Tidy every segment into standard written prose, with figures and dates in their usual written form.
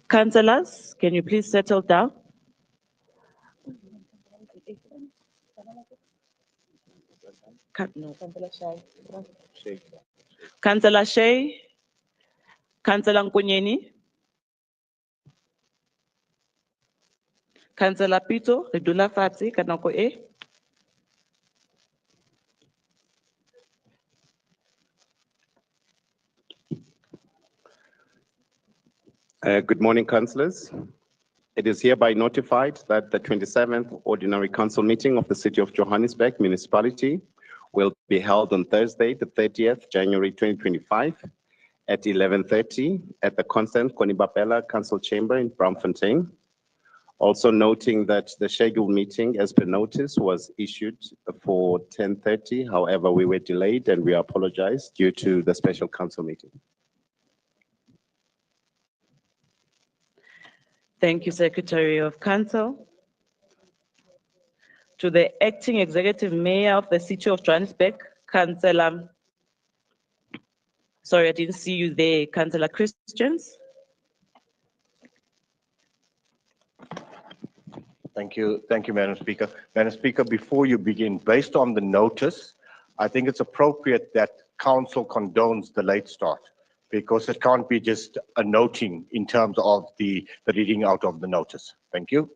Councillors, can you please settle down? No, Councillor Shay, Councillor Nkunyeni, Councillor Pito, Redula Fatsi, Kanako E. Good morning, councillors. It is hereby notified that the 27th Ordinary Council meeting of the City of Johannesburg Municipality will be held on Thursday, the 30th January 2025 at 11:30 at the Constant Konibapela Council Chamber in Braamfontein. Also noting that the scheduled meeting as per notice was issued for 10:30. However, we were delayed and we apologize due to the special council meeting. Thank you, Secretary of Council. To the Acting Executive Mayor of the City of Johannesburg, Councillor, sorry, I didn't see you there, Councillor Christians. Thank you, Madam Speaker. Madam Speaker, before you begin, based on the notice, I think it's appropriate that Council condones the late start, because it can't be just a noting in terms of the reading out of the notice. Thank you.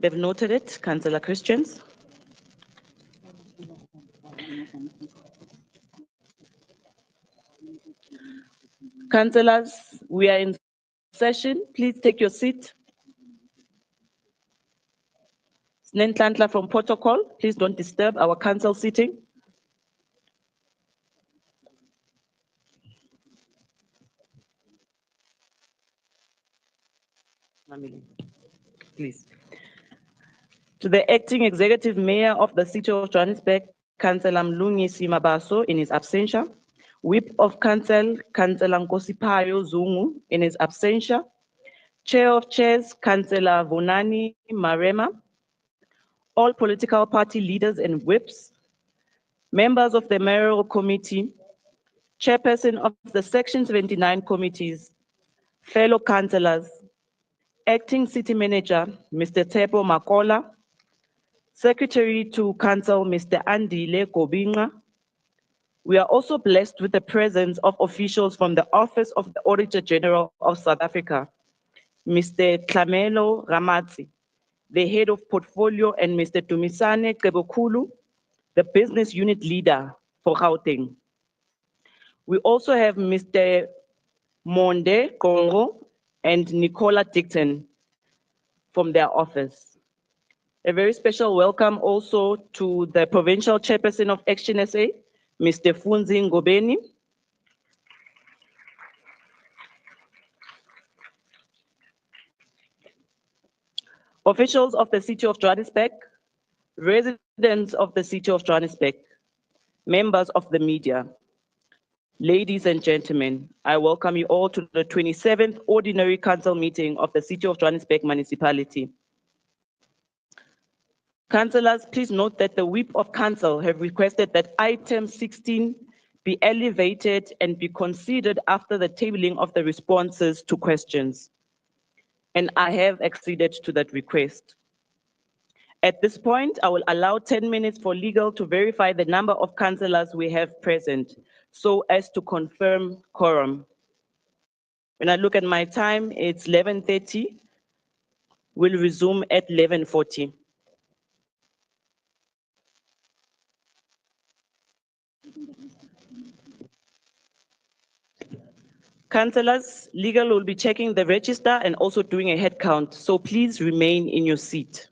They've noted it, Councillor Christians. Councillors, we are in session. Please take your seat. Snentlantla from protocol, please don't disturb our council sitting. Please. To the Acting Executive Mayor of the City of Johannesburg, Councillor Mlungisi Mabaso in his absentia. Whip of Council, Councillor Nkosipayo Zungu in his absentia. Chair of Chairs, Councillor Vonani Marema. All political party leaders and whips. Members of the Mayoral Committee. Chairperson of the Section 79 committees. Fellow councillors. Acting City Manager, Mr. Tepo Makola. Secretary to Council, Mr. Andile Kobinga. We are also blessed with the presence of officials from the Office of the Auditor General of South Africa, Mr. Tlamelo Ramatsi, the Head of Portfolio, and Mr. Tumisane Kebokulu, the Business Unit Leader for Gauteng. We also have Mr. Monde Kongo and Nicola Dicton from their office. A very special welcome also to the Provincial Chairperson of Action SA, Mr. Funzi Ngobeni. Officials of the City of Johannesburg, residents of the City of Johannesburg, members of the media, ladies and gentlemen, I welcome you all to the 27th Ordinary Council meeting of the City of Johannesburg Municipality. Councillors, please note that the Whip of Council have requested that item 16 be elevated and be considered after the tabling of the responses to questions. And I have acceded to that request. At this point, I will allow 10 minutes for legal to verify the number of councillors we have present, so as to confirm quorum. When I look at my time, it's 11:30. We'll resume at 11:40. Councillors, legal will be checking the register and also doing a head count, so please remain in your seat.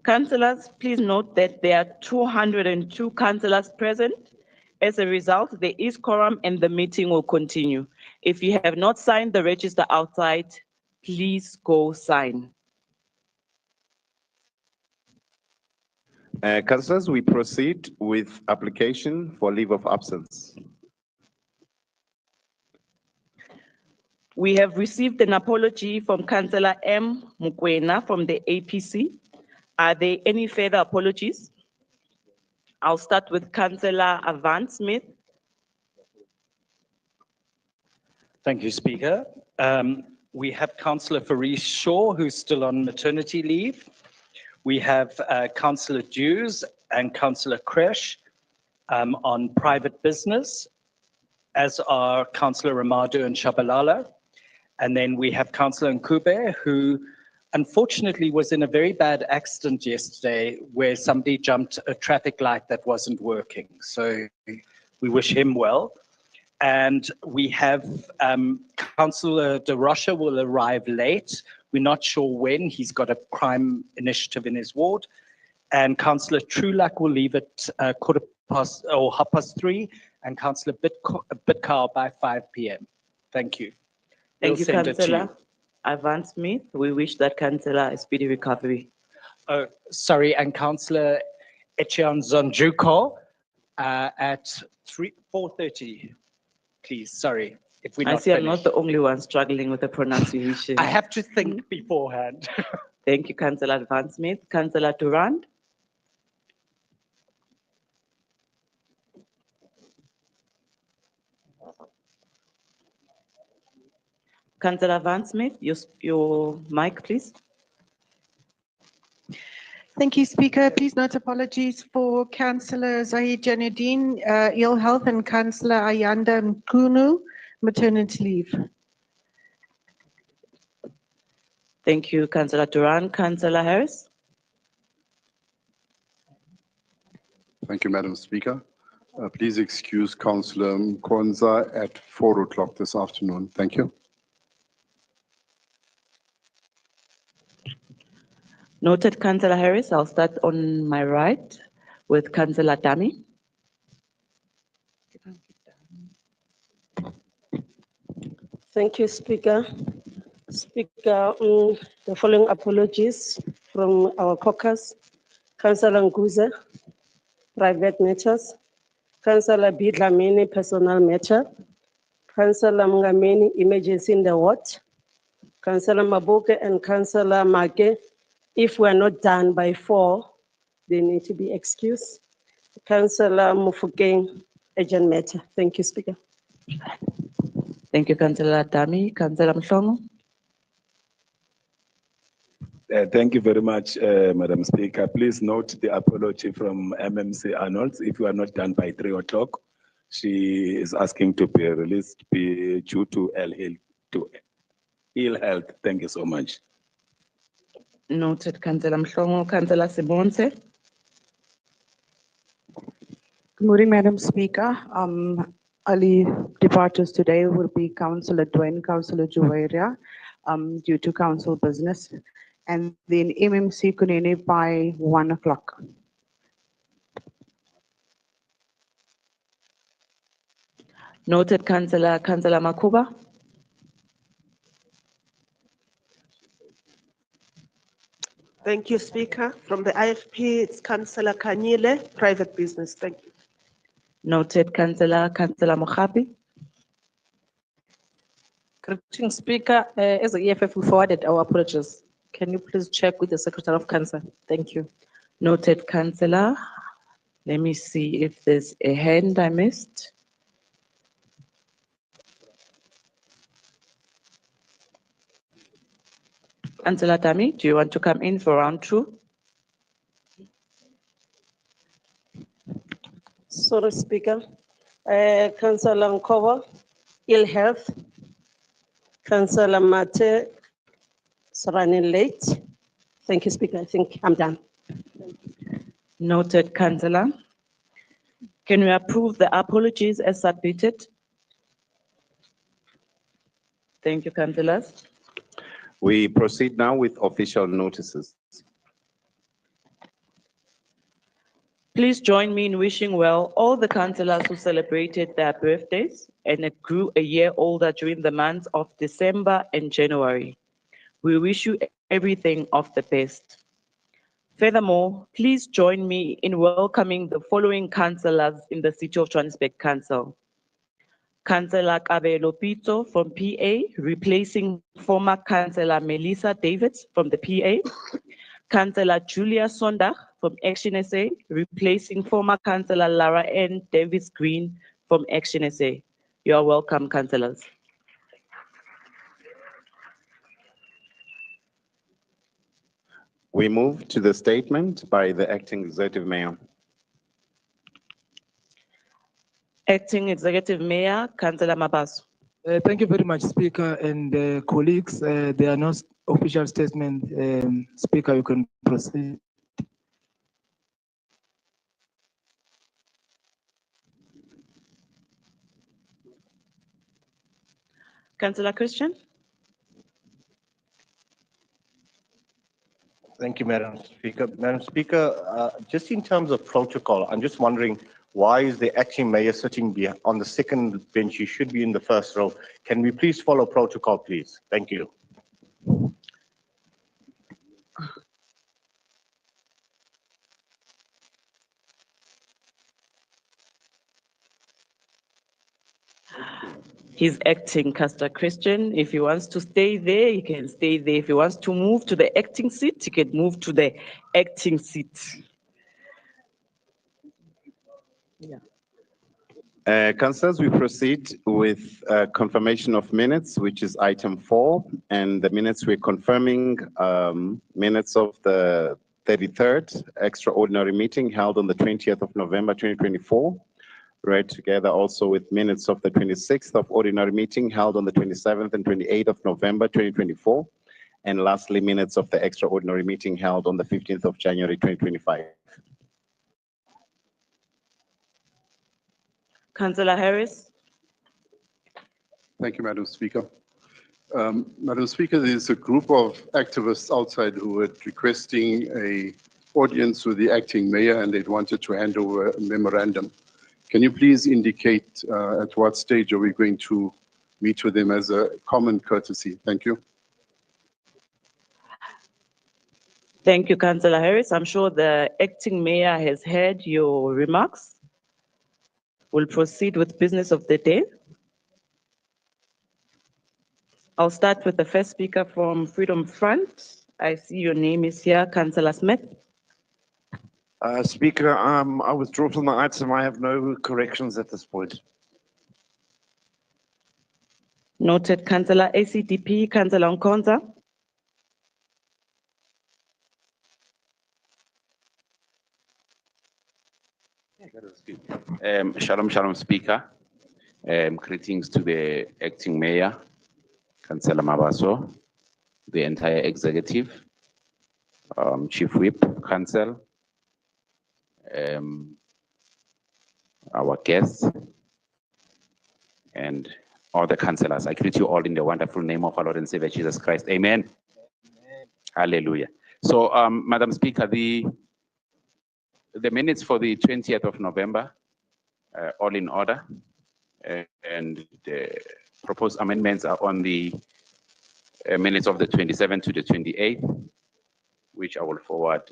Councillors, please note that there are 202 councillors present. As a result, there is quorum and the meeting will continue. If you have not signed the register outside, please go sign. Councillors, we proceed with application for leave of absence. We have received an apology from Councillor M. Mukwena from the APC. Are there any further apologies? I'll start with Councillor Avant Smith. Thank you, Speaker. We have Councillor Faris Shaw, who's still on maternity leave. We have Councillor Dews and Councillor Kresh on private business, as are Councillor Ramadu and Shabalala. And then we have Councillor Nkube, who unfortunately was in a very bad accident yesterday where somebody jumped a traffic light that wasn't working. So we wish him well. And we have Councillor De Rocha will arrive late. We're not sure when. He's got a crime initiative in his ward. And Councillor Trulak will leave at 3:30, and Councillor Bitkau by 5 p.m. Thank you. Thank you, We'll send it to Councillor Avant Smith. We wish that Councillor a speedy recovery. Oh, sorry, and Councillor Etienne Zonjuko at 4:30, please. Sorry, if we're I not see I'm not finished. the only one struggling with the pronunciation. I have to think beforehand. Thank you, Councillor Avant Smith. Councillor Durand. Councillor Avant Smith, your mic, please. Thank you, Speaker. Please note apologies for Councillor Zahid Janudeen, ill health, and Councillor Ayanda Mkunu, maternity leave. Thank you, Councillor Durand. Councillor Harris. Thank you, Madam Speaker. Please excuse Councillor Mkonza at 4 o'clock this afternoon. Thank you. Noted, Councillor Harris. I'll start on my right with Councillor Dami. Thank you, Speaker. Speaker, the following apologies from our caucus. Councillor Nguze, private matters. Councillor Bidlamini, personal matter. Councillor Mngameni, emergency in the ward. Councillor Maboke and Councillor Make, if we're not done by 4, they need to be excused. Councillor Mufukeng, urgent matter. Thank you, Speaker. Thank you, Councillor Dami. Councillor Mhlongo. Thank you very much, Madam Speaker. Please note the apology from MMC Arnold. If you are not done by 3 o'clock, she is asking to be released due to ill health. Thank you so much. Noted, Councillor Mhlongo. Councillor Sibonse. Good morning, Madam Speaker. Early departures today will be Councillor Dwayne, Councillor Juwaria, due to council business, and then MMC Kunene by 1 o'clock. Noted, Councillor Makuba. Thank you, Speaker. From the IFP, it's Councillor Kanyile, private business. Thank you. Noted, Councillor Mogapi. Greetings, Speaker. As the EFF, we forwarded our apologies. Can you please check with the Secretary of Council? Thank you. Noted, Councillor. Let me see if there's a hand I missed. Councillor Dami, do you want to come in for round 2? Sorry, Speaker. Councillor Nkova, ill health. Councillor Mate, is running late. Thank you, Speaker. I think I'm done. Noted, Councillor. Can we approve the apologies as submitted? Thank you, Councillors. We proceed now with official notices. Please join me in wishing well all the councillors who celebrated their birthdays and grew a year older during the months of December and January. We wish you everything of the best. Furthermore, please join me in welcoming the following councillors in the City of Johannesburg Council. Councillor Kabelo Pito from PA, replacing former Councillor Melissa Davids from the PA. Councillor Julia Sondag from Action SA, replacing former Councillor Lara N. Davis Green from Action SA. You are welcome, councillors. We move to the statement by the Acting Executive Mayor. Acting Executive Mayor, Councillor Mabaso. Thank you very much, Speaker and colleagues. There are no official statements. Speaker, you can proceed. Councillor Christian. Thank you, Madam Speaker. Madam Speaker, just in terms of protocol, I'm just wondering, why is the acting mayor sitting on the second bench? You should be in the first row. Can we please follow protocol, please? Thank you. He's acting, Castor Christian. If he wants to stay there, he can stay there. If he wants to move to the acting seat, he can move to the acting seat. Yeah. Councillors, we proceed with confirmation of minutes, which is item 4, and the minutes we're confirming minutes of the 33rd extraordinary meeting held on the 20th of November 2024. Read together also with minutes of the 26th of ordinary meeting held on the 27th and 28th of November 2024. And lastly, minutes of the extraordinary meeting held on the 15th of January 2025. Councillor Harris. Thank you, Madam Speaker. Madam Speaker, there's a group of activists outside who were requesting an audience with the acting mayor, and they wanted to hand over a memorandum. Can you please indicate at what stage are we going to meet with them as a common courtesy? Thank you. Thank you, Councillor Harris. I'm sure the acting mayor has heard your remarks. We'll proceed with business of the day. I'll start with the first speaker from Freedom Front. I see your name is here, Councillor Smith. Speaker, I withdraw from the item. I have no corrections at this point. Noted. Councillor ACDP, Councillor Nkonza. Shalom, Speaker. Greetings to the acting mayor, Councillor Mabaso, the entire executive, Chief Whip, Council, our guests, and all the councillors. I greet you all in the wonderful name of our Lord and Savior Jesus Christ. Amen. Amen. Hallelujah. So, Madam Speaker, the minutes for the 20th of November, all in order, and the proposed amendments are on the minutes of the 27th to the 28th, which I will forward.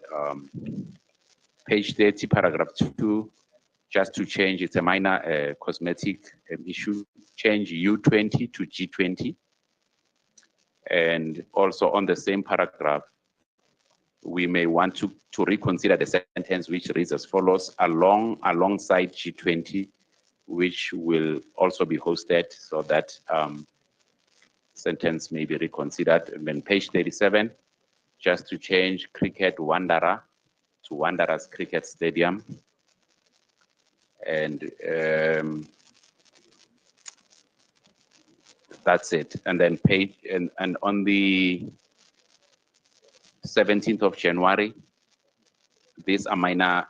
Page 30, paragraph 2, just to change, it's a minor cosmetic issue, change U20 to G20. And also on the same paragraph, we may want to reconsider the sentence which reads as follows: alongside G20, which will also be hosted, so that sentence may be reconsidered. And then page 37, just to change cricket Wanderer to Wanderers Cricket Stadium. And that's it. And then page, and on the 17th of January, these are minor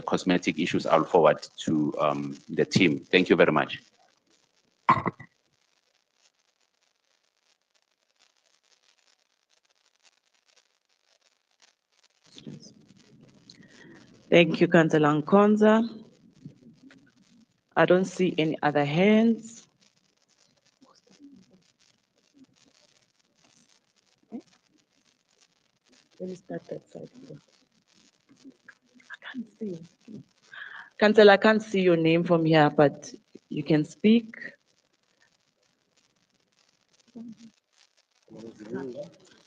cosmetic issues. I'll forward to the team. Thank you very much. Thank you, Councillor Nkonza. I don't see any other hands. Let me start that side. I can't see. Councillor, I can't see your name from here, but you can speak.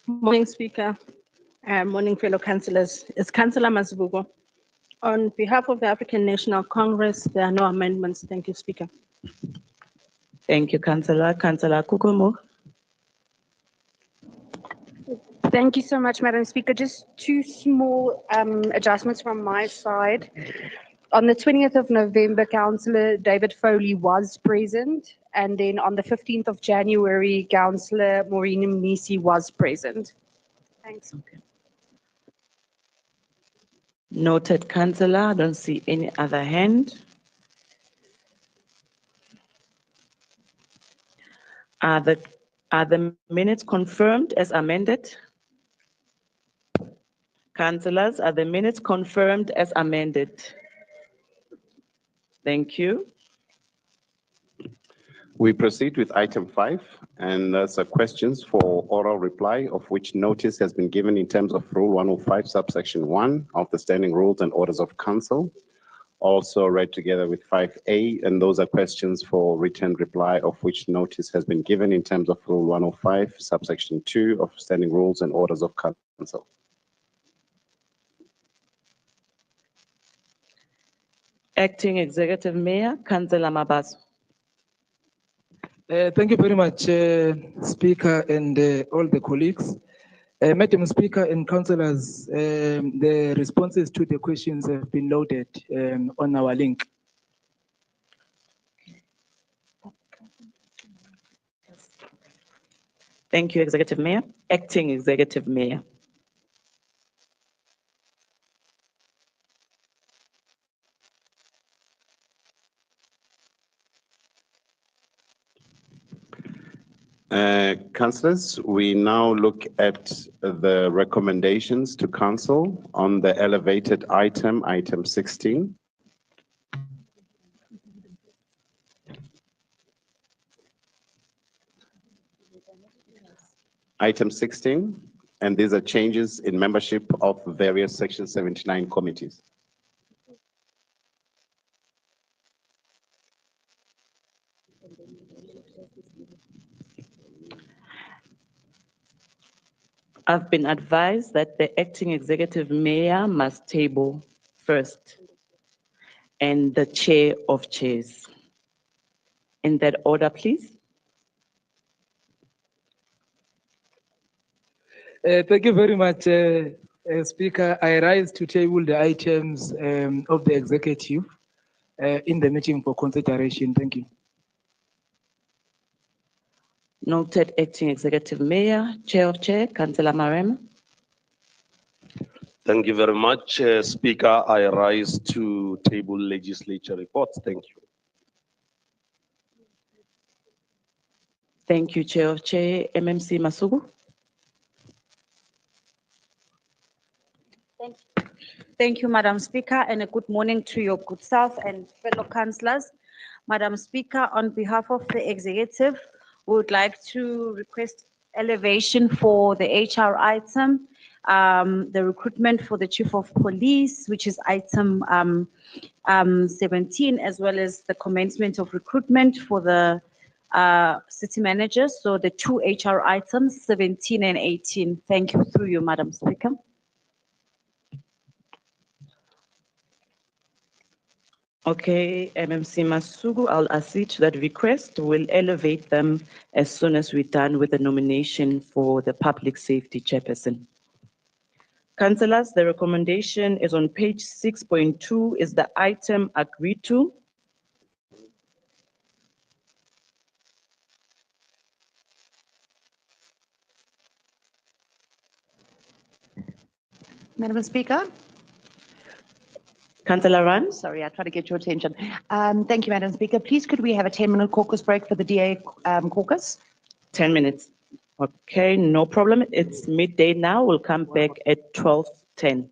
Morning, Speaker. Morning, fellow councillors. It's Councillor Mthembu. On behalf of the African National Congress, there are no amendments. Thank you, Speaker. Thank you, Councillor. Councillor Kukomo. Thank you so much, Madam Speaker. Just two small adjustments from my side. On the 20th of November, Councillor David Foley was present. And then on the 15th of January, Councillor Maureen Mnisi was present. Thanks. Okay. Noted, Councillor. I don't see any other hand. Are the minutes confirmed as amended? Councillors, are the minutes confirmed as amended? Thank you. We proceed with item 5, and there's questions for oral reply, of which notice has been given in terms of Rule 105, subsection 1 of the Standing Rules and Orders of Council, also read together with 5A, and those are questions for written reply, of which notice has been given in terms of Rule 105, subsection 2 of Standing Rules and Orders of Council. Acting Executive Mayor, Councillor Mabaso. Thank you very much, Speaker, and all the colleagues. Madam Speaker and councillors, the responses to the questions have been loaded on our link. Thank you, Executive Mayor. Acting Executive Mayor. Councillors, we now look at the recommendations to Council on the elevated item, item 16. Item 16, and these are changes in membership of various Section 79 committees. I've been advised that the acting executive mayor must table first, and the chair of chairs. In that order, please. Thank you very much, Speaker. I rise to table the items of the executive in the meeting for consideration. Thank you. Noted, acting executive mayor, chair of chair, Councillor Marema. Thank you very much, Speaker. I rise to table legislature reports. Thank you. Thank you, chair of chair, MMC Masugu. Thank you, Madam Speaker, and a good morning to your good self and fellow councillors. Madam Speaker, on behalf of the executive, we would like to request elevation for the HR item, the recruitment for the chief of police, which is item 17, as well as the commencement of recruitment for the city managers. So the two HR items, 17 and 18. Thank you through you, Madam Speaker. Okay, MMC Masugu, I'll accede to that request. We'll elevate them as soon as we're done with the nomination for the public safety chairperson. Councillors, the recommendation is on page 6.2. Is the item agreed to? Madam Speaker. Councillor Rand. Sorry, I try to get your attention. Thank you, Madam Speaker. Please, could we have a 10-minute caucus break for the DA caucus? 10 minutes. Okay, no problem. It's midday now. We'll come back at 12:10.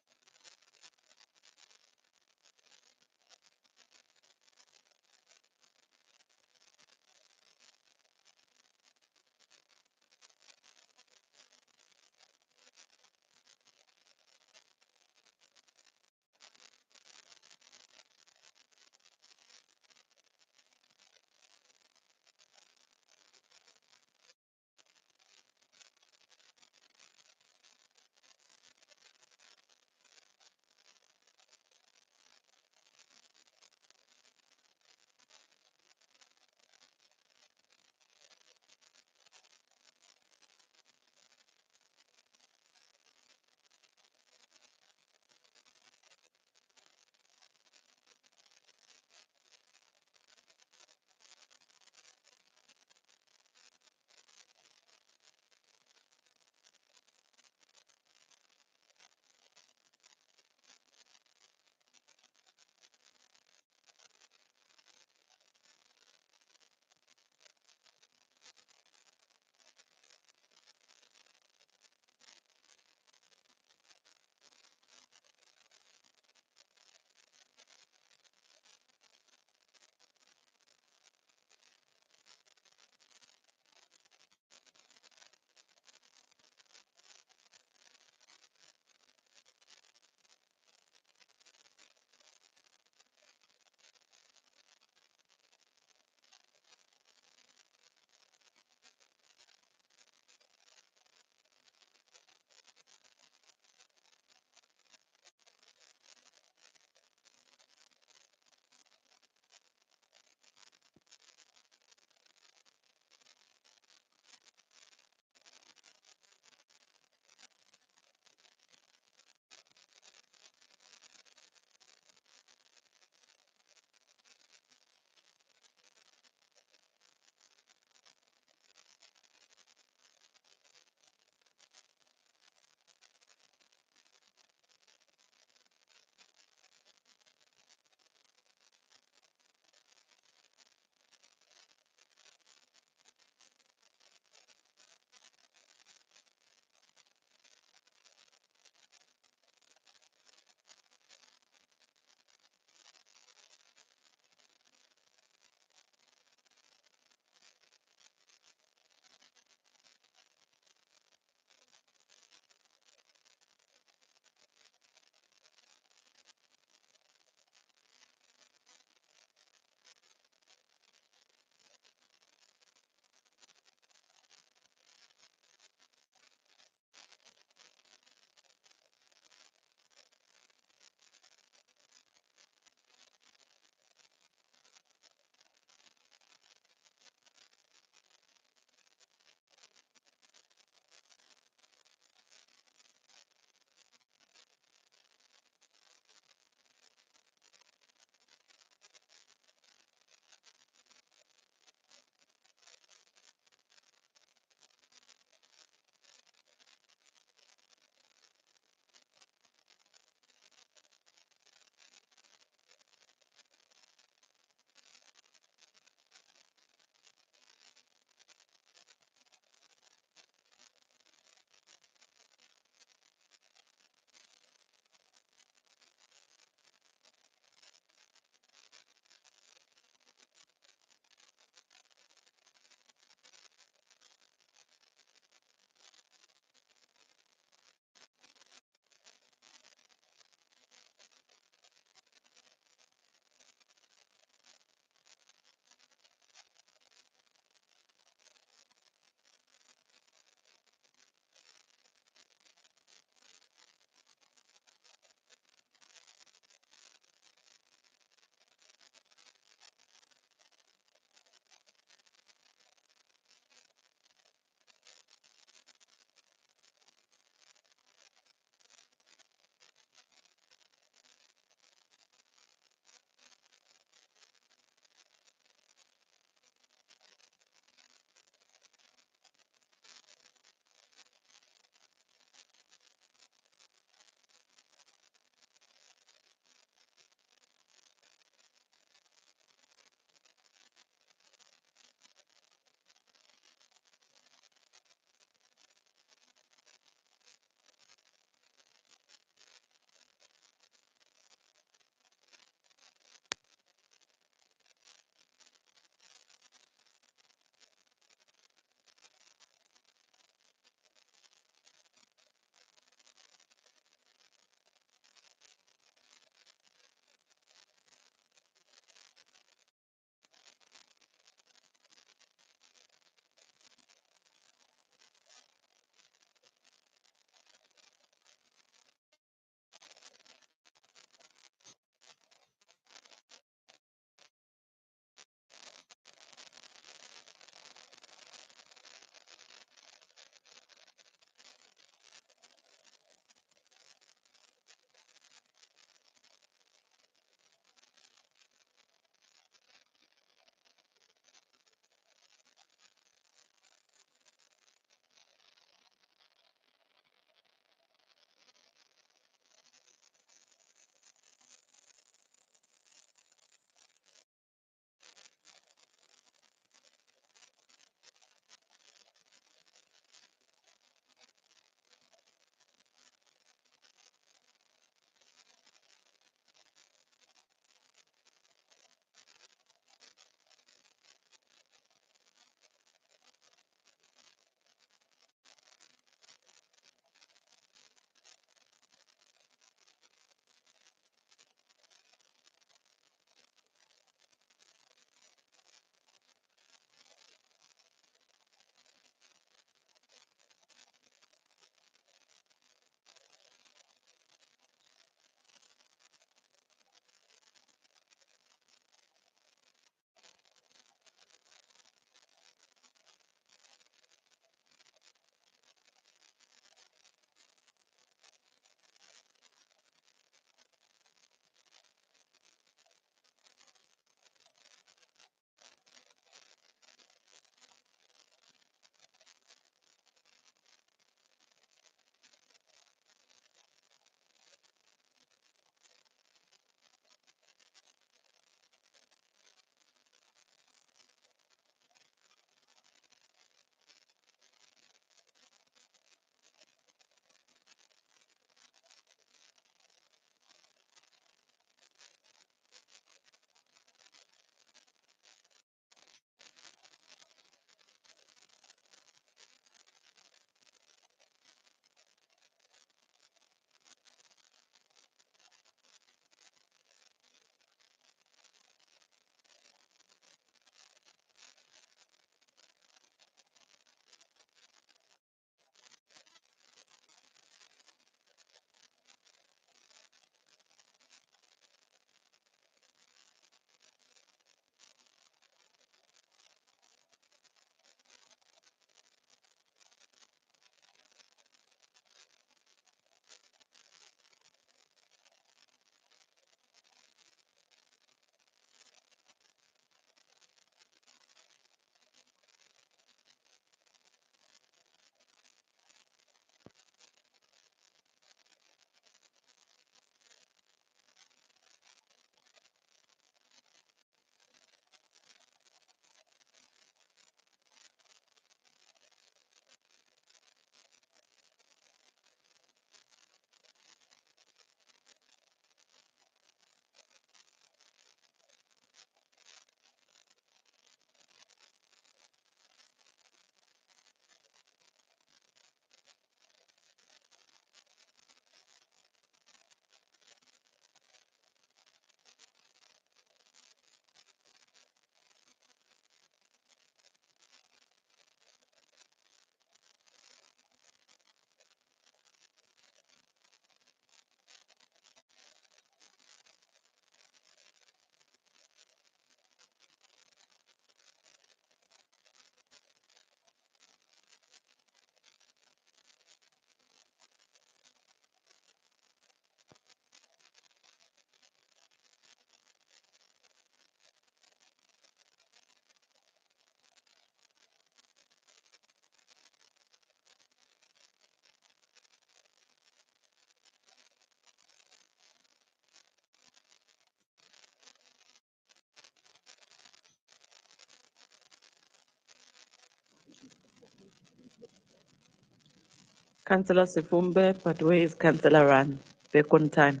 Councillor Sifumbe, but where is Councillor Ran? Back on time.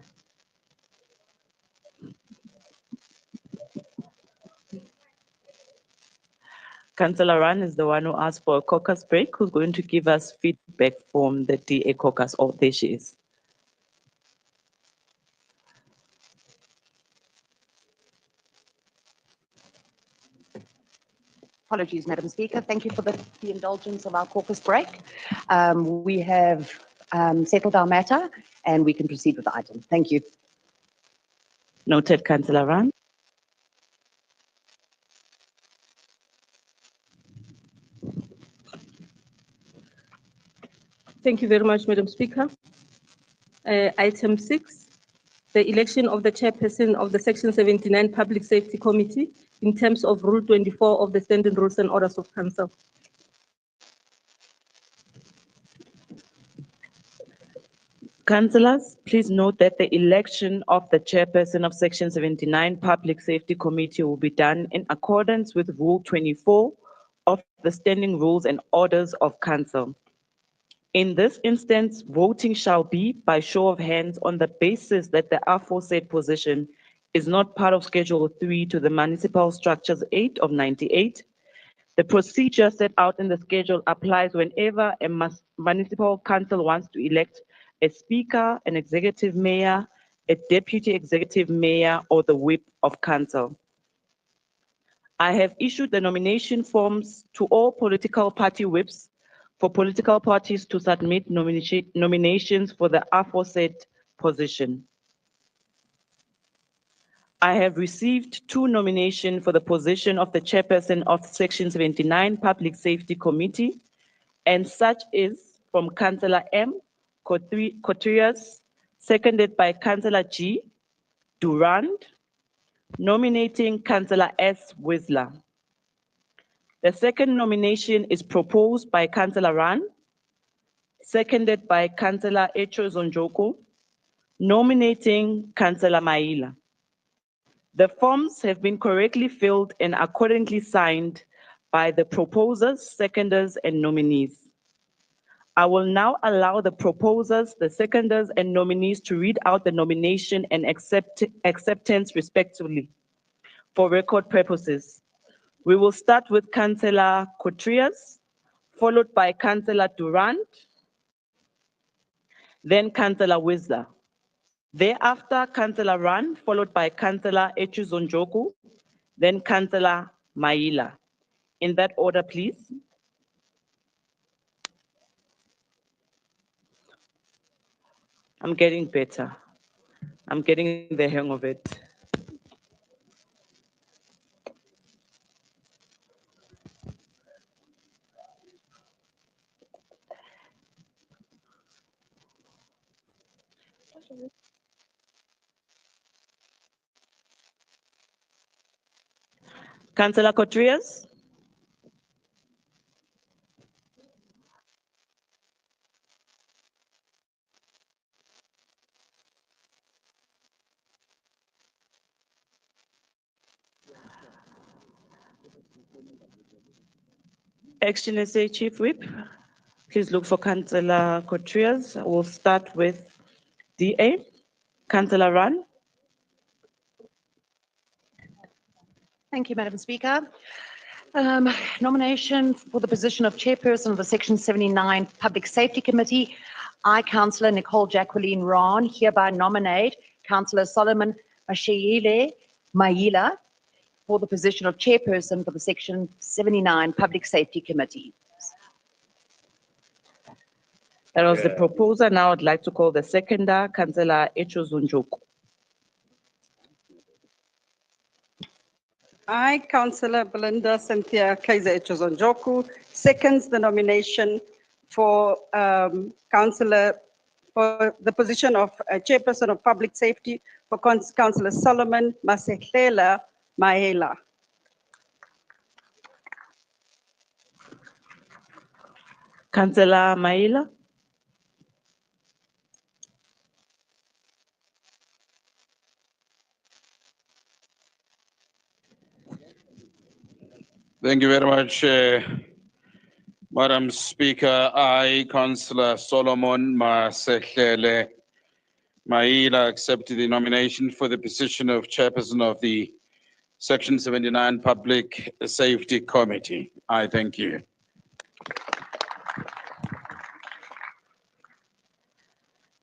Councillor Ran is the one who asked for a caucus break, who's going to give us feedback from the DA caucus. Oh, there she is. Apologies, Madam Speaker. Thank you for the indulgence of our caucus break. We have settled our matter and we can proceed with the item. Thank you. Noted, Councillor Ran. Thank you very much, Madam Speaker. Item 6, the election of the chairperson of the Section 79 Public Safety Committee in terms of Rule 24 of the Standing Rules and Orders of Council. Councillors, please note that the election of the chairperson of Section 79 Public Safety Committee will be done in accordance with Rule 24 of the Standing Rules and Orders of Council. In this instance, voting shall be by show of hands on the basis that the aforesaid position is not part of Schedule 3 to the Municipal Structures 8 of 98. The procedure set out in the schedule applies whenever a municipal council wants to elect a speaker, an executive mayor, a deputy executive mayor, or the whip of council. I have issued the nomination forms to all political party whips for political parties to submit nominations for the aforesaid position. I have received 2 nominations for the position of the chairperson of Section 79 Public Safety Committee, and such is from Councillor M. Cotrias, seconded by Councillor G. Durand, nominating Councillor S. Whistler. The second nomination is proposed by Councillor Ran, seconded by Councillor Echo Zonjoko, nominating Councillor Maila. The forms have been correctly filled and accordingly signed by the proposers, seconders, and nominees. I will now allow the proposers, the seconders, and nominees to read out the nomination and acceptance respectively for record purposes. We will start with Councillor Cotrias, followed by Councillor Durand, then Councillor Whistler. Thereafter, Councillor Ran, followed by Councillor Echuzonjoku, then Councillor Maila. In that order, please. I'm getting better. I'm getting the hang of it. Councillor Cotrias. Action SA Chief Whip. Please look for Councillor Cotrias. We'll start with DA. Councillor Ran. Thank you, Madam Speaker. Nomination for the position of chairperson of the Section 79 Public Safety Committee. I, Councillor Nicole Jacqueline Ron, hereby nominate Councillor Solomon Mashayile Maila for the position of chairperson for the Section 79 Public Safety Committee. That was the proposer. Now I'd like to call the seconder, Councillor Echozunjoku. I, Councillor Belinda Cynthia Kaiser Echozonjoku, seconds the nomination for Councillor for the position of Chairperson of Public Safety for Councillor Solomon Masekela Mahela. Councillor Maila. Thank you very much, Madam Speaker, I, Councillor Solomon Masehlele Maila, accept the nomination for the position of Chairperson of the Section 79 Public Safety Committee. I thank you.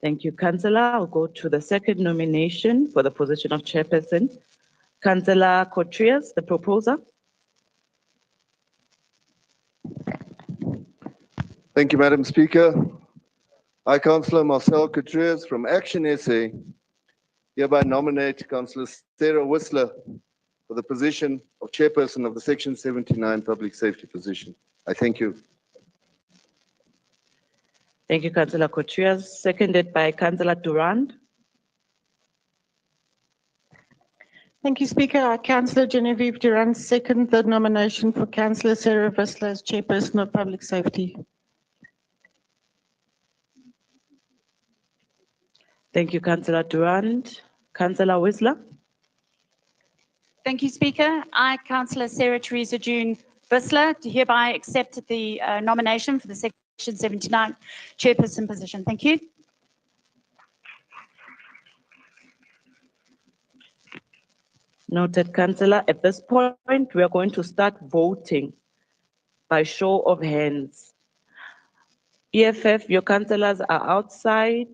Thank you, Councillor. I'll go to the second nomination for the position of Chairperson. Councillor Cotrias, the proposer. Thank you, Madam Speaker. I, Councillor Marcel Cotrias from Action SA, hereby nominate Councillor Sarah Whistler for the position of Chairperson of the Section 79 Public Safety position. I thank you. Thank you, Councillor Cotrias. Seconded by Councillor Durand. Thank you, Speaker. I, Councillor Genevieve Durand, second the nomination for Councillor Sarah Whistler as Chairperson of Public Safety. Thank you, Councillor Durand. Councillor Whistler. Thank you, Speaker. I, Councillor Sarah Teresa June Whistler, hereby accept the nomination for the Section 79 Chairperson position. Thank you. Noted, Councillor. At this point, we are going to start voting by show of hands. EFF, your councillors are outside.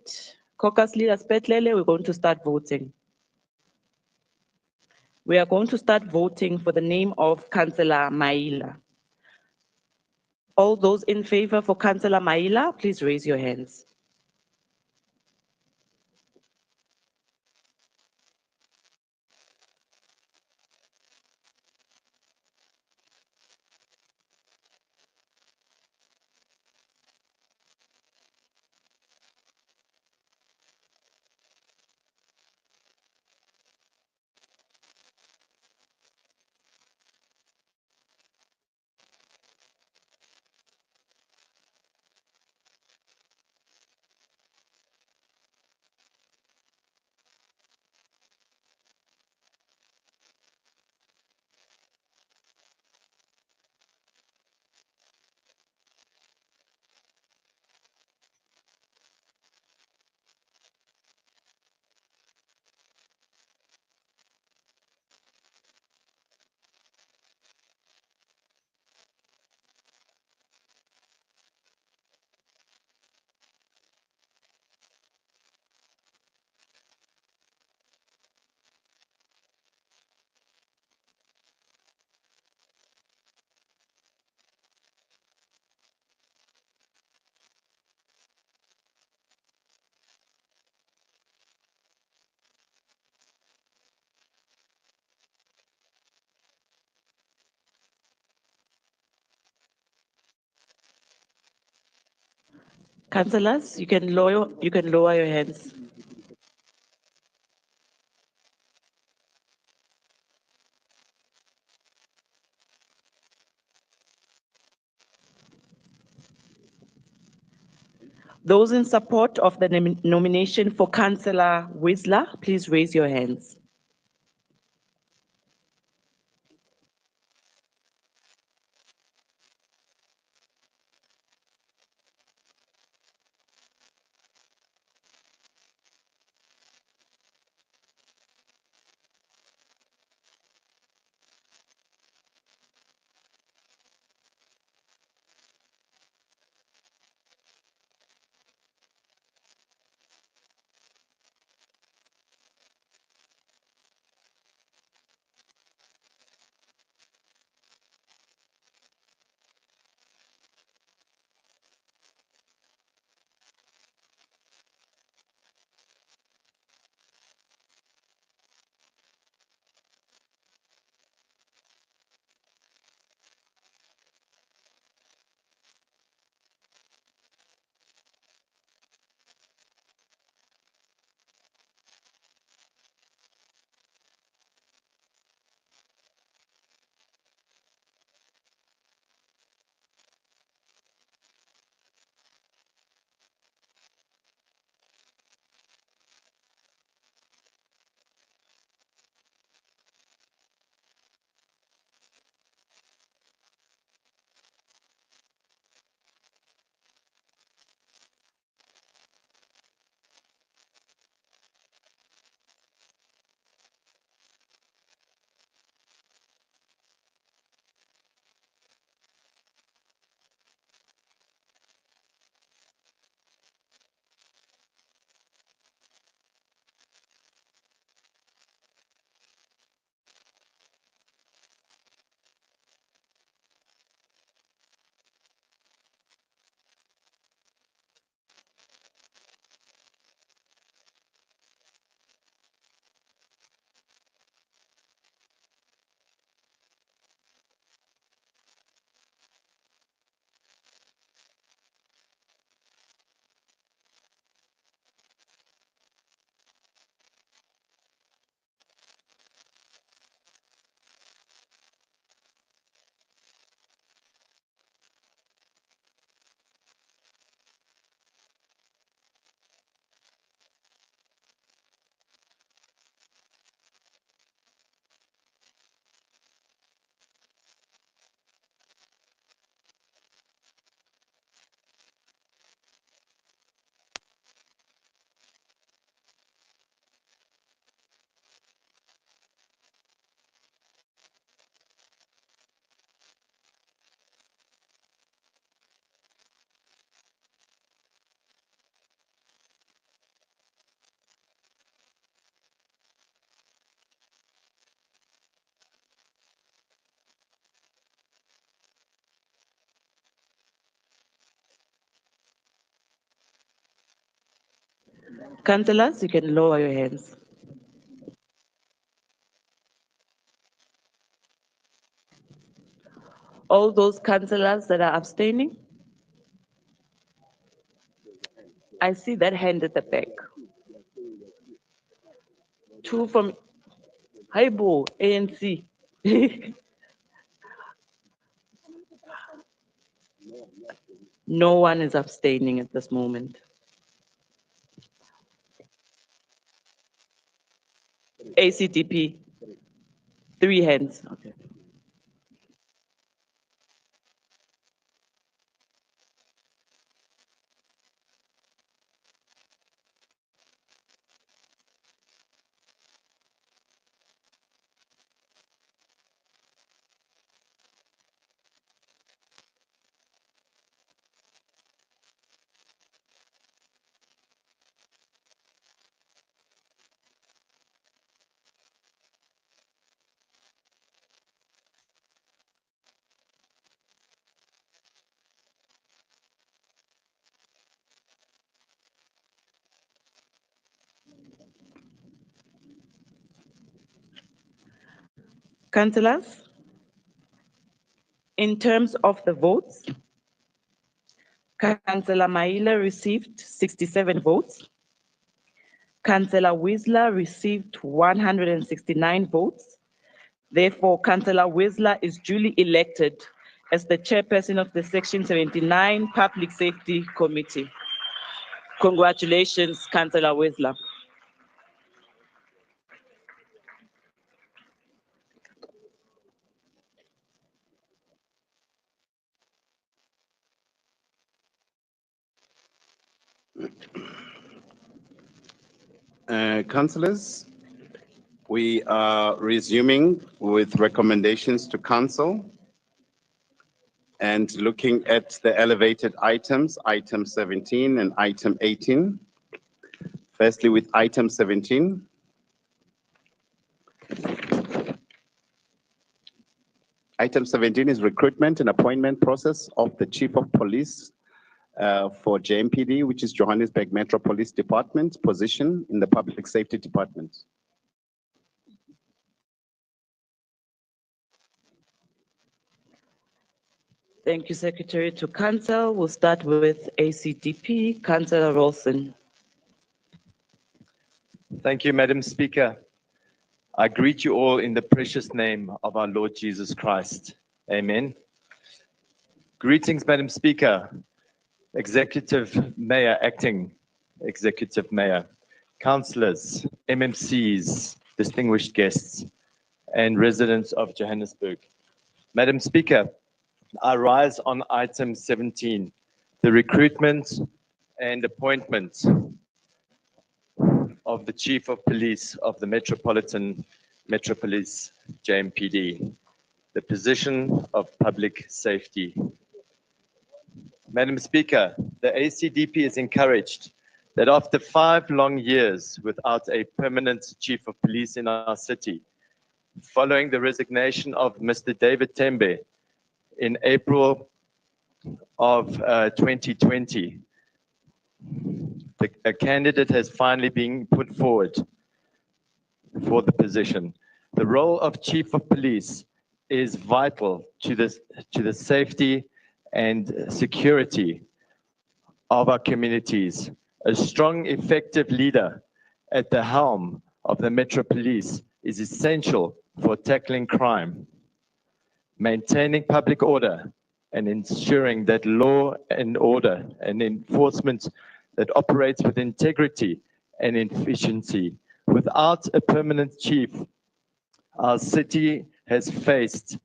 Caucus leaders, Petlele, we're going to start voting. We are going to start voting for the name of Councillor Maila. All those in favor for Councillor Maila, please raise your hands. Councillors, you can lower your hands. Those in support of the nomination for Councillor Whistler, please raise your hands. Councillors, you can lower your hands. All those councillors that are abstaining? I see that hand at the back. Two from Haibo, ANC. No one is abstaining at this moment. ACTP, 3 hands. Okay. Councillors, in terms of the votes, Councillor Mayoral received 67 votes. Councillor Whistler received 169 votes. Therefore, Councillor Whistler is duly elected as the chairperson of the Section 79 Public Safety Committee. Congratulations, Councillor Whistler. Councillors, we are resuming with recommendations to council and looking at the elevated items, item 17 and item 18. Firstly, with item 17. Item 17 is recruitment and appointment process of the Chief of Police for JMPD, which is Johannesburg Metro Police Department position in the Public Safety Department. Thank you, Secretary to Council. We'll start with ACDP, Councillor Rolson. Thank you, Madam Speaker. I greet you all in the precious name of our Lord Jesus Christ. Amen. Greetings, Madam Speaker, Executive Mayor, Acting Executive Mayor, Councillors, MMCs, distinguished guests, and residents of Johannesburg. Madam Speaker, I rise on item 17, the recruitment and appointment of the Chief of Police of the Metropolitan Metro Police, JMPD, the position of public safety. Madam Speaker, the ACDP is encouraged that after 5 long years without a permanent Chief of Police in our city, following the resignation of Mr. David Tembe in April of 2020, a candidate has finally been put forward for the position. The role of Chief of Police is vital to the safety and security of our communities. A strong, effective leader at the helm of the Metro Police is essential for tackling crime, maintaining public order, and ensuring that law and order and enforcement that operates with integrity and efficiency. Without a permanent chief, our city has faced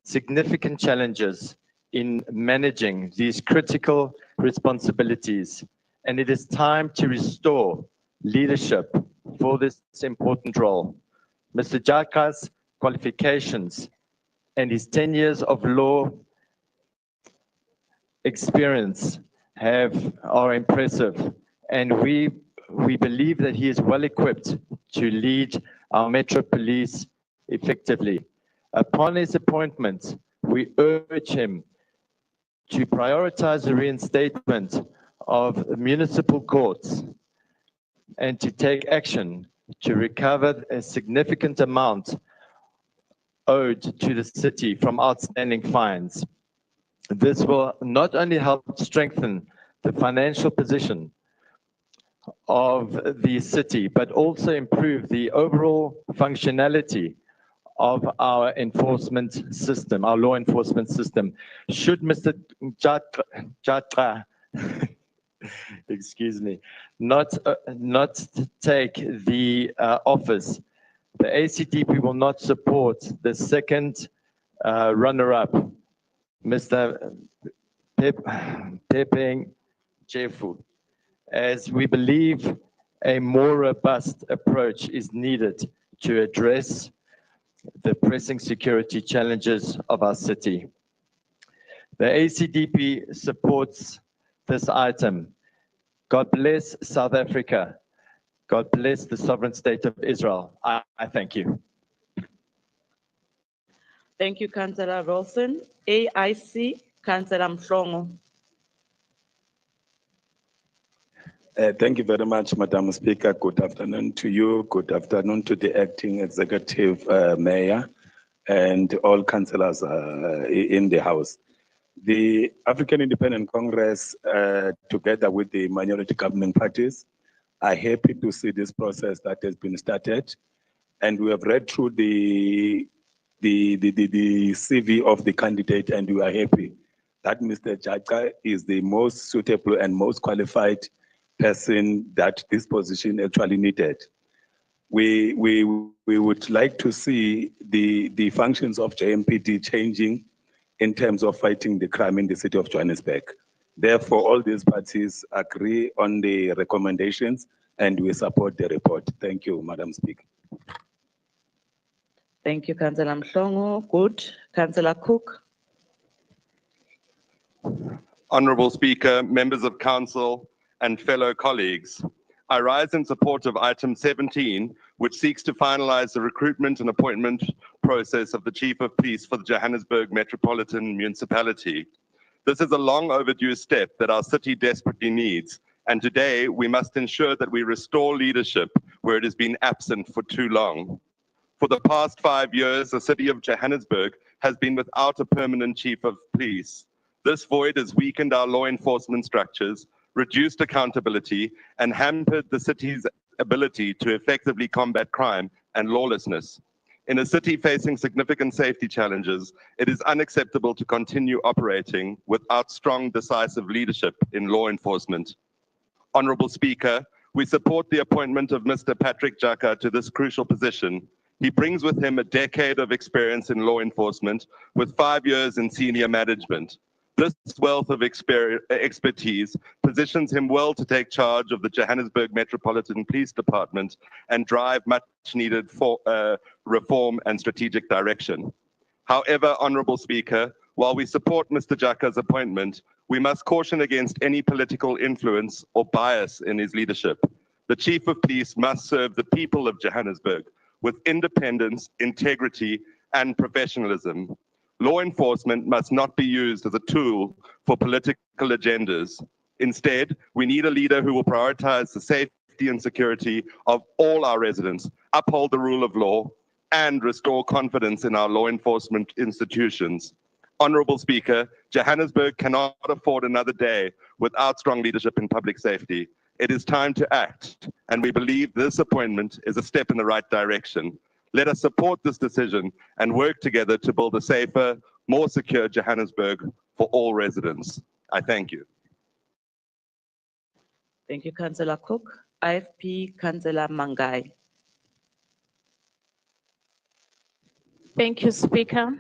significant challenges in managing these critical responsibilities, and it is time to restore leadership for this important role. Mr. Jaka's qualifications and his 10 years of law experience are impressive, and we believe that he is well equipped to lead our Metro Police effectively. Upon his appointment, we urge him to prioritize the reinstatement of municipal courts and to take action to recover a significant amount owed to the city from outstanding fines. This will not only help strengthen the financial position of the city, but also improve the overall functionality of our enforcement system, our law enforcement system. Should Mr. Jatra, excuse me, not take the office, the ACDP will not support the second runner-up, Mr. Pepeng Jefu, as we believe a more robust approach is needed to address the pressing security challenges of our city. The ACDP supports this item. God bless South Africa. God bless the sovereign state of Israel. I thank you. Thank you, Councillor Wilson. AIC, Councillor Mhlongo. Thank you very much, Madam Speaker. Good afternoon to you. Good afternoon to the acting executive mayor and all councillors in the House. The African Independent Congress, together with the minority governing parties, are happy to see this process that has been started. And we have read through the CV of the candidate, and we are happy that Mr. Jaka is the most suitable and most qualified person that this position actually needed. We would like to see the functions of JMPD changing in terms of fighting the crime in the city of Johannesburg. Therefore, all these parties agree on the recommendations and we support the report. Thank you, Madam Speaker. Thank you, Councillor Mhlongo. Good. Councillor Cook. Honourable Speaker, members of council, and fellow colleagues, I rise in support of item 17, which seeks to finalize the recruitment and appointment process of the Chief of Police for the Johannesburg Metropolitan Municipality. This is a long overdue step that our city desperately needs, and today we must ensure that we restore leadership where it has been absent for too long. For the past 5 years, the city of Johannesburg has been without a permanent Chief of Police. This void has weakened our law enforcement structures, reduced accountability, and hampered the city's ability to effectively combat crime and lawlessness. In a city facing significant safety challenges, it is unacceptable to continue operating without strong, decisive leadership in law enforcement. Honourable Speaker, we support the appointment of Mr. Patrick Jaka to this crucial position. He brings with him a decade of experience in law enforcement with 5 years in senior management. This wealth of expertise positions him well to take charge of the Johannesburg Metropolitan Police Department and drive much needed reform and strategic direction. However, Honourable Speaker, while we support Mr. Jaka's appointment, we must caution against any political influence or bias in his leadership. The Chief of Police must serve the people of Johannesburg with independence, integrity, and professionalism. Law enforcement must not be used as a tool for political agendas. Instead, we need a leader who will prioritize the safety and security of all our residents, uphold the rule of law, and restore confidence in our law enforcement institutions. Honourable Speaker, Johannesburg cannot afford another day without strong leadership in public safety. It is time to act, and we believe this appointment is a step in the right direction. Let us support this decision and work together to build a safer, more secure Johannesburg for all residents. I thank you. Thank you, Councillor Cook. IFP, Councillor Mangai. Thank you, Speaker.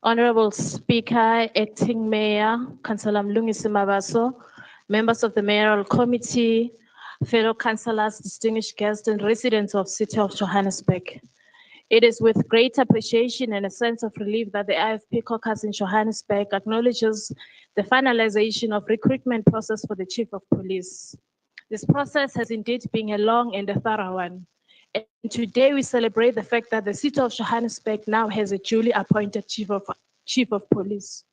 Honorable Speaker, Acting Mayor, Councillor Mlungisi Mabaso, members of the Mayoral Committee, fellow councillors, distinguished guests, and residents of City of Johannesburg. It is with great appreciation and a sense of relief that the IFP caucus in Johannesburg acknowledges the finalization of recruitment process for the Chief of Police. This process has indeed been a long and a thorough one. And today we celebrate the fact that the City of Johannesburg now has a duly appointed Chief of Police.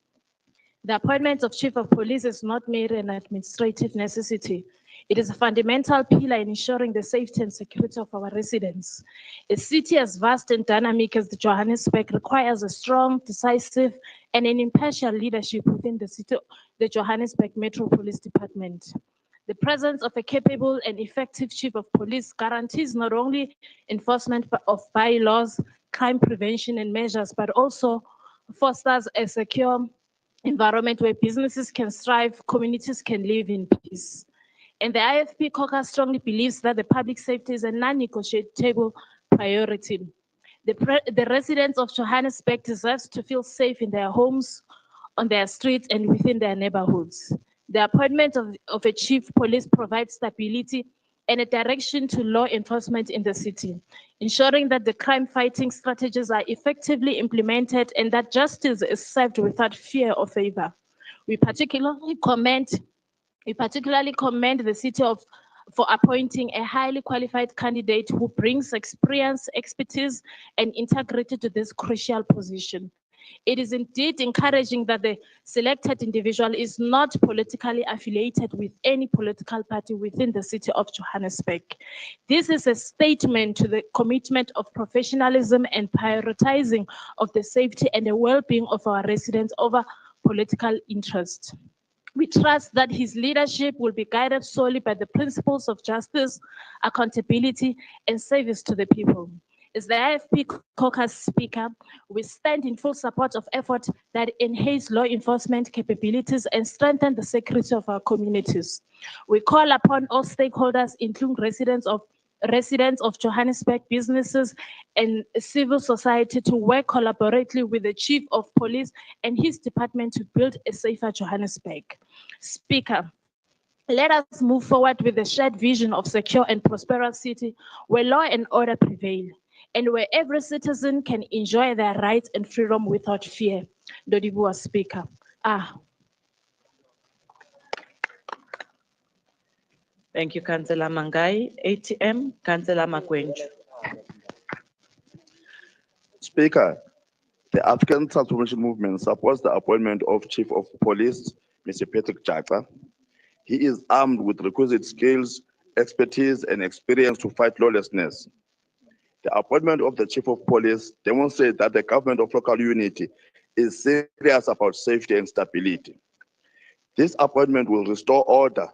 The appointment of Chief of Police is not mere an administrative necessity. It is a fundamental pillar in ensuring the safety and security of our residents. A city as vast and dynamic as the Johannesburg requires a strong, decisive, and an impartial leadership within the Johannesburg Metro Police Department. The presence of a capable and effective chief of police guarantees not only enforcement of bylaws, crime prevention and measures, but also fosters a secure environment where businesses can strive, communities can live in peace. And the IFP caucus strongly believes that the public safety is a non-negotiable priority. The residents of Johannesburg deserve to feel safe in their homes, on their streets, and within their neighborhoods. The appointment of a chief police provides stability and a direction to law enforcement in the city, ensuring that the crime-fighting strategies are effectively implemented and that justice is served without fear or favor. We particularly commend the city for appointing a highly qualified candidate who brings experience, expertise, and integrity to this crucial position. It is indeed encouraging that the selected individual is not politically affiliated with any political party within the city of Johannesburg. This is a statement to the commitment of professionalism and prioritizing of the safety and the well-being of our residents over political interest. We trust that his leadership will be guided solely by the principles of justice, accountability, and service to the people. As the IFP caucus speaker, we stand in full support of efforts that enhance law enforcement capabilities and strengthen the security of our communities. We call upon all stakeholders, including residents of Johannesburg, businesses, and civil society to work collaboratively with the Chief of Police and his department to build a safer Johannesburg. Speaker, let us move forward with the shared vision of secure and prosperous city where law and order prevail, and where every citizen can enjoy their rights and freedom without fear. Dodibuwa, Speaker. Thank you, Councillor Mangai. ATM, Councillor Makwenju. Speaker, the African Transformation Movement supports the appointment of Chief of Police, Mr. Patrick Jata. He is armed with requisite skills, expertise, and experience to fight lawlessness. The appointment of the Chief of Police demonstrates that the government of local unity is serious about safety and stability. This appointment will restore order,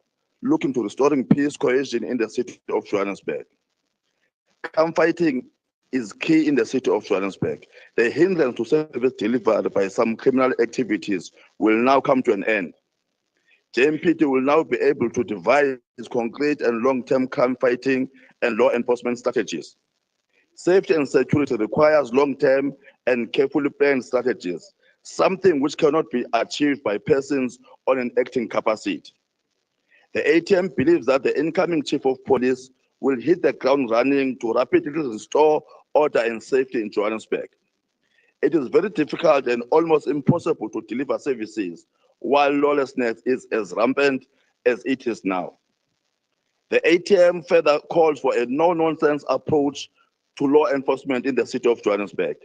looking to restoring peace cohesion in the city of Johannesburg. Crime fighting is key in the city of Johannesburg. The hindrance to service delivered by some criminal activities will now come to an end. JMPT will now be able to devise concrete and long-term crime fighting and law enforcement strategies. Safety and security requires long-term and carefully planned strategies, something which cannot be achieved by persons on an acting capacity. The ATM believes that the incoming Chief of Police will hit the ground running to rapidly restore order and safety in Johannesburg. It is very difficult and almost impossible to deliver services while lawlessness is as rampant as it is now. The ATM further calls for a no-nonsense approach to law enforcement in the city of Johannesburg.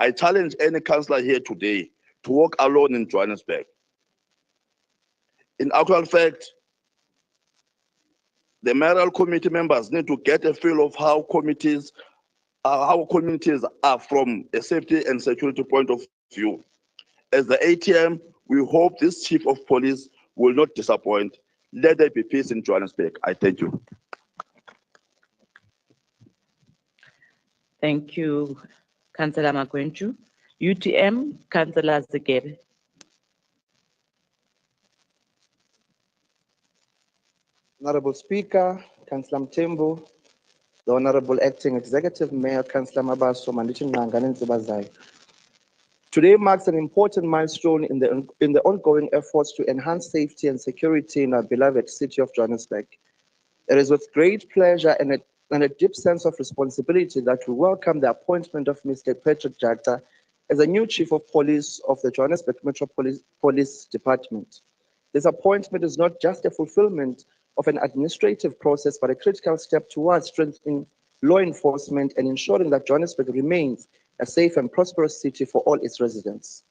I challenge any councillor here today to walk alone in Johannesburg. In actual fact, the mayoral committee members need to get a feel of how communities are from a safety and security point of view. As the ATM, we hope this Chief of Police will not disappoint. Let there be peace in Johannesburg. I thank you. Thank you, Councillor Makwenju. UTM, Councillor Zikebe. Honorable Speaker, Councillor Mthembu, the Honorable Acting Executive Mayor, Councillor Mabaso, Mandichi Nanga, and Zibazai. Today marks an important milestone in the ongoing efforts to enhance safety and security in our beloved city of Johannesburg. It is with great pleasure and a deep sense of responsibility that we welcome the appointment of Mr. Patrick Jata as a new Chief of Police of the Johannesburg Metro Police Department. This appointment is not just a fulfillment of an administrative process, but a critical step towards strengthening law enforcement and ensuring that Johannesburg remains a safe and prosperous city for all its residents.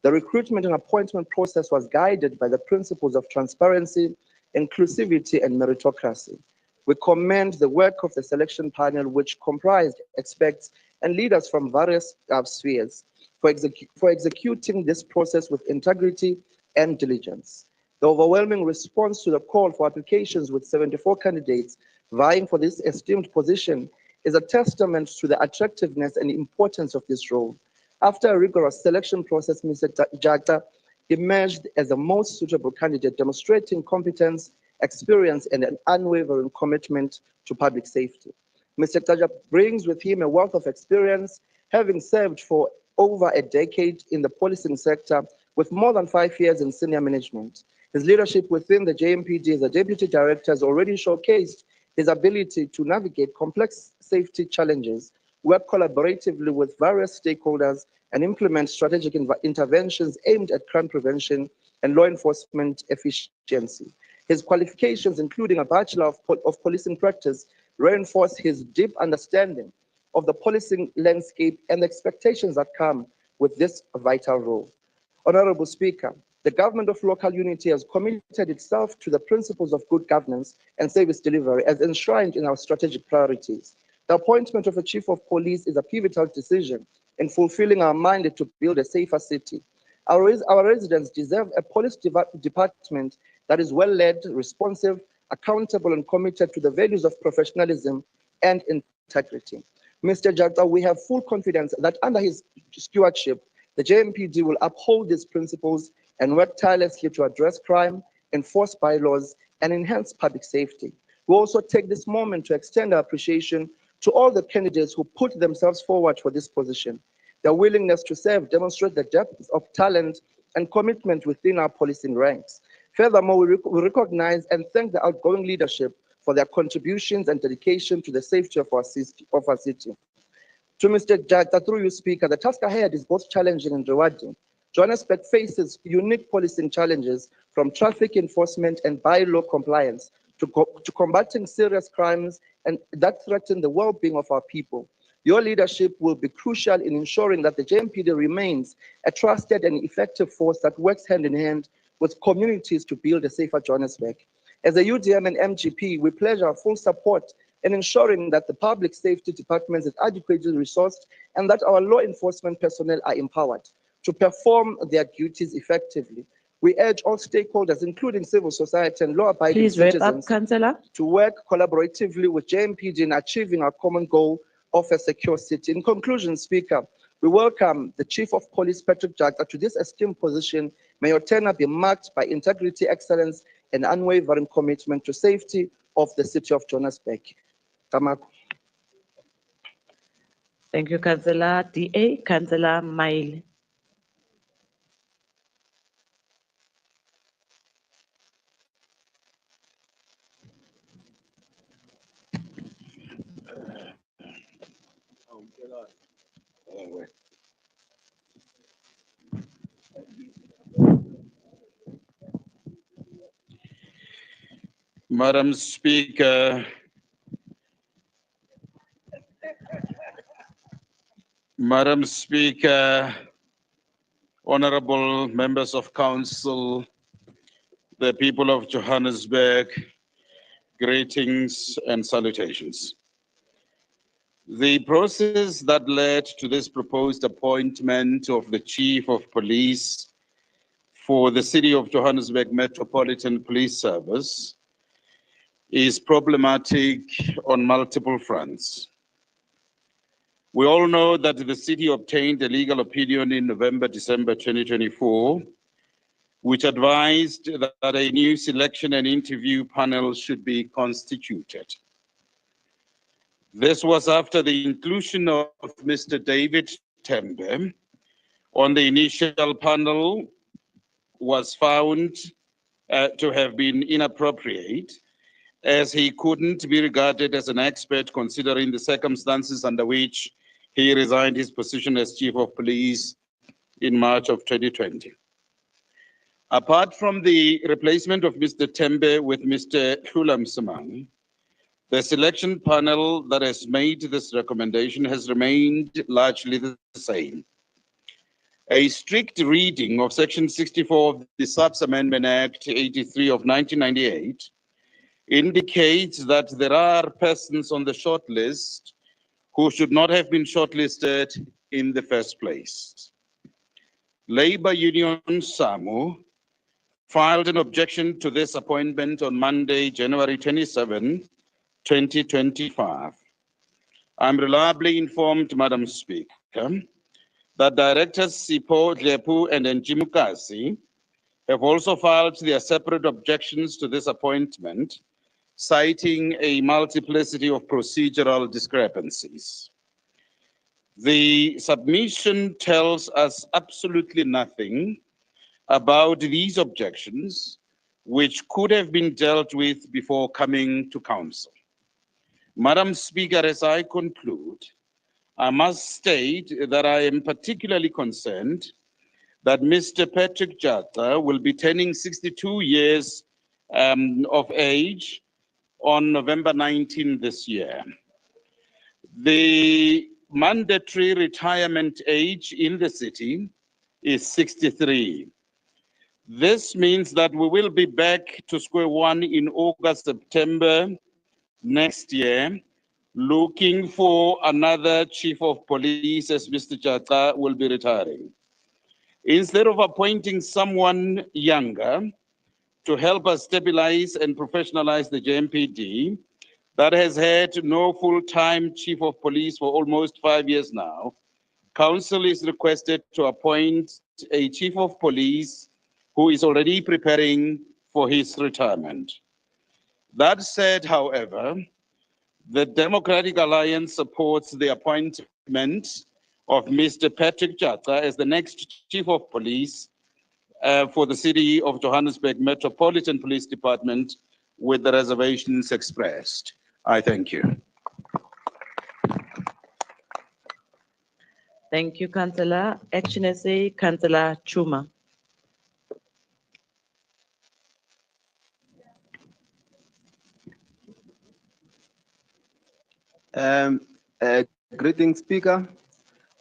The recruitment and appointment process was guided by the principles of transparency, inclusivity, and meritocracy. We commend the work of the selection panel, which comprised experts and leaders from various spheres, for executing this process with integrity and diligence. The overwhelming response to the call for applications with 74 candidates vying for this esteemed position is a testament to the attractiveness and importance of this role. After a rigorous selection process, Mr. Jagta emerged as the most suitable candidate, demonstrating competence, experience, and an unwavering commitment to public safety. Mr. Jagta brings with him a wealth of experience, having served for over a decade in the policing sector with more than 5 years in senior management. His leadership within the JMPD as a deputy director has already showcased his ability to navigate complex safety challenges, work collaboratively with various stakeholders, and implement strategic interventions aimed at crime prevention and law enforcement efficiency. His qualifications, including a Bachelor of Policing Practice, reinforce his deep understanding of the policing landscape and the expectations that come with this vital role. Honorable Speaker, the government of local unity has committed itself to the principles of good governance and service delivery as enshrined in our strategic priorities. The appointment of a chief of police is a pivotal decision in fulfilling our mandate to build a safer city. Our residents deserve a police department that is well-led, responsive, accountable, and committed to the values of professionalism and integrity. Mr. Jagta, we have full confidence that under his stewardship, the JMPD will uphold these principles and work tirelessly to address crime, enforce bylaws, and enhance public safety. We also take this moment to extend our appreciation to all the candidates who put themselves forward for this position. Their willingness to serve demonstrates the depth of talent and commitment within our policing ranks. Furthermore, we recognize and thank the outgoing leadership for their contributions and dedication to the safety of our city. To Mr. Jagta, through you, Speaker, the task ahead is both challenging and rewarding. Johannesburg faces unique policing challenges, from traffic enforcement and bylaw compliance to combating serious crimes and that threaten the well-being of our people. Your leadership will be crucial in ensuring that the JMPD remains a trusted and effective force that works hand in hand with communities to build a safer Johannesburg. As a UDM and MGP, we pledge our full support in ensuring that the public safety department is adequately resourced and that our law enforcement personnel are empowered to perform their duties effectively. We urge all stakeholders, including civil society and law-abiding citizens, to work collaboratively with JMPD in achieving our common goal of a secure city. In conclusion, Speaker, we welcome the Chief of Police, Patrick Jagta, to this esteemed position. May your tenure be marked by integrity, excellence, and unwavering commitment to safety of the city of Johannesburg. Tamako. Thank you, Councillor DA. Councillor Maile. Madam Speaker, Madam Speaker, honorable members of council, the people of Johannesburg, greetings and salutations. The process that led to this proposed appointment of the Chief of Police for the City of Johannesburg Metropolitan Police Service is problematic on multiple fronts. We all know that the city obtained a legal opinion in December 2024, which advised that a new selection and interview panel should be constituted. This was after the inclusion of Mr. David Mthembu on the initial panel was found to have been inappropriate, as he couldn't be regarded as an expert considering the circumstances under which he resigned his position as Chief of Police in March of 2020. Apart from the replacement of Mr. Mthembu with Mr. Mthembu, the selection panel that has made this recommendation has remained largely the same. A strict reading of Section 64 of the Subs-Amendment Act 83 of 1998 indicates that there are persons on the short list who should not have been shortlisted in the first place. Labour Union SAMU filed an objection to this appointment on Monday, January 27, 2025. I'm reliably informed, Madam Speaker, that Directors Sipho, Dlepu, and Njimukasi have also filed their separate objections to this appointment, citing a multiplicity of procedural discrepancies. The submission tells us absolutely nothing about these objections, which could have been dealt with before coming to Council. Madam Speaker, as I conclude, I must state that I am particularly concerned that Mr. Patrick Jata will be turning 62 years of age on November 19 this year. The mandatory retirement age in the city is 63. This means that we will be back to square one in August, September next year, looking for another chief of police as Mr. Jata will be retiring. Instead of appointing someone younger to help us stabilize and professionalize the JMPD that has had no full-time chief of police for almost 5 years now, Council is requested to appoint a chief of police who is already preparing for his retirement. That said, however, the Democratic Alliance supports the appointment of Mr. Patrick Jata as the next Chief of Police for the City of Johannesburg Metropolitan Police Department with the reservations expressed. I thank you. Thank you, Councillor. Action SA, Councillor Chuma. Greetings, Speaker.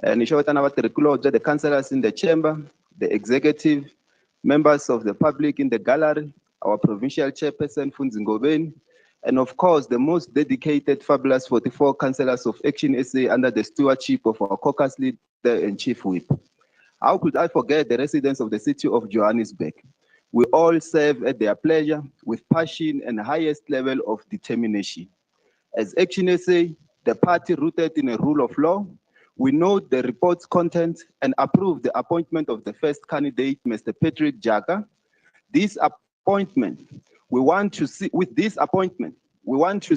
The councillors in the chamber, the executive, members of the public in the gallery, our provincial chairperson, Funzi Ngobeni, and of course, the most dedicated, fabulous 44 councillors of Action SA under the stewardship of our caucus leader and chief whip. How could I forget the residents of the city of Johannesburg? We all serve at their pleasure with passion and highest level of determination. As Action SA, the party rooted in a rule of law, we note the report's content and approve the appointment of the first candidate, Mr. Patrick Jata. This appointment, we want to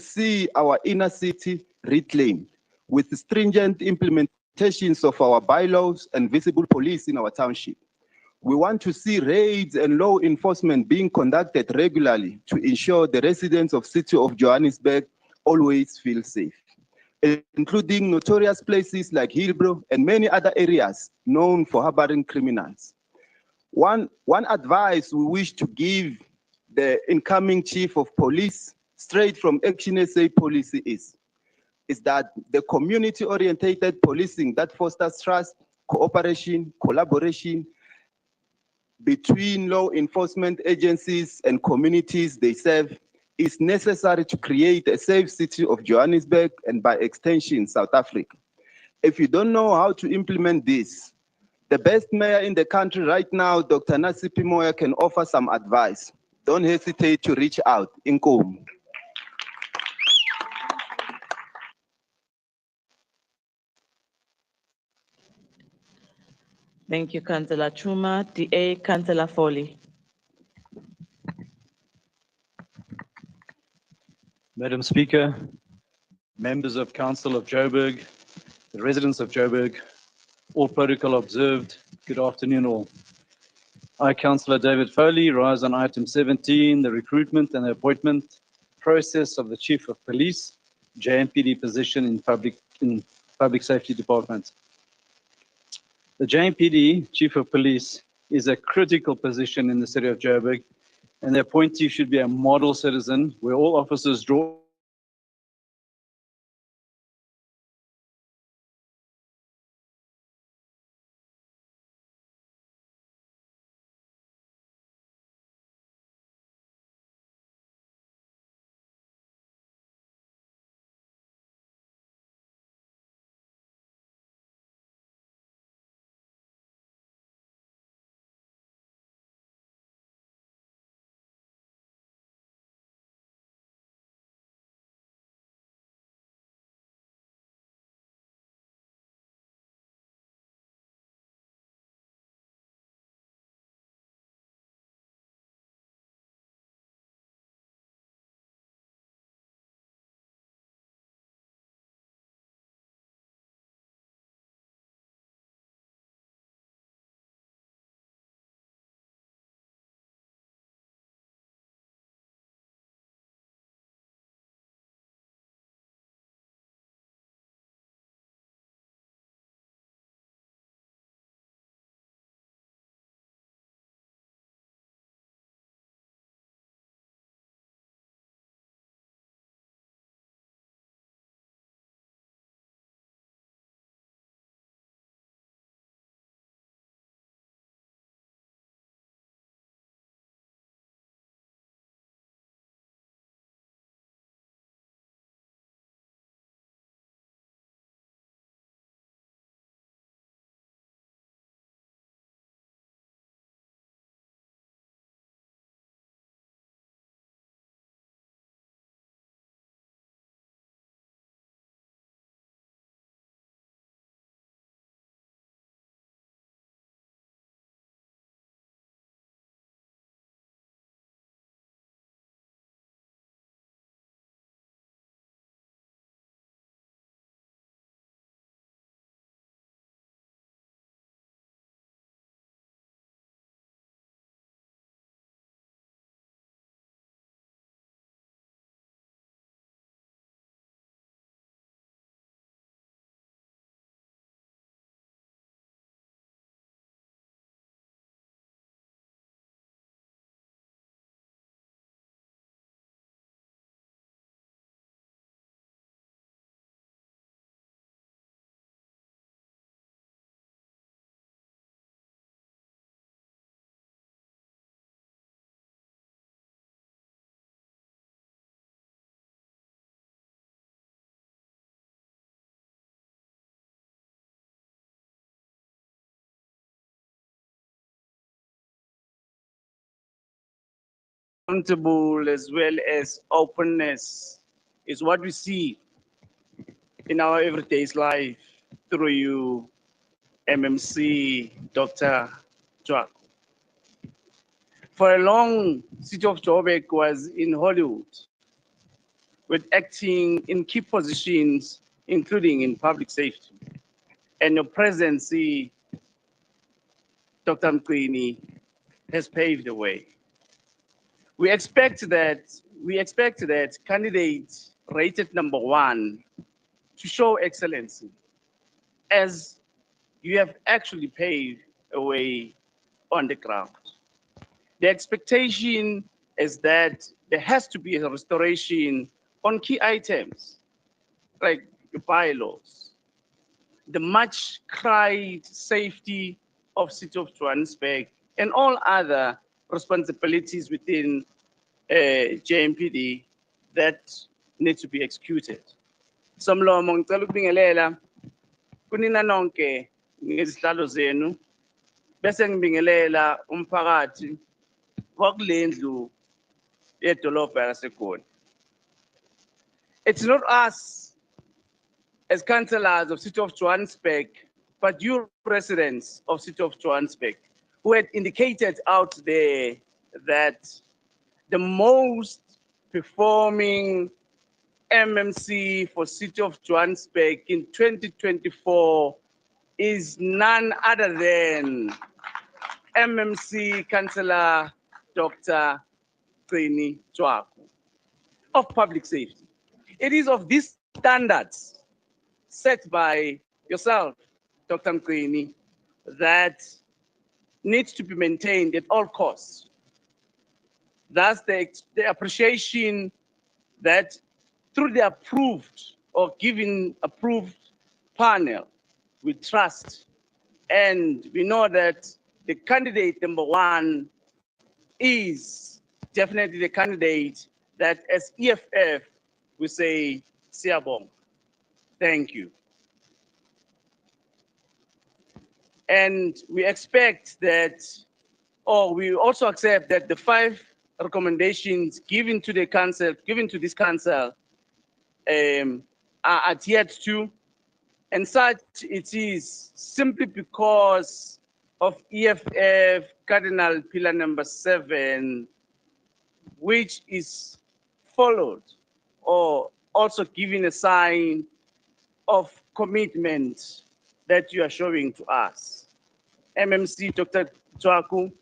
see our inner city reclaimed with stringent implementations of our bylaws and visible police in our township. We want to see raids and law enforcement being conducted regularly to ensure the residents of City of Johannesburg always feel safe, including notorious places like Hillbrow and many other areas known for harboring criminals. One advice we wish to give the incoming chief of police, straight from Action SA policy, is that the community-orientated policing that fosters trust, cooperation, collaboration between law enforcement agencies and communities they serve is necessary to create a safe city of Johannesburg and by extension, South Africa. If you don't know how to implement this, the best mayor in the country right now, Dr. Nasipi Moya, can offer some advice. Don't hesitate to reach out. Inkomu. Thank you, Councillor Chuma. DA, Councillor Foley. Madam Speaker, members of Council of Joburg, the residents of Joburg, all protocol observed, good afternoon all. I, Councillor David Foley, rise on item 17, the recruitment and the appointment process of the Chief of Police, JMPD position in Public Safety Department. The JMPD, Chief of Police, is a critical position in the city of Joburg, and the appointee should be a model citizen where all officers draw accountable as well as openness is what we see in our everyday life through you, MMC, Dr. Joak. For a long, City of Joburg was in Hollywood, with acting in key positions, including in public safety. And your presidency, Dr. Mthembu, has paved the way. We expect that candidate rated number 1 to show excellency, as you have actually paved a way on the ground. The expectation is that there has to be a restoration on key items, like the bylaws, the much cried safety of City of Johannesburg, and all other responsibilities within JMPD that need to be executed. Somlomo ngicela ukubingelela kunina nonke ngezihlalo zenu bese ngibingelela umphakathi wakulendlu yedolobha yaseGoli. It's not us as councillors of City of Johannesburg, but you residents of City of Johannesburg who had indicated out there that the most performing MMC for City of Johannesburg in 2024 is none other than MMC Councillor Dr. Mthembu of Public Safety. It is of these standards set by yourself, Dr. Mthembu, that needs to be maintained at all costs. That's the appreciation that through the approved or given approved panel, we trust. And we know that the candidate number 1 is definitely the candidate that as EFF, we say, Siyabonga. Thank you. And we expect that, or we also accept that the 5 recommendations given to the council, given to this council, are adhered to, and such it is simply because of EFF Cardinal Pillar number 7, which is followed or also giving a sign of commitment that you are showing to us. MMC Dr. Joak,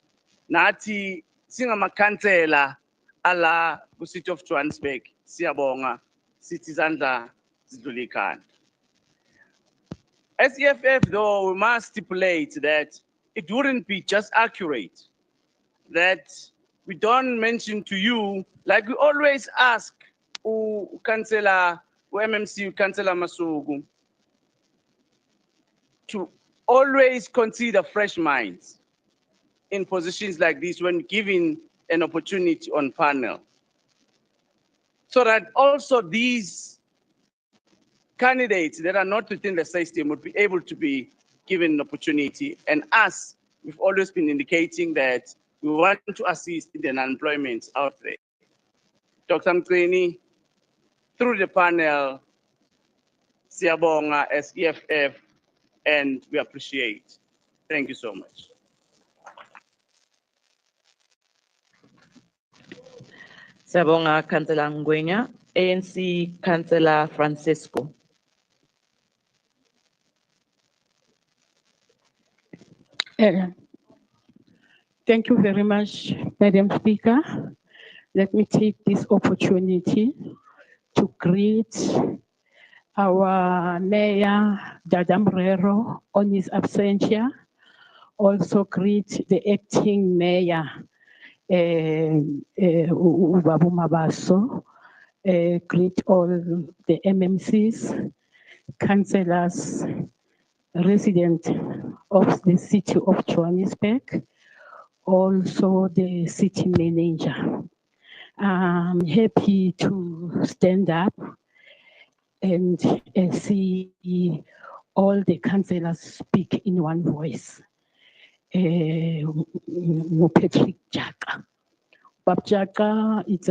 nati singamakhansela ala ku City of Johannesburg, siyabonga, citizens zidlulikana. As EFF, though, we must stipulate that it wouldn't be just accurate that we don't mention to you, like we always ask Councillor, MMC Councillor Masuku, to always consider fresh minds in positions like this when given an opportunity on panel. So that also these candidates that are not within the system would be able to be given an opportunity. And us, we've always been indicating that we want to assist in the unemployment out there. Dr. Mthembu, through the panel, Siyabonga as EFF, and we appreciate. Thank you so much. Siyabonga Councillor Ngwenya, ANC Councillor Francisco. Thank you very much, Madam Speaker. Let me take this opportunity to greet our Mayor, Dada Mrero, on his absentia. Also greet the acting Mayor, Ubabu Mabaso. Greet all the MMCs, councillors, residents of the City of Johannesburg, also the city manager. I'm happy to stand up and see all the councillors speak in one voice. Patrick Jaka, Babjaka is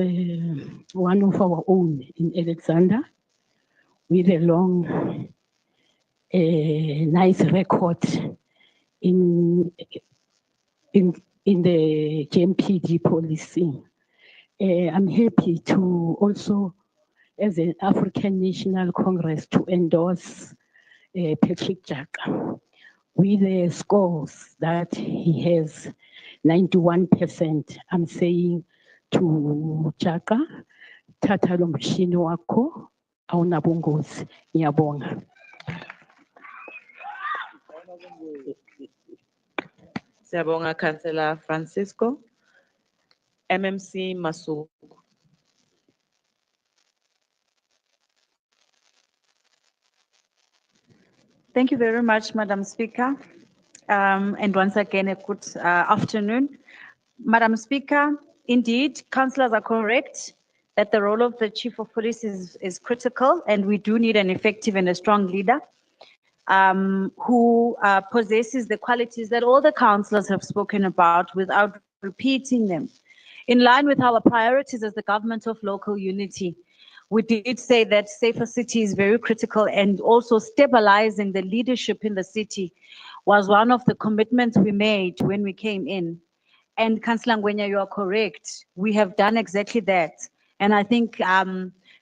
one of our own in Alexander with a long, nice record in the JMPD policing. I'm happy to also, as an African National Congress, to endorse Patrick Jaka with the scores that he has, 91%. I'm saying to Jaka, Tata lo mshini wako, awunabungozi, ngiyabonga. Siyabonga, Councillor Francisco. MMC Masuku. Thank you very much, Madam Speaker. And once again, a good afternoon. Madam Speaker, indeed, councillors are correct that the role of the Chief of Police is critical, and we do need an effective and a strong leader who possesses the qualities that all the councillors have spoken about without repeating them. In line with our priorities as the government of local unity, we did say that safer city is very critical, and also stabilizing the leadership in the city was one of the commitments we made when we came in. And Councillor Ngwenya, you are correct. We have done exactly that. And I think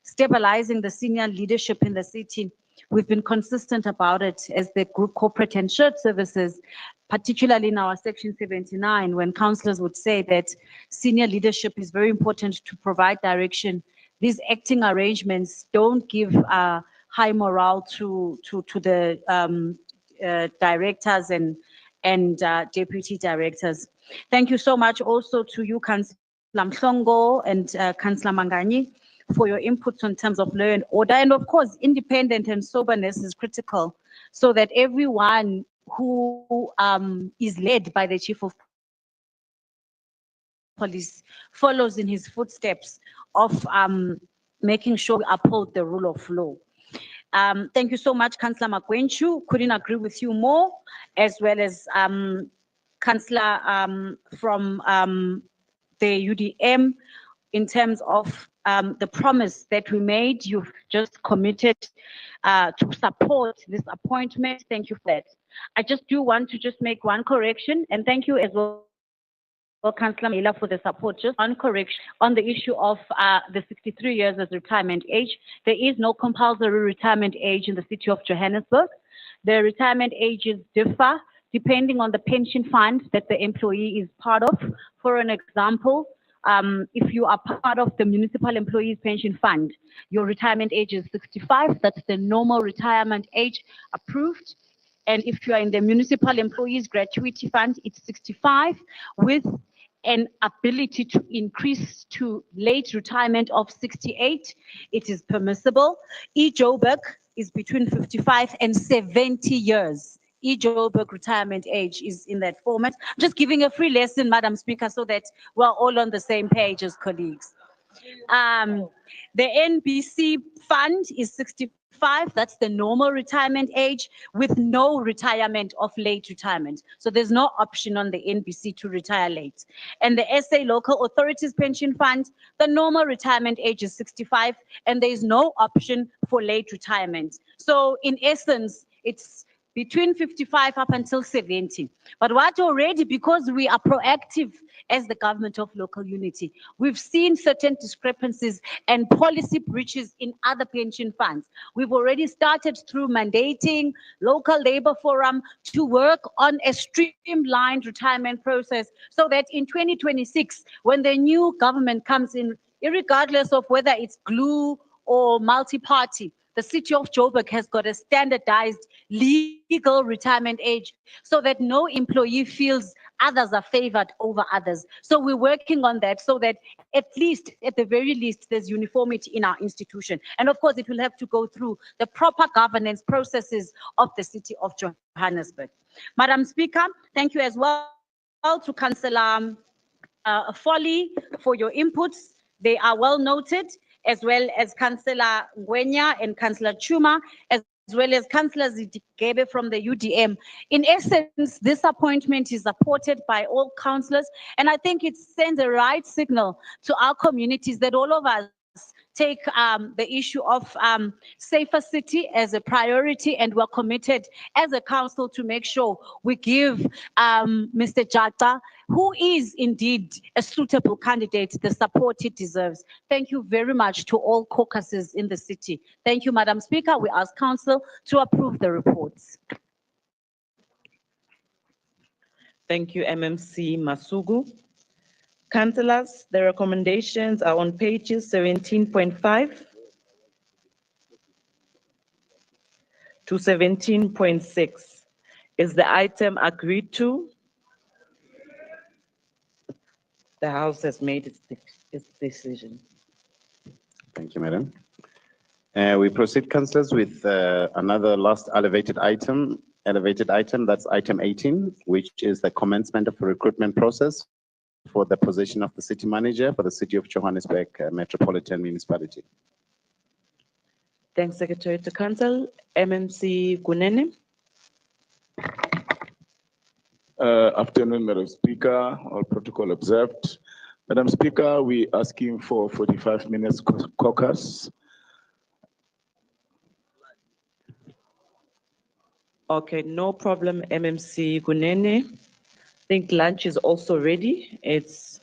stabilizing the senior leadership in the city, we've been consistent about it as the group corporate and shared services, particularly in our section 79, when councillors would say that senior leadership is very important to provide direction. These acting arrangements don't give high morale to the directors and deputy directors. Thank you so much also to you, Councillor Mhlongo and Councillor Mangani, for your inputs in terms of law and order. And of course, independence and soberness is critical, so that everyone who is led by the Chief of Police follows in his footsteps of making sure we uphold the rule of law. Thank you so much, Councillor Magwenchu. Couldn't agree with you more, as well as Councillor from the UDM, in terms of the promise that we made. You've just committed to support this appointment. Thank you for that. I just do want to just make one correction, and thank you as well, Councillor Mila, for the support. Just one correction on the issue of the 63 years as retirement age. There is no compulsory retirement age in the city of Johannesburg. The retirement ages differ depending on the pension fund that the employee is part of. For an example, if you are part of the municipal employees pension fund, your retirement age is 65. That's the normal retirement age approved. And if you are in the municipal employees gratuity fund, it's 65 with an ability to increase to late retirement of 68. It is permissible. Joburg is between 55 and 70 years. Joburg retirement age is in that format. I'm just giving a free lesson, Madam Speaker, so that we're all on the same page as colleagues. The NBC fund is 65. That's the normal retirement age with no retirement of late retirement. So there's no option on the NBC to retire late. And the SA Local Authorities Pension Fund, the normal retirement age is 65, and there is no option for late retirement. So in essence, it's between 55 up until 70. But what already, because we are proactive as the government of local unity, we've seen certain discrepancies and policy breaches in other pension funds. We've already started through mandating local labor forum to work on a streamlined retirement process, so that in 2026, when the new government comes in, irregardless of whether it's glue or multi-party, the city of Joburg has got a standardized legal retirement age, so that no employee feels others are favored over others. So we're working on that, so that at the very least, there's uniformity in our institution. And of course, it will have to go through the proper governance processes of the city of Johannesburg. Madam Speaker, thank you as well to Councillor Foley for your inputs. They are well noted, as well as Councillor Ngwenya and Councillor Chuma, as well as Councillor Zidigebe from the UDM. In essence, this appointment is supported by all councillors, and I think it sends a right signal to our communities that all of us take the issue of safer city as a priority, and we're committed as a council to make sure we give Mr. Jata, who is indeed a suitable candidate, the support he deserves. Thank you very much to all caucuses in the city. Thank you, Madam Speaker. We ask council to approve the reports. Thank you, MMC Masugu. Councillors, the recommendations are on pages 17.5 to 17.6. Is the item agreed to? The House has made its decision. Thank you, Madam. We proceed, councillors, with another last elevated item, that's item 18, which is the commencement of a recruitment process for the position of the city manager for the city of Johannesburg Metropolitan Municipality. Thanks, Secretary to Council. MMC Kunene. Afternoon, Madam Speaker. All protocol observed. Madam Speaker, we asking for 45 minutes caucus. Okay, no problem, MMC Kunene. I think lunch is also ready. It's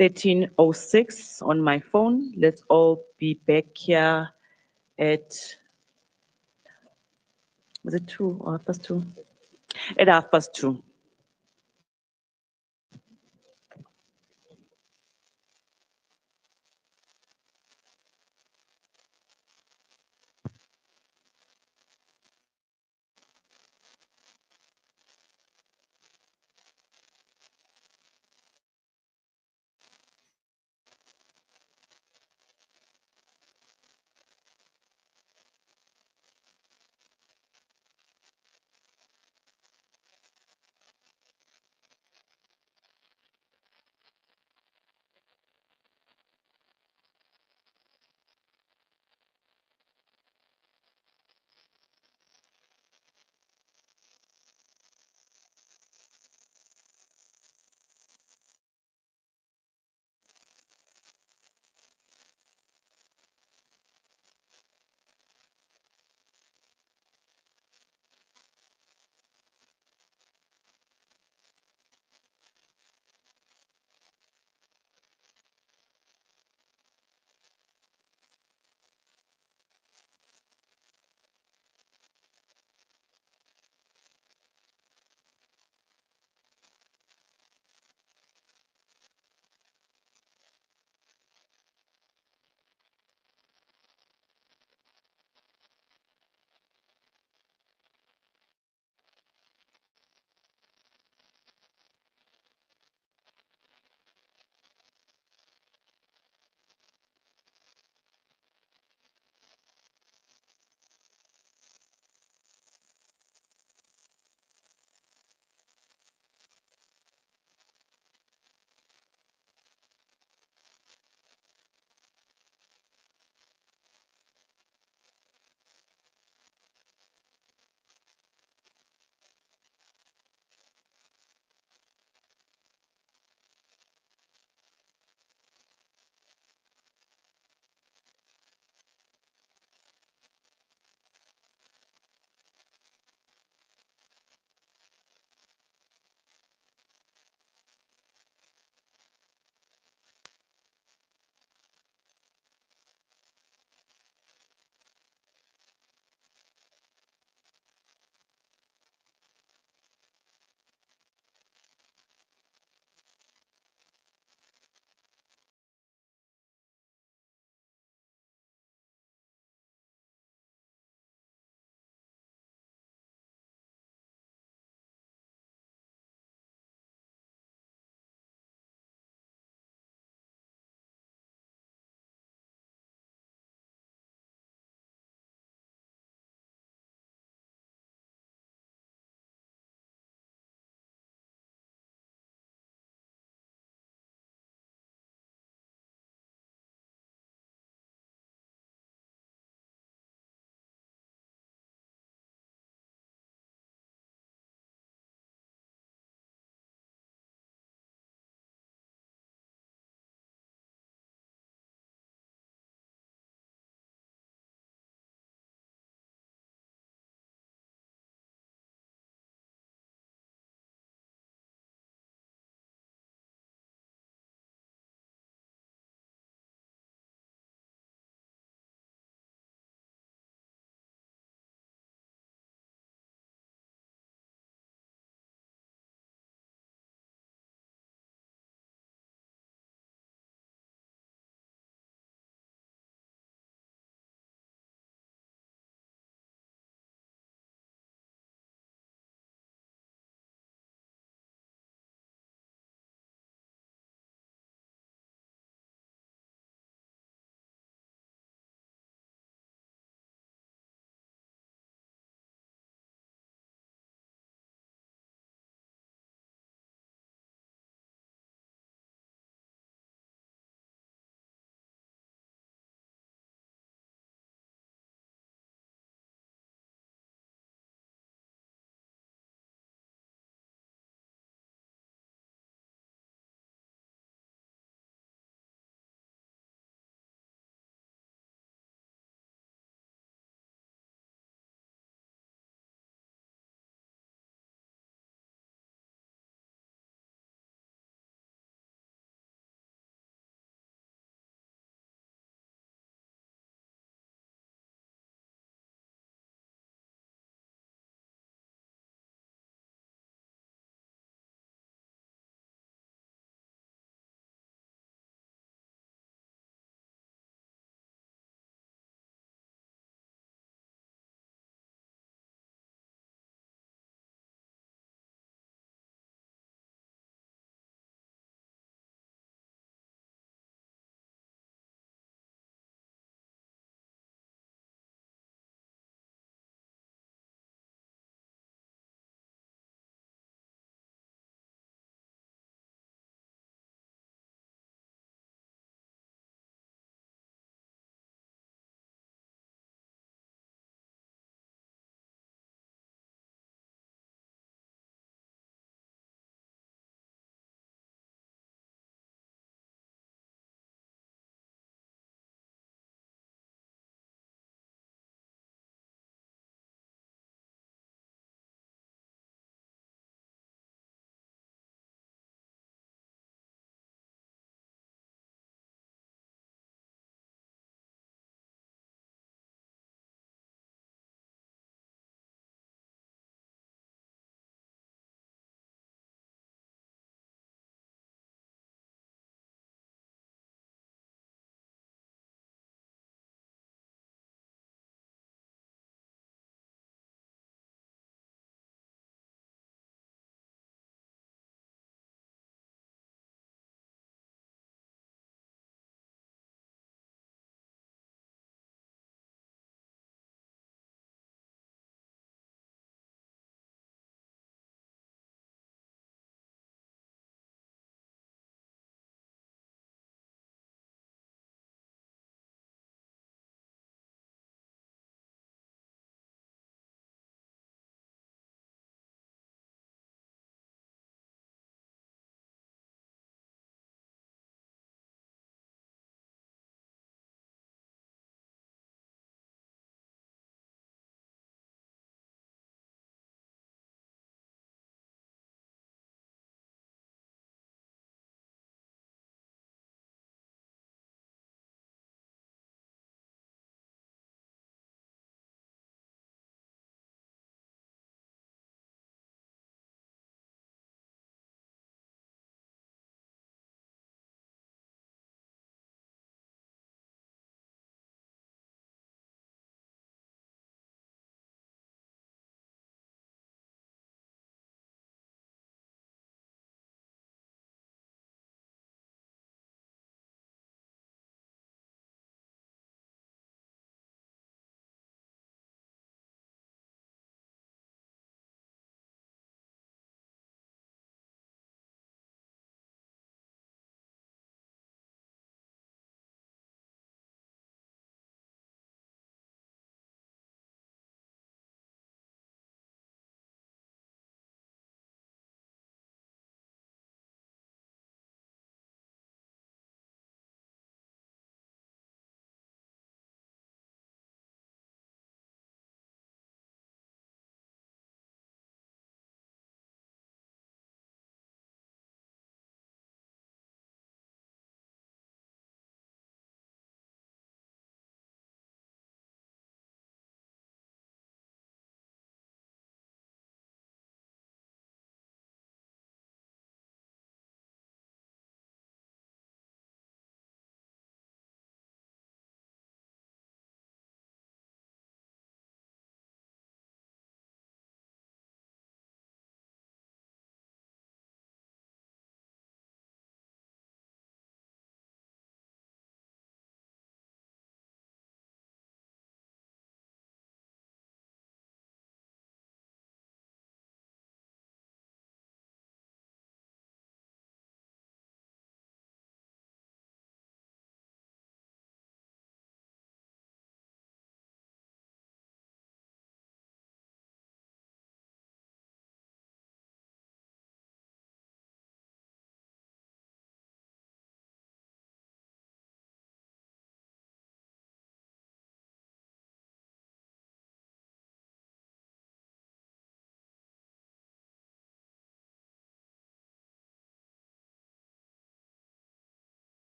13:06 on my phone. Let's all be back here at, was it 2 or 2:30? At 2:30.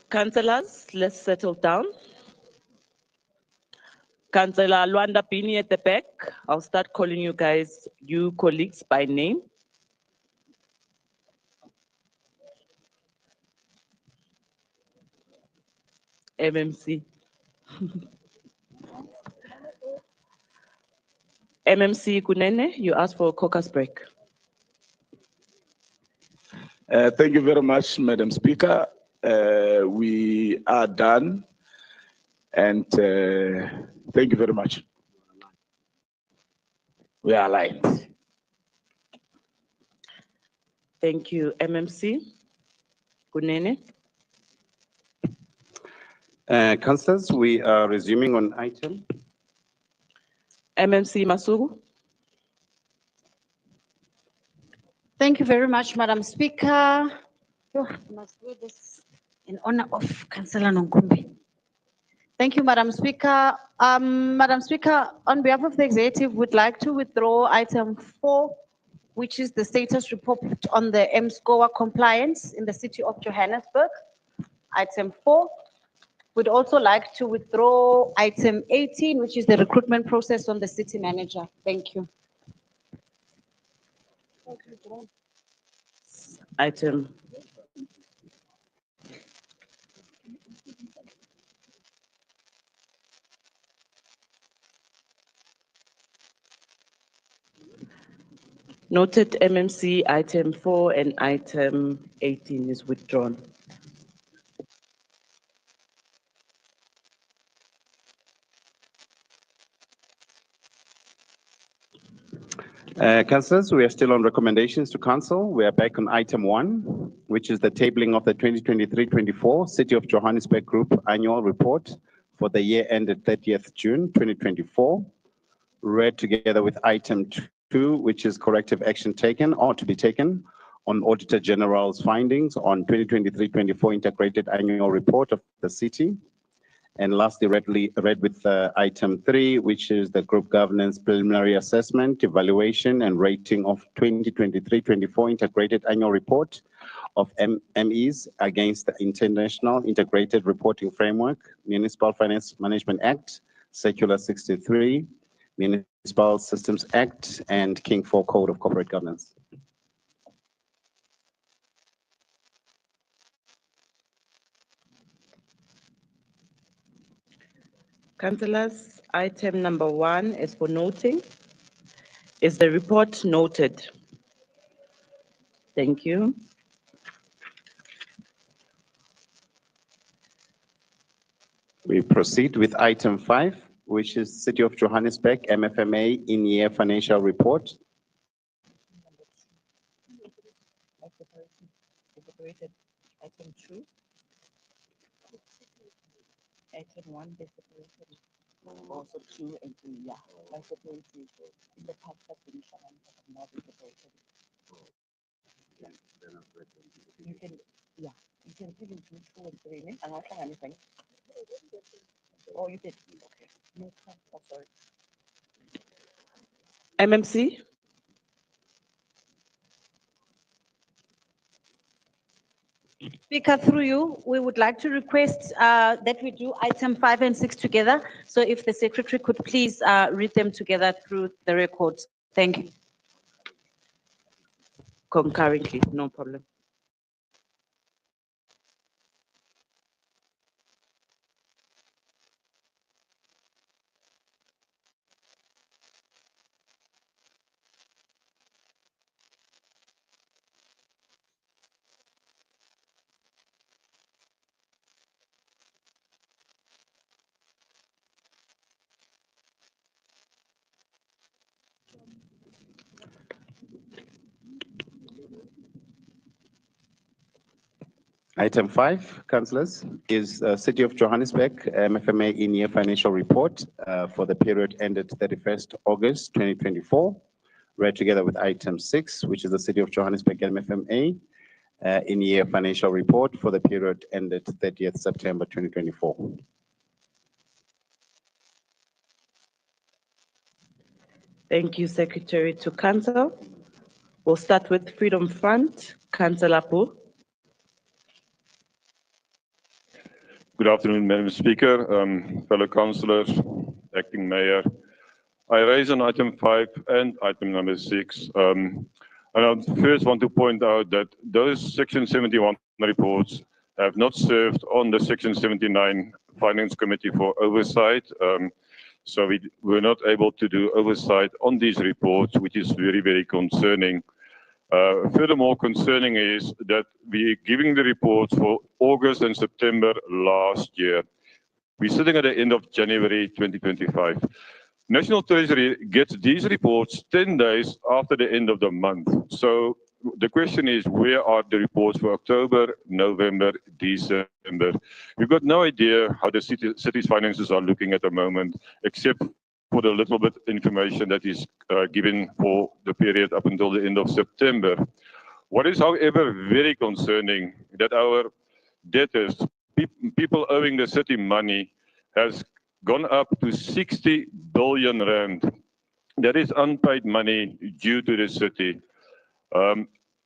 Councillors, let's settle down. Councillor Luanda Pini at the back. I'll start calling you guys, you colleagues, by name. MMC. MMC Kunene, you asked for a caucus break. Thank you very much, Madam Speaker. We are done, and thank you very much. We are aligned. Thank you, MMC Kunene. Councillors, we are resuming on item. MMC Masugu. Thank you very much, Madam Speaker. Oh, I must do this in honor of Councillor Nonkumbi. Thank you, Madam Speaker. Madam Speaker, on behalf of the executive, would like to withdraw item 4, which is the status report on the M-SCOA compliance in the city of Johannesburg. Item 4. Would also like to withdraw item 18, which is the recruitment process on the city manager. Thank you. Item. Noted, MMC item 4 and item 18 is withdrawn. Councillors, we are still on recommendations to council. We are back on item 1, which is the tabling of the 2023-24 City of Johannesburg Group Annual Report for the year ended 30th June 2024, read together with item 2, which is corrective action taken or to be taken on Auditor General's findings on 2023-24 Integrated Annual Report of the City. And lastly, read with item 3, which is the Group Governance Preliminary Assessment, Evaluation and Rating of 2023-24 Integrated Annual Report of MEs against the International Integrated Reporting Framework, Municipal Finance Management Act, Circular 63, Municipal Systems Act, and King IV Code of Corporate Governance. Councillors, item number 1 is for noting. Is the report noted? Thank you. We proceed with item 5, which is City of Johannesburg MFMA in-year financial report. Item 2. Item 1 is separated. Also 2 and 3, yeah. By separated. In the past, that's been shown, but now it's separated. You can, yeah, you can even do 2 and 3, and I'll try anything. Oh, you did? Okay. No, oh, sorry. MMC? Speaker, through you, we would like to request that we do item 5 and 6 together. So if the secretary could please read them together through the records. Thank you. Concurrently, no problem. Item 5, councillors, is City of Johannesburg MFMA in-year financial report for the period ended 31st August 2024, read together with item 6, which is the City of Johannesburg MFMA in-year financial report for the period ended 30th September 2024. Thank you, Secretary to Council. We'll start with Freedom Front, Councillor Poo. Good afternoon, Madam Speaker, fellow councillors, acting mayor. I raise on item 5 and item number 6. And I first want to point out that those Section 71 reports have not served on the Section 79 Finance Committee for oversight. So we were not able to do oversight on these reports, which is very, very concerning. Furthermore, concerning is that we're giving the reports for August and September last year. We're sitting at the end of January 2025. National Treasury gets these reports 10 days after the end of the month. So the question is, where are the reports for October, November, December? We've got no idea how the city's finances are looking at the moment, except for the little bit information that is given for the period up until the end of September. What is, however, very concerning that our debtors, people owing the city money, has gone up to 60 billion rand. That is unpaid money due to the city.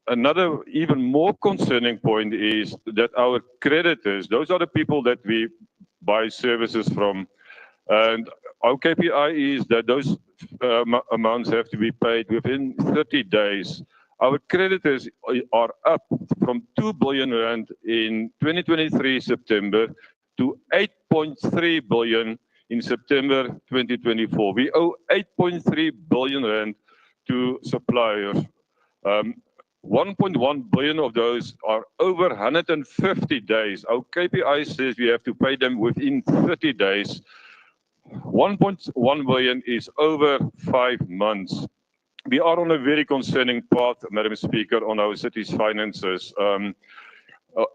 Another even more concerning point is that our creditors, those are the people that we buy services from, and our KPI is that those amounts have to be paid within 30 days. Our creditors are up from 2 billion rand in 2023 September to 8.3 billion in September 2024. We owe 8.3 billion rand to suppliers. 1.1 billion of those are over 150 days. Our KPI says we have to pay them within 30 days. 1.1 billion is over 5 months. We are on a very concerning path, Madam Speaker, on our city's finances.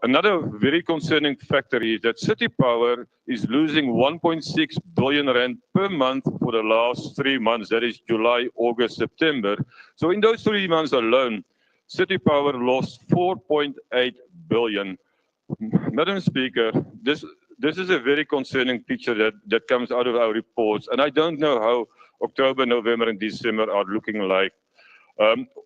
Another very concerning factor is that City Power is losing 1.6 billion rand per month for the last 3 months. That is July, August, September. So in those 3 months alone, City Power lost 4.8 billion. Madam Speaker, this is a very concerning picture that comes out of our reports, and I don't know how October, November, and December are looking like.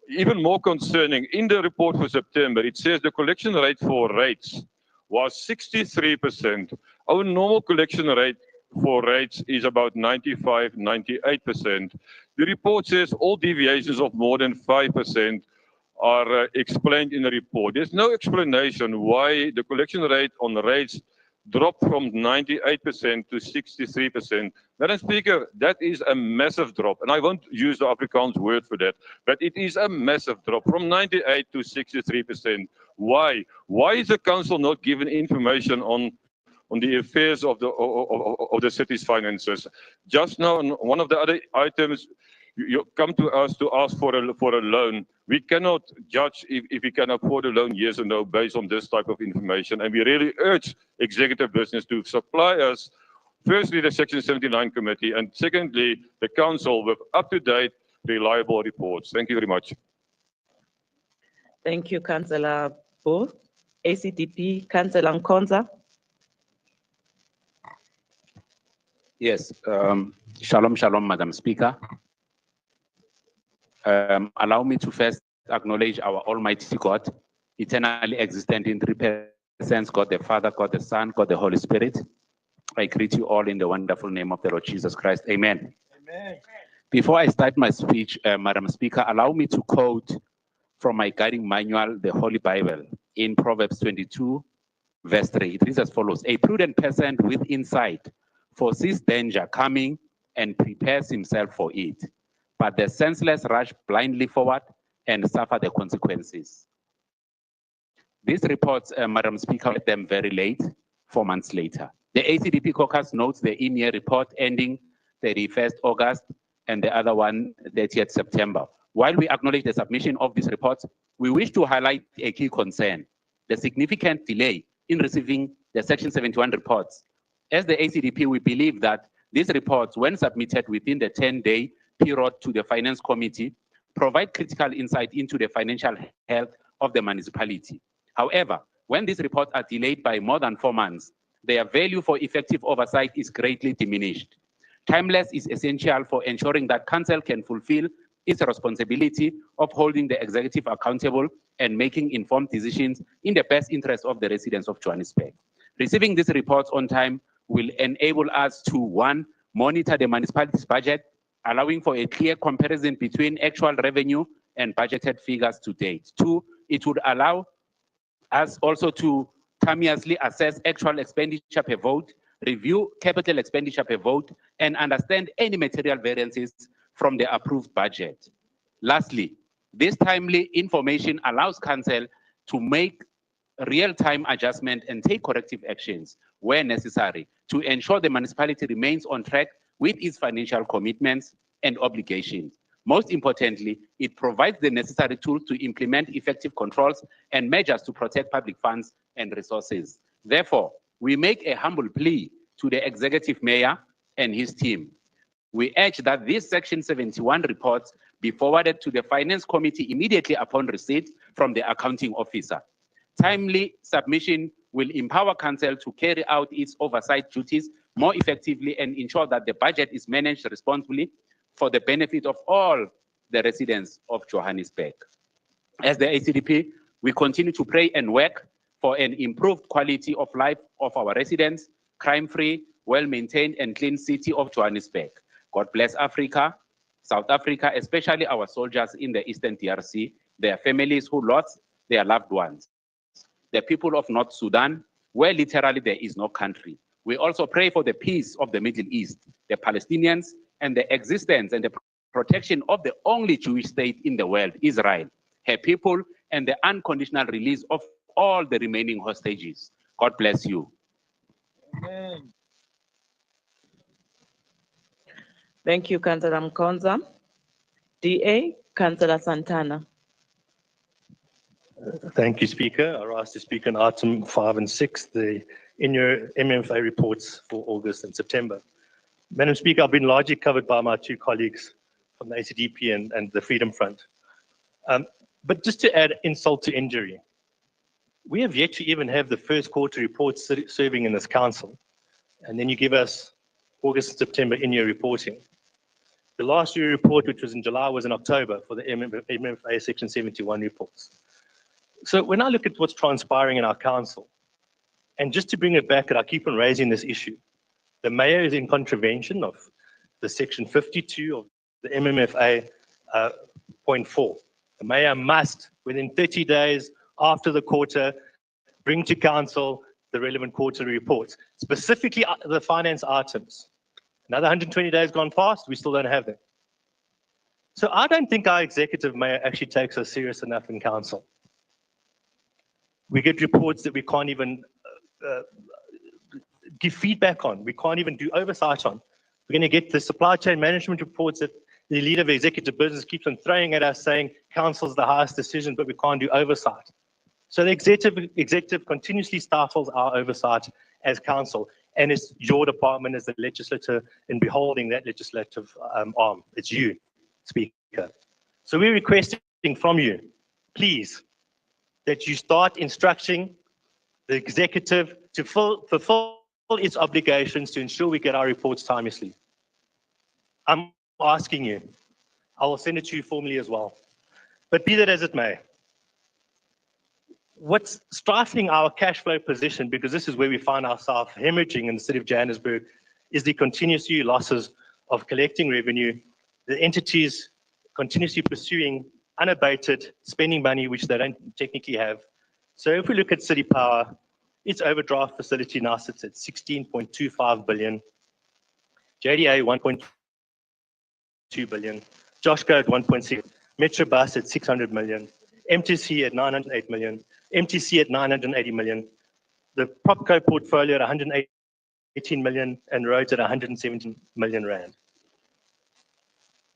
Even more concerning, in the report for September, it says the collection rate for rates was 63%. Our normal collection rate for rates is about 95, 98%. The report says all deviations of more than 5% are explained in the report. There's no explanation why the collection rate on rates dropped from 98% to 63%. Madam Speaker, that is a massive drop, and I won't use the Afrikaans word for that, but it is a massive drop from 98 to 63%. Why? Why is the council not given information on the affairs of the city's finances? Just now, on one of the other items, you come to us to ask for a loan. We cannot judge if we can afford a loan, yes or no, based on this type of information. And we really urge executive business to supply us, firstly, the Section 79 committee, and secondly, the council with up-to-date, reliable reports. Thank you very much. Thank you, Councillor Bo. ACDP, Councillor Nkonza. Yes, shalom, shalom, Madam Speaker. Allow me to first acknowledge our Almighty God, eternally existent in 3 persons, God the Father, God the Son, God the Holy Spirit. I greet you all in the wonderful name of the Lord Jesus Christ. Amen. Amen. Before I start my speech, Madam Speaker, allow me to quote from my guiding manual, the Holy Bible, in Proverbs 22, verse 3. It reads as follows: a prudent person with insight foresees danger coming and prepares himself for it. But the senseless rush blindly forward and suffer the consequences. These reports, Madam Speaker, read them very late, 4 months later. The ACDP caucus notes the in-year report ending 31st August and the other one 30th September. While we acknowledge the submission of these reports, we wish to highlight a key concern: the significant delay in receiving the Section 71 reports. As the ACDP, we believe that these reports, when submitted within the 10-day period to the Finance Committee, provide critical insight into the financial health of the municipality. However, when these reports are delayed by more than 4 months, their value for effective oversight is greatly diminished. Timeless is essential for ensuring that Council can fulfill its responsibility of holding the executive accountable and making informed decisions in the best interest of the residents of Johannesburg. Receiving these reports on time will enable us to, one, monitor the municipality's budget, allowing for a clear comparison between actual revenue and budgeted figures to date. Two, it would allow us also to timeously assess actual expenditure per vote, review capital expenditure per vote, and understand any material variances from the approved budget. Lastly, this timely information allows Council to make real-time adjustment and take corrective actions where necessary to ensure the municipality remains on track with its financial commitments and obligations. Most importantly, it provides the necessary tools to implement effective controls and measures to protect public funds and resources. Therefore, we make a humble plea to the Executive Mayor and his team. We urge that these Section 71 reports be forwarded to the Finance Committee immediately upon receipt from the accounting officer. Timely submission will empower Council to carry out its oversight duties more effectively and ensure that the budget is managed responsibly for the benefit of all the residents of Johannesburg. As the ACDP, we continue to pray and work for an improved quality of life of our residents, crime-free, well-maintained and clean city of Johannesburg. God bless Africa, South Africa, especially our soldiers in the Eastern DRC, their families who lost their loved ones, the people of North Sudan, where literally there is no country. We also pray for the peace of the Middle East, the Palestinians, and the existence and the protection of the only Jewish state in the world, Israel, her people, and the unconditional release of all the remaining hostages. God bless you. Amen. Thank you, Councillor Mkonza. DA, Councillor Santana. Thank you, Speaker. I'll ask to speak on item 5 and 6, the in-year MMFA reports for August and September. Madam Speaker, I've been largely covered by my two colleagues from the ACDP and the Freedom Front. But just to add insult to injury, we have yet to even have the first quarter reports serving in this council. And then you give us August and September in-year reporting. The last year report, which was in July, was in October for the MMFA Section 71 reports. So when I look at what's transpiring in our council, and just to bring it back, and I keep on raising this issue, the mayor is in contravention of the Section 52 of the MMFA point 4. The mayor must, within 30 days after the quarter, bring to council the relevant quarterly reports, specifically the finance items. Another 120 days gone past, we still don't have them. So I don't think our executive mayor actually takes us serious enough in council. We get reports that we can't even give feedback on. We can't even do oversight on. We're going to get the supply chain management reports that the leader of the executive business keeps on throwing at us saying council's the highest decision, but we can't do oversight. So the executive continuously stifles our oversight as council, and it's your department as the legislator in beholding that legislative arm. It's you, Speaker. So we're requesting from you, please, that you start instructing the executive to fulfill its obligations to ensure we get our reports timeously. I'm asking you. I will send it to you formally as well. But be that as it may, what's stifling our cash flow position, because this is where we find ourselves hemorrhaging in the city of Johannesburg, is the continuous losses of collecting revenue, the entities continuously pursuing unabated spending money, which they don't technically have. So if we look at City Power, its overdraft facility now sits at 16.25 billion, JDA 1.2 billion, Joshco at 1.6, Metrobus at 600 million, MTC at 908 million, MTC at 980 million, the PropCo portfolio at 118 million, and roads at 117 million rand.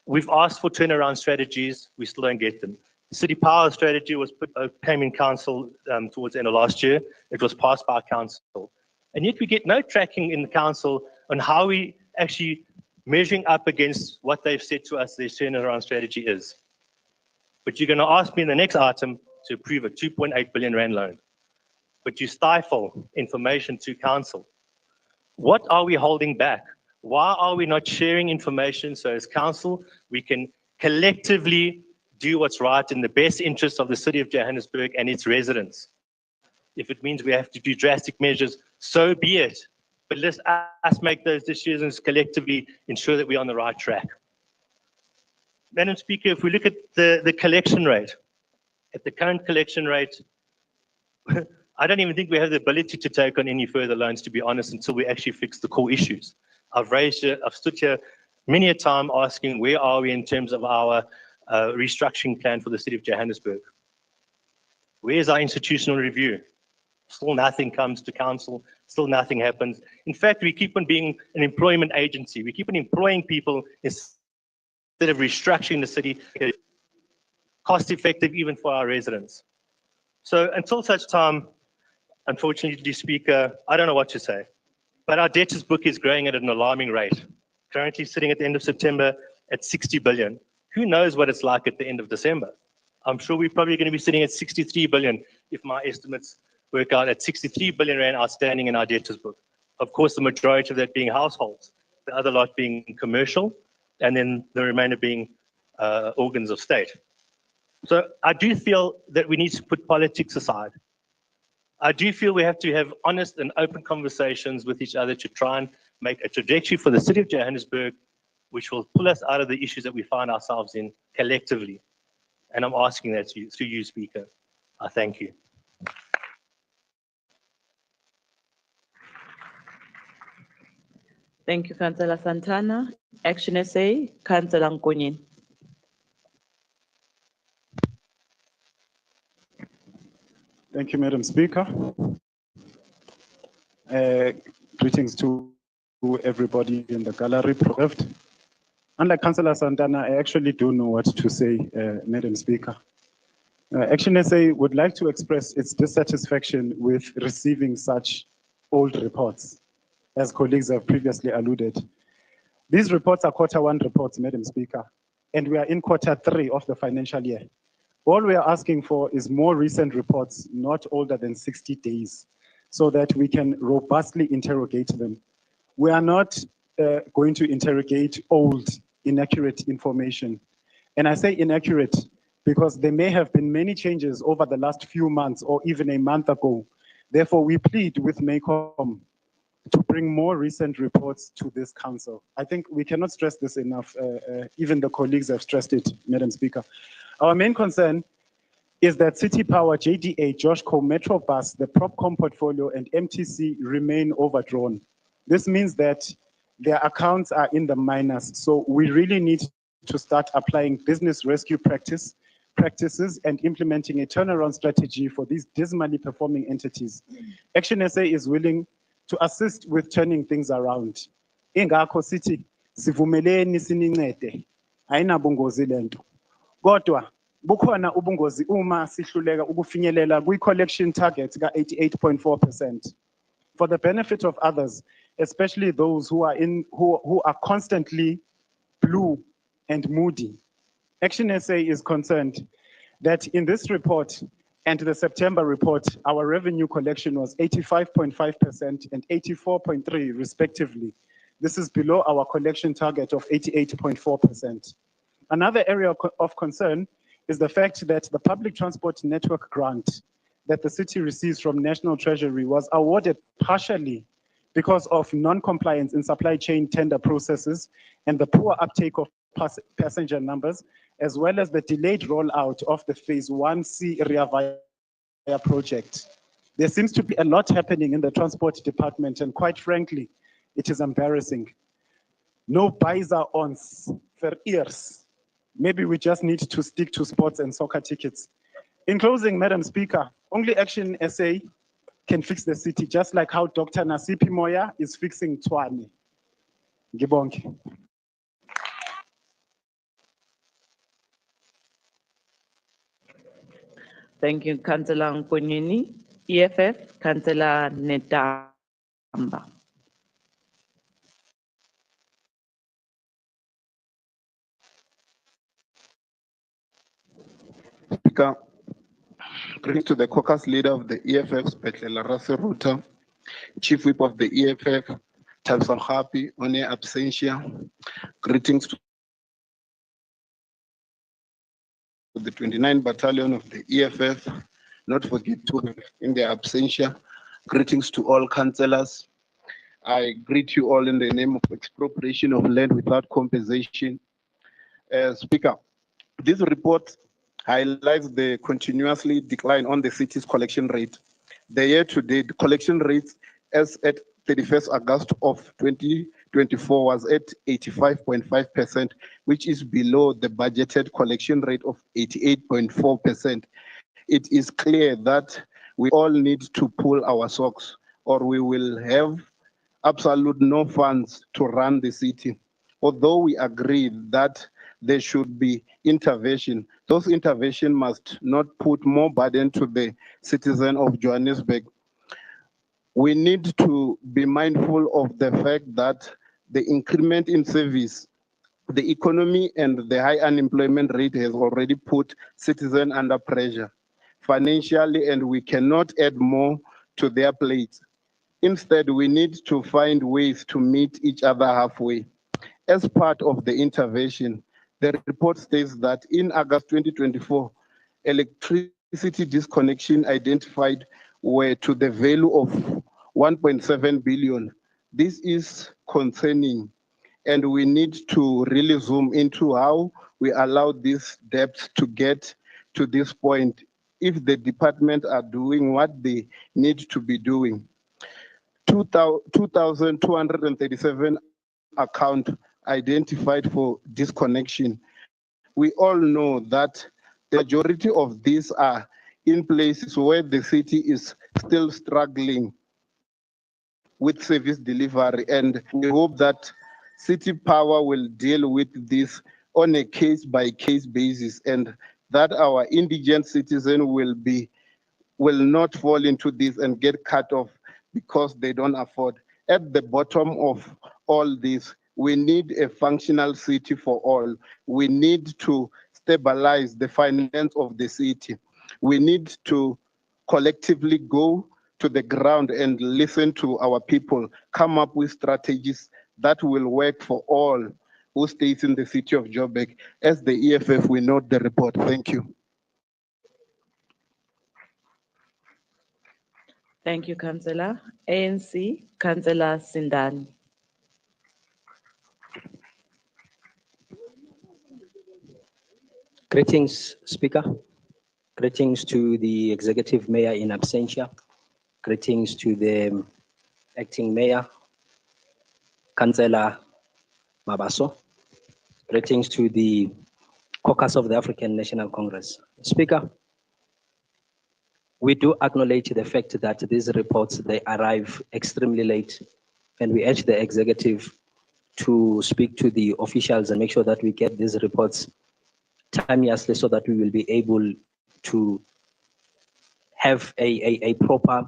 We've asked for turnaround strategies, we still don't get them. The City Power strategy was came in council towards the end of last year. It was passed by council. And yet we get no tracking in the council on how we actually measuring up against what they've said to us their turnaround strategy is. But you're going to ask me in the next item to approve a 2.8 billion rand loan. But you stifle information to council. What are we holding back? Why are we not sharing information so as council we can collectively do what's right in the best interest of the city of Johannesburg and its residents? If it means we have to do drastic measures, so be it. But let's us make those decisions collectively, ensure that we're on the right track. Madam Speaker, if we look at the collection rate, at the current collection rate, I don't even think we have the ability to take on any further loans, to be honest, until we actually fix the core issues. I've stood here many a time asking where are we in terms of our restructuring plan for the city of Johannesburg? Where's our institutional review? Still nothing comes to council, still nothing happens. In fact, we keep on being an employment agency. We keep on employing people instead of restructuring the city, cost effective even for our residents. So until such time, unfortunately, Speaker, I don't know what to say. But our debtors book is growing at an alarming rate. Currently sitting at the end of September at 60 billion. Who knows what it's like at the end of December? I'm sure we're probably going to be sitting at 63 billion if my estimates work out at 63 billion rand outstanding in our debtors book. Of course, the majority of that being households, the other lot being commercial, and then the remainder being organs of state. So I do feel that we need to put politics aside. I do feel we have to have honest and open conversations with each other to try and make a trajectory for the city of Johannesburg, which will pull us out of the issues that we find ourselves in collectively. And I'm asking that through you, Speaker. I thank you. Thank you, Councillor Santana. Action SA, Councillor Nkonyen. Thank you, Madam Speaker. Greetings to everybody in the gallery preserved. Unlike Councillor Santana, I actually do know what to say, Madam Speaker. Action SA would like to express its dissatisfaction with receiving such old reports, as colleagues have previously alluded. These reports are Q1 reports, Madam Speaker, and we are in Q3 of the financial year. All we are asking for is more recent reports, not older than 60 days, so that we can robustly interrogate them. We are not going to interrogate old, inaccurate information. And I say inaccurate because there may have been many changes over the last few months or even a month ago. Therefore, we plead with MAYCOM to bring more recent reports to this council. I think we cannot stress this enough. Even the colleagues have stressed it, Madam Speaker. Our main concern is that City Power, JDA, Joshco, Metrobus, the PropCom portfolio, and MTC remain overdrawn. This means that their accounts are in the minus. So we really need to start applying business rescue practices and implementing a turnaround strategy for these dismally performing entities. Action SA is willing to assist with turning things around. Ingakho sithi sivumeleni sinincede ayinabungozi lento. Kodwa bukhona ubungozi uma sihluleka ukufinyelela kwi-collection target ka 88.4%. For the benefit of others, especially those who are constantly blue and moody, Action SA is concerned that in this report and the September report, our revenue collection was 85.5% and 84.3% respectively. This is below our collection target of 88.4%. Another area of concern is the fact that the public transport network grant that the city receives from National Treasury was awarded partially because of non-compliance in supply chain tender processes and the poor uptake of passenger numbers, as well as the delayed rollout of the Phase 1C Rea Vaya project. There seems to be a lot happening in the transport department, and quite frankly, it is embarrassing. No buys-ons for years. Maybe we just need to stick to sports and soccer tickets. In closing, Madam Speaker, only Action SA can fix the city, just like how Dr. Nasipi Moya is fixing Tshwane. Ngibonge. Thank you, Councillor Nkonyeni. EFF, Councillor Netamba. Speaker, greetings to the caucus leader of the EFF, Cllr Ruta, Chief Whip of the EFF, Tabson Happy, on absentia. Greetings to the 29th Battalion of the EFF, not forget to in their absentia. Greetings to all councillors. I greet you all in the name of expropriation of land without compensation. Speaker, this report highlights the continuously decline on the city's collection rate. The year-to-date collection rate as at 31st August of 2024 was at 85.5%, which is below the budgeted collection rate of 88.4%. It is clear that we all need to pull our socks or we will have absolute no funds to run the city. Although we agree that there should be intervention, those intervention must not put more burden to the citizen of Johannesburg. We need to be mindful of the fact that the increment in service, the economy and the high unemployment rate has already put citizens under pressure financially, and we cannot add more to their plates. Instead, we need to find ways to meet each other halfway. As part of the intervention, the report states that in August 2024, electricity disconnection identified were to the value of 1.7 billion. This is concerning, and we need to really zoom into how we allow these debts to get to this point if the department are doing what they need to be doing. 2,237 accounts identified for disconnection. We all know that the majority of these are in places where the city is still struggling with service delivery, and we hope that City Power will deal with this on a case-by-case basis, and that our indigent citizen will not fall into this and get cut off because they don't afford. At the bottom of all this, we need a functional city for all. We need to stabilize the finance of the city. We need to collectively go to the ground and listen to our people, come up with strategies that will work for all who stays in the city of Joburg. As the EFF, we note the report. Thank you. Thank you, Councillor. ANC, Councillor Sindani. Greetings, Speaker. Greetings to the Executive Mayor in absentia. Greetings to the Acting Mayor, Councillor Mabaso. Greetings to the caucus of the African National Congress. Speaker, we do acknowledge the fact that these reports, they arrive extremely late, and we urge the executive to speak to the officials and make sure that we get these reports timeously so that we will be able to have a proper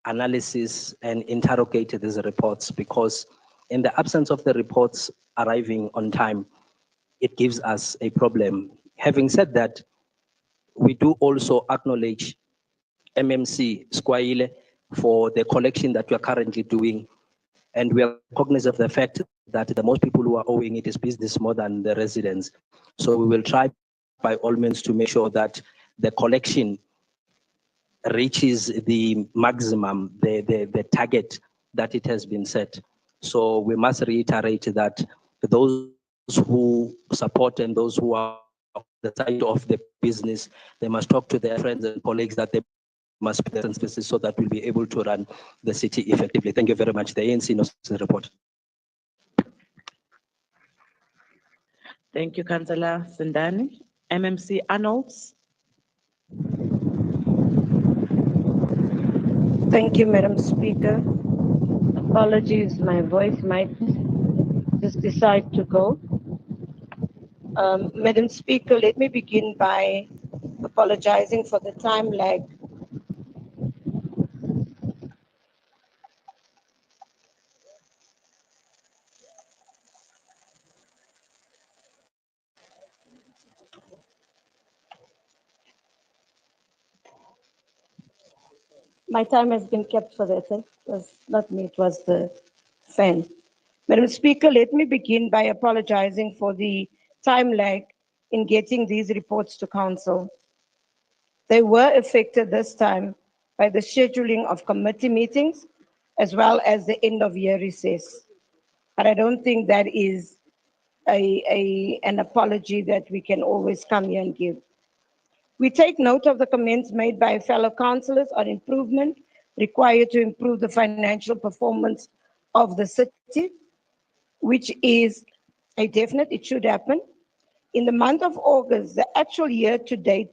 analysis and interrogate these reports, because in the absence of the reports arriving on time, it gives us a problem. Having said that, we do also acknowledge MMC Squaile for the collection that we are currently doing, and we are cognizant of the fact that the most people who are owing it is business more than the residents. So we will try by all means to make sure that the collection reaches the maximum, the target that it has been set. So we must reiterate that those who support and those who are on the side of the business, they must talk to their friends and colleagues that they must be there so that we'll be able to run the city effectively. Thank you very much. The ANC knows the report. Thank you, Councillor Sindani. MMC Arnolds. Thank you, Madam Speaker. Apologies, my voice might just decide to go. Madam Speaker, let me begin by apologizing for the time lag. My time has been kept for that. It was not me, it was the fan. Madam Speaker, let me begin by apologizing for the time lag in getting these reports to Council. They were affected this time by the scheduling of committee meetings, as well as the end of year recess. But I don't think that is an apology that we can always come here and give. We take note of the comments made by fellow councillors on improvement required to improve the financial performance of the city, which is a definite, it should happen. In the month of August, the actual year-to-date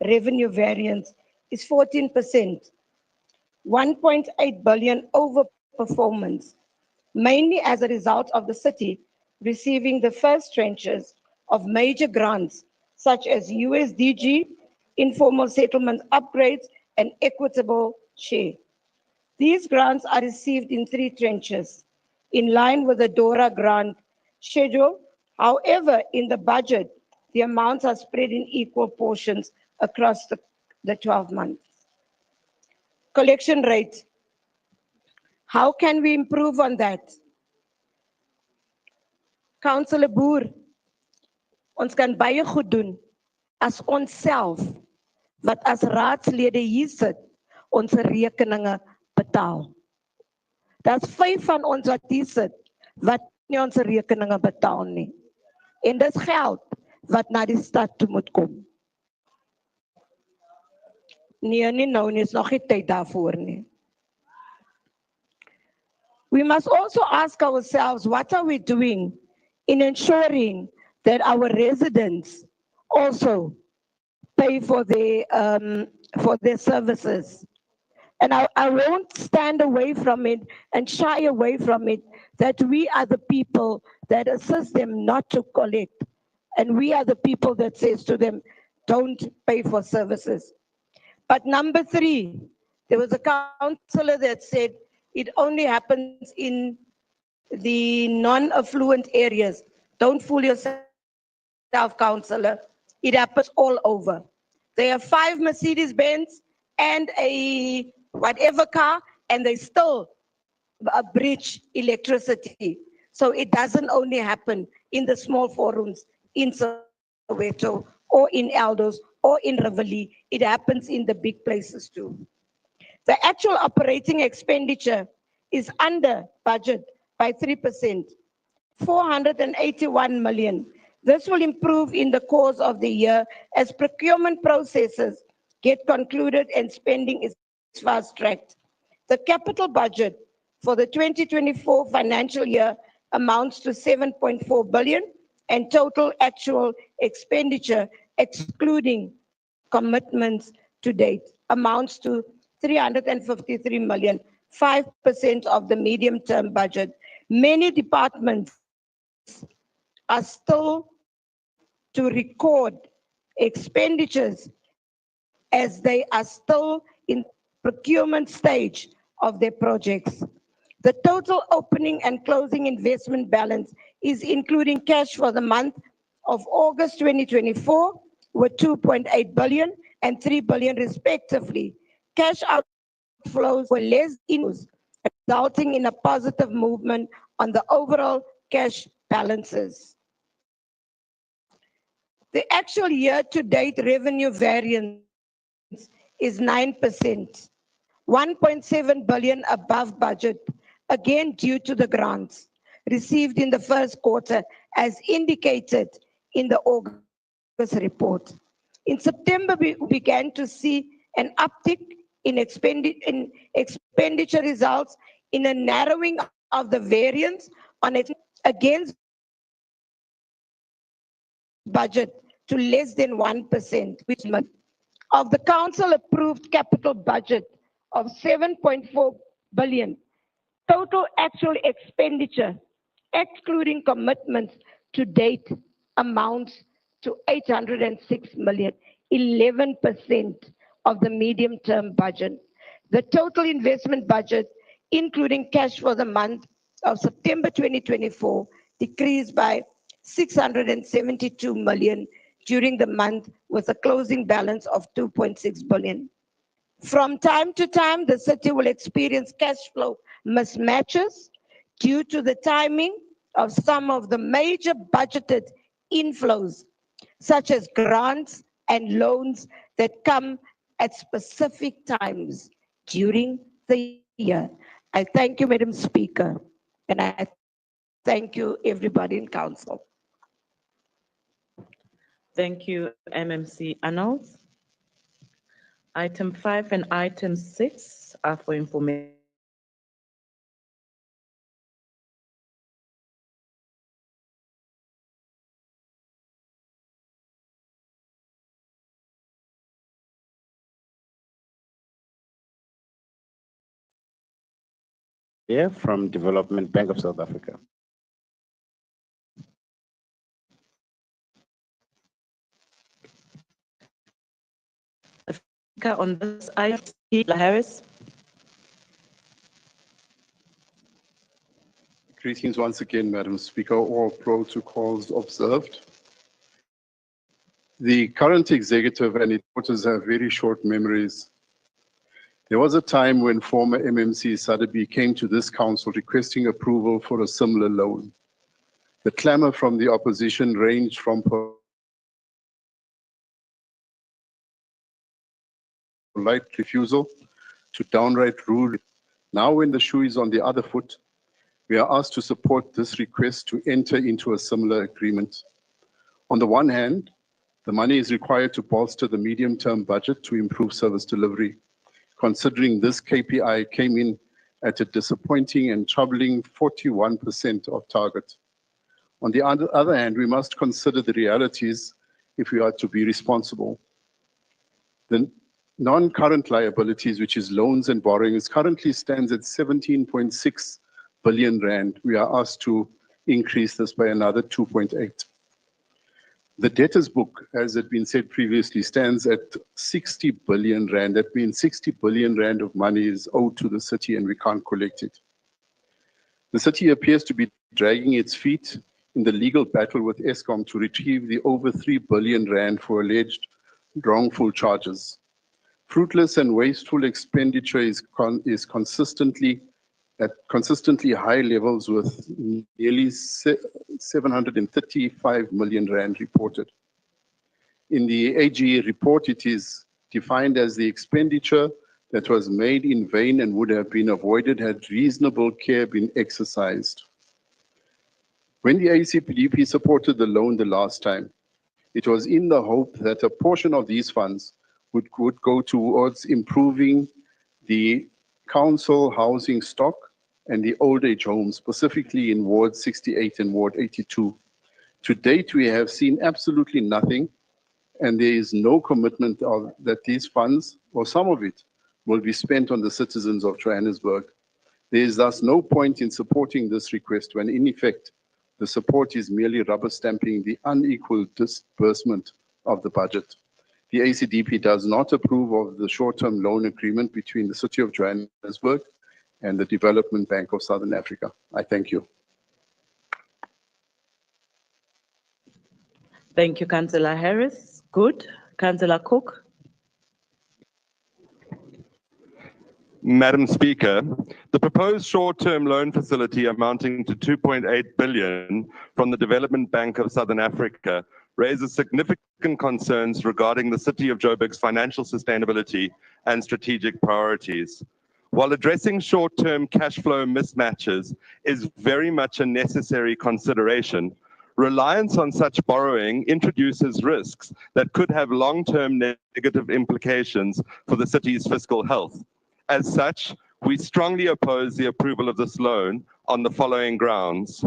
revenue variance is 14%, 1.8 billion overperformance, mainly as a result of the city receiving the first tranches of major grants such as USDG, informal settlement upgrades, and equitable share. These grants are received in 3 tranches, in line with the DORA grant schedule. However, in the budget, the amounts are spread in equal portions across the 12 months. Collection rate. How can we improve on that? Councillor Boer, ons kan baie goed doen as ons self, wat as raadslede hier sit, ons rekeninge betaal. Daar's 5 van ons wat hier sit, wat nie ons rekeninge betaal nie. En dis geld wat na die stad toe moet kom. Nee, nie nou nie, is nog nie tyd daarvoor nie. We must also ask ourselves, what are we doing in ensuring that our residents also pay for their services? And I won't stand away from it and shy away from it, that we are the people that assist them not to collect. And we are the people that says to them, don't pay for services. But number 3, there was a councillor that said it only happens in the non-affluent areas. Don't fool yourself, councillor. It happens all over. They have 5 Mercedes-Benz and a whatever car, and they still breach electricity. So it doesn't only happen in the small forums in Soweto or in Eldos or in Rivoli. It happens in the big places too. The actual operating expenditure is under budget by 3%, 481 million. This will improve in the course of the year as procurement processes get concluded and spending is fast-tracked. The capital budget for the 2024 financial year amounts to 7.4 billion, and total actual expenditure, excluding commitments to date, amounts to 353 million, 5% of the medium-term budget. Many departments are still to record expenditures as they are still in procurement stage of their projects. The total opening and closing investment balance is including cash for the month of August 2024 with 2.8 billion and 3 billion respectively. Cash outflows were less inflows, resulting in a positive movement on the overall cash balances. The actual year-to-date revenue variance is 9%, 1.7 billion above budget, again due to the grants received in the first quarter as indicated in the August report. In September, we began to see an uptick in expenditure results in a narrowing of the variance on it against budget to less than 1%, which of the council approved capital budget of 7.4 billion. Total actual expenditure, excluding commitments to date, amounts to 806 million, 11% of the medium-term budget. The total investment budget, including cash for the month of September 2024, decreased by 672 million during the month with a closing balance of 2.6 billion. From time to time, the city will experience cash flow mismatches due to the timing of some of the major budgeted inflows, such as grants and loans that come at specific times during the year. I thank you, Madam Speaker, and I thank you, everybody in council. Thank you, MMC Arnold. Item 5 and item 6 are for information. Here from Development Bank of South Africa. On this item, Harris. Greetings once again, Madam Speaker. All protocols observed. The current executive and its supporters have very short memories. There was a time when former MMC Sadabi came to this council requesting approval for a similar loan. The clamor from the opposition ranged from polite refusal to downright rude. Now when the shoe is on the other foot, we are asked to support this request to enter into a similar agreement. On the one hand, the money is required to bolster the medium-term budget to improve service delivery, considering this KPI came in at a disappointing and troubling 41% of target. On the other hand, we must consider the realities if we are to be responsible. The non-current liabilities, which is loans and borrowings, currently stands at 17.6 billion rand. We are asked to increase this by another 2.8. The debtors book, as had been said previously, stands at 60 billion rand. That means 60 billion rand of money is owed to the city and we can't collect it. The city appears to be dragging its feet in the legal battle with Eskom to retrieve the over 3 billion rand for alleged wrongful charges. Fruitless and wasteful expenditure is consistently at consistently high levels, with nearly 735 million rand reported. In the AG report, it is defined as the expenditure that was made in vain and would have been avoided had reasonable care been exercised. When the ACPDP supported the loan the last time, it was in the hope that a portion of these funds would go towards improving the council housing stock and the old age homes, specifically in Ward 68 and Ward 82. To date, we have seen absolutely nothing, and there is no commitment that these funds, or some of it, will be spent on the citizens of Johannesburg. There is thus no point in supporting this request when, in effect, the support is merely rubber stamping the unequal disbursement of the budget. The ACDP does not approve of the short-term loan agreement between the City of Johannesburg and the Development Bank of Southern Africa. I thank you. Thank you, Councillor Harris. Good. Councillor Cook. Madam Speaker, the proposed short-term loan facility amounting to 2.8 billion from the Development Bank of Southern Africa raises significant concerns regarding the City of Joburg's financial sustainability and strategic priorities. While addressing short-term cash flow mismatches is very much a necessary consideration, reliance on such borrowing introduces risks that could have long-term negative implications for the city's fiscal health. As such, we strongly oppose the approval of this loan on the following grounds: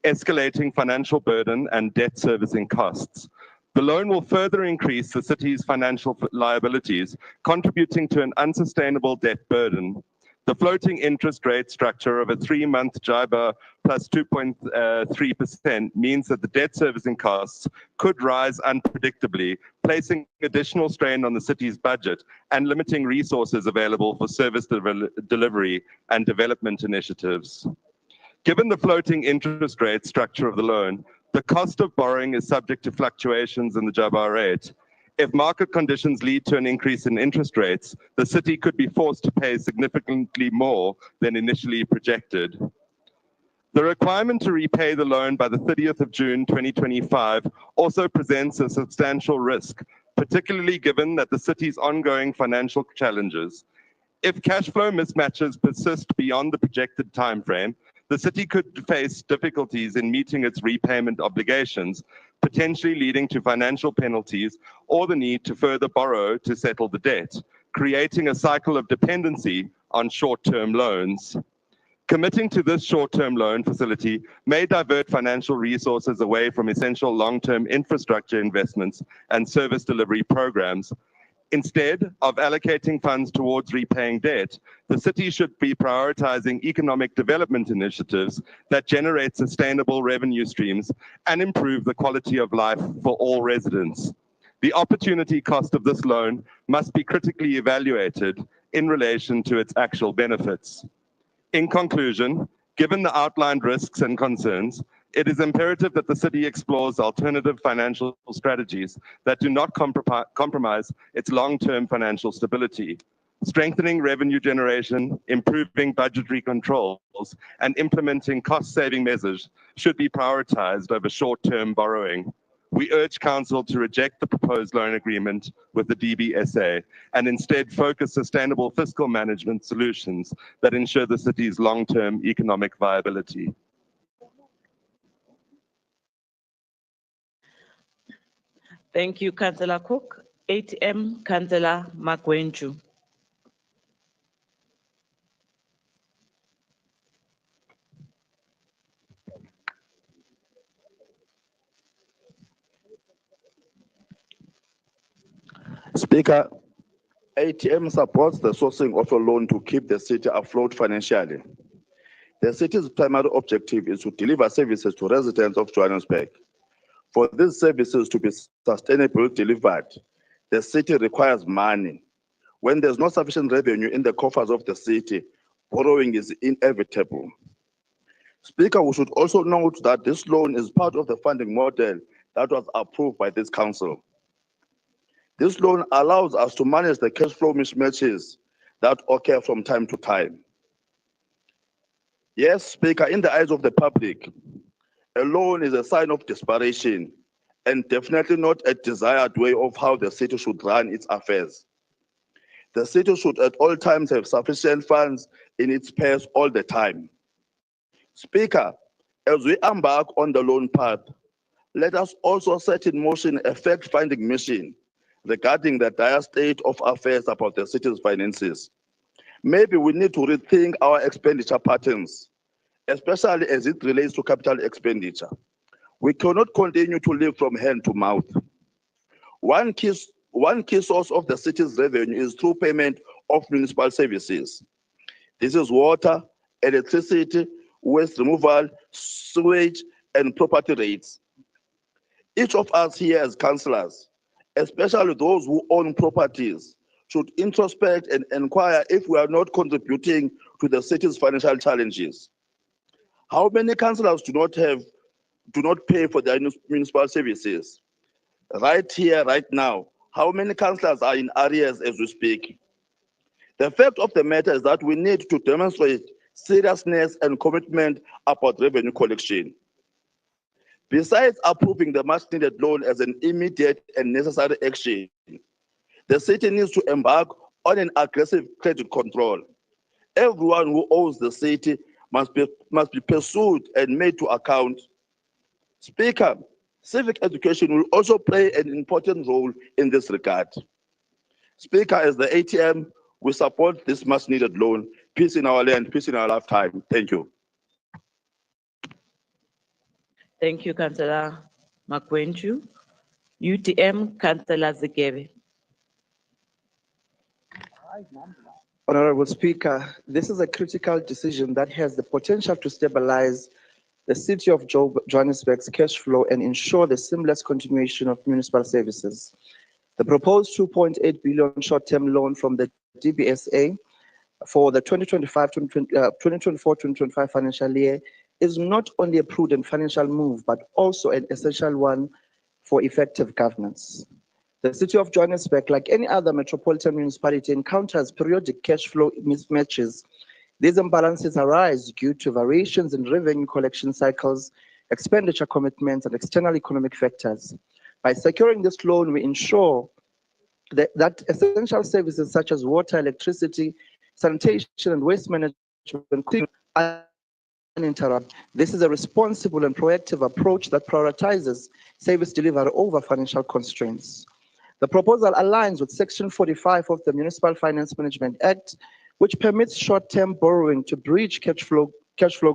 escalating financial burden and debt servicing costs. The loan will further increase the city's financial liabilities, contributing to an unsustainable debt burden. The floating interest rate structure of a 3-month JIBAR plus 2.3% means that the debt servicing costs could rise unpredictably, placing additional strain on the city's budget and limiting resources available for service delivery and development initiatives. Given the floating interest rate structure of the loan, the cost of borrowing is subject to fluctuations in the JIBAR rate. If market conditions lead to an increase in interest rates, the city could be forced to pay significantly more than initially projected. The requirement to repay the loan by the 30th of June 2025 also presents a substantial risk, particularly given that the city's ongoing financial challenges. If cash flow mismatches persist beyond the projected timeframe, the city could face difficulties in meeting its repayment obligations, potentially leading to financial penalties or the need to further borrow to settle the debt, creating a cycle of dependency on short-term loans. Committing to this short-term loan facility may divert financial resources away from essential long-term infrastructure investments and service delivery programs. Instead of allocating funds towards repaying debt, the city should be prioritizing economic development initiatives that generate sustainable revenue streams and improve the quality of life for all residents. The opportunity cost of this loan must be critically evaluated in relation to its actual benefits. In conclusion, given the outlined risks and concerns, it is imperative that the city explores alternative financial strategies that do not compromise its long-term financial stability. Strengthening revenue generation, improving budgetary controls, and implementing cost-saving measures should be prioritized over short-term borrowing. We urge Council to reject the proposed loan agreement with the DBSA and instead focus sustainable fiscal management solutions that ensure the city's long-term economic viability. Thank you, Councillor Cook. ATM, Councillor Magwenju. Speaker, ATM supports the sourcing of a loan to keep the city afloat financially. The city's primary objective is to deliver services to residents of Johannesburg. For these services to be sustainably delivered, the city requires money. When there's not sufficient revenue in the coffers of the city, borrowing is inevitable. Speaker, we should also note that this loan is part of the funding model that was approved by this council. This loan allows us to manage the cash flow mismatches that occur from time to time. Yes, Speaker, in the eyes of the public, a loan is a sign of desperation and definitely not a desired way of how the city should run its affairs. The city should at all times have sufficient funds in its purse all the time. Speaker, as we embark on the loan path, let us also set in motion a fact-finding mission regarding the dire state of affairs about the city's finances. Maybe we need to rethink our expenditure patterns, especially as it relates to capital expenditure. We cannot continue to live from hand to mouth. One key source of the city's revenue is through payment of municipal services. This is water, electricity, waste removal, sewage, and property rates. Each of us here as councillors, especially those who own properties, should introspect and inquire if we are not contributing to the city's financial challenges. How many councillors do not pay for their municipal services? Right here, right now, how many councillors are in arrears as we speak? The fact of the matter is that we need to demonstrate seriousness and commitment about revenue collection. Besides approving the much-needed loan as an immediate and necessary action, the city needs to embark on an aggressive credit control. Everyone who owes the city must be pursued and made to account. Speaker, civic education will also play an important role in this regard. Speaker, as the ATM, we support this much-needed loan. Peace in our land, peace in our lifetime. Thank you. Thank you, Councillor Magwenju. UTM, Councillor Zigebe. Honorable Speaker, this is a critical decision that has the potential to stabilize the city of Johannesburg's cash flow and ensure the seamless continuation of municipal services. The proposed 2.8 billion short-term loan from the DBSA for the 2024-2025 financial year is not only a prudent financial move, but also an essential one for effective governance. The city of Johannesburg, like any other metropolitan municipality, encounters periodic cash flow mismatches. These imbalances arise due to variations in revenue collection cycles, expenditure commitments, and external economic factors. By securing this loan, we ensure that essential services such as water, electricity, sanitation and waste management uninterrupted. This is a responsible and proactive approach that prioritizes service delivery over financial constraints. The proposal aligns with Section 45 of the Municipal Finance Management Act, which permits short-term borrowing to bridge cash flow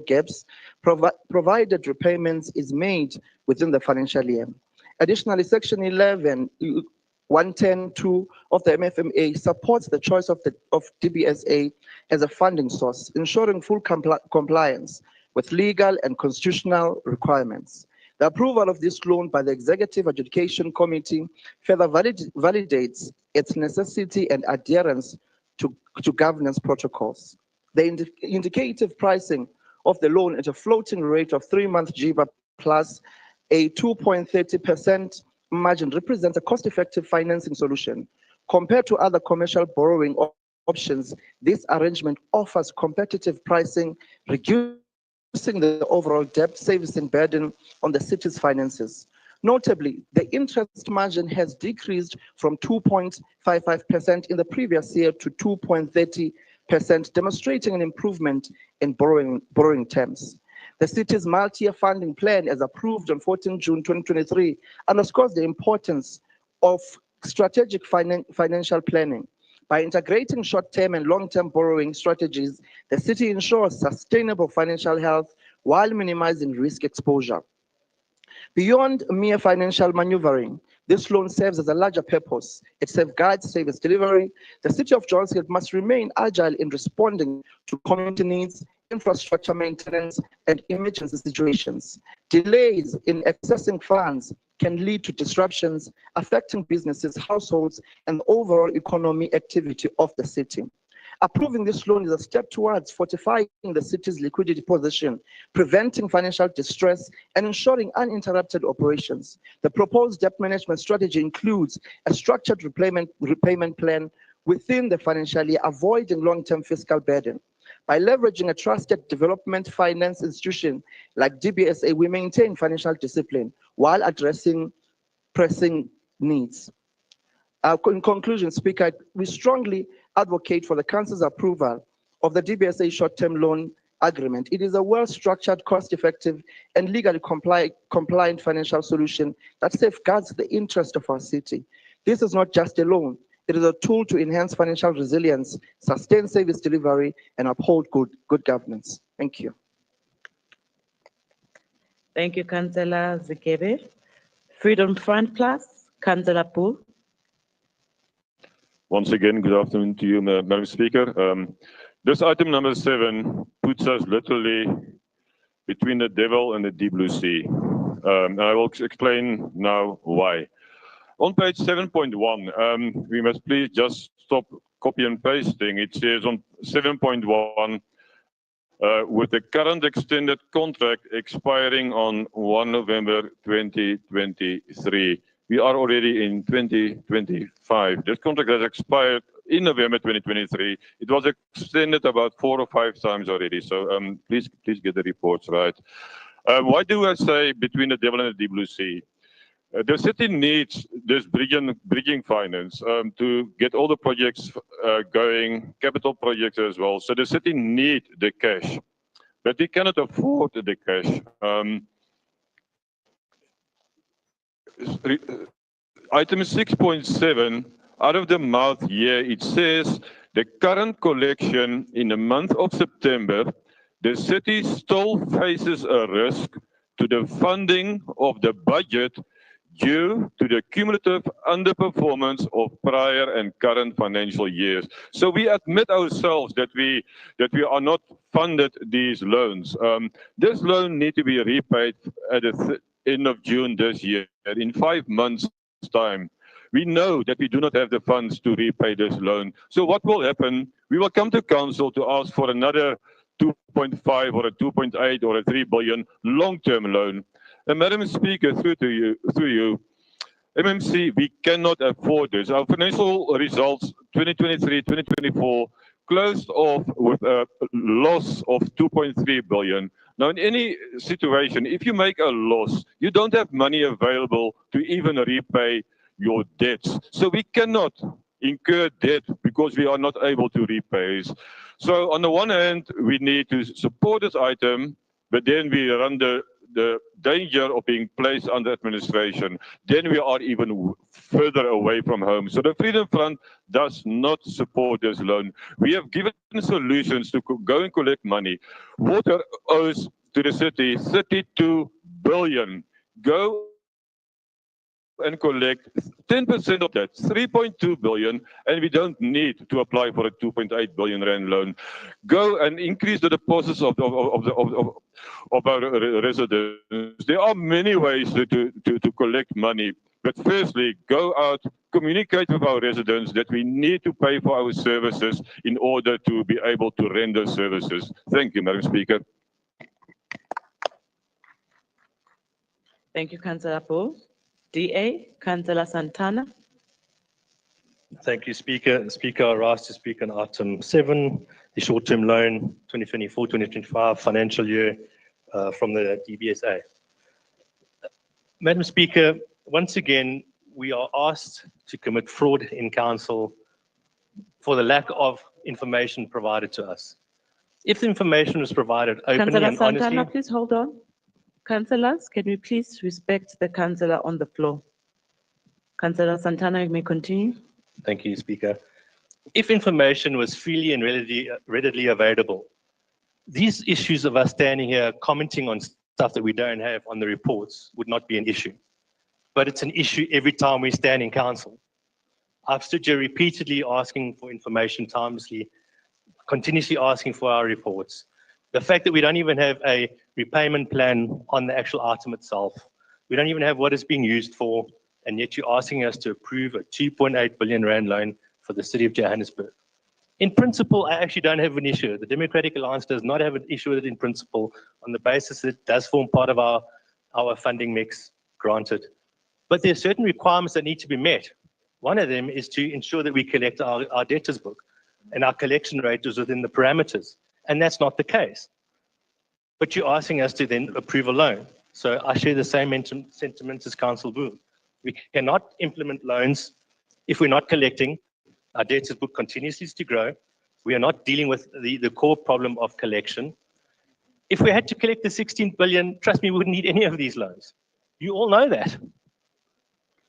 gaps, provided repayments is made within the financial year. Additionally, Section 11.110.2 of the MFMA supports the choice of DBSA as a funding source, ensuring full compliance with legal and constitutional requirements. The approval of this loan by the Executive Adjudication Committee further validates its necessity and adherence to governance protocols. The indicative pricing of the loan at a floating rate of 3-month JIBA plus a 2.30% margin represents a cost-effective financing solution. Compared to other commercial borrowing options, this arrangement offers competitive pricing, reducing the overall debt servicing burden on the city's finances. Notably, the interest margin has decreased from 2.55% in the previous year to 2.30%, demonstrating an improvement in borrowing terms. The city's multi-year funding plan, as approved on 14 June 2023, underscores the importance of strategic financial planning. By integrating short-term and long-term borrowing strategies, the city ensures sustainable financial health while minimizing risk exposure. Beyond mere financial maneuvering, this loan serves as a larger purpose. It safeguards service delivery. The city of Johannesburg must remain agile in responding to community needs, infrastructure maintenance, and emergency situations. Delays in accessing funds can lead to disruptions affecting businesses, households, and overall economic activity of the city. Approving this loan is a step towards fortifying the city's liquidity position, preventing financial distress, and ensuring uninterrupted operations. The proposed debt management strategy includes a structured repayment plan within the financial year, avoiding long-term fiscal burden. By leveraging a trusted development finance institution like DBSA, we maintain financial discipline while addressing pressing needs. In conclusion, Speaker, we strongly advocate for the Council's approval of the DBSA short-term loan agreement. It is a well-structured, cost-effective, and legally compliant financial solution that safeguards the interest of our city. This is not just a loan. It is a tool to enhance financial resilience, sustain service delivery, and uphold good governance. Thank you. Thank you, Councillor Zikebe. Freedom Front Plus, Councillor Poole. Once again, good afternoon to you, Madam Speaker. This item number 7 puts us literally between the devil and the deep blue sea. And I will explain now why. On page 7.1, we must please just stop copy and pasting. It says on 7.1, with the current extended contract expiring on 1 November 2023. We are already in 2025. This contract has expired in November 2023. It was extended about 4 or 5 times already. So please get the reports right. Why do I say between the devil and the deep blue sea? The city needs this bridging finance to get all the projects going, capital projects as well. So the city needs the cash, but we cannot afford the cash. Item 6.7, out of the month year, it says the current collection in the month of September, the city still faces a risk to the funding of the budget due to the cumulative underperformance of prior and current financial years. So we admit ourselves that we are not funded these loans. This loan needs to be repaid at the end of June this year, in 5 months' time. We know that we do not have the funds to repay this loan. So what will happen? We will come to council to ask for another 2.5 or a 2.8 or a 3 billion long-term loan. And Madam Speaker, through you, MMC, we cannot afford this. Our financial results 2023-2024 closed off with a loss of 2.3 billion. Now, in any situation, if you make a loss, you don't have money available to even repay your debts. So we cannot incur debt because we are not able to repay. So on the one hand, we need to support this item, but then we run the danger of being placed under administration. Then we are even further away from home. So the Freedom Front does not support this loan. We have given solutions to go and collect money. Water owes to the city 32 billion. Go and collect 10% of that, 3.2 billion, and we don't need to apply for a 2.8 billion rand loan. Go and increase the deposits of our residents. There are many ways to collect money, but firstly, go out, communicate with our residents that we need to pay for our services in order to be able to render services. Thank you, Madam Speaker. Thank you, Councillor Paul. DA, Councillor Santana. Thank you, Speaker. Speaker, I rise to speak on item 7, the short-term loan 2024-2025 financial year from the DBSA. Madam Speaker, once again, we are asked to commit fraud in council for the lack of information provided to us. If the information was provided openly Councillor and Santana, honestly, please hold on. Councillors, can we please respect the councillor on the floor? Councillor Santana, you may continue. thank you, Speaker. If information was freely and readily available, these issues of us standing here commenting on stuff that we don't have on the reports would not be an issue. But it's an issue every time we stand in council. I've stood here repeatedly asking for information timelessly, continuously asking for our reports. The fact that we don't even have a repayment plan on the actual item itself, we don't even have what it's being used for, and yet you're asking us to approve a 2.8 billion rand loan for the city of Johannesburg. In principle, I actually don't have an issue. The Democratic Alliance does not have an issue with it in principle on the basis that it does form part of our funding mix, granted. But there are certain requirements that need to be met. One of them is to ensure that we collect our debtors book and our collection rate is within the parameters. And that's not the case. But you're asking us to then approve a loan. So I share the same sentiments as Councillor Boone. We cannot implement loans if we're not collecting. Our debtors book continues to grow. We are not dealing with the core problem of collection. If we had to collect the 16 billion, trust me, we wouldn't need any of these loans. You all know that.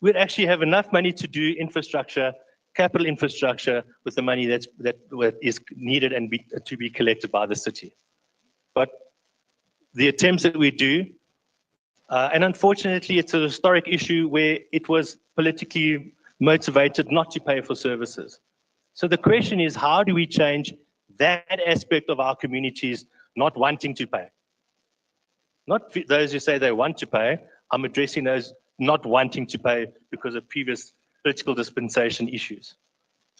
We'd actually have enough money to do infrastructure, capital infrastructure with the money that is needed and to be collected by the city. But the attempts that we do, and unfortunately it's a historic issue where it was politically motivated not to pay for services. So the question is, how do we change that aspect of our communities not wanting to pay? Not those who say they want to pay, I'm addressing those not wanting to pay because of previous political dispensation issues.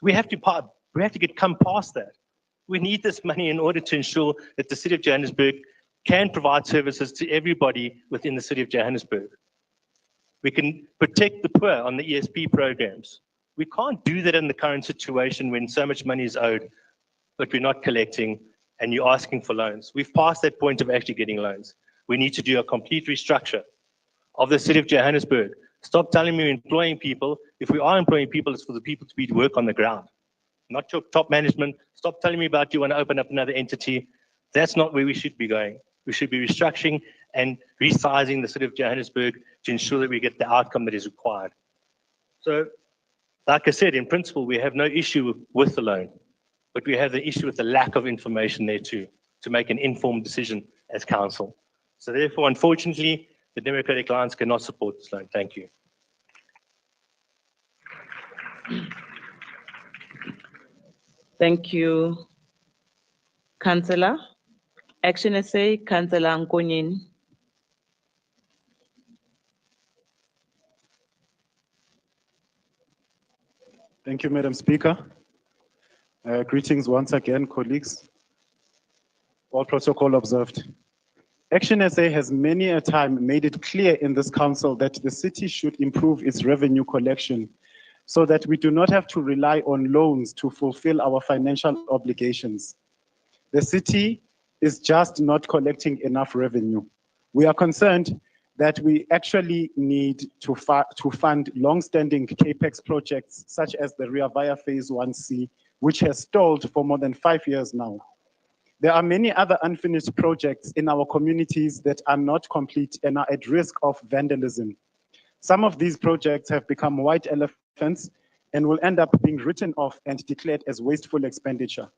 We have to come past that. We need this money in order to ensure that the city of Johannesburg can provide services to everybody within the city of Johannesburg. We can protect the poor on the ESP programs. We can't do that in the current situation when so much money is owed, but we're not collecting and you're asking for loans. We've passed that point of actually getting loans. We need to do a complete restructure of the city of Johannesburg. Stop telling me we're employing people. If we are employing people, it's for the people to be to work on the ground, not your top management. Stop telling me about you want to open up another entity. That's not where we should be going. We should be restructuring and resizing the city of Johannesburg to ensure that we get the outcome that is required. So, like I said, in principle, we have no issue with the loan, but we have the issue with the lack of information there too, to make an informed decision as council. So therefore, unfortunately, the Democratic Alliance cannot support this loan. Thank you. Thank you, Councillor. Action SA, Councillor Nkonyeni. Thank you, Madam Speaker. Greetings once again, colleagues. All protocol observed. Action SA has many a time made it clear in this council that the city should improve its revenue collection so that we do not have to rely on loans to fulfill our financial obligations. The city is just not collecting enough revenue. We are concerned that we actually need to fund long-standing capex projects such as the Rea Vaya Phase 1C, which has stalled for more than 5 years now. There are many other unfinished projects in our communities that are not complete and are at risk of vandalism. Some of these projects have become white elephants and will end up being written off and declared as wasteful expenditure.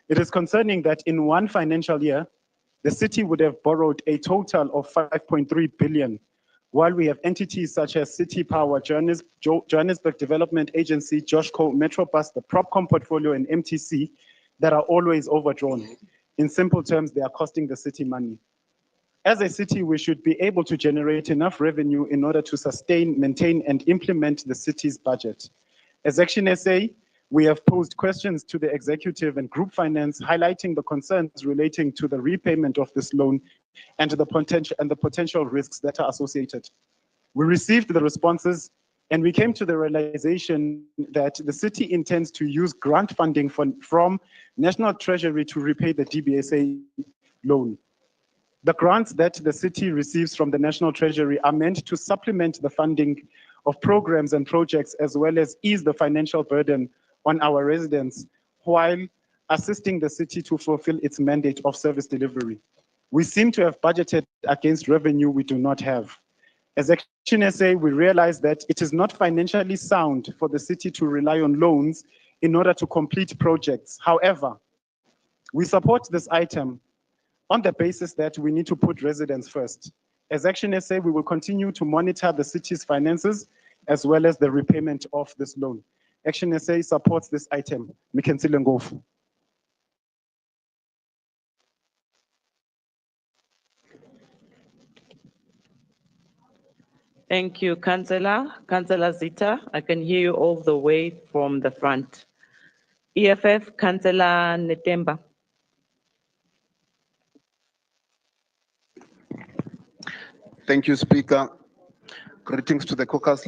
It is concerning that in one financial year, the city would have borrowed a total of 5.3 billion, while we have entities such as City Power, Johannesburg Development Agency, Joshco, Metrobus, the Propcom portfolio, and MTC that are always overdrawn. In simple terms, they are costing the city money. As a city, we should be able to generate enough revenue in order to sustain, maintain, and implement the city's budget. As Action SA, we have posed questions to the executive and group finance, highlighting the concerns relating to the repayment of this loan and the potential risks that are associated. We received the responses and we came to the realization that the city intends to use grant funding from National Treasury to repay the DBSA loan. The grants that the city receives from the National Treasury are meant to supplement the funding of programs and projects, as well as ease the financial burden on our residents, while assisting the city to fulfill its mandate of service delivery. We seem to have budgeted against revenue we do not have. As Action SA, we realize that it is not financially sound for the city to rely on loans in order to complete projects. However, we support this item on the basis that we need to put residents first. As Action SA, we will continue to monitor the city's finances as well as the repayment of this loan. Action SA supports this item. Mthembu Ngofu. Thank you, Councillor. Councillor Zita, I can hear you all the way from the front. EFF, Councillor Mthembu. Thank you, Speaker. Greetings to the caucus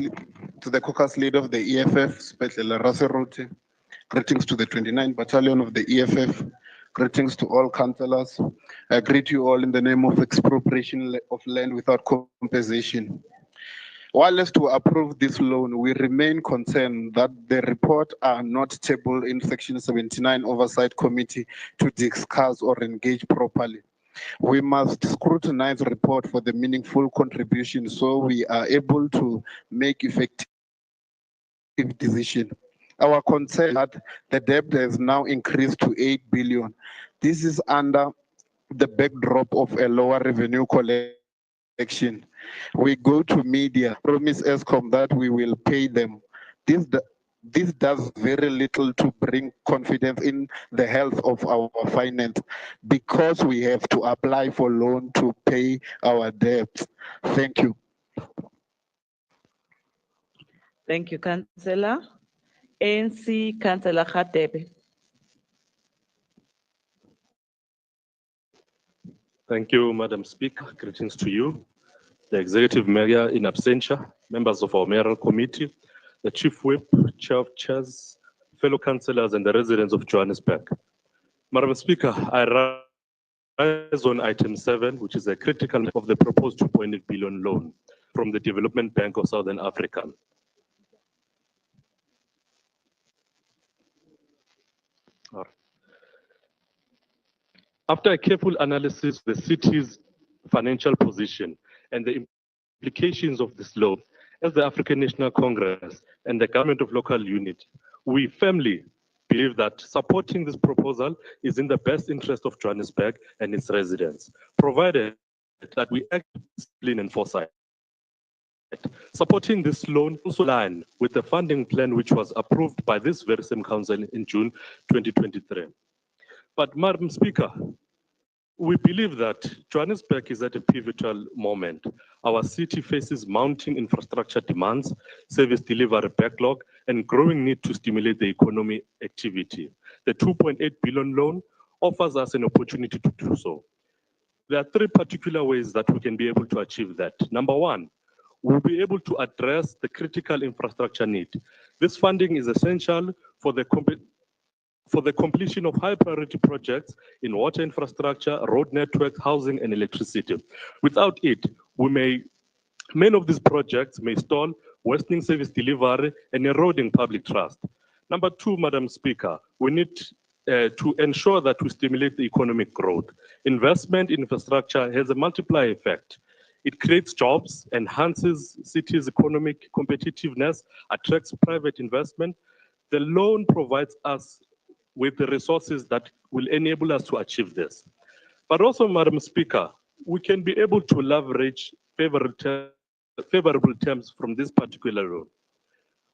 leader of the EFF, Cllr Raserote. Greetings to the 29th Battalion of the EFF. Greetings to all councillors. I greet you all in the name of expropriation of land without compensation. While as to approve this loan, we remain concerned that the report are not tabled in Section 79 Oversight Committee to discuss or engage properly. We must scrutinize the report for the meaningful contribution so we are able to make effective decisions. Our concern is that the debt has now increased to 8 billion. This is under the backdrop of a lower revenue collection. We go to media, promise Eskom that we will pay them. This does very little to bring confidence in the health of our finance because we have to apply for loan to pay our debts. Thank you. Thank you, Councillor. ANC, Councillor Khatebe. Thank you, Madam Speaker. Greetings to you, the Executive Mayor in absentia, members of our Mayoral Committee, the Chief Whip, Chair of Chairs, fellow councillors, and the residents of Johannesburg. Madam Speaker, I rise on item 7, which is a critical of the proposed 2.8 billion loan from the Development Bank of Southern Africa. All right. After a careful analysis of the city's financial position and the implications of this loan, as the African National Congress and the Government of Local Unit, we firmly believe that supporting this proposal is in the best interest of Johannesburg and its residents, provided that we act with discipline and foresight. Supporting this loan also aligns with the funding plan which was approved by this very same council in June 2023. But Madam Speaker, we believe that Johannesburg is at a pivotal moment. Our city faces mounting infrastructure demands, service delivery backlog, and growing need to stimulate the economy activity. The 2.8 billion loan offers us an opportunity to do so. There are 3 particular ways that we can be able to achieve that. Number 1, we'll be able to address the critical infrastructure need. This funding is essential for the completion of high priority projects in water infrastructure, road network, housing, and electricity. Without it, we may Many of these projects may stall worsening service delivery and eroding public trust. Number two, Madam Speaker, we need to ensure that we stimulate the economic growth. Investment in infrastructure has a multiplier effect. It creates jobs, enhances cities' economic competitiveness, attracts private investment. The loan provides us with the resources that will enable us to achieve this. But also, Madam Speaker, we can be able to leverage favorable terms from this particular loan.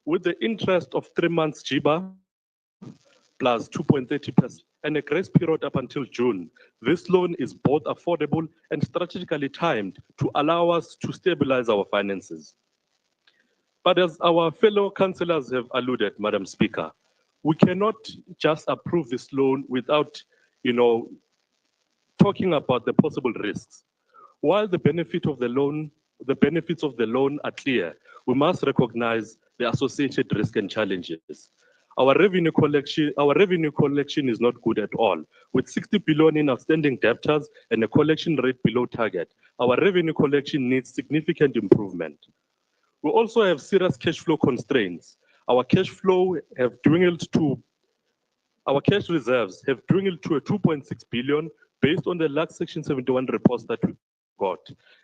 With the interest of 3 months JIBA plus 2.30% and a grace period up until June, this loan is both affordable and strategically timed to allow us to stabilize our finances. But as our fellow councillors have alluded, Madam Speaker, we cannot just approve this loan without, talking about the possible risks. While the benefits of the loan are clear, we must recognize the associated risks and challenges. Our revenue collection is not good at all. With 60 billion in outstanding debtors and a collection rate below target, our revenue collection needs significant improvement. We also have serious cash flow constraints. Our cash reserves have dwindled to a 2.6 billion based on the last Section 71 reports that we got.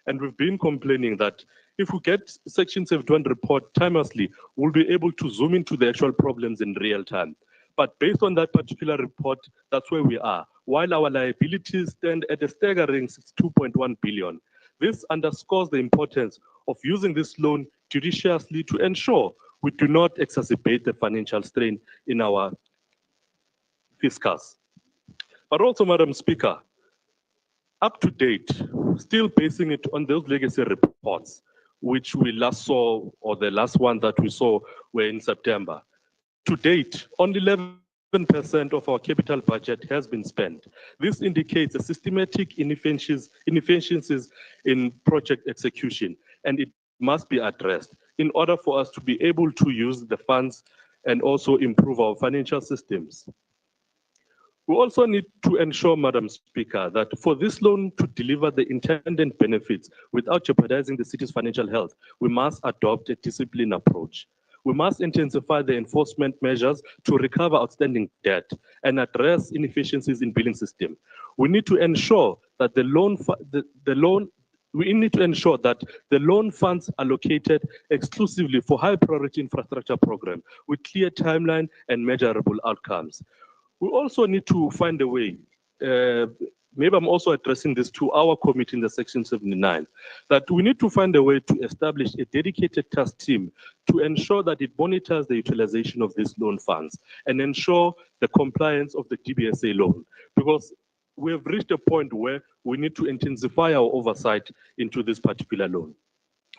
And we've been complaining that if we get Section 71 report timelessly, we'll be able to zoom into the actual problems in real time. But based on that particular report, that's where we are. While our liabilities stand at a staggering 2.1 billion. This underscores the importance of using this loan judiciously to ensure we do not exacerbate the financial strain in our fiscus. But also, Madam Speaker, up to date, still basing it on those legacy reports, which we last saw, or the last one that we saw were in September. To date, only 11% of our capital budget has been spent. This indicates a systematic inefficiencies in project execution, and it must be addressed in order for us to be able to use the funds and also improve our financial systems. We also need to ensure, Madam Speaker, that for this loan to deliver the intended benefits without jeopardizing the city's financial health, we must adopt a disciplined approach. We must intensify the enforcement measures to recover outstanding debt and address inefficiencies in billing system. We need to ensure that the loan funds allocated exclusively for high priority infrastructure program with clear timeline and measurable outcomes. We also need to find a way, maybe I'm also addressing this to our committee in the Section 79, that we need to find a way to establish a dedicated task team to ensure that it monitors the utilization of these loan funds and ensure the compliance of the DBSA loan. Because we have reached a point where we need to intensify our oversight into this particular loan.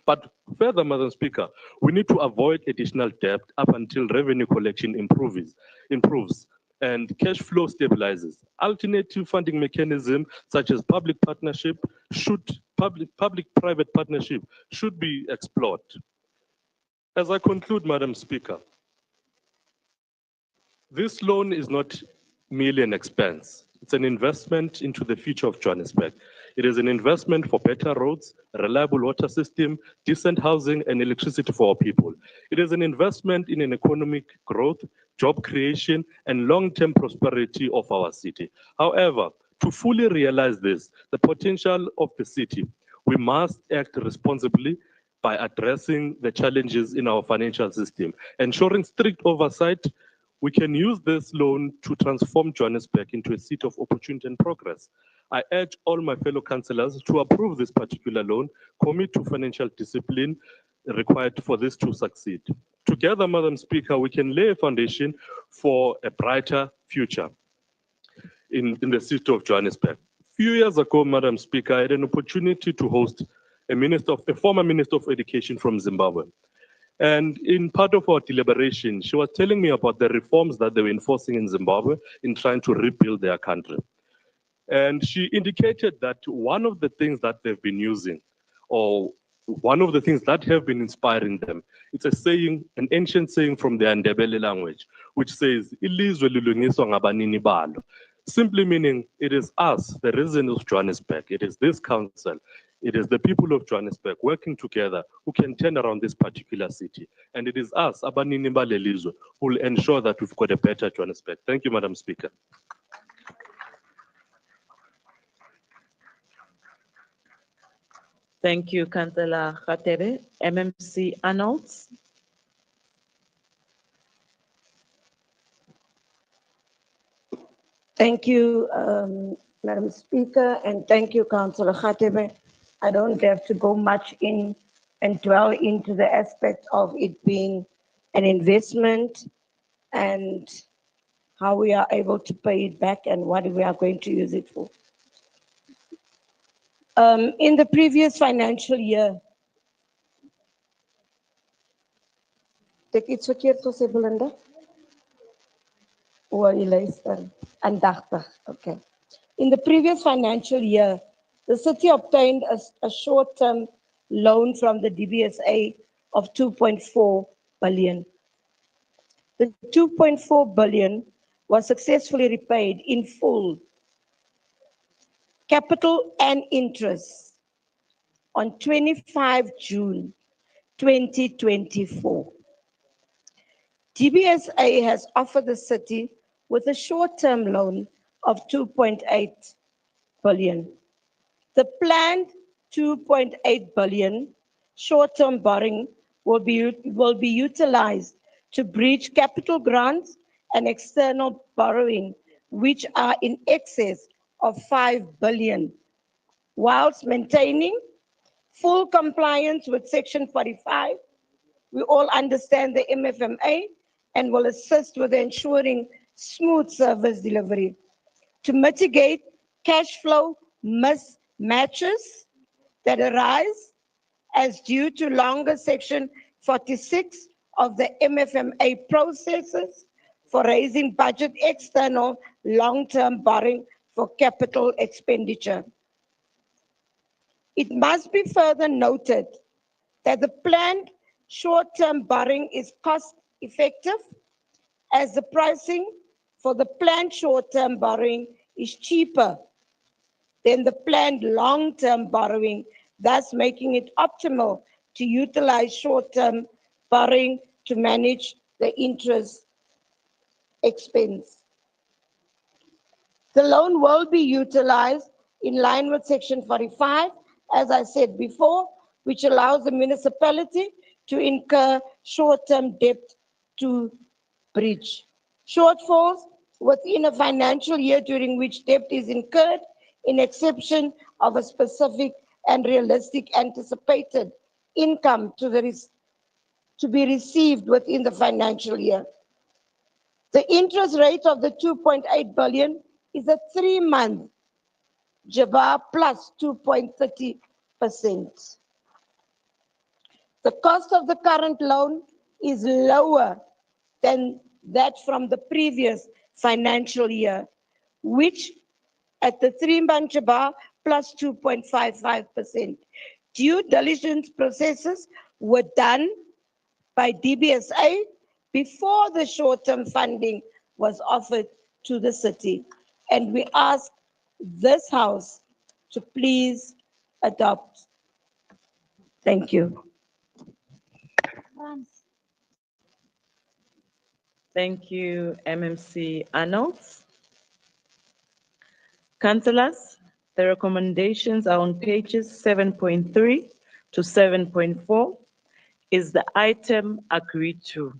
But further, Madam Speaker, we need to avoid additional debt up until revenue collection improves and cash flow stabilizes. Alternative funding mechanism such as public-private partnership should be explored. As I conclude, Madam Speaker, this loan is not merely an expense. It's an investment into the future of Johannesburg. It is an investment for better roads, a reliable water system, decent housing, and electricity for our people. It is an investment in an economic growth, job creation, and long-term prosperity of our city. However, to fully realize this, the potential of the city, we must act responsibly by addressing the challenges in our financial system, ensuring strict oversight. We can use this loan to transform Johannesburg into a seat of opportunity and progress. I urge all my fellow councillors to approve this particular loan, commit to financial discipline required for this to succeed. Together, Madam Speaker, we can lay a foundation for a brighter future in the city of Johannesburg. A few years ago, Madam Speaker, I had an opportunity to host a former Minister of Education from Zimbabwe. And in part of our deliberation, she was telling me about the reforms that they were enforcing in Zimbabwe in trying to rebuild their country. And she indicated that one of the things that they've been using, or one of the things that have been inspiring them, it's a saying, an ancient saying from the Ndebele language, which says, "Ilizwe lilungiswa ngabanini balo," simply meaning it is us, the residents of Johannesburg, it is this council, It is the people of Johannesburg working together who can turn around this particular city. And it is us, abanini balelizwe, who will ensure that we've got a better Johannesburg. Thank you, Madam Speaker. Thank you, Councillor Khatere. MMC Arnolds. Thank you, Madam Speaker, and thank you, Councillor Khatebe. I don't have to go much in and dwell into the aspect of it being an investment and how we are able to pay it back and what we are going to use it for. In the previous financial year, take iets verkeerd gesê, Belinda? O, jy luister. Aandagtig, okay. In the previous financial year, the city obtained a short-term loan from the DBSA of 2.4 billion. The 2.4 billion was successfully repaid in full, capital and interest, on 25 June 2024. DBSA has offered the city with a short-term loan of 2.8 billion. The planned 2.8 billion short-term borrowing will be utilized to bridge capital grants and external borrowing, which are in excess of 5 billion, whilst maintaining full compliance with Section 45. We all understand the MFMA and will assist with ensuring smooth service delivery. To mitigate cash flow mismatches that arise as due to longer Section 46 of the MFMA processes for raising budget external long-term borrowing for capital expenditure. It must be further noted that the planned short-term borrowing is cost-effective, as the pricing for the planned short-term borrowing is cheaper than the planned long-term borrowing, thus making it optimal to utilize short-term borrowing to manage the interest expense. The loan will be utilized in line with Section 45, as I said before, which allows the municipality to incur short-term debt to bridge shortfalls within a financial year during which debt is incurred, in exception of a specific and realistic anticipated income to be received within the financial year. The interest rate of the 2.8 billion is a 3-month JIBAR plus 2.30%. The cost of the current loan is lower than that from the previous financial year, which at the 3-month JIBAR plus 2.55%. Due diligence processes were done by DBSA before the short-term funding was offered to the city. And we ask this House to please adopt. Thank you. Thank you, MMC Arnolds. Councillors, the recommendations are on pages 7.3 to 7.4. Is the item agreed to?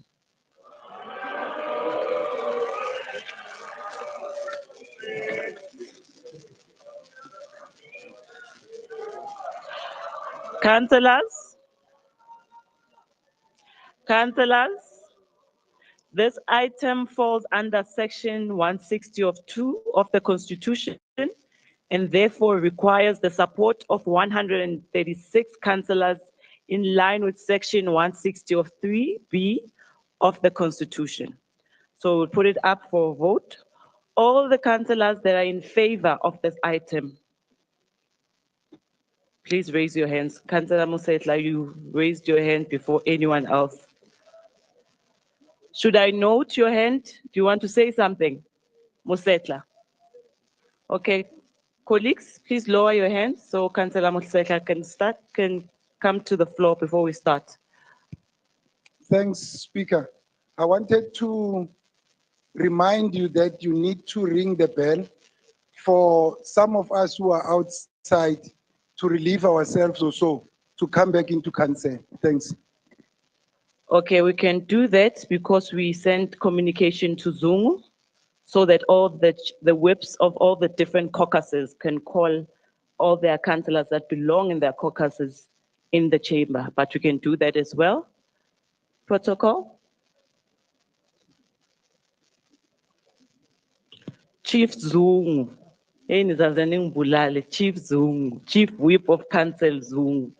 Councillors, this item falls under Section 160 of 2 of the Constitution and therefore requires the support of 136 councillors in line with Section 160 of 3B of the Constitution. So we'll put it up for a vote. All the councillors that are in favor of this item, please raise your hands. Councillor Mosetla, you raised your hand before anyone else. Should I note your hand? Do you want to say something? Mosetla. Okay. Colleagues, please lower your hands so Councillor Motshekga can come to the floor before we start. Thanks, Speaker. I wanted to remind you that you need to ring the bell for some of us who are outside to relieve ourselves or so, to come back into council. Thanks. Okay, we can do that because we sent communication to Zungu so that all the whips of all the different caucuses can call all their councillors that belong in their caucuses in the chamber, but we can do that as well. Protocol. Chief Zungu. Hey, nizazane ngibulale. Chief Zungu, Chief Whip of Council Zungu.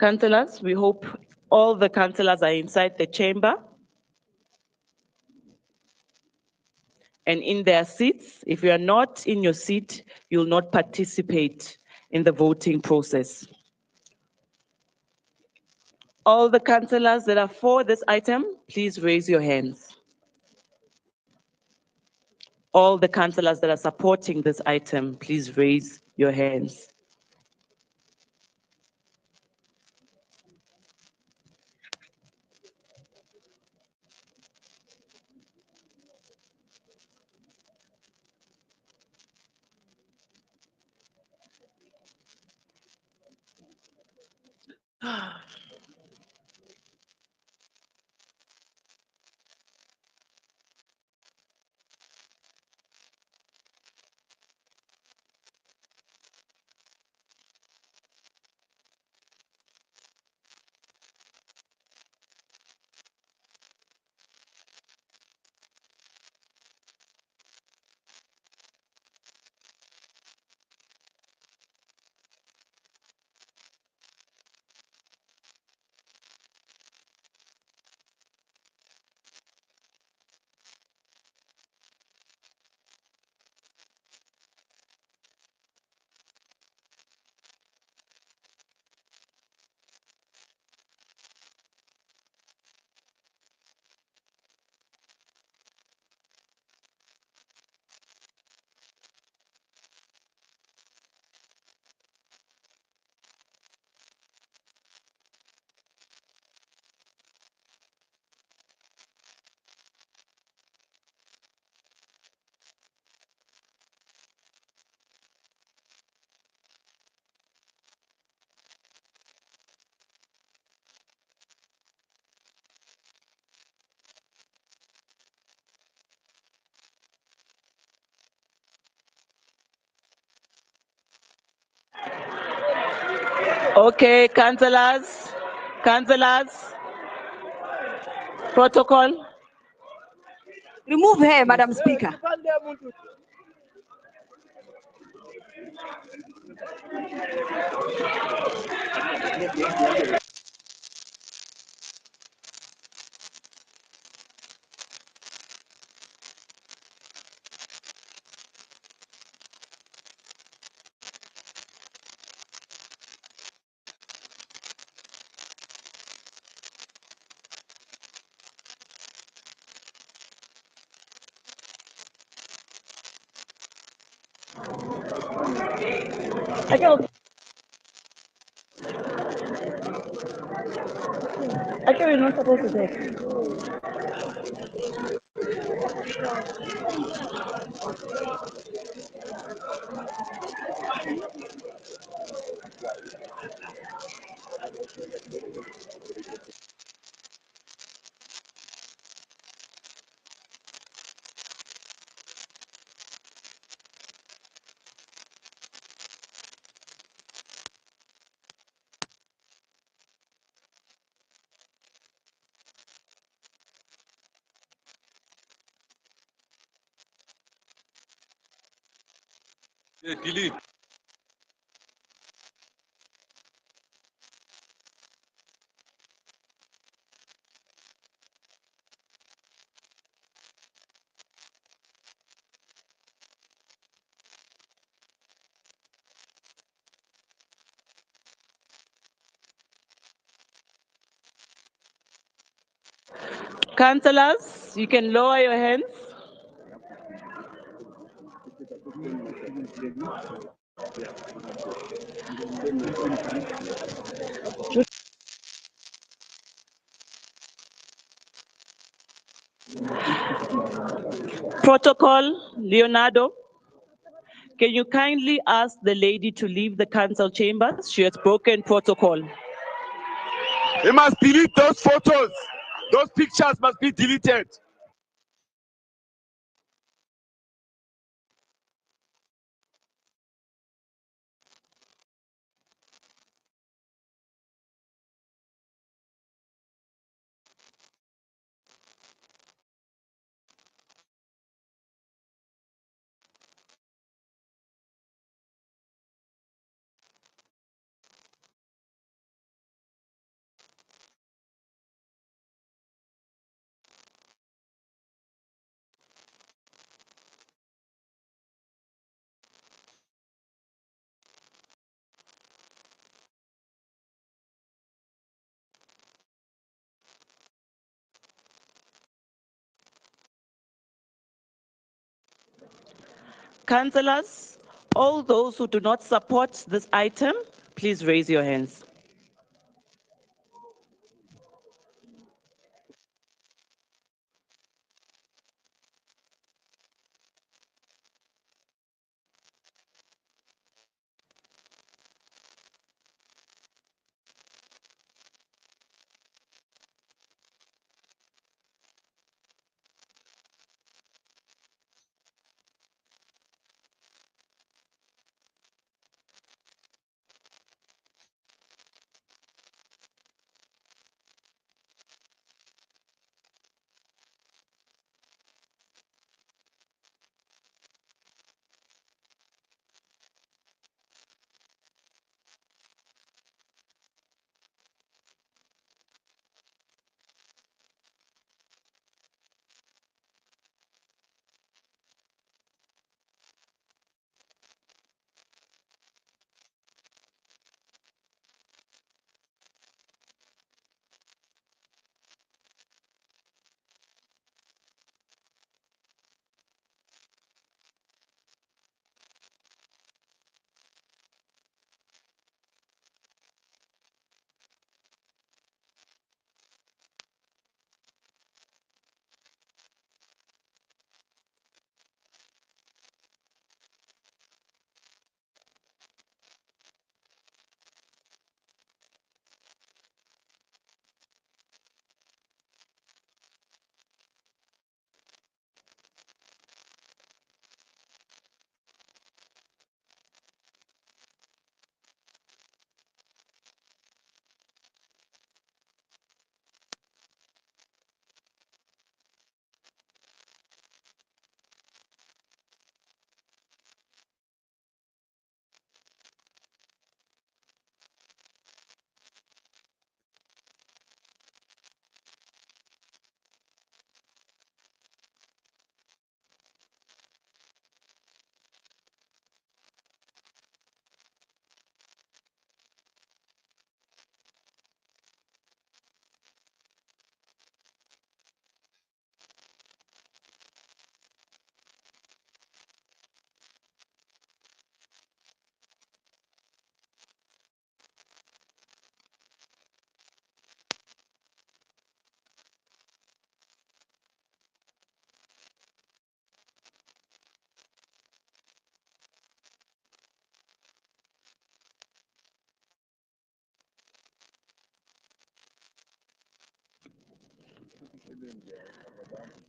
Councillors, we hope all the councillors are inside the chamber and in their seats. If you are not in your seat, you will not participate in the voting process. All the councillors that are for this item, please raise your hands. All the councillors that are supporting this item, please raise your hands. Okay, councillors, protocol. Remove her, Madam Speaker. Actually, we're not supposed to take. Delete. Councillors, you can lower your hands. Protocol, Leonardo, can you kindly ask the lady to leave the council chambers? She has broken protocol. You must delete those photos. Those pictures must be deleted. Councillors, all those who do not support this item, please raise your hands.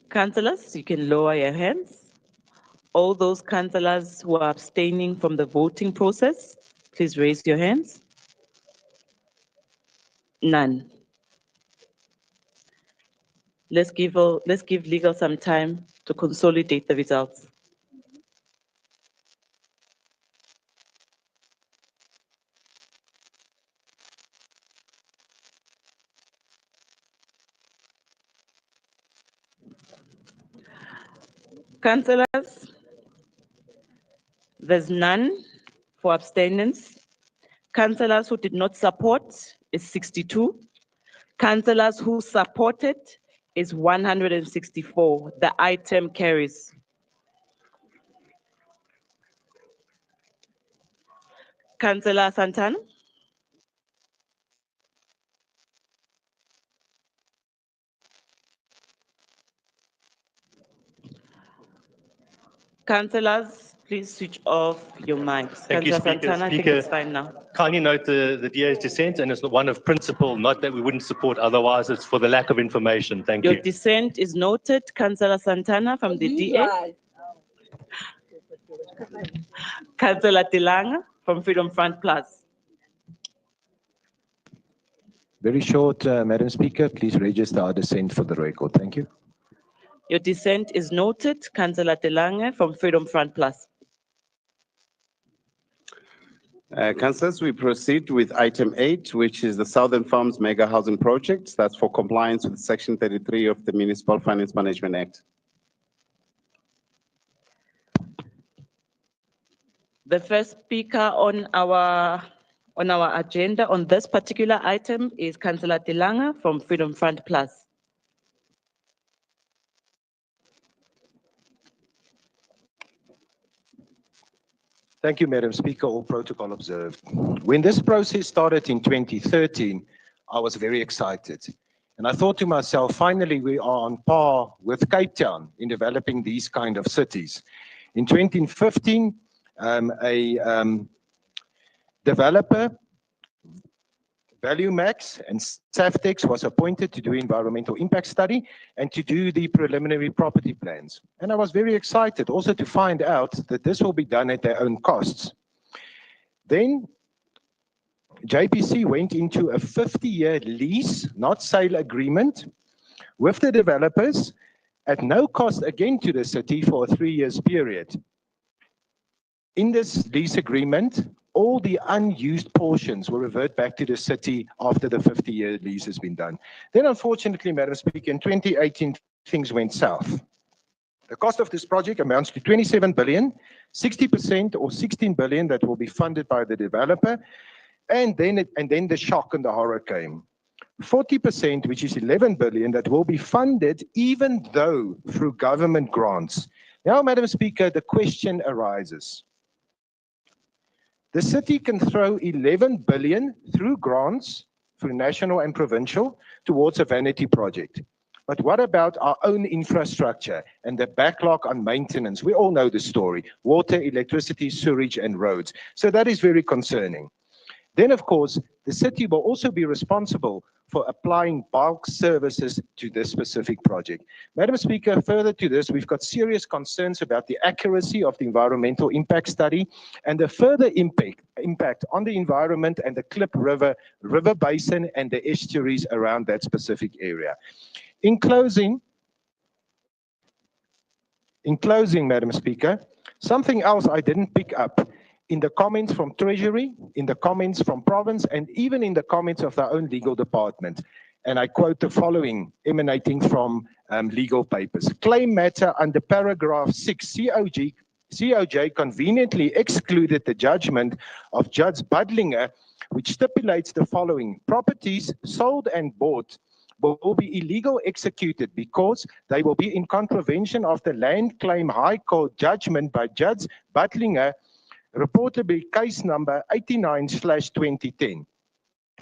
Councillors, you can lower your hands. All those councillors who are abstaining from the voting process, please raise your hands. None. Let's give legal some time to consolidate the results. Councillors, there's none for abstentions. Councillors who did not support is 62. Councillors who supported is 164. The item carries. Councillor Santana? Councillors, please switch off your mics. Thank you, Councillor Speaker. Santana, I think Speaker, it's fine now. kindly note the DA's dissent, and it's one of principle, not that we wouldn't support otherwise, it's for the lack of information. Thank Your you. dissent is noted, Councillor Santana from the DA. Councillor Tilanga from Freedom Front Plus. Very short, Madam Speaker, please register our dissent for the record. Thank you. Your dissent is noted, Councillor Tilanga from Freedom Front Plus. Councillors, we proceed with item 8, which is the Southern Farms Mega Housing Project. That's for compliance with Section 33 of the Municipal Finance Management Act. The first speaker on our agenda on this particular item is Councillor Tilanga from Freedom Front Plus. Thank you, Madam Speaker. All protocol observed. When this process started in 2013, I was very excited. And I thought to myself, finally, we are on par with Cape Town in developing these kind of cities. In 2015, a developer, ValueMax and Saftex, was appointed to do environmental impact study and to do the preliminary property plans. And I was very excited also to find out that this will be done at their own costs. Then JPC went into a 50-year lease, not sale agreement, with the developers at no cost again to the city for a 3-year period. In this lease agreement, all the unused portions will revert back to the city after the 50-year lease has been done. Then, unfortunately, Madam Speaker, in 2018, things went south. The cost of this project amounts to 27 billion, 60% or 16 billion that will be funded by the developer, and then the shock and the horror came. 40%, which is 11 billion, that will be funded even though through government grants. Now, Madam Speaker, the question arises. The city can throw 11 billion through grants, through national and provincial, towards a vanity project. But what about our own infrastructure and the backlog on maintenance? We all know the story: water, electricity, sewage, and roads. So that is very concerning. Then, of course, the city will also be responsible for applying bulk services to this specific project. Madam Speaker, further to this, we've got serious concerns about the accuracy of the environmental impact study and the further impact on the environment and the Cllr river basin and the estuaries around that specific area. In closing, Madam Speaker, something else I didn't pick up in the comments from Treasury, in the comments from Province, and even in the comments of our own legal department. And I quote the following, emanating from legal papers. Claim matter under paragraph 6, COJ conveniently excluded the judgment of Judge Budlinger, which stipulates the following: properties sold and bought will be illegal executed because they will be in contravention of the Land Claim High Court judgment by Judge Budlinger, reportedly case number 89/2010,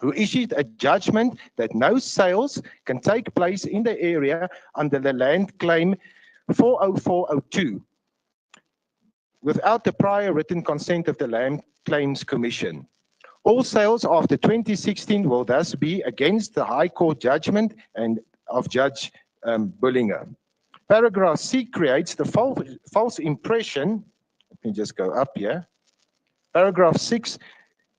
who issued a judgment that no sales can take place in the area under the Land Claim 40402 without the prior written consent of the Land Claims Commission. All sales after 2016 will thus be against the High Court judgment and of Judge bullying. Paragraph C creates the false impression. Let me just go up here. Paragraph 6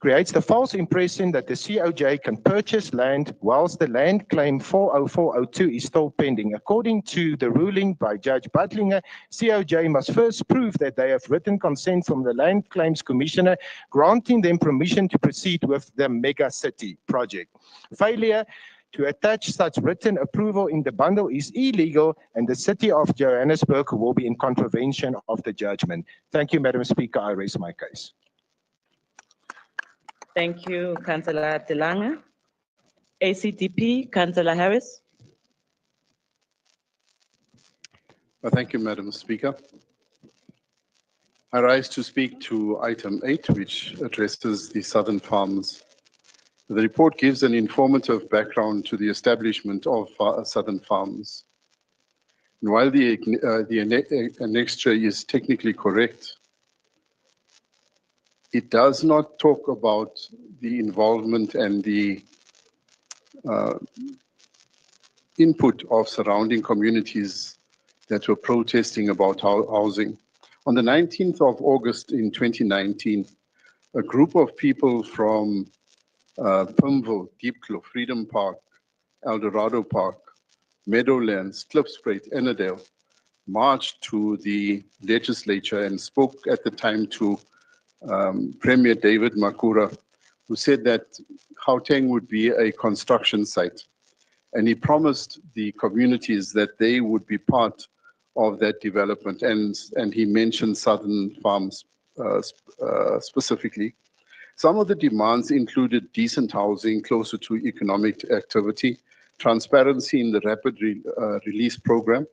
creates the false impression that the COJ can purchase land whilst the land claim 40402 is still pending. According to the ruling by Judge Buttlinger, COJ must first prove that they have written consent from the Land Claims Commissioner, granting them permission to proceed with the mega city project. Failure to attach such written approval in the bundle is illegal, and the City of Johannesburg will be in contravention of the judgment. Thank you, Madam Speaker. I raise my case. Thank you, Councillor Delanga. ACDP, Councillor Harris. Thank you, Madam Speaker. I rise to speak to item 8, which addresses the Southern Farms. The report gives an informative background to the establishment of Southern Farms. And while the annexure is technically correct, it does not talk about the involvement and the input of surrounding communities that were protesting about housing. On the 19th of August in 2019, a group of people from Mthembu, Diepkloof, Freedom Park, Eldorado Park, Meadowlands, Klipspruit, Ennerdale marched to the legislature and spoke at the time to Premier David Makura, who said that Gauteng would be a construction site. And he promised the communities that they would be part of that development. And he mentioned Southern Farms specifically. Some of the demands included decent housing closer to economic activity, transparency in the rapid release program,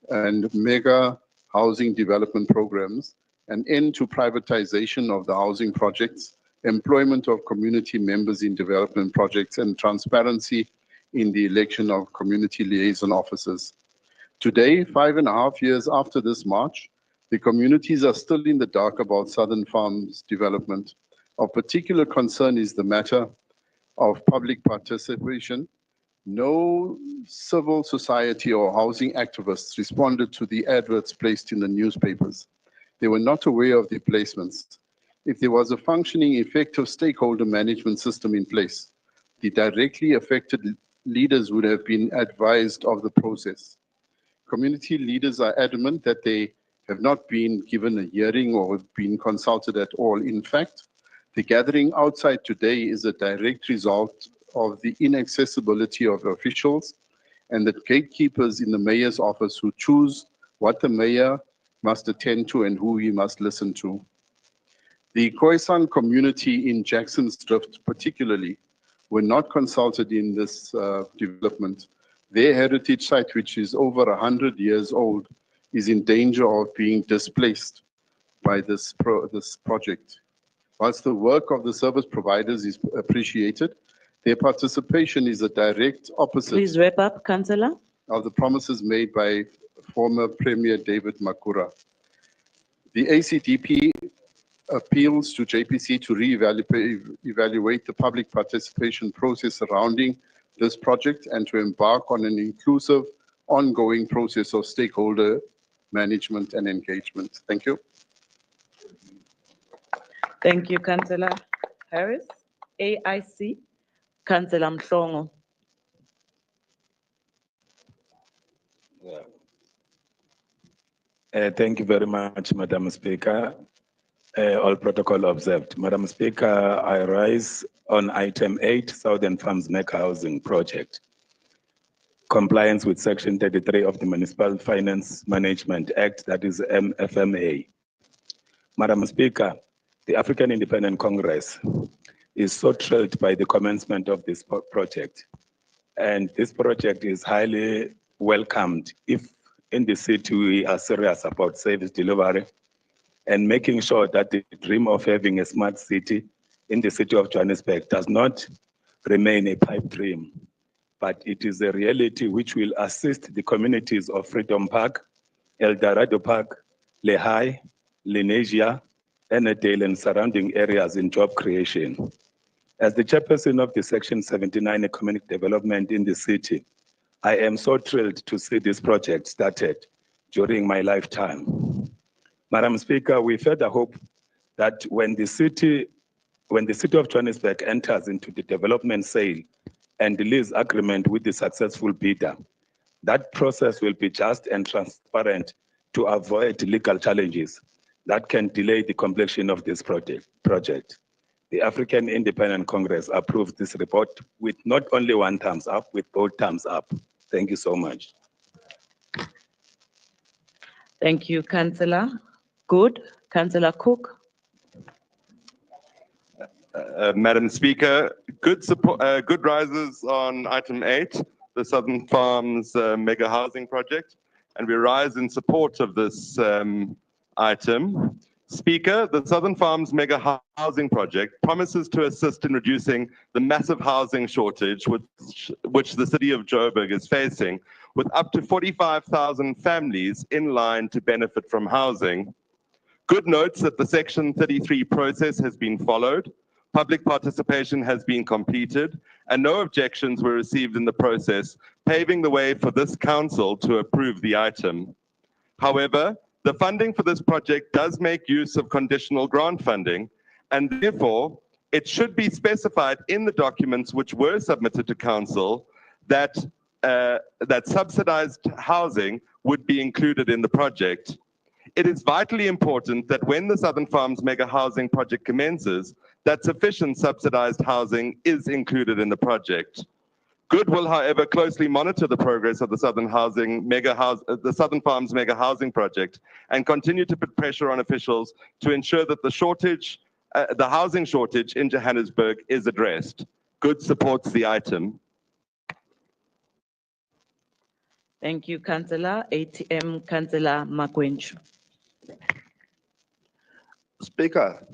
and mega housing development programs, an end to privatization of the housing projects, employment of community members in development projects, and transparency in the election of community liaison officers. Today, 5.5 years after this march, the communities are still in the dark about Southern Farms development. Of particular concern is the matter of public participation. No civil society or housing activists responded to the adverts placed in the newspapers. They were not aware of the placements. If there was a functioning, effective stakeholder management system in place, the directly affected leaders would have been advised of the process. Community leaders are adamant that they have not been given a hearing or been consulted at all. In fact, the gathering outside today is a direct result of the inaccessibility of officials and the gatekeepers in the mayor's office who choose what the mayor must attend to and who he must listen to. The Khoisan community in Jackson's Drift particularly were not consulted in this development. Their heritage site, which is over 100 years old, is in danger of being displaced by this project. Whilst the work of the service providers is appreciated, their participation is a direct opposite. Please wrap up, Councillor. Of the promises made by former Premier David Makura. The ACDP appeals to JPC to evaluate the public participation process surrounding this project and to embark on an inclusive, ongoing process of stakeholder management and engagement. Thank you. Thank you, Councillor Harris. AIC, Councillor Mhlongo. Thank you very much, Madam Speaker. All protocol observed. Madam Speaker, I rise on item 8, Southern Farms Mega Housing Project. Compliance with Section 33 of the Municipal Finance Management Act, that is MFMA. Madam Speaker, the African Independent Congress is so thrilled by the commencement of this project. And this project is highly welcomed if in the city we are serious about service delivery and making sure that the dream of having a smart city in the city of Johannesburg does not remain a pipe dream, but it is a reality which will assist the communities of Freedom Park, Eldorado Park, Lehigh, Lenasia, Ennerdale, and surrounding areas in job creation. As the chairperson of the Section 79 Economic Development in the city, I am so thrilled to see this project started during my lifetime. Madam Speaker, we further hope that when the city of Johannesburg enters into the development sale and the lease agreement with the successful bidder, that process will be just and transparent to avoid legal challenges that can delay the completion of this project. The African Independent Congress approved this report with not only one thumbs up, with both thumbs up. Thank you so much. Thank you, Councillor. Good. Councillor Cook. Madam Speaker, good rises on item 8, the Southern Farms mega housing project, and we rise in support of this item. Speaker, the Southern Farms mega housing project promises to assist in reducing the massive housing shortage which the city of Joburg is facing, with up to 45,000 families in line to benefit from housing. Good notes that the Section 33 process has been followed, public participation has been completed, and no objections were received in the process, paving the way for this council to approve the item. However, the funding for this project does make use of conditional grant funding, and therefore it should be specified in the documents which were submitted to council that subsidized housing would be included in the project. It is vitally important that when the Southern Farms mega housing project commences, that sufficient subsidized housing is included in the project. Good will, however, closely monitor the progress of the Southern Farms mega housing project and continue to put pressure on officials to ensure that the housing shortage in Johannesburg is addressed. Good supports the item. Thank you, Councillor. ATM, Councillor Magwenchu. Speaker,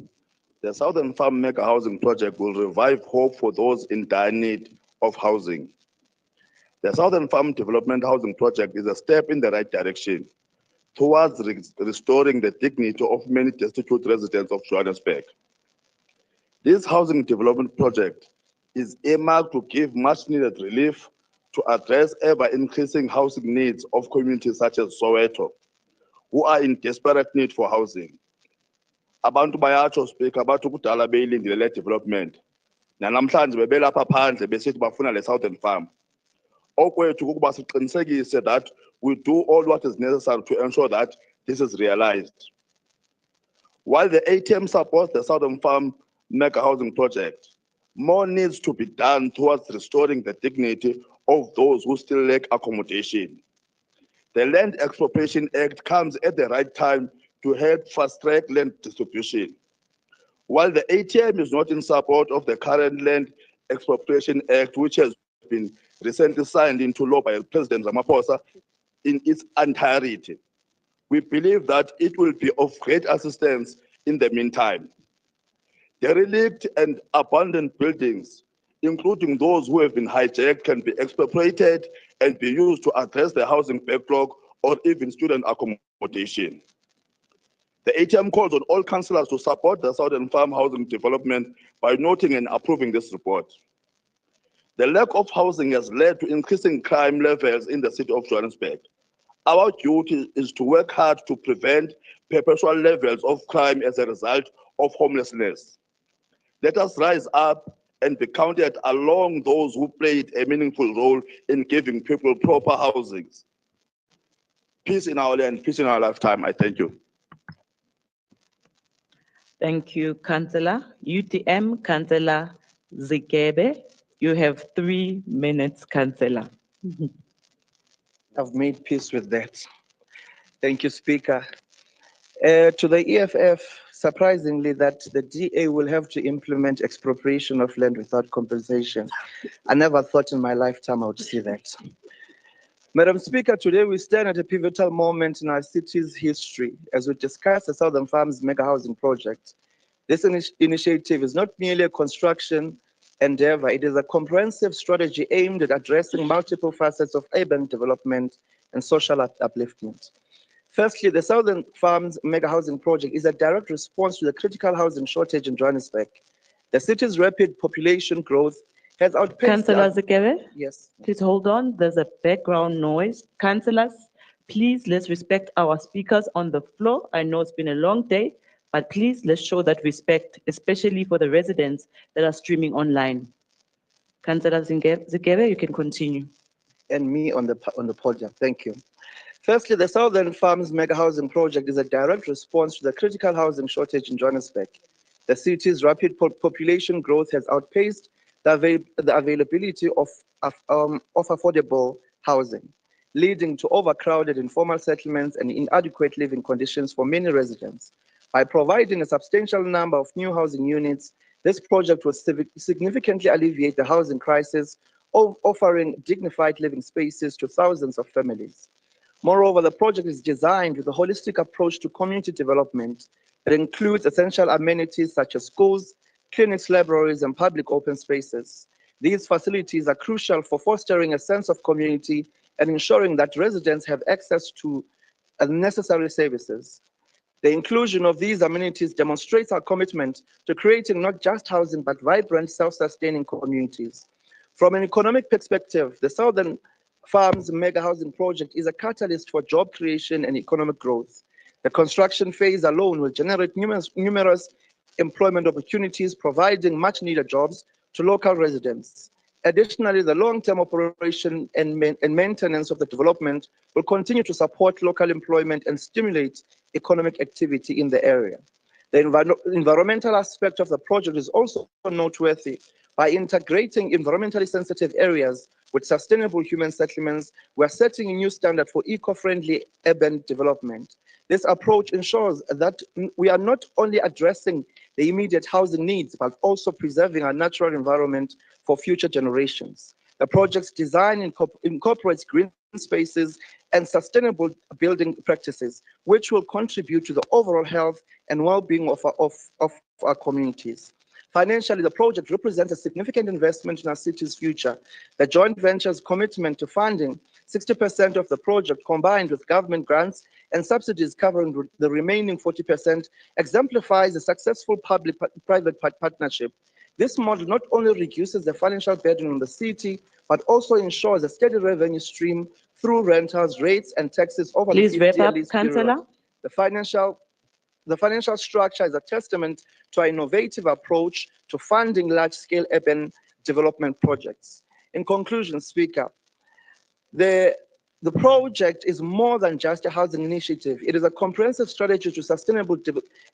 the Southern Farm mega housing project will revive hope for those in dire need of housing. The Southern Farm Development Housing Project is a step in the right direction towards restoring the dignity of many destitute residents of Johannesburg. This housing development project is earmarked to give much needed relief to address ever-increasing housing needs of communities such as Soweto, who are in desperate need for housing. Abantu bayatsho Speaker bathi kudala beyilindile le development. Namhlanje bebelapha phandle besithi bafuna le Southern Farm. Okwethu kukuba siqinisekise that we do all what is necessary to ensure that this is realized. While the ATM supports the Southern Farm mega housing project, more needs to be done towards restoring the dignity of those who still lack accommodation. The Land Expropriation Act comes at the right time to help fast-track land distribution. While the ATM is not in support of the current Land Expropriation Act, which has been recently signed into law by President Ramaphosa in its entirety, we believe that it will be of great assistance in the meantime. Derelict and abandoned buildings, including those who have been hijacked, can be expropriated and be used to address the housing backlog or even student accommodation. The ATM calls on all councillors to support the Southern Farm housing development by noting and approving this report. The lack of housing has led to increasing crime levels in the city of Johannesburg. Our duty is to work hard to prevent perpetual levels of crime as a result of homelessness. Let us rise up and be counted along those who played a meaningful role in giving people proper housings. Peace in our land, peace in our lifetime. I thank you. Thank you, Councillor. UTM, Councillor Zikebe. You have 3 minutes, Councillor. I've made peace with that. Thank you, Speaker. To the EFF, surprisingly, that the DA will have to implement expropriation of land without compensation. I never thought in my lifetime I would see that. Madam Speaker, today we stand at a pivotal moment in our city's history as we discuss the Southern Farms mega housing project. This initiative is not merely a construction endeavor, it is a comprehensive strategy aimed at addressing multiple facets of urban development and social upliftment. Firstly, the Southern Farms mega housing project is a direct response to the critical housing shortage in Johannesburg. The city's rapid population growth has outpaced Councillor Zikebe, Yes. please hold on. There's a background noise. Councillors, please let's respect our speakers on the floor. I know it's been a long day, but please let's show that respect, especially for the residents that are streaming online. Councillor Zikebe, you can continue. And me on the podium. Thank you. Firstly, the Southern Farms Mega Housing Project is a direct response to the critical housing shortage in Johannesburg. The city's rapid population growth has outpaced the availability of affordable housing, leading to overcrowded informal settlements and inadequate living conditions for many residents. By providing a substantial number of new housing units, this project will significantly alleviate the housing crisis, offering dignified living spaces to thousands of families. Moreover, the project is designed with a holistic approach to community development. It includes essential amenities such as schools, clinics, libraries, and public open spaces. These facilities are crucial for fostering a sense of community and ensuring that residents have access to necessary services. The inclusion of these amenities demonstrates our commitment to creating not just housing, but vibrant, self-sustaining communities. From an economic perspective, the Southern Farms Mega Housing Project is a catalyst for job creation and economic growth. The construction phase alone will generate numerous employment opportunities, providing much-needed jobs to local residents. Additionally, the long-term operation and maintenance of the development will continue to support local employment and stimulate economic activity in the area. The environmental aspect of the project is also noteworthy. By integrating environmentally sensitive areas with sustainable human settlements, we are setting a new standard for eco-friendly urban development. This approach ensures that we are not only addressing the immediate housing needs, but also preserving our natural environment for future generations. The project's design incorporates green spaces and sustainable building practices, which will contribute to the overall health and well-being of our communities. Financially, the project represents a significant investment in our city's future. The joint venture's commitment to funding 60% of the project, combined with government grants and subsidies covering the remaining 40%, exemplifies a successful public-private partnership. This model not only reduces the financial burden on the city, but also ensures a steady revenue stream through rentals, rates, and taxes over the 50-year lease period. The financial structure is a testament to our innovative approach to funding large-scale urban development projects. In conclusion, Speaker, the project is more than just a housing initiative. It is a comprehensive strategy to sustainable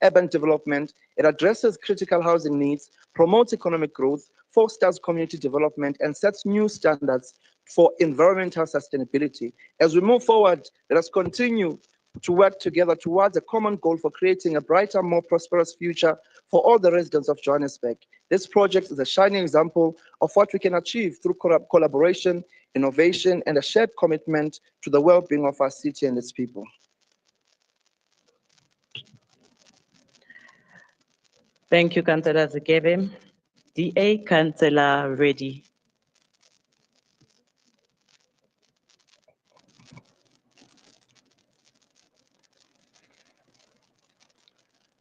urban development. It addresses critical housing needs, promotes economic growth, fosters community development, and sets new standards for environmental sustainability. As we move forward, let us continue to work together towards a common goal for creating a brighter, more prosperous future for all the residents of Johannesburg. This project is a shining example of what we can achieve through collaboration, innovation, and a shared commitment to the well-being of our city and its people. Thank you, Councillor Zikebe. DA, Councillor Reddy.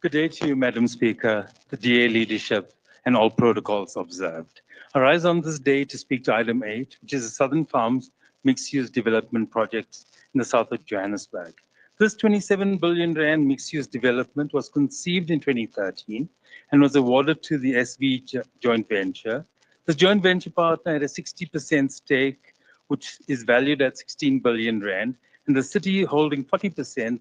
Good day to you, Madam Speaker, the DA leadership, and all protocols observed. I rise on this day to speak to item 8, which is the Southern Farms mixed-use development project in the south of Johannesburg. This 27 billion rand mixed-use development was conceived in 2013 and was awarded to the SV joint venture. The joint venture partner had a 60% stake, which is valued at 16 billion rand, and the city holding 40%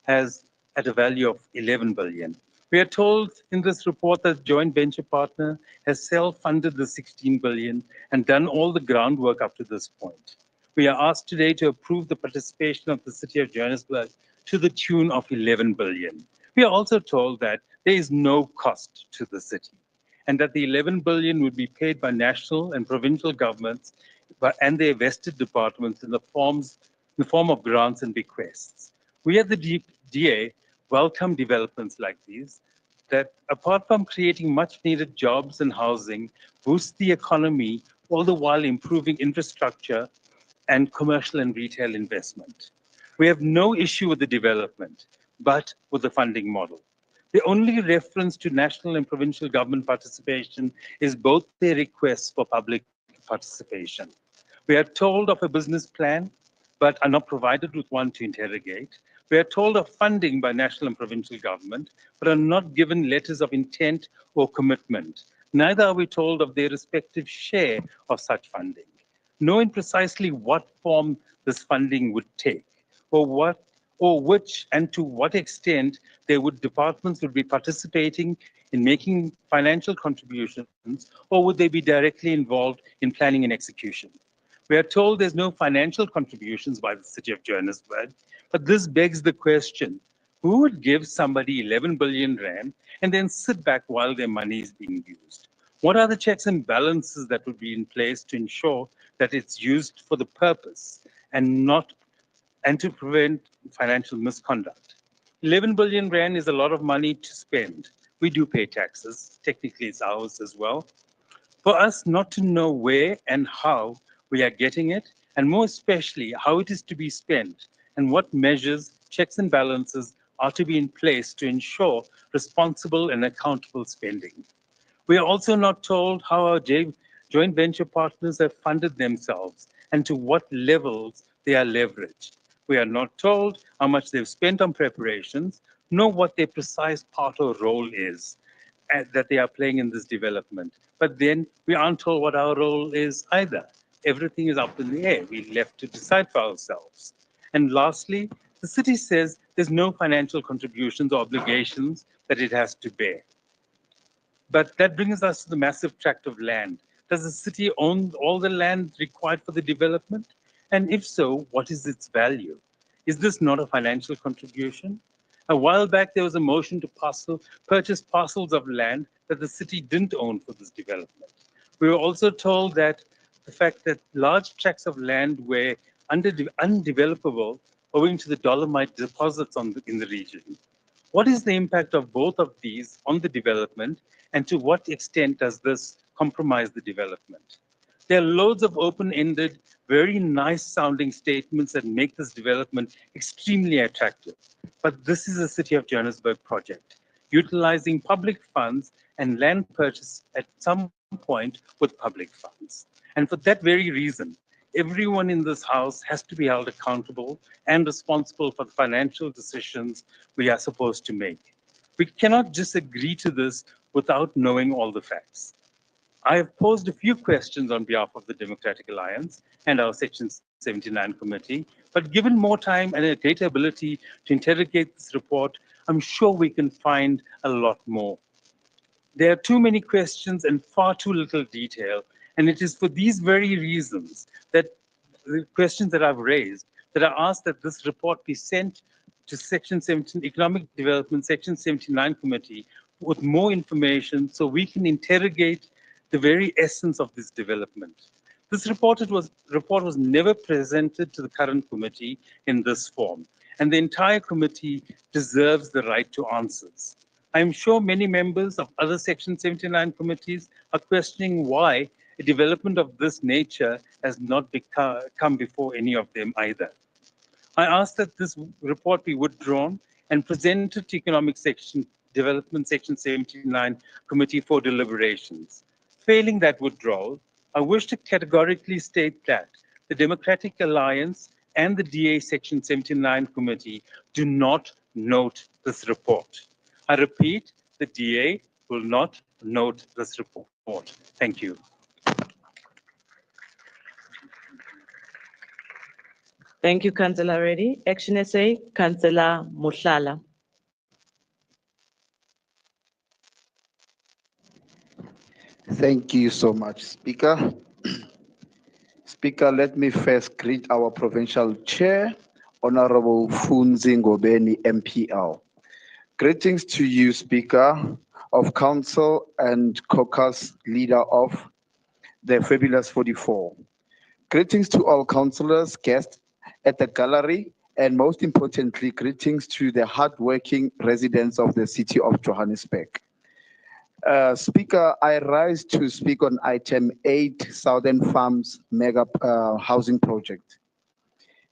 has at a value of 11 billion. We are told in this report that joint venture partner has self-funded the 16 billion and done all the groundwork up to this point. We are asked today to approve the participation of the city of Johannesburg to the tune of 11 billion. We are also told that there is no cost to the city and that the 11 billion would be paid by national and provincial governments and their vested departments in the form of grants and bequests. We at the DA welcome developments like these that, apart from creating much needed jobs and housing, boost the economy, all the while improving infrastructure and commercial and retail investment. We have no issue with the development, but with the funding model. The only reference to national and provincial government participation is both their requests for public participation. We are told of a business plan, but are not provided with one to interrogate. We are told of funding by national and provincial government, but are not given letters of intent or commitment. Neither are we told of their respective share of such funding. Knowing precisely what form this funding would take, or which and to what extent departments would be participating in making financial contributions, or would they be directly involved in planning and execution? We are told there's no financial contributions by the city of Johannesburg, but this begs the question, who would give somebody 11 billion rand and then sit back while their money is being used? What are the checks and balances that would be in place to ensure that it's used for the purpose and to prevent financial misconduct? 11 billion rand is a lot of money to spend. We do pay taxes. Technically, it's ours as well. For us not to know where and how we are getting it, and more especially how it is to be spent, and what measures, checks and balances are to be in place to ensure responsible and accountable spending. We are also not told how our joint venture partners have funded themselves and to what levels they are leveraged. We are not told how much they've spent on preparations, nor what their precise part or role is that they are playing in this development. But then we aren't told what our role is either. Everything is up in the air. We're left to decide for ourselves. And lastly, the city says there's no financial contributions or obligations that it has to bear. But that brings us to the massive tract of land. Does the city own all the land required for the development? And if so, what is its value? Is this not a financial contribution? A while back, there was a motion to purchase parcels of land that the city didn't own for this development. We were also told that the fact that large tracts of land were undevelopable owing to the dolomite deposits in the region. What is the impact of both of these on the development, and to what extent does this compromise the development? There are loads of open-ended, very nice sounding statements that make this development extremely attractive. But this is a City of Johannesburg project, utilizing public funds and land purchase at some point with public funds. And for that very reason, everyone in this house has to be held accountable and responsible for the financial decisions we are supposed to make. We cannot just agree to this without knowing all the facts. I have posed a few questions on behalf of the Democratic Alliance and our Section 79 committee, but given more time and a greater ability to interrogate this report, I'm sure we can find a lot more. There are too many questions and far too little detail, and it is for these very reasons that the questions that I've raised, that I ask that this report be sent to Section 17, Economic Development, Section 79 Committee with more information so we can interrogate the very essence of this development. This report was never presented to the current committee in this form, and the entire committee deserves the right to answers. I'm sure many members of other Section 79 committees are questioning why a development of this nature has not come before any of them either. I ask that this report be withdrawn and presented to Economic Development Section 79 Committee for deliberations. Failing that withdrawal, I wish to categorically state that the Democratic Alliance and the DA Section 79 Committee do not note this report. I repeat, the DA will not note this report. Thank you. Thank you, Councillor Reddy. Action SA, Councillor Mohlala. Thank you so much, Speaker. Speaker, let me first greet our Provincial Chair, Honorable Funzi Ngobeni, MPL. Greetings to you, Speaker of Council and caucus leader of the Fabulous 44. Greetings to all councillors, guests at the gallery, and most importantly, greetings to the hardworking residents of the city of Johannesburg. Speaker, I rise to speak on item 8, Southern Farms Mega Housing Project.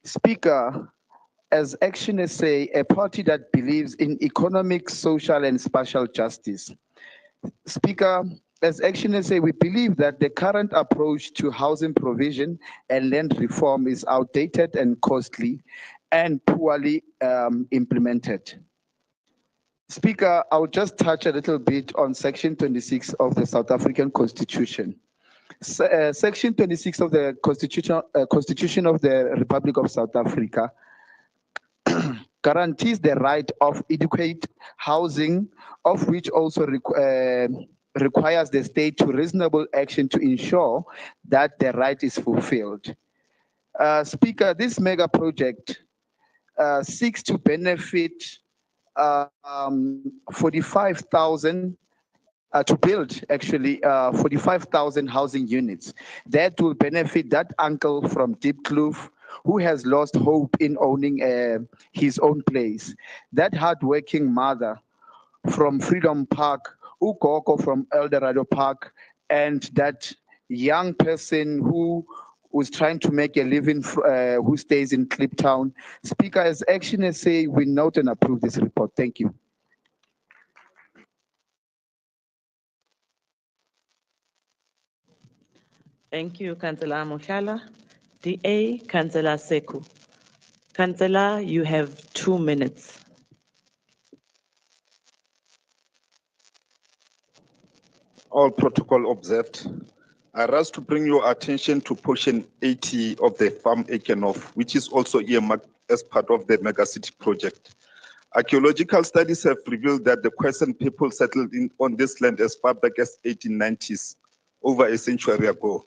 Speaker, as Action SA, a party that believes in economic, social, and spatial justice. Speaker, as Action SA, we believe that the current approach to housing provision and land reform is outdated and costly and poorly implemented. Speaker, I'll just touch a little bit on Section 26 of the South African Constitution. Section 26 of the Constitution of the Republic of South Africa guarantees the right of adequate housing, of which also requires the state to reasonable action to ensure that the right is fulfilled. Speaker, this mega project seeks to benefit 45,000 to build actually 45,000 housing units. That will benefit that uncle from Deep Kloof who has lost hope in owning his own place. That hardworking mother from Freedom Park, Ukoko from Eldorado Park, and that young person who was trying to make a living who stays in Kliptown. Speaker, as Action SA, we note and approve this report. Thank you. Thank you, Councillor Moshala. DA, Councillor Seku. Councillor, you have 2 minutes. All protocol observed. I rise to bring your attention to portion 80 of the farm Ekenhof, which is also earmarked as part of the megacity project. Archaeological studies have revealed that the Khoisan people settled on this land as far back as 1890s, over a century ago.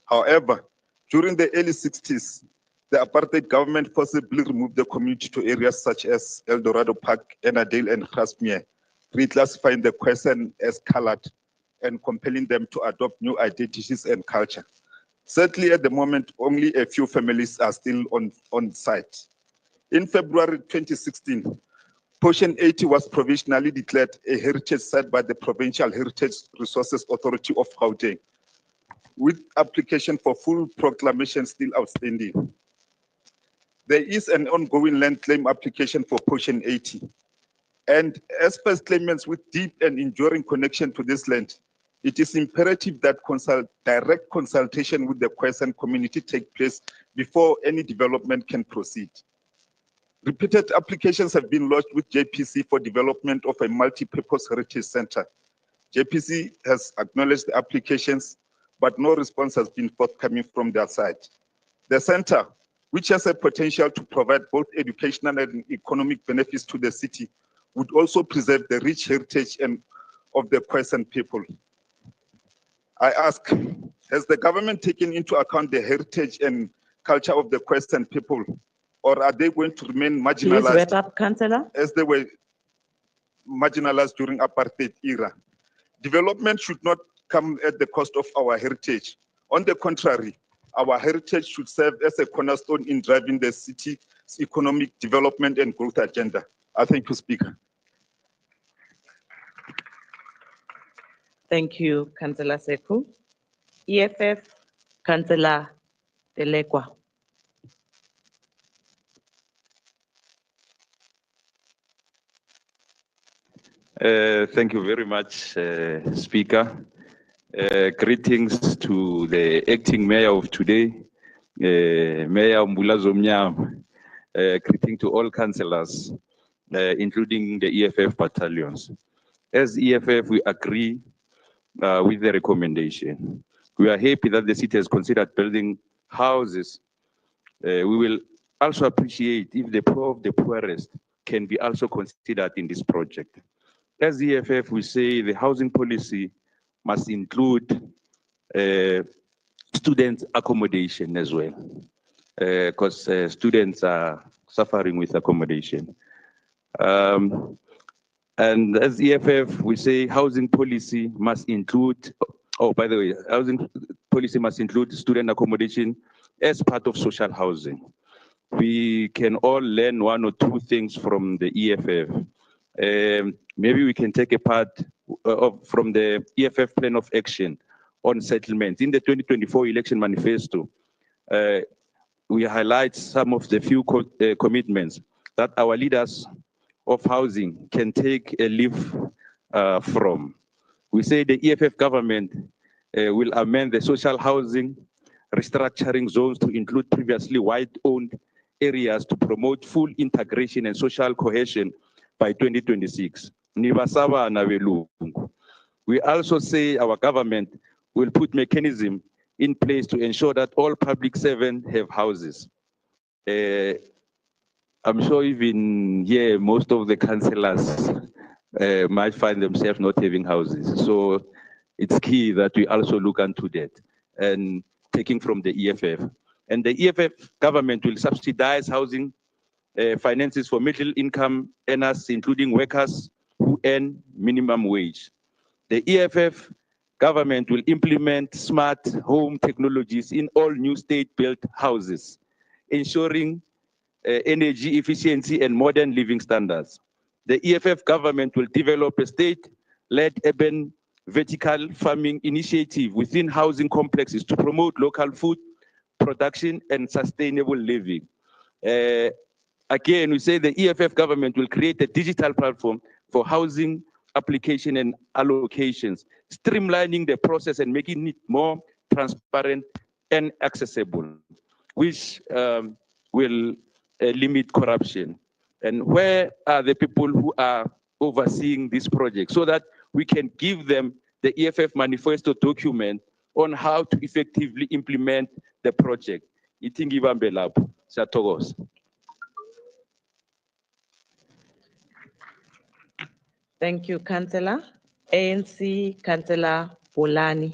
However, during the early 60s, the apartheid government forcibly removed the community to areas such as Eldorado Park, Ennerdale, and Grasmere, reclassifying the Khoisan as colored and compelling them to adopt new identities and culture. Sadly, at the moment, only a few families are still on site. In February 2016, portion 80 was provisionally declared a heritage site by the Provincial Heritage Resources Authority of Gauteng, with application for full proclamation still outstanding. There is an ongoing land claim application for portion 80. And as per claimants with deep and enduring connection to this land, it is imperative that direct consultation with the Khoisan community take place before any development can proceed. Repeated applications have been lodged with JPC for development of a multi-purpose heritage center. JPC has acknowledged the applications, but no response has been forthcoming from their side. The center, which has a potential to provide both educational and economic benefits to the city, would also preserve the rich heritage of the Khoisan people. I ask, has the government taken into account the heritage and culture of the Khoisan people, or are they going to remain marginalized? Please wrap up, Councillor. As they were marginalized during apartheid era? Development should not come at the cost of our heritage. On the contrary, our heritage should serve as a cornerstone in driving the city's economic development and growth agenda. I thank you, Speaker. Thank you, Councillor Seku. EFF, Councillor Delekwa. Thank you very much, Speaker. Greetings to the acting mayor of today, Mayor Mthembu. Greeting to all councillors, including the EFF battalions. As EFF, we agree with the recommendation. We are happy that the city has considered building houses. We will also appreciate if the poor of the poorest can be also considered in this project. As EFF, we say the housing policy must include student accommodation as well, because students are suffering with accommodation. And as EFF, we say housing policy must include, oh, by the way, housing policy must include student accommodation as part of social housing. We can all learn one or two things from the EFF. Maybe we can take a part from the EFF plan of action on settlements. In the 2024 election manifesto, we highlight some of the few commitments that our leaders of housing can take a leaf from. We say the EFF government will amend the social housing restructuring zones to include previously white-owned areas to promote full integration and social cohesion by 2026. Nibasaba na belungu. We also say our government will put mechanism in place to ensure that all public servants have houses. I'm sure even here, most of the councillors might find themselves not having houses. So it's key that we also look into that and taking from the EFF. And the EFF government will subsidize housing finances for middle income earners, including workers who earn minimum wage. The EFF government will implement smart home technologies in all new state-built houses, ensuring energy efficiency and modern living standards. The EFF government will develop a state-led urban vertical farming initiative within housing complexes to promote local food production and sustainable living. Again, we say the EFF government will create a digital platform for housing application and allocations, streamlining the process and making it more transparent and accessible, which will limit corruption. And where are the people who are overseeing this project so that we can give them the EFF manifesto document on how to effectively implement the project. Thank you, Councillor. ANC, Councillor Bolani.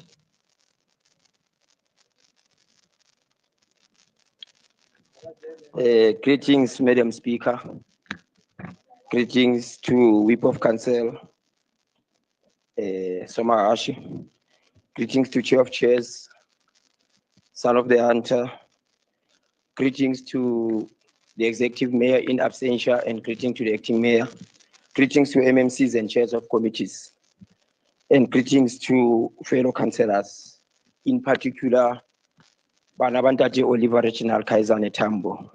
Greetings, Madam Speaker. Greetings to Whip of Council, Soma Ashi. Greetings to Chair of Chairs, Son of the Hunter. Greetings to the Executive Mayor in absentia, and greetings to the Acting Mayor. Greetings to MMCs and chairs of committees. And greetings to fellow councillors, in particular, Banabantaje Oliver Reginald Kaiser Mthembu.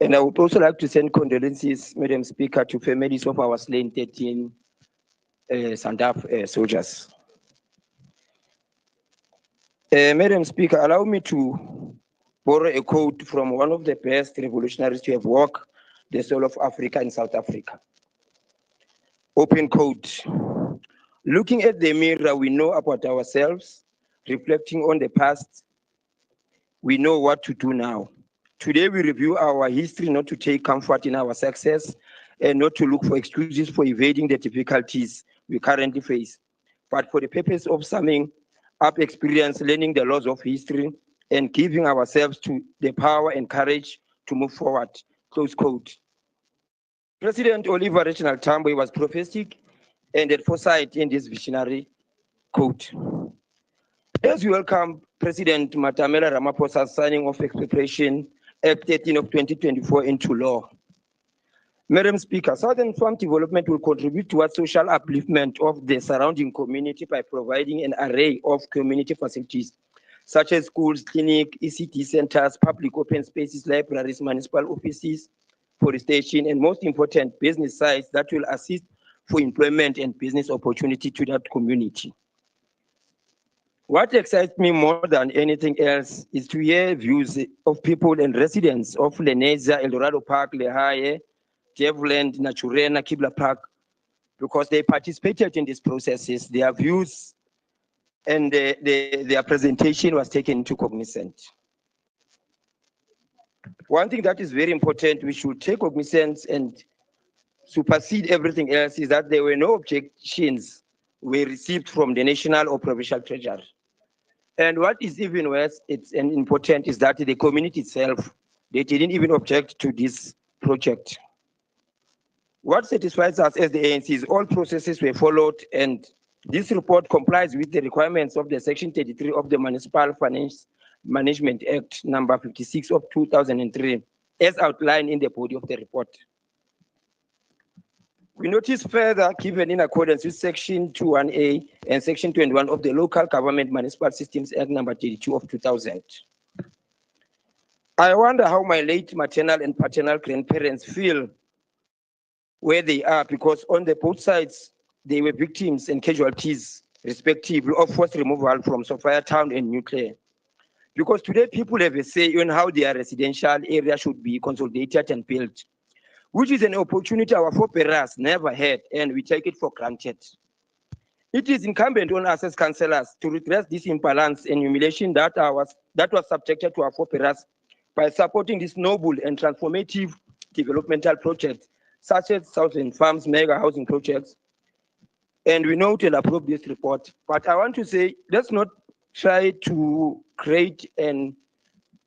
And I would also like to send condolences, Madam Speaker, to families of our slain 13 Sandaf soldiers. Madam Speaker, allow me to borrow a quote from one of the best revolutionaries to have walked the soul of Africa in South Africa. Open quote. Looking at the mirror, we know about ourselves. Reflecting on the past, we know what to do now. Today, we review our history not to take comfort in our success and not to look for excuses for evading the difficulties we currently face, but for the purpose of summing up experience, learning the laws of history, and giving ourselves to the power and courage to move forward. Close quote. President Oliver Reginald Tambo was prophetic and had foresight in this visionary quote. As we welcome President Matamela Ramaphosa's signing of Expropriation Act 13 of 2024 into law. Madam Speaker, Southern Farm Development will contribute towards social upliftment of the surrounding community by providing an array of community facilities, such as schools, clinics, ECT centers, public open spaces, libraries, municipal offices, forestation, and most important, business sites that will assist for employment and business opportunity to that community. What excites me more than anything else is to hear views of people and residents of Lenasia, Eldorado Park, Lehaye, Devland, Naturena, Kibla Park, because they participated in these processes. Their views and their presentation was taken into cognizance. One thing that is very important, we should take cognizance and supersede everything else, is that there were no objections were received from the national or provincial treasury. And what is even worse, it's important, is that the community itself, they didn't even object to this project. What satisfies us as the ANC is all processes were followed, and this report complies with the requirements of the Section 33 of the Municipal Finance Management Act number 56 of 2003, as outlined in the body of the report. We notice further, given in accordance with Section 21A and Section 21 of the Local Government Municipal Systems Act number 32 of 2000, I wonder how my late maternal and paternal grandparents feel where they are, because on the both sides, they were victims and casualties, respectively, of forced removal from Sophia Town and Nuclear. Because today people have a say on how their residential area should be consolidated and built, which is an opportunity our forebears never had, and we take it for granted. It is incumbent on us as councillors to redress this imbalance and humiliation that was subjected to our forebears by supporting this noble and transformative developmental projects, such as Southern Farms mega housing projects. And we note and approve this report. But I want to say, let's not try to create an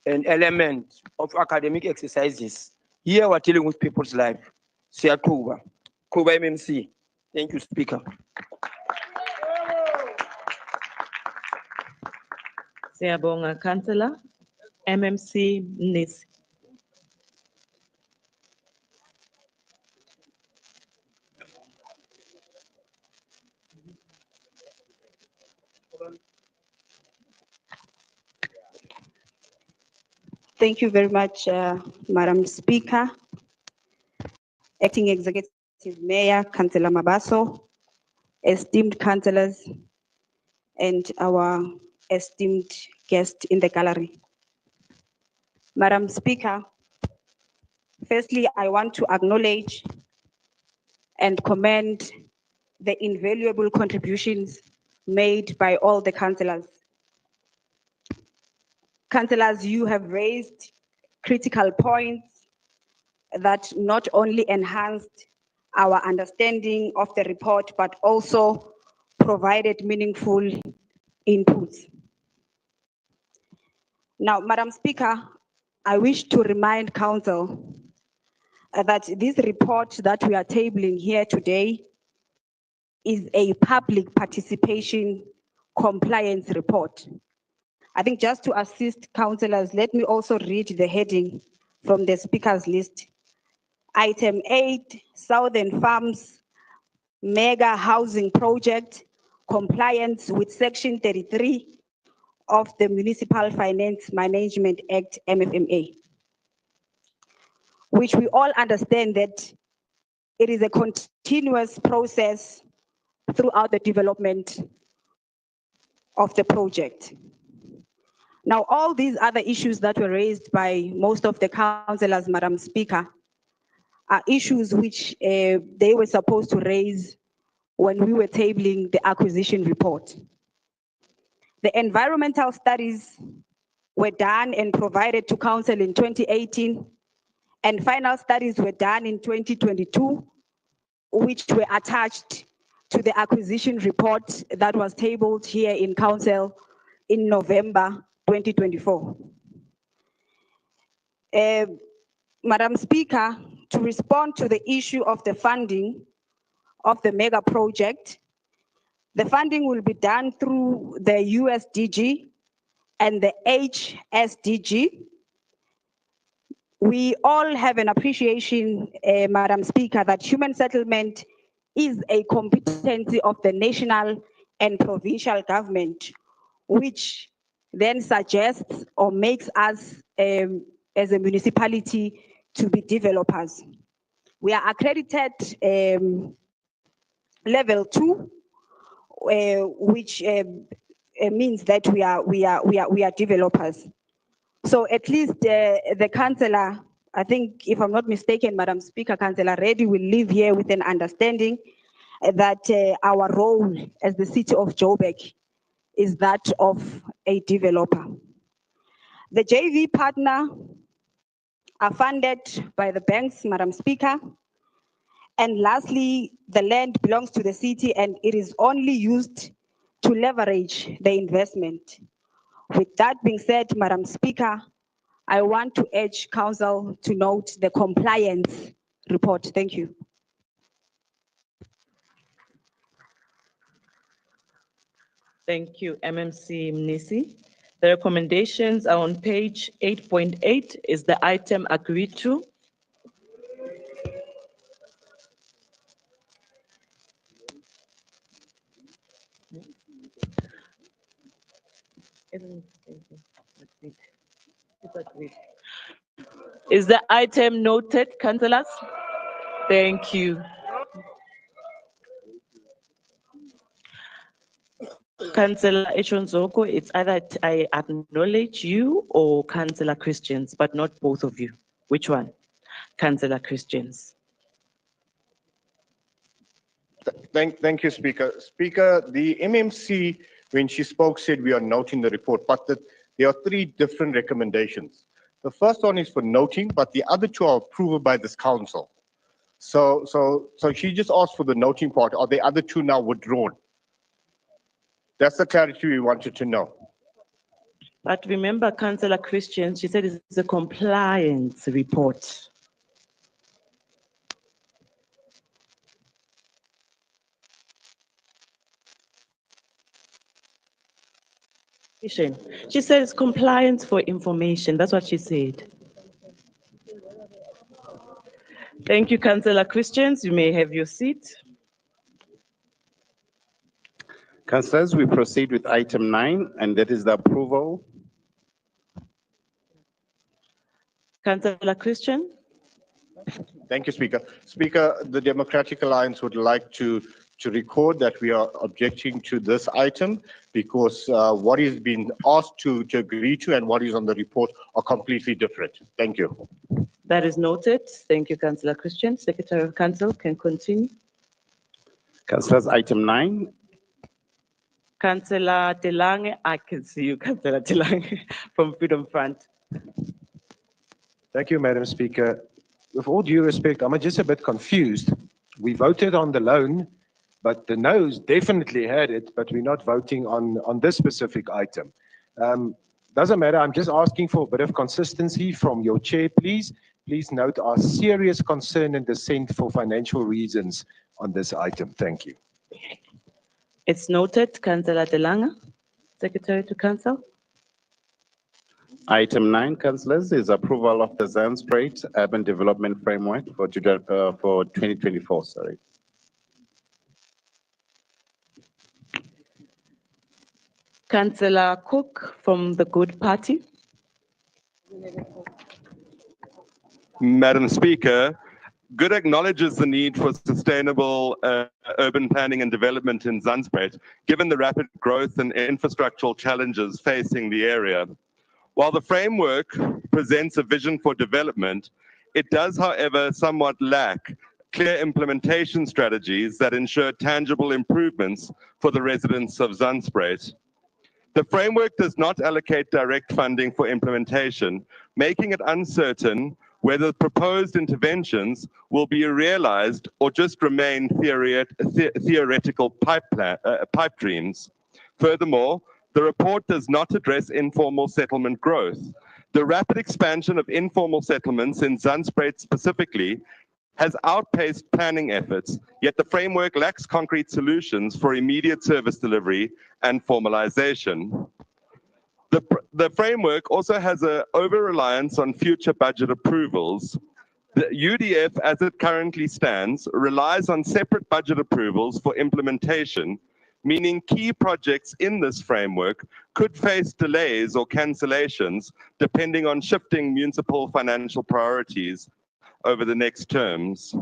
element of academic exercises. Here we're dealing with people's life. Siyakuba. Kuba MMC. Thank you, Speaker. Siyabonga, Councillor. MMC Mnisi. Thank you very much, Madam Speaker. Acting Executive Mayor, Councillor Mabaso, esteemed councillors, and our esteemed guest in the gallery. Madam Speaker, firstly, I want to acknowledge and commend the invaluable contributions made by all the councillors. Councillors, you have raised critical points that not only enhanced our understanding of the report, but also provided meaningful inputs. Now, Madam Speaker, I wish to remind Council that this report that we are tabling here today is a public participation compliance report. I think just to assist councillors, let me also read the heading from the speaker's list. Item 8, Southern Farms Mega Housing Project, compliance with Section 33 of the Municipal Finance Management Act, MFMA, which we all understand that it is a continuous process throughout the development of the project. Now, all these other issues that were raised by most of the councillors, Madam Speaker, are issues which they were supposed to raise when we were tabling the acquisition report. The environmental studies were done and provided to council in 2018, and final studies were done in 2022, which were attached to the acquisition report that was tabled here in council in November 2024. Madam Speaker, to respond to the issue of the funding of the mega project, the funding will be done through the USDG and the HSDG. We all have an appreciation, Madam Speaker, that human settlement is a competency of the national and provincial government, which then suggests or makes us as a municipality to be developers. We are accredited level 2, which means that we are developers. So at least the councillor, I think, if I'm not mistaken, Madam Speaker, Councillor Reddy will leave here with an understanding that our role as the city of Joburg is that of a developer. The JV partner are funded by the banks, Madam Speaker. And lastly, the land belongs to the city and it is only used to leverage the investment. With that being said, Madam Speaker, I want to urge Council to note the compliance report. Thank you. Thank you, MMC Mnisi. The recommendations are on page 8.8. Is the item agreed to? It's agreed. Is the item noted, councillors? Thank you. Councillor Eshonzoko, it's either I acknowledge you or Councillor Christians, but not both of you. Which one? Councillor Christians. Thank you, Speaker. Speaker, the MMC, when she spoke, said we are noting the report, but there are three different recommendations. The first one is for noting, but the other two are approved by this council. So she just asked for the noting part. Are the other two now withdrawn? That's the clarity we wanted to know. But remember, Councillor Christians, she said it's a compliance report. She says compliance for information. That's what she said. Thank you, Councillor Christians. You may have your seat. Councillors, we proceed with item 9, and that is the approval. Councillor Christian. Thank you, Speaker. Speaker, the Democratic Alliance would like to record that we are objecting to this item because what is being asked to agree to and what is on the report are completely different. Thank you. That is noted. Thank you, Councillor Christian. Secretary of Council can continue. Councillors, item 9. Councillor Telange, I can see you, Councillor Telange from Freedom Front. Thank you, Madam Speaker. With all due respect, I'm just a bit confused. We voted on the loan, but the noes definitely had it, but we're not voting on this specific item. Doesn't matter, I'm just asking for a bit of consistency from your chair, please. Please note our serious concern and dissent for financial reasons on this item. Thank you. It's noted, Councillor Telange, Secretary to Council. Item 9, councillors, is approval of the Zandspruit Urban Development Framework for 2024. Sorry. Councillor Cook from the Good Party. Madam Speaker, Good acknowledges the need for sustainable urban planning and development in Zandspruit, given the rapid growth and infrastructural challenges facing the area. While the framework presents a vision for development, it does, however, somewhat lack clear implementation strategies that ensure tangible improvements for the residents of Zandspruit. The framework does not allocate direct funding for implementation, making it uncertain whether proposed interventions will be realized or just remain theoretical pipe dreams. Furthermore, the report does not address informal settlement growth. The rapid expansion of informal settlements in Zandspruit specifically has outpaced planning efforts, yet the framework lacks concrete solutions for immediate service delivery and formalization. The framework also has an over-reliance on future budget approvals. The UDF, as it currently stands, relies on separate budget approvals for implementation, meaning key projects in this framework could face delays or cancellations depending on shifting municipal financial priorities over the next terms.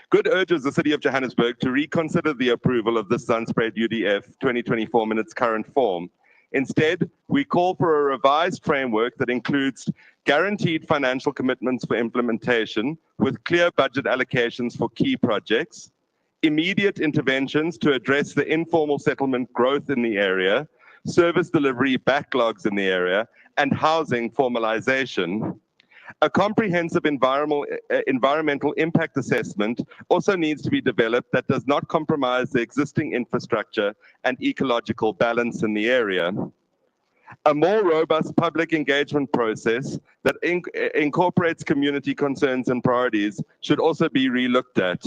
Good urges the City of Johannesburg to reconsider the approval of this Zandspruit UDF 2024 in its current form. Instead, we call for a revised framework that includes guaranteed financial commitments for implementation with clear budget allocations for key projects, immediate interventions to address the informal settlement growth in the area, service delivery backlogs in the area, and housing formalization. A comprehensive environmental impact assessment also needs to be developed that does not compromise the existing infrastructure and ecological balance in the area. A more robust public engagement process that incorporates community concerns and priorities should also be relooked at.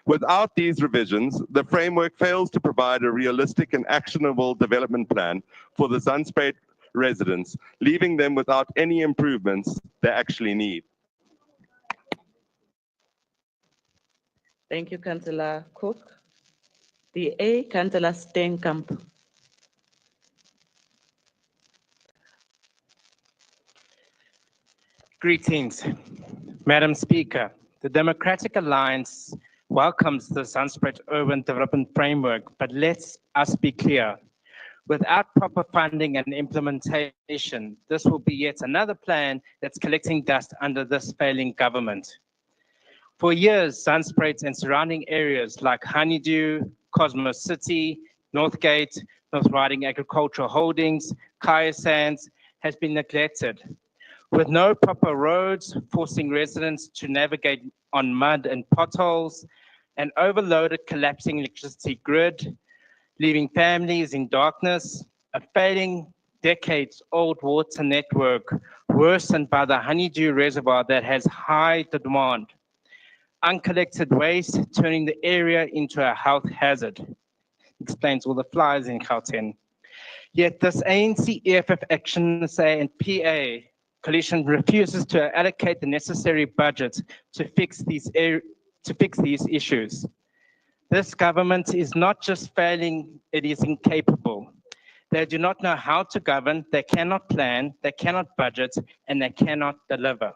Without these revisions, the framework fails to provide a realistic and actionable development plan for the Zandspruit residents, leaving them without any improvements they actually need. Thank you, Councillor Cook. The A, Councillor Steenkamp. Greetings. Madam Speaker, the Democratic Alliance welcomes the Zandspruit Urban Development Framework, but let's us be clear. Without proper funding and implementation, this will be yet another plan that's collecting dust under this failing government. For years, Zandspruit and surrounding areas like Honeydew, Cosmos City, Northgate, North Riding Agricultural Holdings, Kaya Sands has been neglected. With no proper roads, forcing residents to navigate on mud and potholes, an overloaded collapsing electricity grid, leaving families in darkness, a failing decades-old water network worsened by the Honeydew Reservoir that has high demand, uncollected waste turning the area into a health hazard. Explains all the flies in Gauteng. Yet this ANC, EFF, Action SA and PA coalition refuses to allocate the necessary budget to fix these issues. This government is not just failing, it is incapable. They do not know how to govern, they cannot plan, they cannot budget, and they cannot deliver.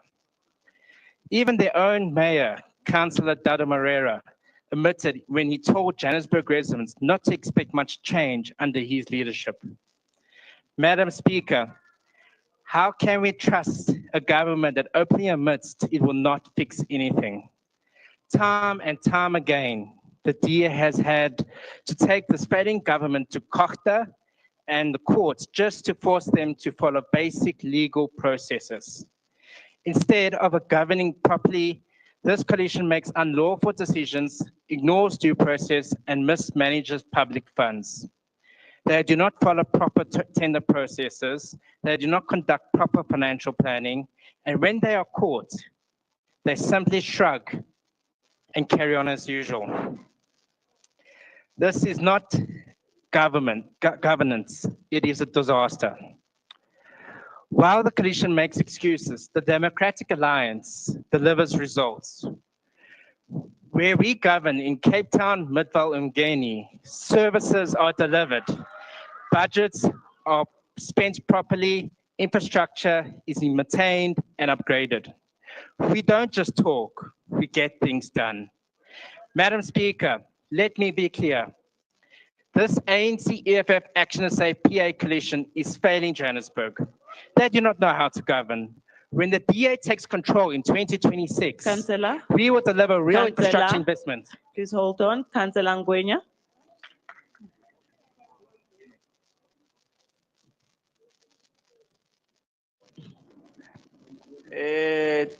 Even their own mayor, Councillor Dada Moreira, admitted when he told Johannesburg residents not to expect much change under his leadership. Madam Speaker, how can we trust a government that openly admits it will not fix anything? Time and time again, the DA has had to take this failing government to Cllr and the courts just to force them to follow basic legal processes. Instead of governing properly, this coalition makes unlawful decisions, ignores due process, and mismanages public funds. They do not follow proper tender processes, they do not conduct proper financial planning, and when they are caught, they simply shrug and carry on as usual. This is not governance, it is a disaster. While the coalition makes excuses, the Democratic Alliance delivers results. Where we govern in Cape Town, Midvale, and Ngeni, services are delivered, budgets are spent properly, infrastructure is maintained and upgraded. We don't just talk, we get things done. Madam Speaker, let me be clear. This ANC, EFF, Action SA, PA coalition is failing Johannesburg. They do not know how to govern. When the DA takes control in 2026, Councillor, we will deliver real Councillor, infrastructure investment. Please hold on. Councillor Ngwenya.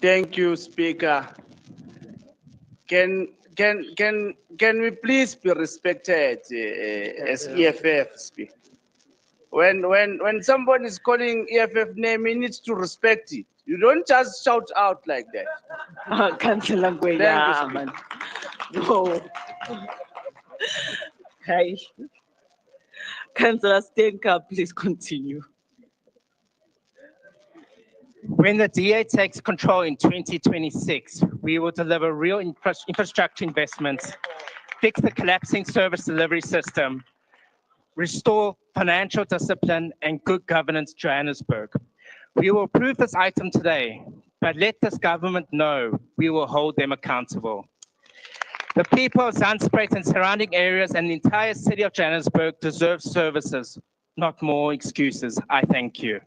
Thank you, Speaker. Can we please be respected as EFF Speaker? When someone is calling EFF name, he needs to respect it. You don't just shout out like that. Councillor Ngwenya, man. No. Hi. Councillor Stenka, please continue. When the DA takes control in 2026, we will deliver real infrastructure investments, fix the collapsing service delivery system, restore financial discipline and good governance Johannesburg. We will approve this item today, but let this government know we will hold them accountable. The people of Zandspruit and surrounding areas and the entire city of Johannesburg deserve services, not more excuses. I thank you.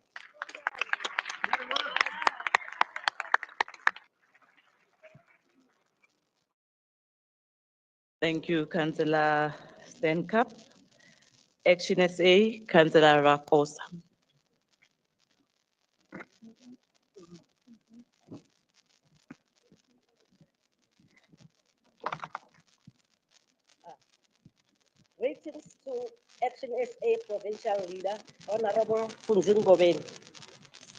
Thank you, Councillor Stenka. Action SA, Councillor Rakosa. Greetings to Action SA Provincial Leader, Honorable Mthembu,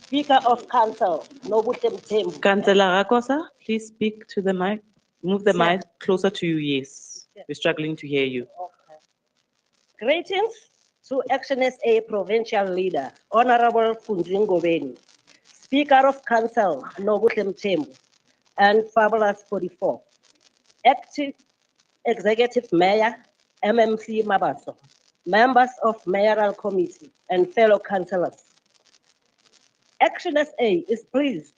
Speaker of Council, Nobuhle Mthembu. Councillor Rakosa, please speak to the mic. Move the mic closer to you, yes. We're struggling to hear you. Okay. Greetings to Action SA Provincial Leader, Honorable Mthembu, Speaker of Council, Nobuhle Mthembu, and Fabulous 44, Active Executive Mayor, MMC Mabaso, members of Mayoral Committee, and fellow councillors. Action SA is pleased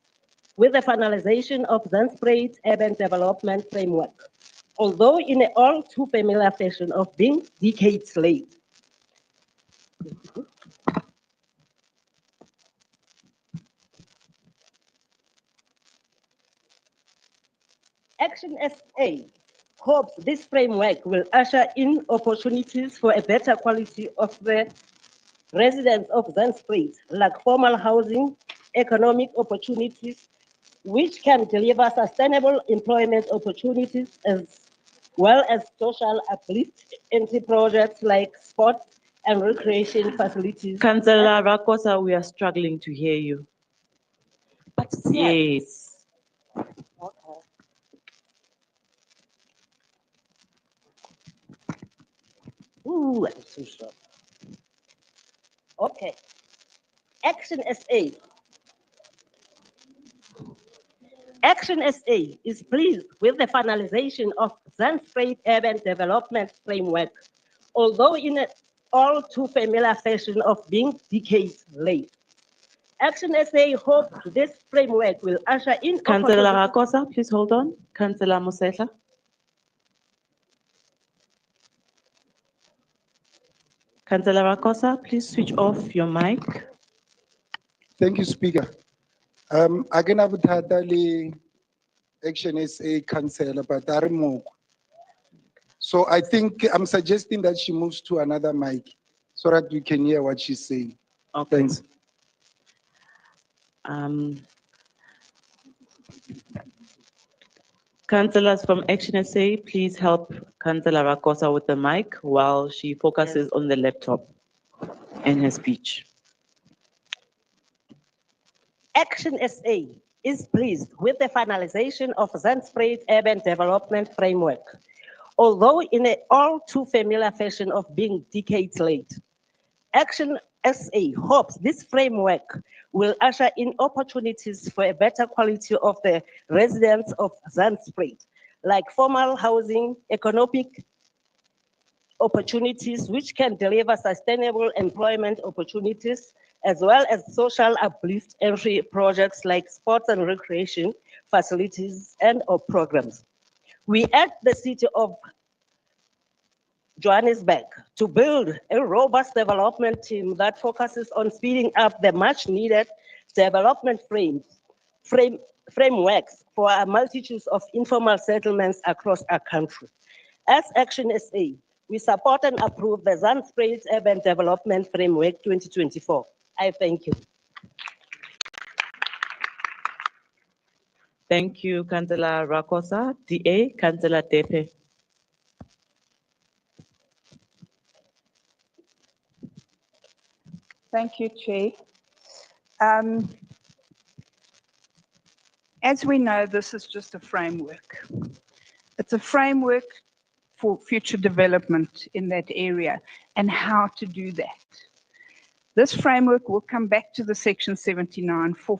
with the finalization of Zanspruit's urban development framework, although in an all too familiar fashion of being decades late. Action SA hopes this framework will usher in opportunities for a better quality of the residents of Zanspruit, like formal housing, economic opportunities, which can deliver sustainable employment opportunities as well as social uplift into projects like sports and recreation facilities. Councillor Rakosa, we are struggling to hear you. But yes. Okay. Ooh, I'm so sorry. Okay. Action SA. Action SA is pleased with the finalization of Zanspruit Urban Development Framework, although in an all too familiar fashion of being decades late. Action SA hopes this framework will usher in Councillor opportunities- Rakosa, please hold on. Councillor Mosehla. Councillor Rakosa, please switch off your mic. Thank you, Speaker. Again, I would have the Action SA councillor, but I remove. So I think I'm suggesting that she moves to another mic so that we can hear what she's saying. Okay. Thanks. Councillors from Action SA, please help Councillor Rakosa with the mic while she focuses on the laptop and her speech. Action SA is pleased with the finalization of Zanspruit Urban Development Framework, although in an all too familiar fashion of being decades late. Action SA hopes this framework will usher in opportunities for a better quality of the residents of Zanspruit, like formal housing, economic opportunities which can deliver sustainable employment opportunities, as well as social uplift entry projects like sports and recreation facilities and or programs. We urge the city of Johannesburg to build a robust development team that focuses on speeding up the much needed development frameworks for a multitude of informal settlements across our country. As Action SA, we support and approve the Zanspruit Urban Development Framework 2024. I thank you. Thank you, Councillor Rakosa. DA, Councillor Tepe. Thank you, Chair. As we know, this is just a framework. It's a framework for future development in that area and how to do that. This framework will come back to the Section 79 for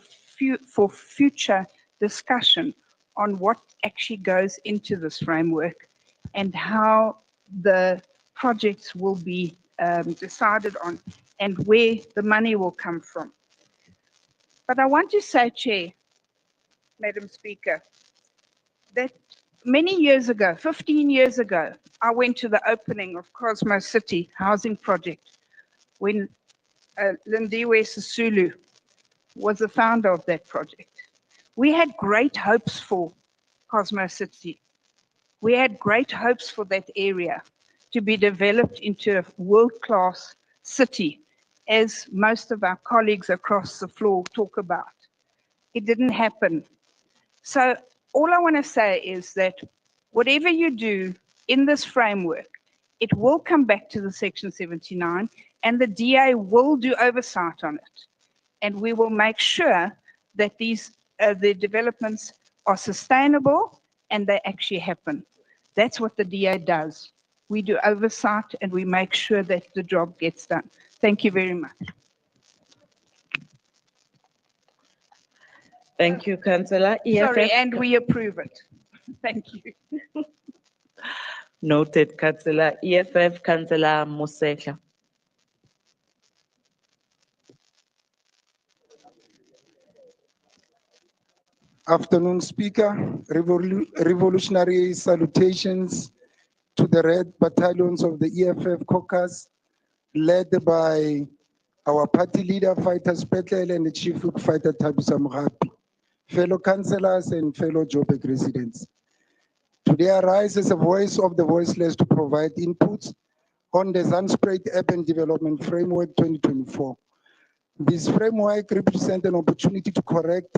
future discussion on what actually goes into this framework and how the projects will be decided on and where the money will come from. But I want to say, Chair, Madam Speaker, that many years ago, 15 years ago, I went to the opening of Cosmo City Housing Project when Lindiwe Sisulu was the founder of that project. We had great hopes for Cosmo City. We had great hopes for that area to be developed into a world-class city, as most of our colleagues across the floor talk about. It didn't happen. So all I want to say is that whatever you do in this framework, it will come back to the Section 79 and the DA will do oversight on it. And we will make sure that these the developments are sustainable and they actually happen. That's what the DA does. We do oversight and we make sure that the job gets done. Thank you very much. Thank you, Councillor. Sorry, and we approve it. Thank you. Noted, Councillor. EFF, Councillor Mosehla. Afternoon, Speaker. Revolutionary salutations to the Red Battalions of the EFF caucus, led by our party leader, Fighter Spetlele, and the Chief Whip Fighter Thabisa Mogapi, fellow councillors and fellow Joburg residents. Today I rise as a voice of the voiceless to provide inputs on the Zandspruit Urban Development Framework 2024. This framework represents an opportunity to correct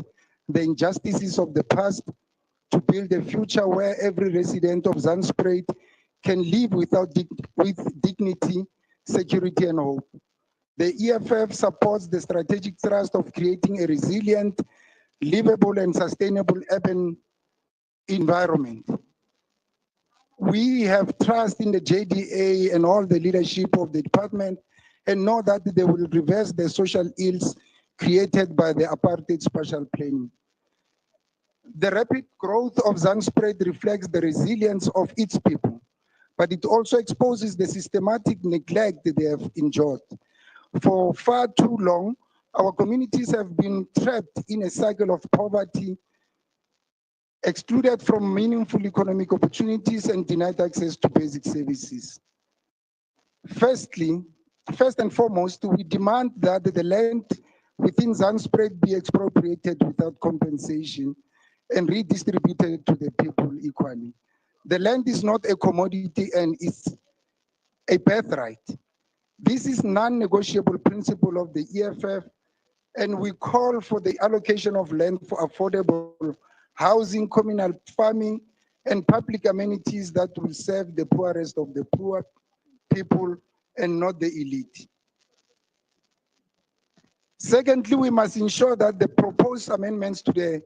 the injustices of the past, to build a future where every resident of Zandspruit can live with dignity, security, and hope. The EFF supports the strategic thrust of creating a resilient, livable, and sustainable urban environment. We have trust in the JDA and all the leadership of the department and know that they will reverse the social ills created by the apartheid spatial planning. The rapid growth of Zandspruit reflects the resilience of its people, but it also exposes the systematic neglect they have endured. For far too long, our communities have been trapped in a cycle of poverty, excluded from meaningful economic opportunities, and denied access to basic services. First and foremost, we demand that the land within Zandspruit be expropriated without compensation and redistributed to the people equally. The land is not a commodity and is a birthright. This is non-negotiable principle of the EFF, and we call for the allocation of land for affordable housing, communal farming, and public amenities that will serve the poorest of the poor people and not the elite. Secondly, we must ensure that the proposed amendments to the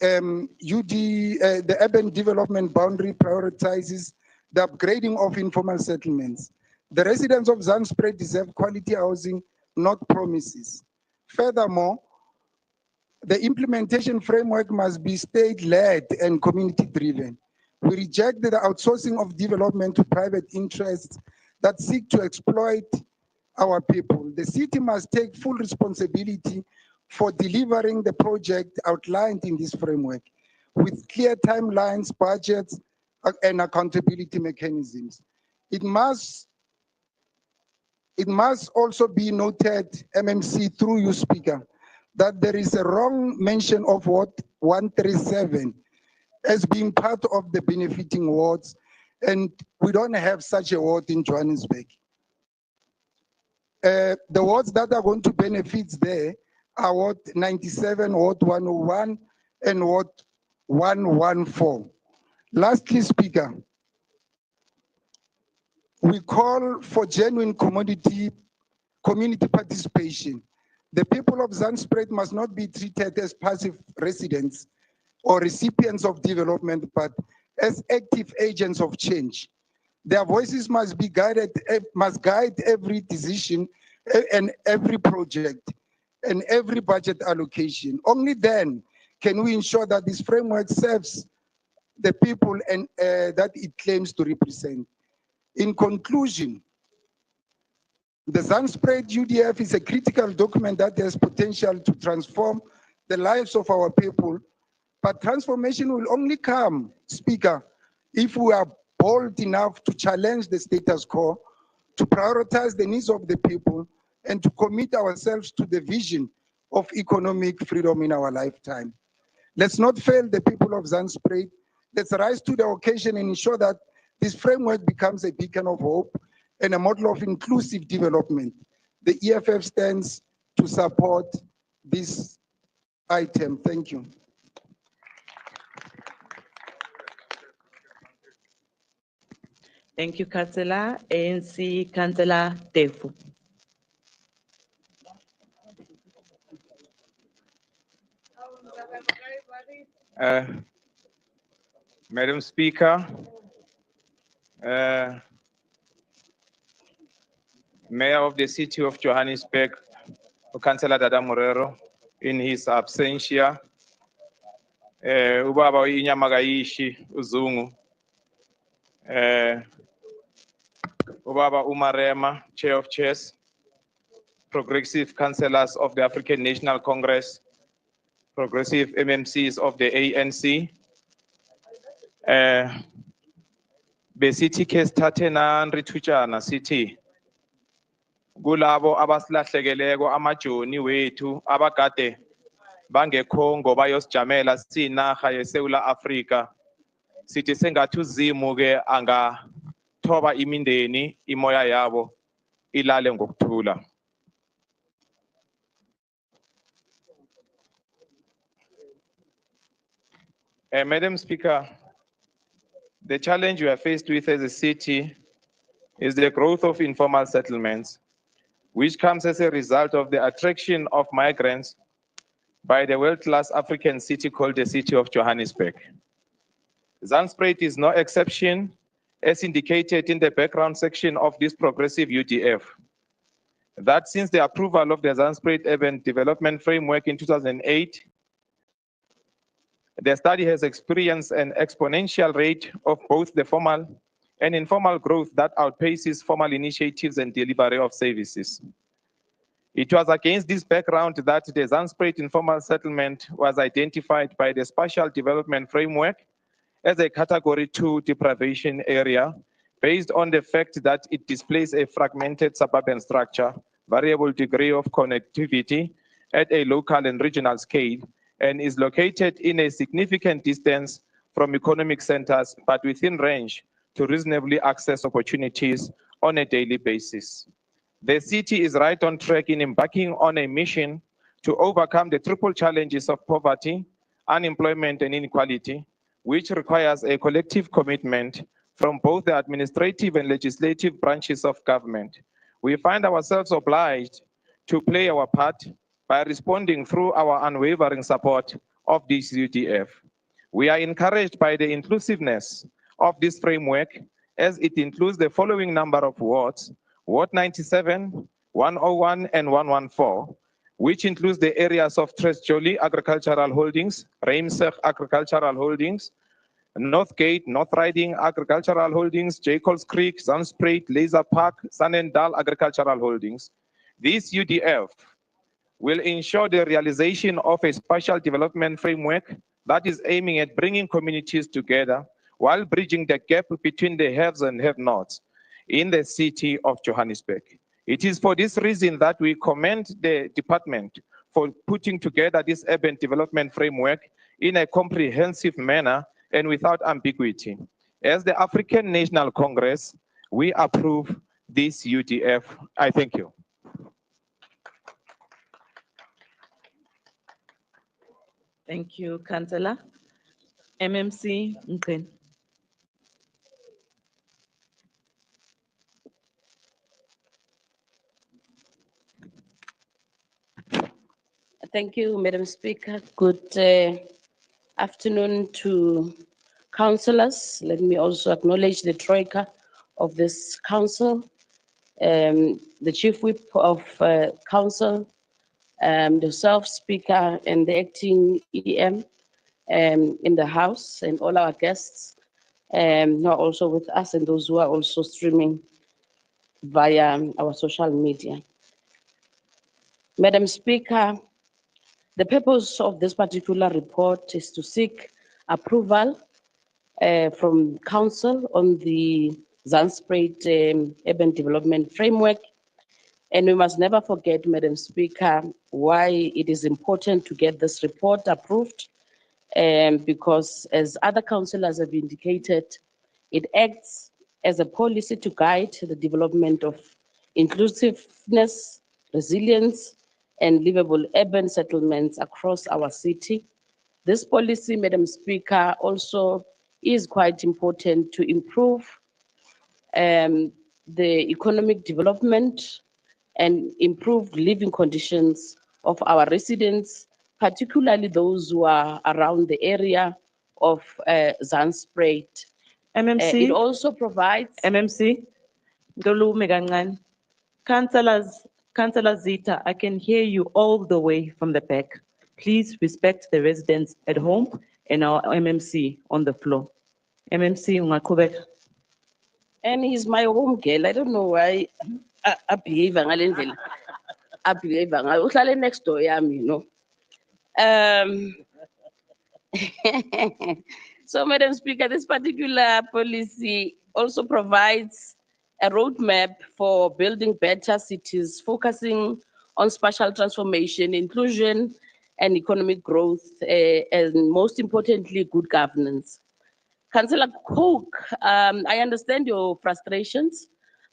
the urban development boundary prioritizes the upgrading of informal settlements. The residents of Zandspruit deserve quality housing, not promises. Furthermore, the implementation framework must be state-led and community-driven. We reject the outsourcing of development to private interests that seek to exploit our people. The city must take full responsibility for delivering the project outlined in this framework with clear timelines, budgets, and accountability mechanisms. It must also be noted, MMC, through you, Speaker, that there is a wrong mention of Ward 137 as being part of the benefiting wards, and we don't have such a ward in Johannesburg. The wards that are going to benefit there are Ward 97, Ward 101, and Ward 114. Lastly, Speaker, we call for genuine community participation. The people of Zandspruit must not be treated as passive residents or recipients of development, but as active agents of change. Their voices must guide every decision and every project and every budget allocation. Only then can we ensure that this framework serves the people and that it claims to represent. In conclusion, the Zandspruit UDF is a critical document that has potential to transform the lives of our people, but transformation will only come, Speaker, if we are bold enough to challenge the status quo, to prioritize the needs of the people, and to commit ourselves to the vision of economic freedom in our lifetime. Let's not fail the people of Zandspruit. Let's rise to the occasion and ensure that this framework becomes a beacon of hope and a model of inclusive development. The EFF stands to support this item. Thank you. Thank you, Councillor. ANC Councillor Tefu. Madam Speaker, Mayor of the City of Johannesburg, Councillor Dada Morero, in his absentia, Ubaba Inyamagaishi Uzungu, Ubaba Umarema, Chair of Chairs, Progressive Councillors of the African National Congress, progressive MMCs of the ANC. Besithi ke sithathe nanrithutshana sithi kulabo abasilahlekeleko amajoni wethu abagade bangekho ngoba yosijamela siyinarha yeSewula Afrika. Sithi sengathi uzimu ke angathoba imindeni imoya yabo ilale ngokuthula. Madam Speaker, the challenge we are faced with as a city is the growth of informal settlements, which comes as a result of the attraction of migrants by the world-class African city called the city of Johannesburg. Zandspruit is no exception, as indicated in the background section of this progressive UDF. That since the approval of the Zandspruit Urban Development Framework in 2008, the study has experienced an exponential rate of both the formal and informal growth that outpaces formal initiatives and delivery of services. It was against this background that the Zandspruit informal settlement was identified by the Spatial Development Framework as a Category 2 deprivation area, based on the fact that it displays a fragmented suburban structure, variable degree of connectivity at a local and regional scale, and is located in a significant distance from economic centers, but within range to reasonably access opportunities on a daily basis. The city is right on track in embarking on a mission to overcome the triple challenges of poverty, unemployment, and inequality, which requires a collective commitment from both the administrative and legislative branches of government. We find ourselves obliged to play our part by responding through our unwavering support of this UDF. We are encouraged by the inclusiveness of this framework, as it includes the following number of wards: Ward 97, 101, and 114, which includes the areas of Tresjoli Agricultural Holdings, Reimsig Agricultural Holdings, Northgate, North Riding Agricultural Holdings, Jacobs Creek, Zandspruit, Laser Park, Sanendal Agricultural Holdings. This UDF will ensure the realization of a spatial development framework that is aiming at bringing communities together while bridging the gap between the haves and have-nots in the city of Johannesburg. It is for this reason that we commend the department for putting together this urban development framework in a comprehensive manner and without ambiguity. As the African National Congress, we approve this UDF. I thank you. Thank you, Councillor. MMC Mthembu. Thank you, Madam Speaker. Good afternoon to councillors. Let me also acknowledge the troika of this council, the chief whip of council, the self-speaker and the acting EM in the house, and all our guests who are also with us, and those who are also streaming via our social media. Madam Speaker, the purpose of this particular report is to seek approval from Council on the Zandspruit Urban Development Framework. And we must never forget, Madam Speaker, why it is important to get this report approved, because as other councillors have indicated, it acts as a policy to guide the development of inclusiveness, resilience, and livable urban settlements across our city. This policy, Madam Speaker, also is quite important to improve the economic development and improve living conditions of our residents, particularly those who are around the area of Zandspruit. MMC. It also provides... MMC. Ngolume kancane. Councillor Zita, I can hear you all the way from the back. Please respect the residents at home and our MMC on the floor. MMC ungaqhubeka. And he's my home girl. I don't know why I behave ngale ndlela. I behave uhlale next door yami, you know. So, Madam Speaker, this particular policy also provides a roadmap for building better cities, focusing on spatial transformation, inclusion, and economic growth, and most importantly, good governance. Councillor Cook, I understand your frustrations,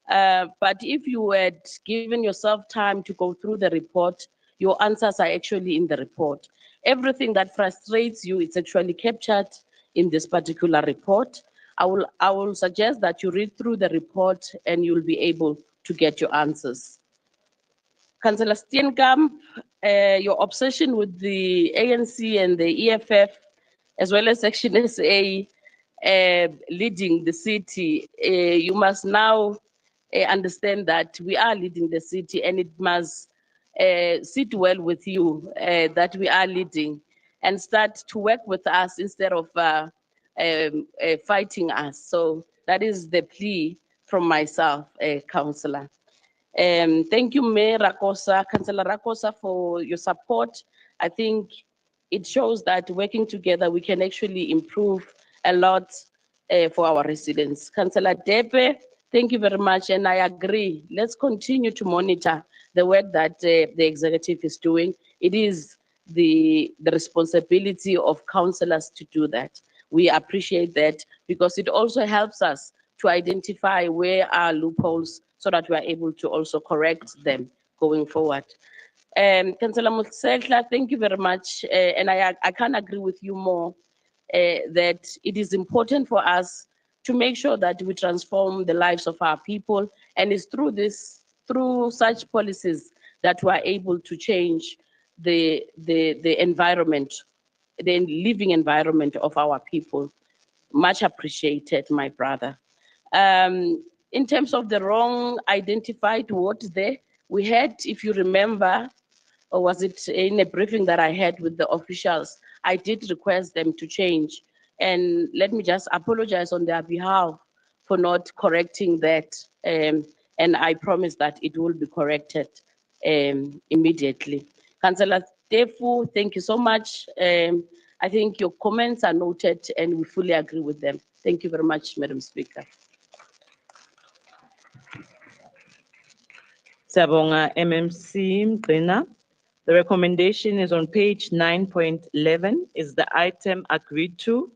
but if you had given yourself time to go through the report, your answers are actually in the report. Everything that frustrates you, it's actually captured in this particular report. I will suggest that you read through the report and you'll be able to get your answers. Councillor Steenkamp, your obsession with the ANC and the EFF, as well as Section SA, leading the city, you must now understand that we are leading the city, and it must sit well with you that we are leading, and start to work with us instead of fighting us. So that is the plea from myself, Councillor. Thank you, Mayor Rakosa, Councillor Rakosa, for your support. I think it shows that working together, we can actually improve a lot for our residents. Councillor Depe, thank you very much, and I agree. Let's continue to monitor the work that the executive is doing. It is the responsibility of councillors to do that. We appreciate that because it also helps us to identify where are loopholes so that we are able to also correct them going forward. Councillor Mthembu, thank you very much. And I can't agree with you more that it is important for us to make sure that we transform the lives of our people. And it's through such policies that we are able to change the environment, the living environment of our people. Much appreciated, my brother. In terms of the wrong identified word there, we had, if you remember, or was it in a briefing that I had with the officials, I did request them to change. And let me just apologize on their behalf for not correcting that. And I promise that it will be corrected immediately. Councillor Tefu, thank you so much. I think your comments are noted and we fully agree with them. Thank you very much, Madam Speaker. Sabonga MMC Mgcina. The recommendation is on page 9.11. Is the item agreed to?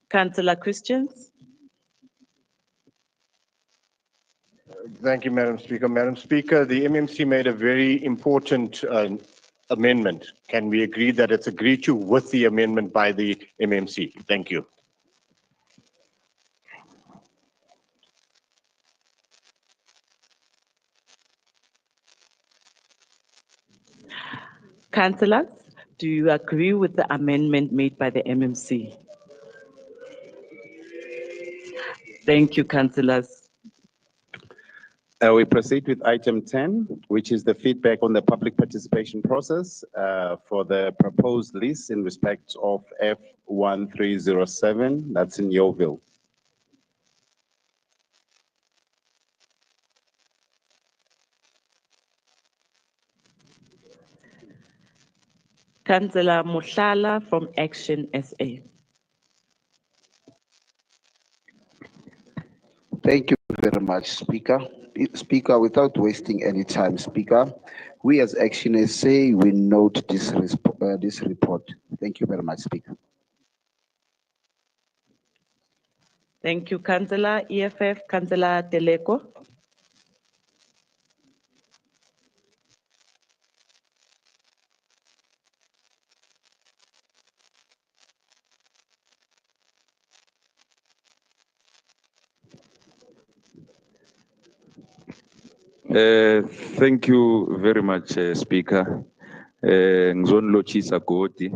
Councillor Christians. Thank you, Madam Speaker. Madam Speaker, the MMC made a very important amendment. Can we agree that it's agreed to with the amendment by the MMC? Thank you. Councillors, do you agree with the amendment made by the MMC? Thank you, councillors. We proceed with item 10, which is the feedback on the public participation process for the proposed lease in respect of F1307, that's in Yeoville. Councillor Mohlala from Action SA. Thank you very much, Speaker. Speaker, without wasting any time, Speaker, we as Action SA, we note this report. Thank you very much, Speaker. Thank you, Councillor. EFF, Councillor Teleko. Thank you very much, Speaker. Ngizonilochisa Godi.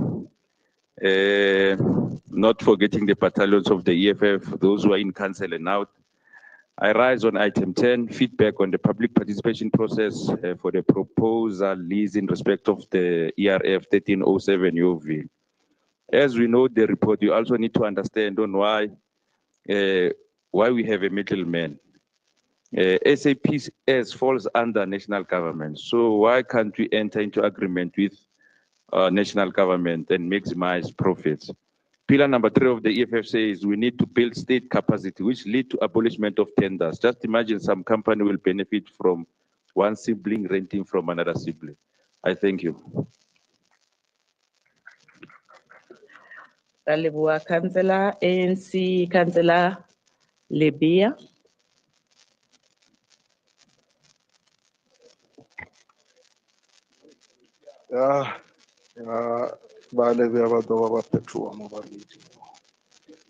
Not forgetting the battalions of the EFF, those who are in council and out. I rise on item 10, feedback on the public participation process for the proposal lease in respect of the ERF 1307 Yeoville. As we know the report, you also need to understand on why why we have a middleman. SAPS falls under national government. So why can't we enter into agreement with national government and maximize profits? Pillar number 3 of the EFF says we need to build state capacity, which lead to abolishment of tenders. Just imagine some company will benefit from one sibling renting from another sibling. I thank you. Talibua Councillor, ANC Councillor Libya.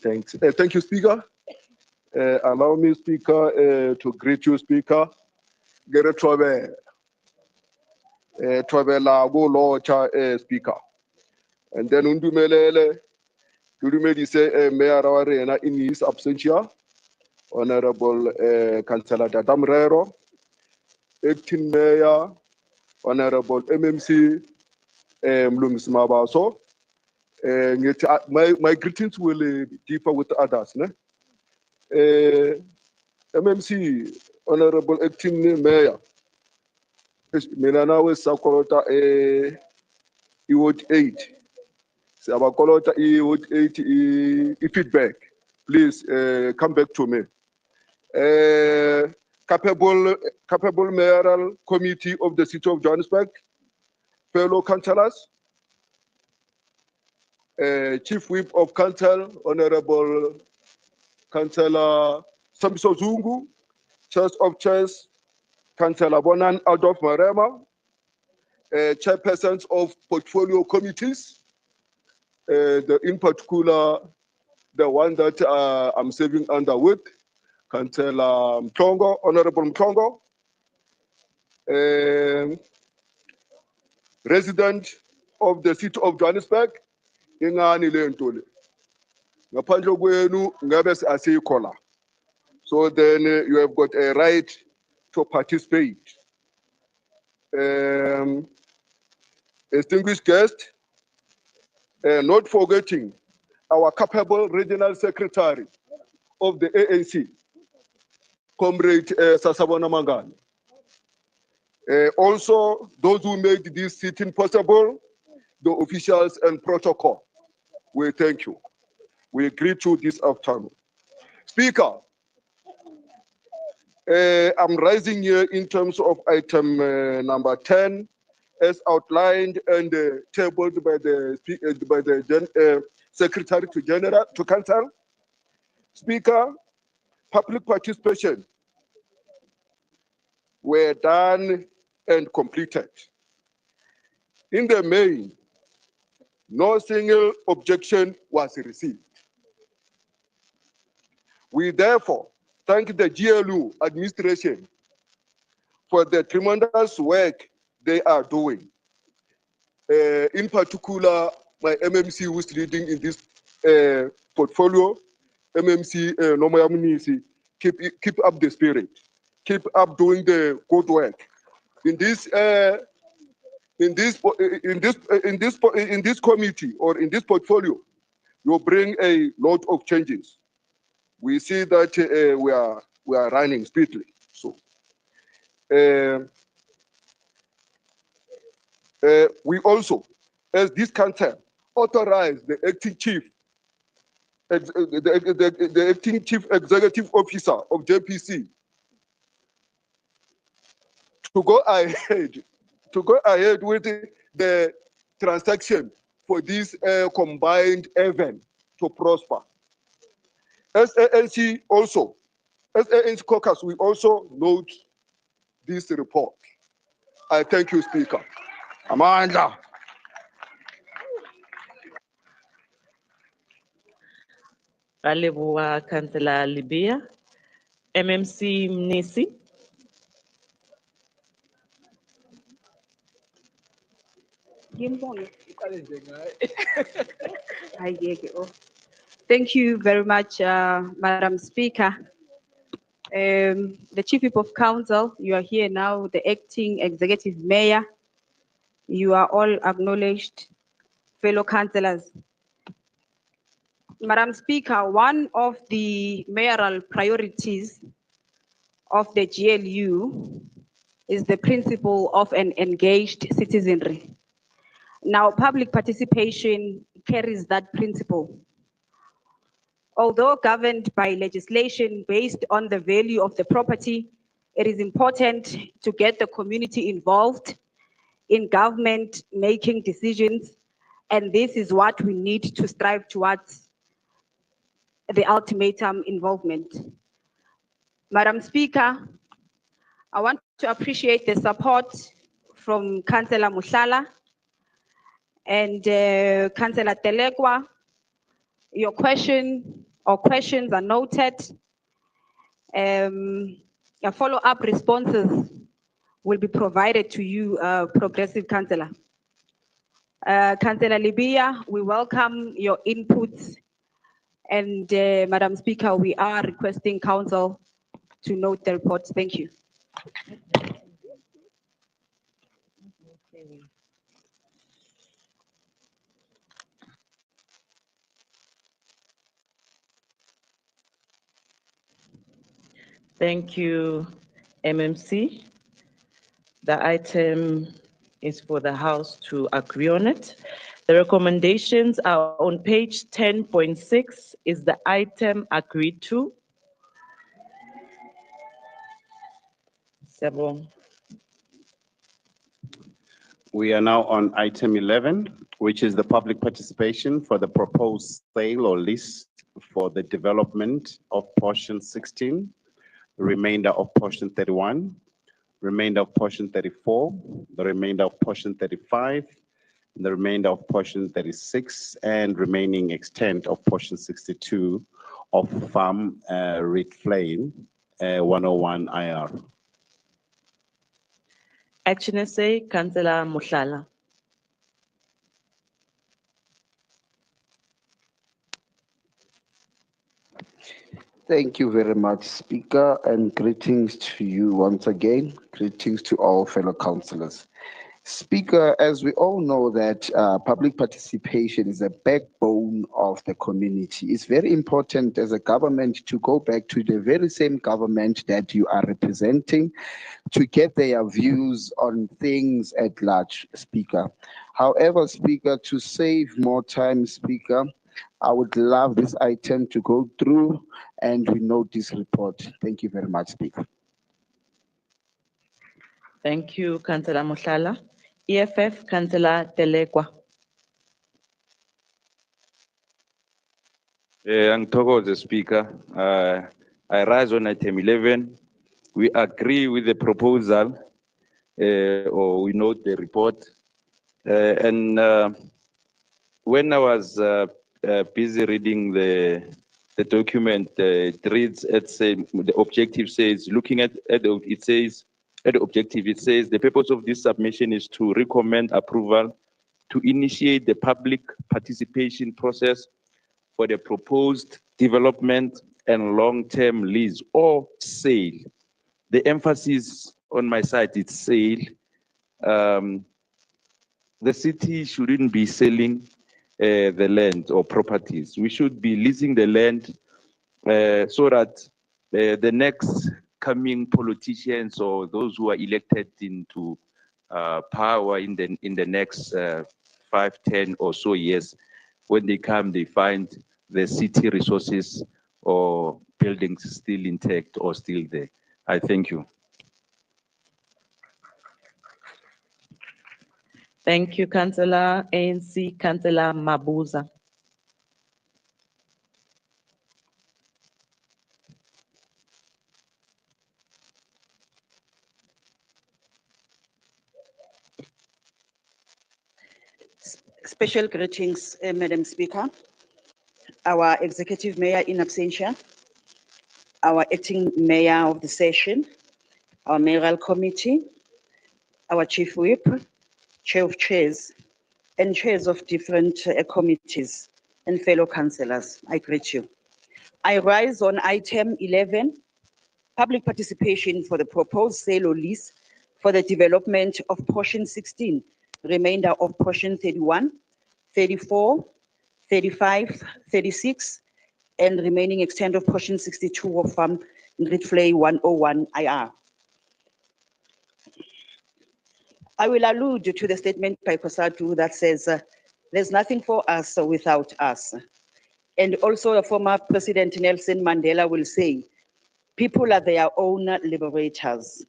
Thanks. Thank you, Speaker. Allow me, Speaker, to greet you, Speaker. Gere Trobe, la go law, Speaker. And then Undumelele, Udumedi say, Mayor Arena in his absentia, Honorable Councillor Dadamrero, Acting Mayor, Honorable MMC Mlungs Mabaso. My greetings will be deeper with others. MMC, Honorable Acting Mayor, Milana Sakolota Ward 8. Sabakolota Ward 8 feedback. Please come back to me. Capable Mayoral Committee of the City of Johannesburg, fellow councillors, Chief Whip of Council, Honorable Councillor Samso Zungu, Church of Chairs, Councillor Bonan Adolf Marema, chairpersons of portfolio committees, in particular, the one that I'm serving under with, Councillor Mtongo, Honorable Mtongo, resident of the City of Johannesburg, Ingani Lentole. Ngaphandle kwenu ngabe asiyikhola. So then you have got a right to participate. Distinguished guest, not forgetting our capable regional secretary of the ANC, Comrade Sasabona Mangani. Also, those who made this sitting possible, the officials and protocol, we thank you. We greet you this afternoon. Speaker, I'm rising here in terms of item number 10, as outlined and tabled by the Secretary to Council. Speaker, public participation were done and completed. In the main, no single objection was received. We therefore thank the GLU administration for the tremendous work they are doing. In particular, my MMC who is leading in this portfolio, MMC Nomoya Munisi, keep up the spirit, keep up doing the good work. In this committee or in this portfolio, you bring a lot of changes. We see that we are running speedily. So we also, as this council, authorize the acting chief, the acting chief executive officer of JPC to go ahead with the transaction for this combined event to prosper. As ANC also, as ANC caucus, we also note this report. I thank you, Speaker. Amanda. Talibua Councillor Libya, MMC Mnisi. Thank you very much, Madam Speaker. The Chief Whip of Council, you are here now, the Acting Executive Mayor, you are all acknowledged, fellow councillors. Madam Speaker, one of the mayoral priorities of the GLU is the principle of an engaged citizenry. Now, public participation carries that principle. Although governed by legislation based on the value of the property, it is important to get the community involved in government making decisions, and this is what we need to strive towards, the ultimatum involvement. Madam Speaker, I want to appreciate the support from Councillor Mushala and Councillor Telekwa. Your question or questions are noted. Your follow-up responses will be provided to you, Progressive Councillor. Councillor Libya, we welcome your inputs. And Madam Speaker, we are requesting Council to note the reports. Thank you. Thank you, MMC. The item is for the House to agree on it. The recommendations are on page 10.6. Is the item agreed to? Several. We are now on item 11, which is the public participation for the proposed sale or lease for the development of portion 16, remainder of portion 31, remainder of portion 34, the remainder of portion 35, the remainder of portion 36, and remaining extent of portion 62 of Farm Reed Plain 101 IR. Action essay, Councillor Mushala. Thank you very much, Speaker, and greetings to you once again. Greetings to all fellow councillors. Speaker, as we all know that public participation is a backbone of the community, it's very important as a government to go back to the very same government that you are representing to get their views on things at large, Speaker. However, Speaker, to save more time, Speaker, I would love this item to go through and we note this report. Thank you very much, Speaker. Thank you, Councillor Mushala. EFF, Councillor Telekwa. Angithokoze, Speaker. I rise on item 11. We agree with the proposal, or we note the report. And when I was busy reading the document, it reads, the objective says, looking at it says, at the objective, it says, the purpose of this submission is to recommend approval to initiate the public participation process for the proposed development and long-term lease or sale. The emphasis on my side is sale. The city shouldn't be selling the land or properties. We should be leasing the land so that the next coming politicians or those who are elected into power in the next 5, 10 or so years, when they come, they find the city resources or buildings still intact or still there. I thank you. Thank you, Councillor. ANC, Councillor Mabuza. Special greetings, Madam Speaker, our Executive Mayor in absentia, our Acting Mayor of the session, our Mayoral Committee, our Chief Whip, Chair of Chairs, and Chairs of different committees, and fellow councillors. I greet you. I rise on item 11, public participation for the proposed sale or lease for the development of portion 16, remainder of portion 31, 34, 35, 36, and remaining extent of portion 62 of Farm Gridflay 101 IR. I will allude to the statement by Kosatu that says, there's nothing for us without us. And also the former President Nelson Mandela will say, people are their own liberators.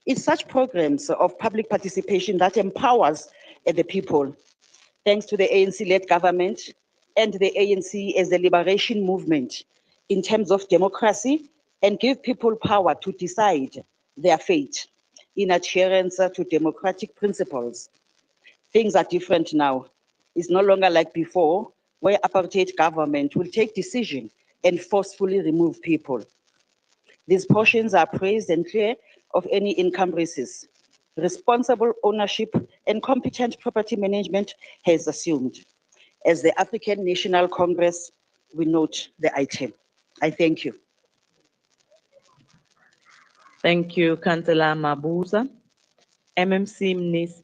It's such programs of public participation that empowers the people, thanks to the ANC-led government and the ANC as the liberation movement in terms of democracy, and give people power to decide their fate in adherence to democratic principles. Things are different now. It's no longer like before, where apartheid government will take decision and forcefully remove people. These portions are praised and clear of any encumbrances. Responsible ownership and competent property management has assumed. As the African National Congress, we note the item. I thank you. Thank you, Councillor Mabuza. MMC Mnis.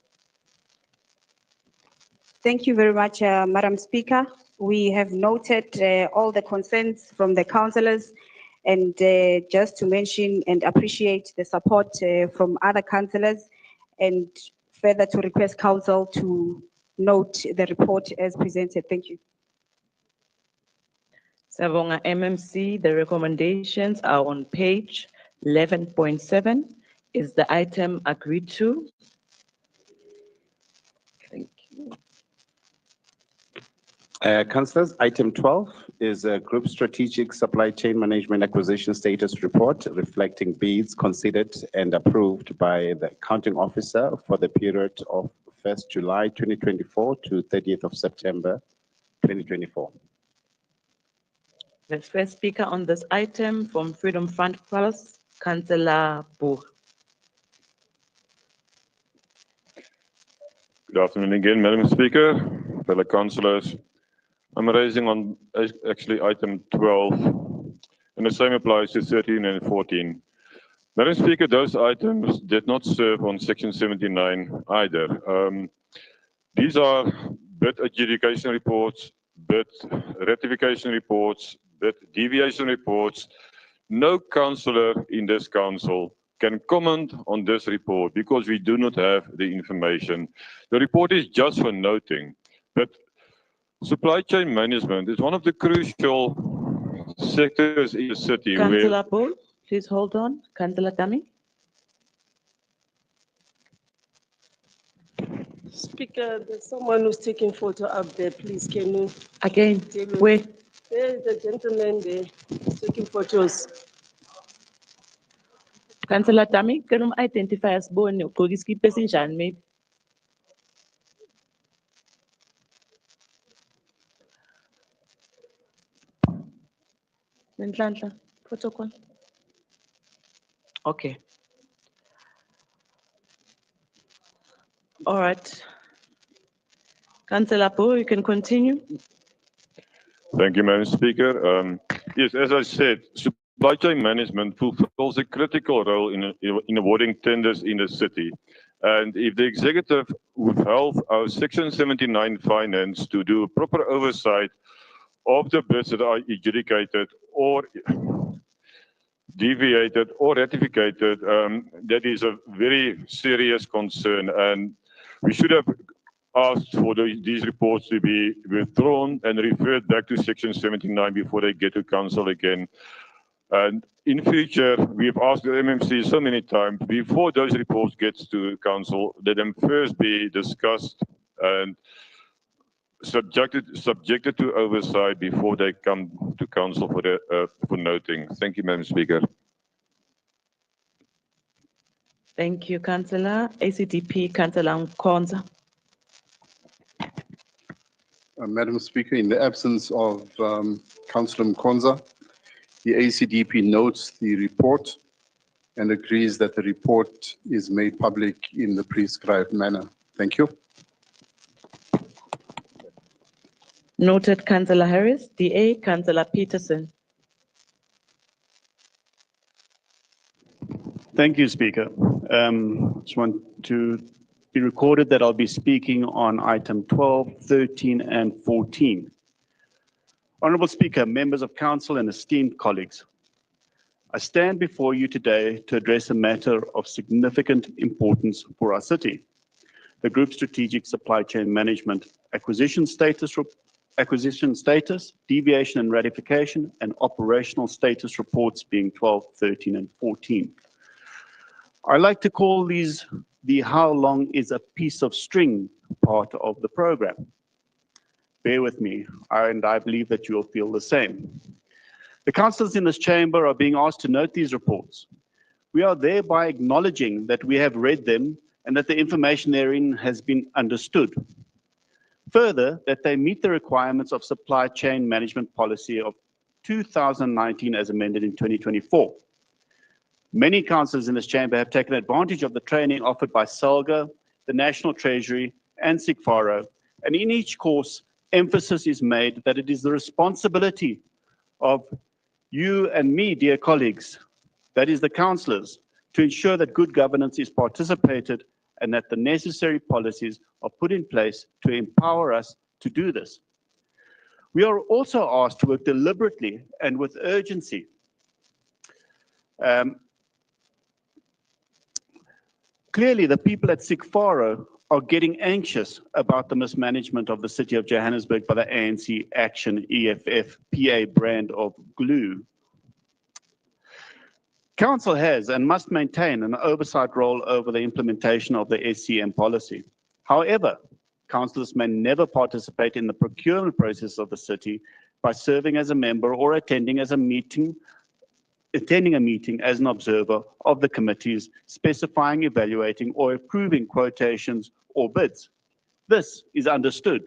Thank you very much, Madam Speaker. We have noted all the concerns from the councillors, and just to mention and appreciate the support from other councillors, and further to request council to note the report as presented. Thank you. Savonga MMC, the recommendations are on page 11.7. Is the item agreed to? Thank you. Councillors, item 12 is a group strategic supply chain management acquisition status report reflecting bids considered and approved by the accounting officer for the period of 1st July 2024 to 30th of September 2024. The first speaker on this item from Freedom Front Pulse, Councillor Boer. Good afternoon again, Madam Speaker, fellow councillors. I'm raising on actually item 12, and the same applies to 13 and 14. Madam Speaker, those items did not serve on section 79 either. These are bid adjudication reports, bid ratification reports, bid deviation reports. No councillor in this council can comment on this report because we do not have the information. The report is just for noting, but supply chain management is one of the crucial sectors in the city. Councillor Paul, please hold on. Councillor Tami. Speaker, there's someone who's taking photo up there. Please, can you? Again, where? There's a gentleman there who's taking photos. Councillor Tami, can you identify as born Kogiski passenger maybe? Protocol. Okay. All right. Councillor Paul, you can continue. Thank you, Madam Speaker. Yes, as I said, supply chain management fulfills a critical role in awarding tenders in the city. And if the executive would help our Section 79 finance to do a proper oversight of the bids that are adjudicated or deviated or ratified, that is a very serious concern. And we should have asked for these reports to be withdrawn and referred back to Section 79 before they get to council again. And in future, we've asked the MMC so many times, before those reports get to council, let them first be discussed and subjected to oversight before they come to council for noting. Thank you, Madam Speaker. Thank you, Councillor. ACDP, Councillor Nkonza. Madam Speaker, in the absence of Councillor Nkonza, the ACDP notes the report and agrees that the report is made public in the prescribed manner. Thank you. Noted, Councillor Harris. DA, Councillor Peterson. Thank you, Speaker. Just want to Be recorded that I'll be speaking on item 12, 13, and 14. Honorable Speaker, members of council, and esteemed colleagues, I stand before you today to address a matter of significant importance for our city. The Group Strategic Supply Chain Management Acquisition Status, Deviation and Ratification, and Operational Status Reports being 12, 13, and 14. I like to call these the how long is a piece of string part of the program. Bear with me, and I believe that you will feel the same. The councillors in this chamber are being asked to note these reports. We are thereby acknowledging that we have read them and that the information therein has been understood. Further, that they meet the requirements of Supply Chain Management Policy of 2019 as amended in 2024. Many councillors in this chamber have taken advantage of the training offered by Cllr, the National Treasury, and Cllr, and in each course, emphasis is made that it is the responsibility of you and me, dear colleagues, that is the councillors, to ensure that good governance is participated and that the necessary policies are put in place to empower us to do this. We are also asked to work deliberately and with urgency. Clearly, the people at Cllr are getting anxious about the mismanagement of the city of Johannesburg by the ANC Action EFF PA brand of glue. Council has and must maintain an oversight role over the implementation of the SCM policy. However, councillors may never participate in the procurement process of the city by serving as a member or attending a meeting as an observer of the committees specifying, evaluating, or approving quotations or bids. This is understood.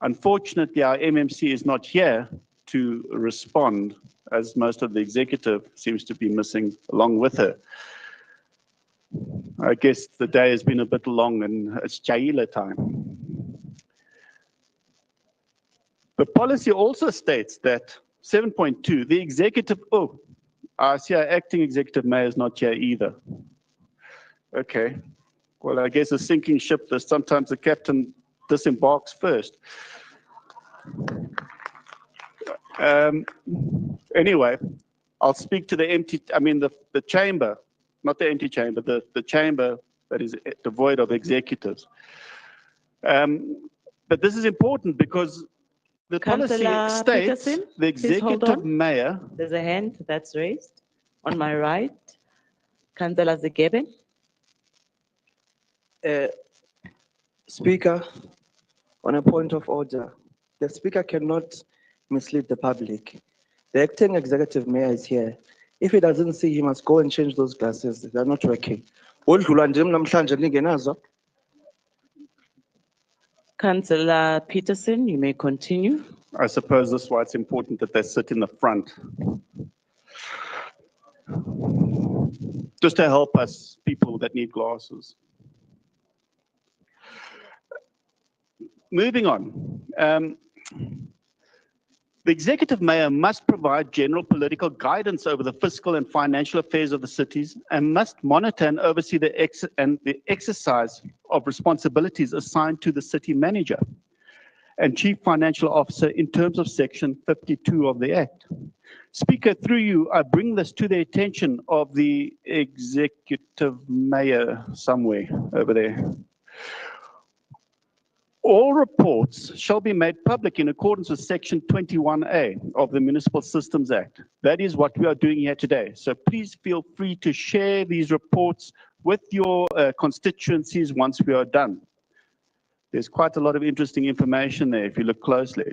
Unfortunately, our MMC is not here to respond, as most of the executive seems to be missing along with her. I guess the day has been a bit long and it's Chaila time. The policy also states that 7.2, the executive, I see our acting executive mayor is not here either. Okay, well, I guess a sinking ship, sometimes the captain disembarks first. Anyway, I'll speak to the chamber, not the empty chamber, the chamber that is devoid of executives. But this is important because the policy states Peterson, the please hold executive on. mayor. There's a hand that's raised on my right. Councillor Zegebe. Speaker, on a point of order, the speaker cannot mislead the public. The acting executive mayor is here. If he doesn't see, he must go and change those glasses. They're not working. Councillor Peterson, you may continue. I suppose that's why it's important that they sit in the front. Just to help us, people that need glasses. Moving on. The executive mayor must provide general political guidance over the fiscal and financial affairs of the cities and must monitor and oversee the exercise of responsibilities assigned to the city manager and chief financial officer in terms of section 52 of the Act. Speaker, through you, I bring this to the attention of the executive mayor somewhere over there. All reports shall be made public in accordance with section 21A of the Municipal Systems Act. That is what we are doing here today. So please feel free to share these reports with your constituencies once we are done. There's quite a lot of interesting information there if you look closely.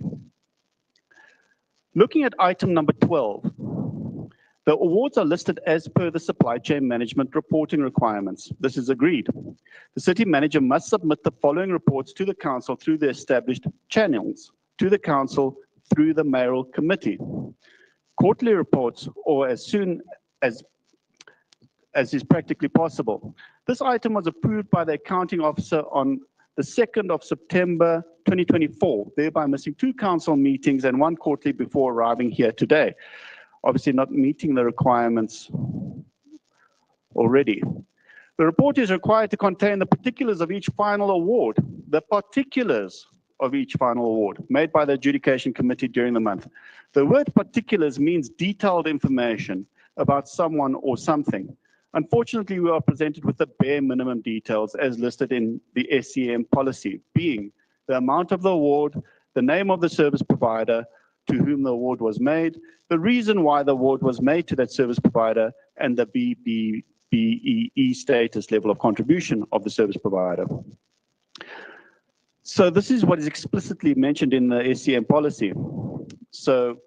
Looking at item number 12, the awards are listed as per the supply chain management reporting requirements. This is agreed. The city manager must submit the following reports to the council through the established channels, to the council through the mayoral committee. Quarterly reports, or as soon as is practically possible. This item was approved by the accounting officer on the 2nd of September 2024, thereby missing 2 council meetings and 1 quarterly before arriving here today. Obviously not meeting the requirements already. The report is required to contain the particulars of each final award, the particulars of each final award made by the adjudication committee during the month. The word particulars means detailed information about someone or something. Unfortunately, we are presented with the bare minimum details as listed in the SCM policy, being the amount of the award, the name of the service provider to whom the award was made, the reason why the award was made to that service provider, and the BEE status level of contribution of the service provider. So this is what is explicitly mentioned in the SCM policy. So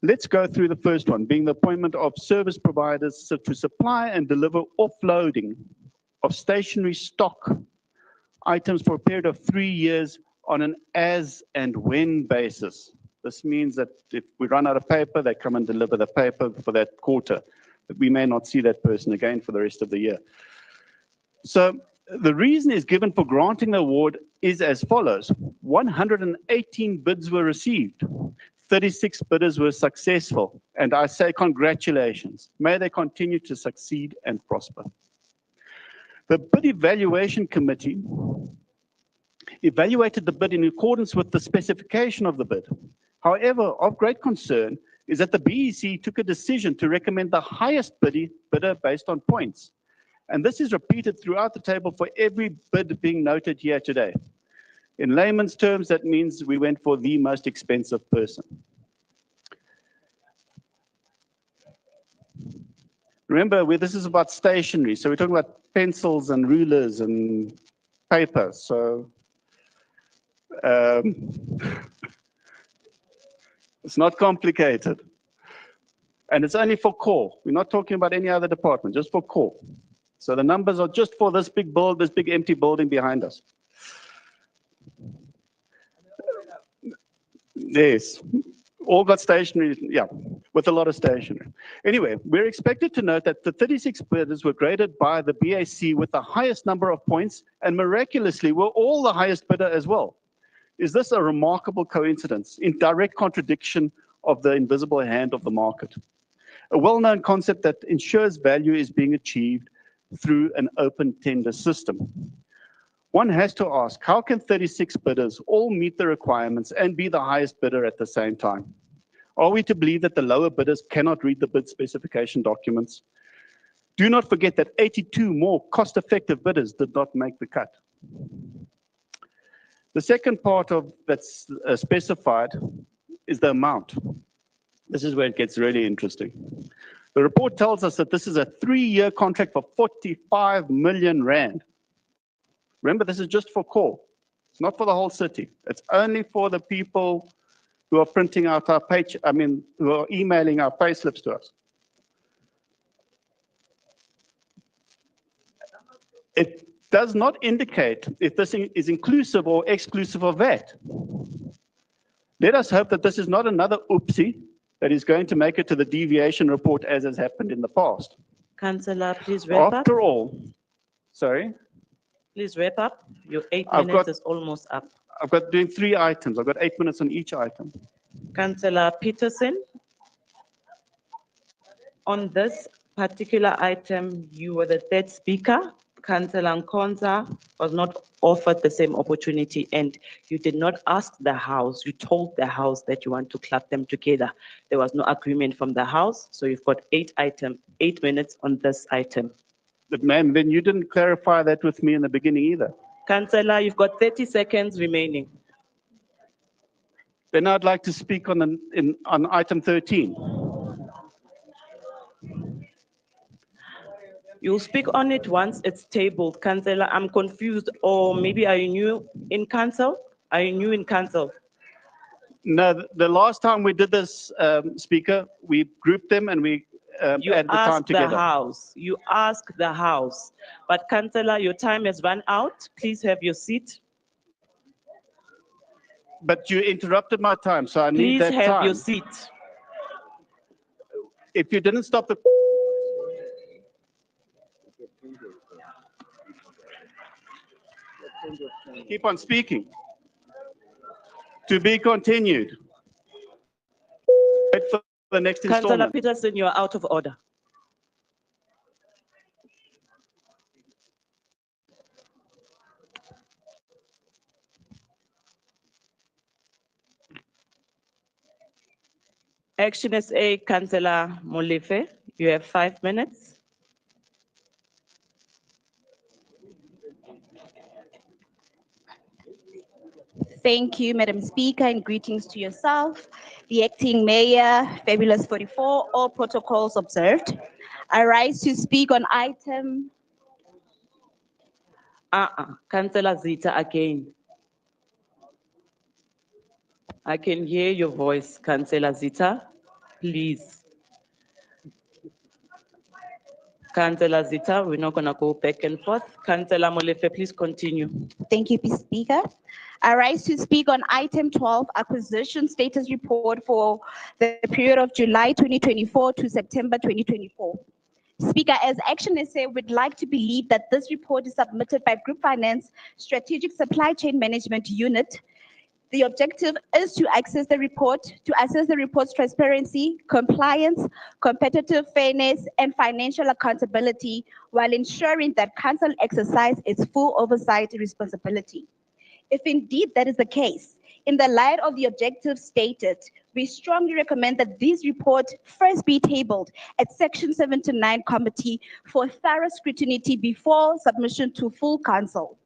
let's go through the first one, being the appointment of service providers to supply and deliver offloading of stationary stock items for a period of 3 years on an as and when basis. This means that if we run out of paper, they come and deliver the paper for that quarter. But we may not see that person again for the rest of the year. So the reason is given for granting the award is as follows. 118 bids were received. 36 bidders were successful. And I say congratulations. May they continue to succeed and prosper. The bid evaluation committee evaluated the bid in accordance with the specification of the bid. However, of great concern is that the BEC took a decision to recommend the highest bidder based on points. And this is repeated throughout the table for every bid being noted here today. In layman's terms, that means we went for the most expensive person. Remember, this is about stationery, so we're talking about pencils and rulers and paper. So it's not complicated. And it's only for core. We're not talking about any other department, just for core. So the numbers are just for this big empty building behind us. Yes, all got stationery, yeah, with a lot of stationery. Anyway, we're expected to note that the 36 bidders were graded by the BAC with the highest number of points, and miraculously were all the highest bidder as well. Is this a remarkable coincidence in direct contradiction of the invisible hand of the market? A well-known concept that ensures value is being achieved through an open tender system. One has to ask, how can 36 bidders all meet the requirements and be the highest bidder at the same time? Are we to believe that the lower bidders cannot read the bid specification documents? Do not forget that 82 more cost-effective bidders did not make the cut. The second part of that's specified is the amount. This is where it gets really interesting. The report tells us that this is a 3-year contract for 45 million rand. Remember, this is just for core. It's not for the whole city. It's only for the people who are printing out our page, who are emailing our pay slips to us. It does not indicate if this is inclusive or exclusive of VAT. Let us hope that this is not another oopsie that is going to make it to the deviation report as has happened in the past. Councillor, please wrap up. After all, sorry? Please wrap up. Your 8 minutes is almost up. I've got doing 3 items. I've got 8 minutes on each item. Councillor Peterson, on this particular item, you were the 3rd speaker. Councillor Nkonza was not offered the same opportunity, and you did not ask the House. You told the House that you want to club them together. There was no agreement from the House, so you've got 8 minutes on this item. But ma'am, then you didn't clarify that with me in the beginning either. Councillor, you've got 30 seconds remaining. Then I'd like to speak on item 13. You'll speak on it once it's tabled. Councillor, I'm confused, or maybe are you new in council? Are you new in council? No, the last time we did this, Speaker, we grouped them and we You added the time ask the together. House. You ask the House. But Councillor, your time has run out. Please have your seat. But you interrupted my time, so I need Please that time. have your seat. If you didn't stop the... Keep on speaking. To be continued. Wait for the next Councillor installment. Peterson, you are out of order. Action SA, Councillor Molefe, you have 5 minutes. Thank you, Madam Speaker, and greetings to yourself, the acting mayor, Fabulous 44, all protocols observed. I rise to speak on item. Councillor Zita again. I can hear your voice, Councillor Zita, please. Councillor Zita, we're not gonna go back and forth. Councillor Molefe, please continue. Thank you, Mr. Speaker. I rise to speak on item 12, acquisition status report for the period of July 2024 to September 2024. Speaker, as Action SA, we'd like to believe that this report is submitted by Group Finance Strategic Supply Chain Management Unit. The objective is to assess the report's transparency, compliance, competitive fairness, and financial accountability, while ensuring that Council exercise its full oversight responsibility. If indeed that is the case, in the light of the objectives stated, we strongly recommend that this report first be tabled at Section 79 Committee for thorough scrutiny before submission to full Council.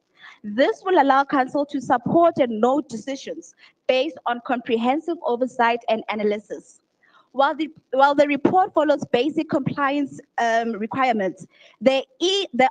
This will allow Council to support and note decisions based on comprehensive oversight and analysis. While the report follows basic compliance requirements, there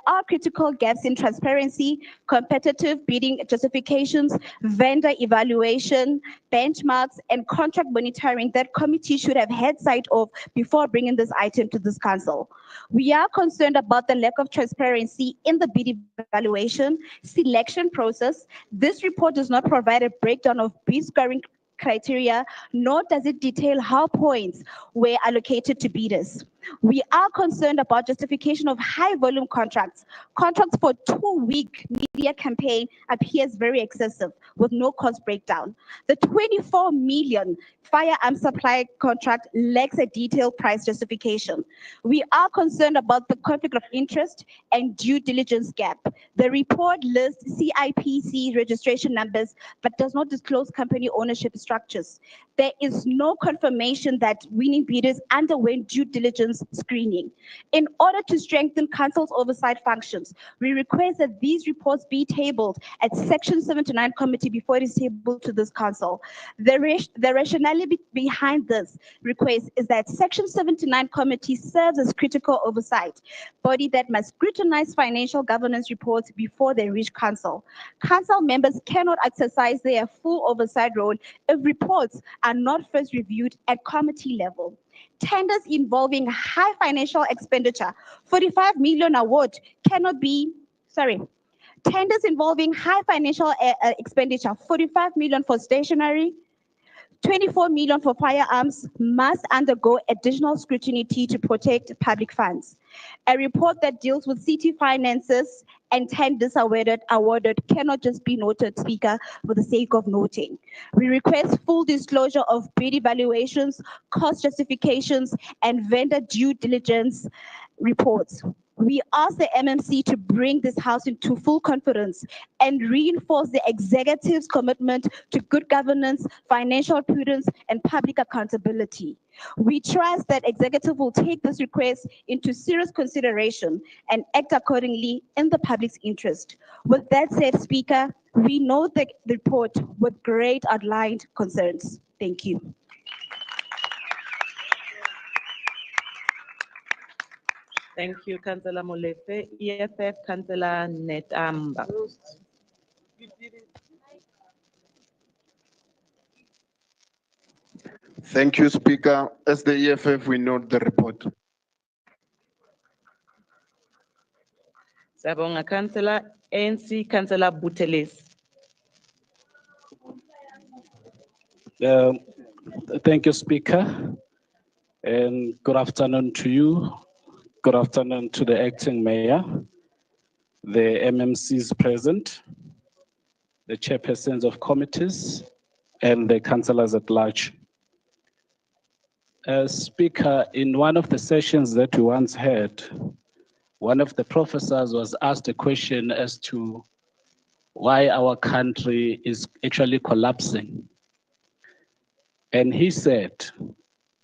are critical gaps in transparency, competitive bidding justifications, vendor evaluation, benchmarks, and contract monitoring that committee should have had sight of before bringing this item to this Council. We are concerned about the lack of transparency in the bid evaluation selection process. This report does not provide a breakdown of bid scoring criteria, nor does it detail how points were allocated to bidders. We are concerned about justification of high volume contracts. Contracts for 2-week media campaign appears very excessive with no cost breakdown. The 24 million firearm supply contract lacks a detailed price justification. We are concerned about the conflict of interest and due diligence gap. The report lists CIPC registration numbers, but does not disclose company ownership structures. There is no confirmation that winning bidders underwent due diligence screening. In order to strengthen Council's oversight functions, we request that these reports be tabled at Section 79 Committee before it is tabled to this Council. The rationale behind this request is that Section 79 Committee serves as critical oversight body that must scrutinize financial governance reports before they reach Council. Council members cannot exercise their full oversight role if reports are not first reviewed at committee level. Tenders involving high financial expenditure, 45 million award cannot be, tenders involving high financial expenditure, 45 million for stationery, 24 million for firearms must undergo additional scrutiny to protect public funds. A report that deals with city finances and tenders awarded cannot just be noted, Speaker, for the sake of noting. We request full disclosure of bid evaluations, cost justifications, and vendor due diligence reports. We ask the MMC to bring this House into full confidence and reinforce the executive's commitment to good governance, financial prudence, and public accountability. We trust that executive will take this request into serious consideration and act accordingly in the public's interest. With that said, Speaker, we note the report with great outlined concerns. Thank you. Thank you, Councillor Molefe. EFF, Councillor Netamba. Thank you, Speaker. As the EFF, we note the report. Sabonga, Councillor ANC, Councillor Buthelezi. Thank you, Speaker, and good afternoon to you. Good afternoon to the acting mayor, the MMCs present, the chairpersons of committees, and the councillors at large. Speaker, in one of the sessions that we once had, one of the professors was asked a question as to why our country is actually collapsing. And he said,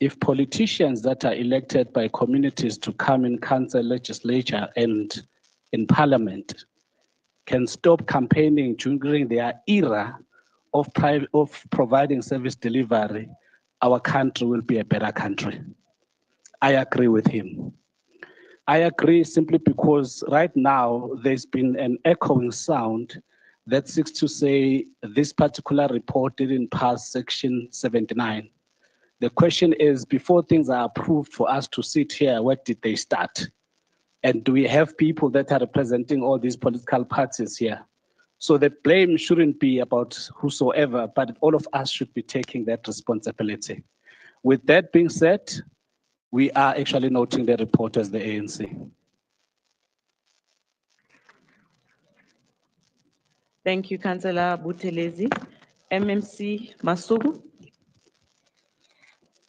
if politicians that are elected by communities to come in council, legislature, and in parliament can stop campaigning during their era of providing service delivery, our country will be a better country. I agree with him. I agree simply because right now there's been an echoing sound that seeks to say this particular report didn't pass section 79. The question is, before things are approved for us to sit here, where did they start? And do we have people that are representing all these political parties here? So the blame shouldn't be about whosoever, but all of us should be taking that responsibility. With that being said, we are actually noting the report as the ANC. Thank you, Councillor Buthelezi. MMC Masuku.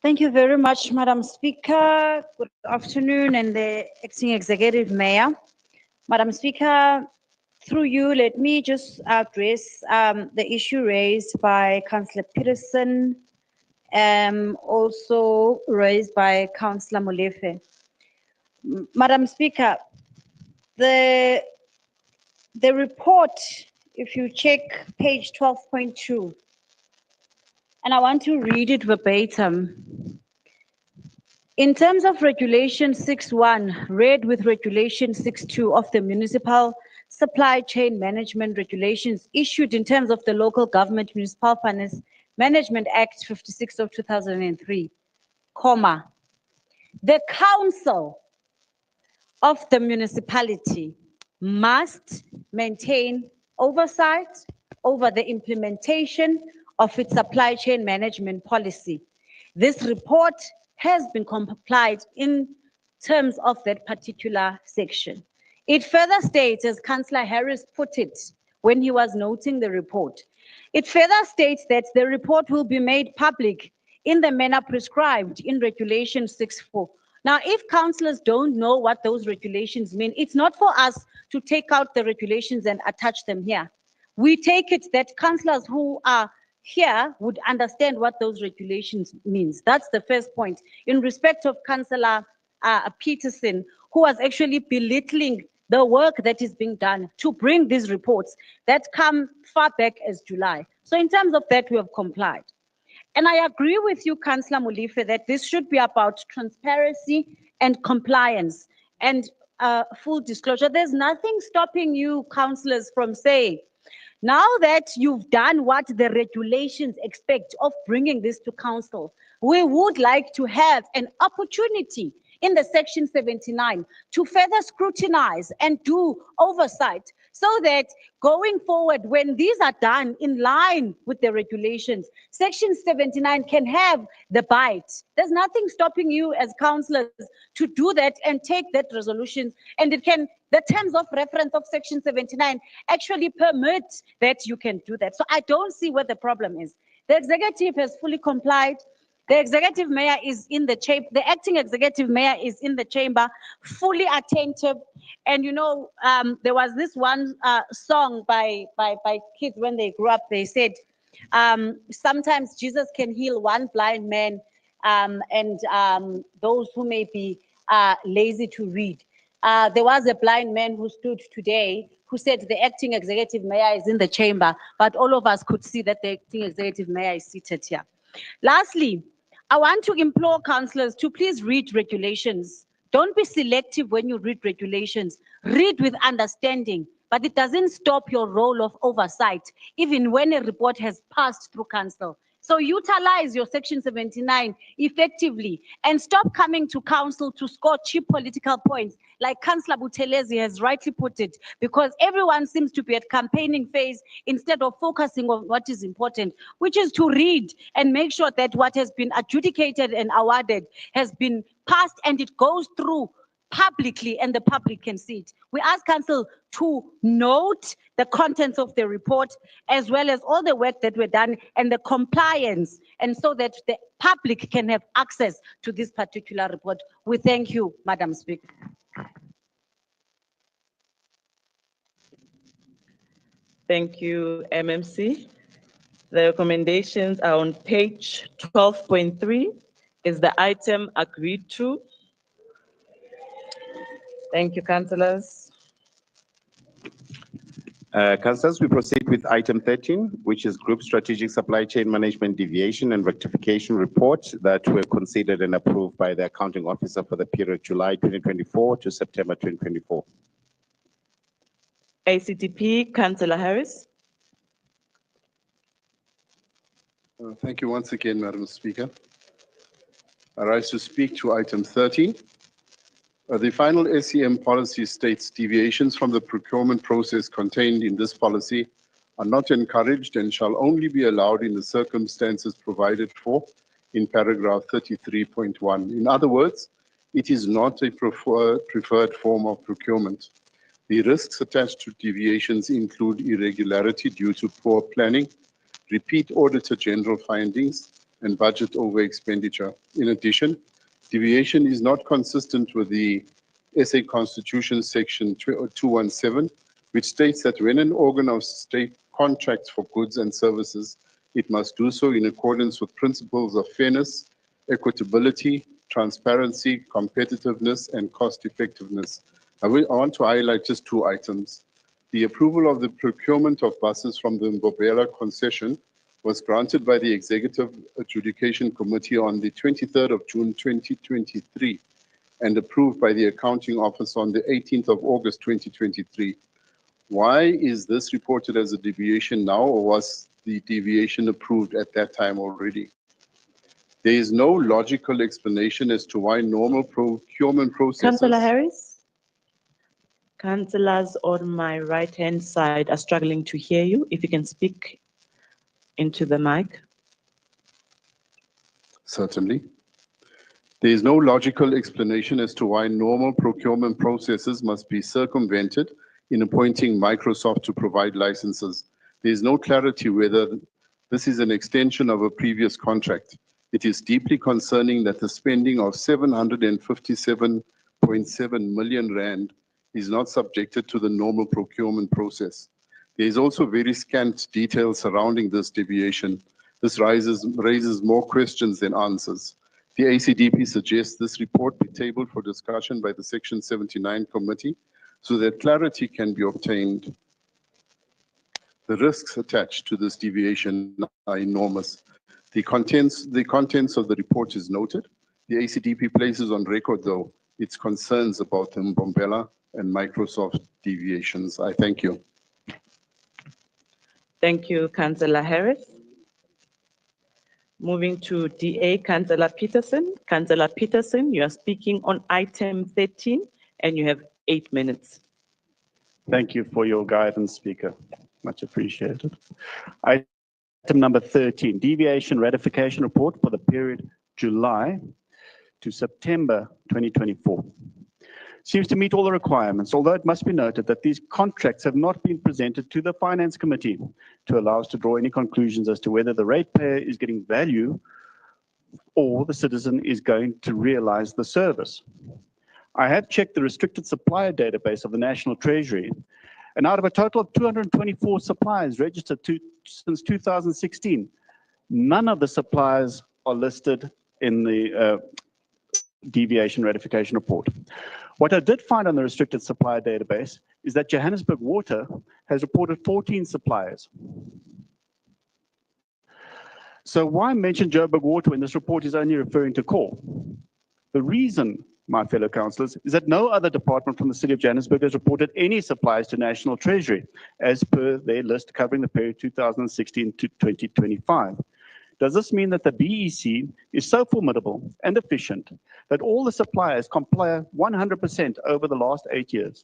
Thank you very much, Madam Speaker. Good afternoon, and the Acting Executive Mayor. Madam Speaker, through you, let me just address the issue raised by Councillor Peterson, also raised by Councillor Molefe. Madam Speaker, the report, if you check page 12.2, and I want to read it verbatim. In terms of Regulation 6.1, read with Regulation 6.2 of the Municipal Supply Chain Management Regulations issued in terms of the Local Government Municipal Finance Management Act 56 of 2003, comma, the council of the municipality must maintain oversight over the implementation of its supply chain management policy. This report has been complied in terms of that particular section. It further states, as Councillor Harris put it when he was noting the report, it further states that the report will be made public in the manner prescribed in Regulation 6.4. Now, if councillors don't know what those regulations mean, it's not for us to take out the regulations and attach them here. We take it that councillors who are here would understand what those regulations means. That's the first point. In respect of Councillor Peterson, who was actually belittling the work that is being done to bring these reports that come far back as July. So in terms of that, we have complied. And I agree with you, Councillor Molefe, that this should be about transparency and compliance and full disclosure. There's nothing stopping you, councillors, from saying, now that you've done what the regulations expect of bringing this to council, we would like to have an opportunity in the section 79 to further scrutinize and do oversight so that going forward, when these are done in line with the regulations, section 79 can have the bite. There's nothing stopping you as councillors to do that and take that resolution, and it can, the terms of reference of section 79 actually permit that you can do that. So I don't see what the problem is. The executive has fully complied. The executive mayor is in the chamber, the acting executive mayor is in the chamber, fully attentive. And you know, there was this one song by kids when they grew up, they said, sometimes Jesus can heal one blind man and those who may be lazy to read. There was a blind man who stood today who said the acting executive mayor is in the chamber, but all of us could see that the acting executive mayor is seated here. Lastly, I want to implore councillors to please read regulations. Don't be selective when you read regulations. Read with understanding, but it doesn't stop your role of oversight, even when a report has passed through council. So utilize your section 79 effectively and stop coming to council to score cheap political points, like Councillor Buthelezi has rightly put it, because everyone seems to be at campaigning phase instead of focusing on what is important, which is to read and make sure that what has been adjudicated and awarded has been passed and it goes through publicly and the public can see it. We ask council to note the contents of the report as well as all the work that we're done and the compliance, and so that the public can have access to this particular report. We thank you, Madam Speaker. Thank you, MMC. The recommendations are on page 12.3 Is the item agreed to? Thank you, councillors. Councillors, we proceed with item 13, which is Group Strategic Supply Chain Management Deviation and Rectification Report that were considered and approved by the Accounting Officer for the period July 2024 to September 2024. ACDP, Councillor Harris. Thank you once again, Madam Speaker. I rise to speak to item 13. The final SEM policy states deviations from the procurement process contained in this policy are not encouraged and shall only be allowed in the circumstances provided for in paragraph 33.1. In other words, it is not a preferred form of procurement. The risks attached to deviations include irregularity due to poor planning, repeat Auditor General findings, and budget over expenditure. In addition, deviation is not consistent with the SA Constitution section 217, which states that when an organ of state contracts for goods and services, it must do so in accordance with principles of fairness, equitability, transparency, competitiveness, and cost effectiveness. I want to highlight just two items. The approval of the procurement of buses from the Nobuhle concession was granted by the Executive Adjudication Committee on the 23rd of June 2023 and approved by the Accounting Office on the 18th of August 2023. Why is this reported as a deviation now, or was the deviation approved at that time already? There is no logical explanation as to why normal procurement processes... Councillor Harris? Councillors on my right-hand side are struggling to hear you. If you can speak into the mic. Certainly. There is no logical explanation as to why normal procurement processes must be circumvented in appointing Microsoft to provide licenses. There is no clarity whether this is an extension of a previous contract. It is deeply concerning that the spending of 757.7 million rand is not subjected to the normal procurement process. There is also very scant detail surrounding this deviation. This raises more questions than answers. The ACDP suggests this report be tabled for discussion by the Section 79 committee so that clarity can be obtained. The risks attached to this deviation are enormous. The contents of the report is noted. The ACDP places on record, though, its concerns about the Mbombela and Microsoft deviations. I thank you. Thank you, Councillor Harris. Moving to DA, Councillor Peterson. Councillor Peterson, you are speaking on item 13 and you have 8 minutes. Thank you for your guidance, Speaker. Much appreciated. Item number 13, deviation ratification report for the period July to September 2024. Seems to meet all the requirements, although it must be noted that these contracts have not been presented to the Finance Committee to allow us to draw any conclusions as to whether the ratepayer is getting value or the citizen is going to realize the service. I have checked the restricted supplier database of the National Treasury, and out of a total of 224 suppliers registered since 2016, none of the suppliers are listed in the deviation ratification report. What I did find on the restricted supplier database is that Johannesburg Water has reported 14 suppliers. So why mention Joburg Water when this report is only referring to Cllr? The reason, my fellow councillors, is that no other department from the City of Johannesburg has reported any supplies to National Treasury, as per their list covering the period 2016 to 2025. Does this mean that the BEC is so formidable and efficient that all the suppliers comply 100% over the last 8 years?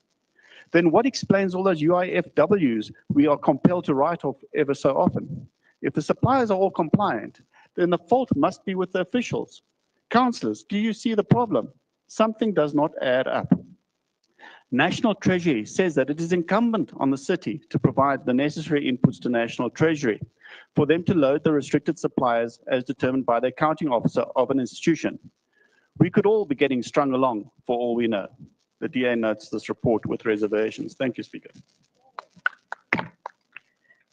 Then what explains all those UIFWs we are compelled to write off ever so often? If the suppliers are all compliant, then the fault must be with the officials. Councillors, do you see the problem? Something does not add up. National Treasury says that it is incumbent on the city to provide the necessary inputs to National Treasury for them to load the restricted suppliers as determined by the accounting officer of an institution. We could all be getting strung along for all we know. The DA notes this report with reservations. Thank you, Speaker.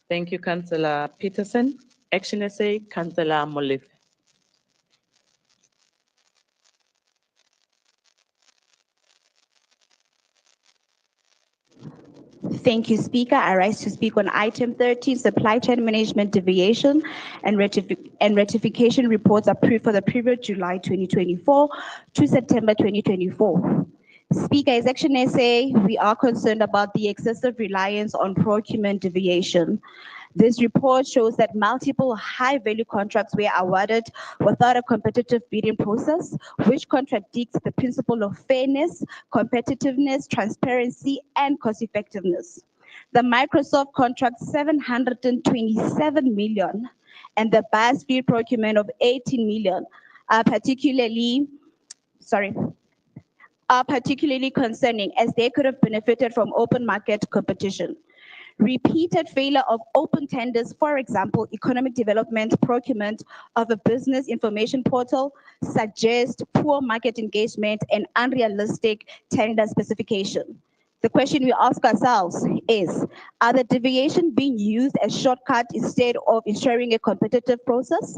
Thank you, Councillor Peterson. Action SA, Councillor Molefe. Thank you, Speaker. I rise to speak on item 13, supply chain management deviation and rectification reports approved for the period July 2024 to September 2024. Speaker, as Action SA, we are concerned about the excessive reliance on procurement deviation. This report shows that multiple high-value contracts were awarded without a competitive bidding process, which contradicts the principle of fairness, competitiveness, transparency, and cost-effectiveness. The Microsoft contract 727 million and the BuzzFeed procurement of 18 million are particularly concerning, as they could have benefited from open market competition. Repeated failure of open tenders, for example, economic development procurement of a business information portal, suggest poor market engagement and unrealistic tender specification. The question we ask ourselves is, are the deviations being used as shortcut instead of ensuring a competitive process?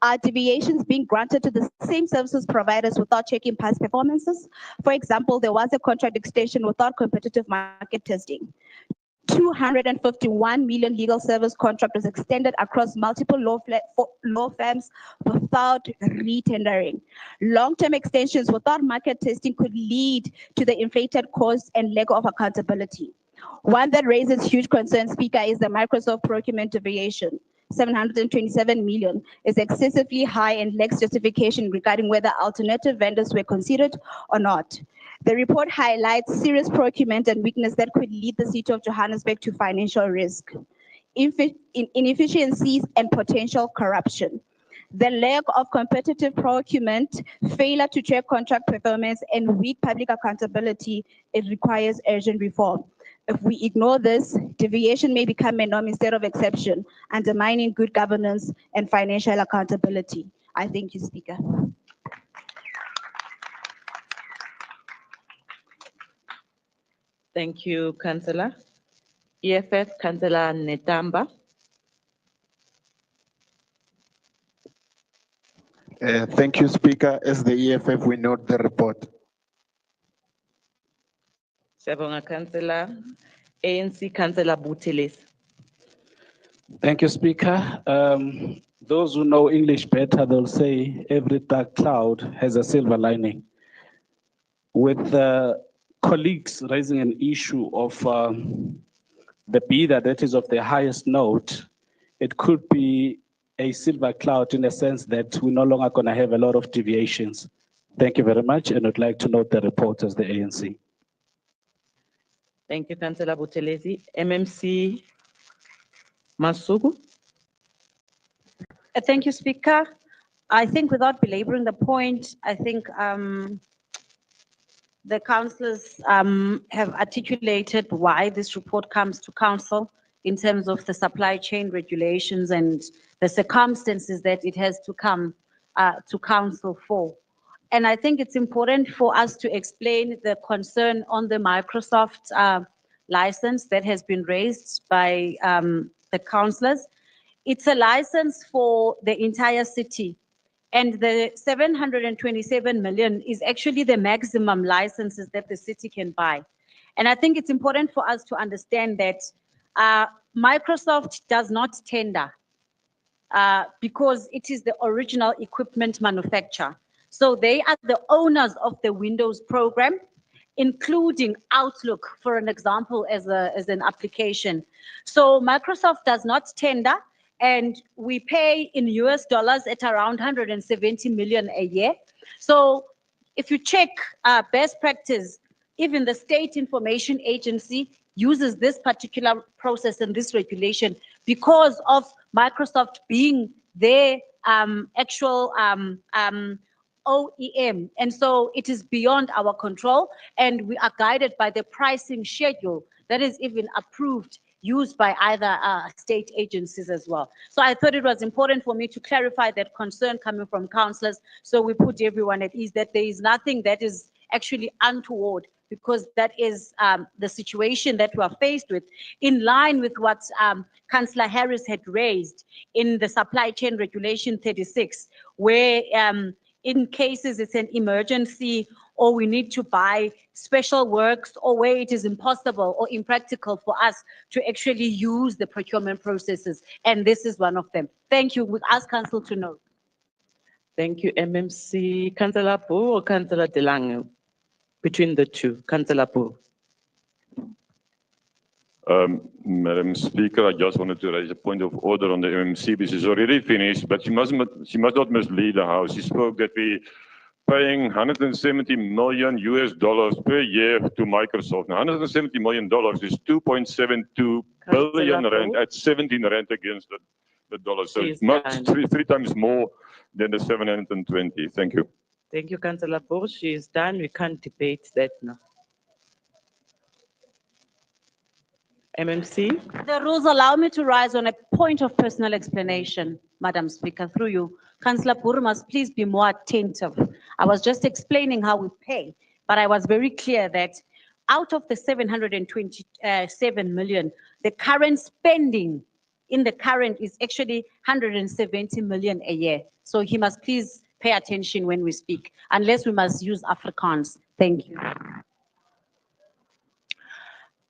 Are deviations being granted to the same services providers without checking past performances? For example, there was a contract extension without competitive market testing. 251 million legal service contract was extended across multiple law firms without retendering. Long-term extensions without market testing could lead to the inflated costs and lack of accountability. One that raises huge concern, Speaker, is the Microsoft procurement deviation. 727 million is excessively high and lacks justification regarding whether alternative vendors were considered or not. The report highlights serious procurement and weakness that could lead the city of Johannesburg to financial risk, inefficiencies, and potential corruption. The lack of competitive procurement, failure to check contract performance, and weak public accountability, it requires urgent reform. If we ignore this, deviation may become a norm instead of exception, undermining good governance and financial accountability. I thank you, Speaker. Thank you, Councillor. EFF, Councillor Netamba. Thank you, Speaker. As the EFF, we note the report. Siyabonga, Councillor. ANC, Councillor Buthelezi. Thank you, Speaker. Those who know English better, they'll say every dark cloud has a silver lining. With colleagues raising an issue of the bidder that is of the highest note, it could be a silver cloud in the sense that we're no longer going to have a lot of deviations. Thank you very much, and I'd like to note the report as the ANC. Thank you, Councillor Buthelezi. MMC Masuku. Thank you, Speaker. I think without belaboring the point, I think the councillors have articulated why this report comes to council in terms of the supply chain regulations and the circumstances that it has to come to council for. And I think it's important for us to explain the concern on the Microsoft license that has been raised by the councillors. It's a license for the entire city. And the 727 million is actually the maximum licenses that the city can buy. And I think it's important for us to understand that Microsoft does not tender because it is the original equipment manufacturer. So they are the owners of the Windows program, including Outlook, for an example, as an application. So Microsoft does not tender, and we pay in US dollars at around 170 million a year. So if you check best practice, even the State Information Agency uses this particular process and this regulation because of Microsoft being their actual OEM. And so it is beyond our control, and we are guided by the pricing schedule that is even approved, used by other state agencies as well. So I thought it was important for me to clarify that concern coming from councillors, so we put everyone at ease that there is nothing that is actually untoward, because that is the situation that we are faced with, in line with what Councillor Harris had raised in the Supply Chain Regulation 36, where in cases it's an emergency or we need to buy special works or where it is impossible or impractical for us to actually use the procurement processes. And this is one of them. Thank you. We ask council to know. Thank you, MMC. Councillor Boo or Councillor De Lange? Between the two, Councillor Boo. Madam Speaker, I just wanted to raise a point of order on the MMC, because she's already finished, but she must not mislead the House. She spoke that we paying $170 million per year to Microsoft. Now, $170 million is 2.72 billion rand at 17 rand against the dollar. So it's much three times more than the 720. Thank you. Thank you, Councillor Boo. She is done. We can't debate that now. MMC. The rules allow me to rise on a point of personal explanation, Madam Speaker, through you. Councillor Buru must please be more attentive. I was just explaining how we pay, but I was very clear that out of the 727 million, the current spending in the current is actually 170 million a year. So he must please pay attention when we speak, unless we must use Afrikaans. Thank you.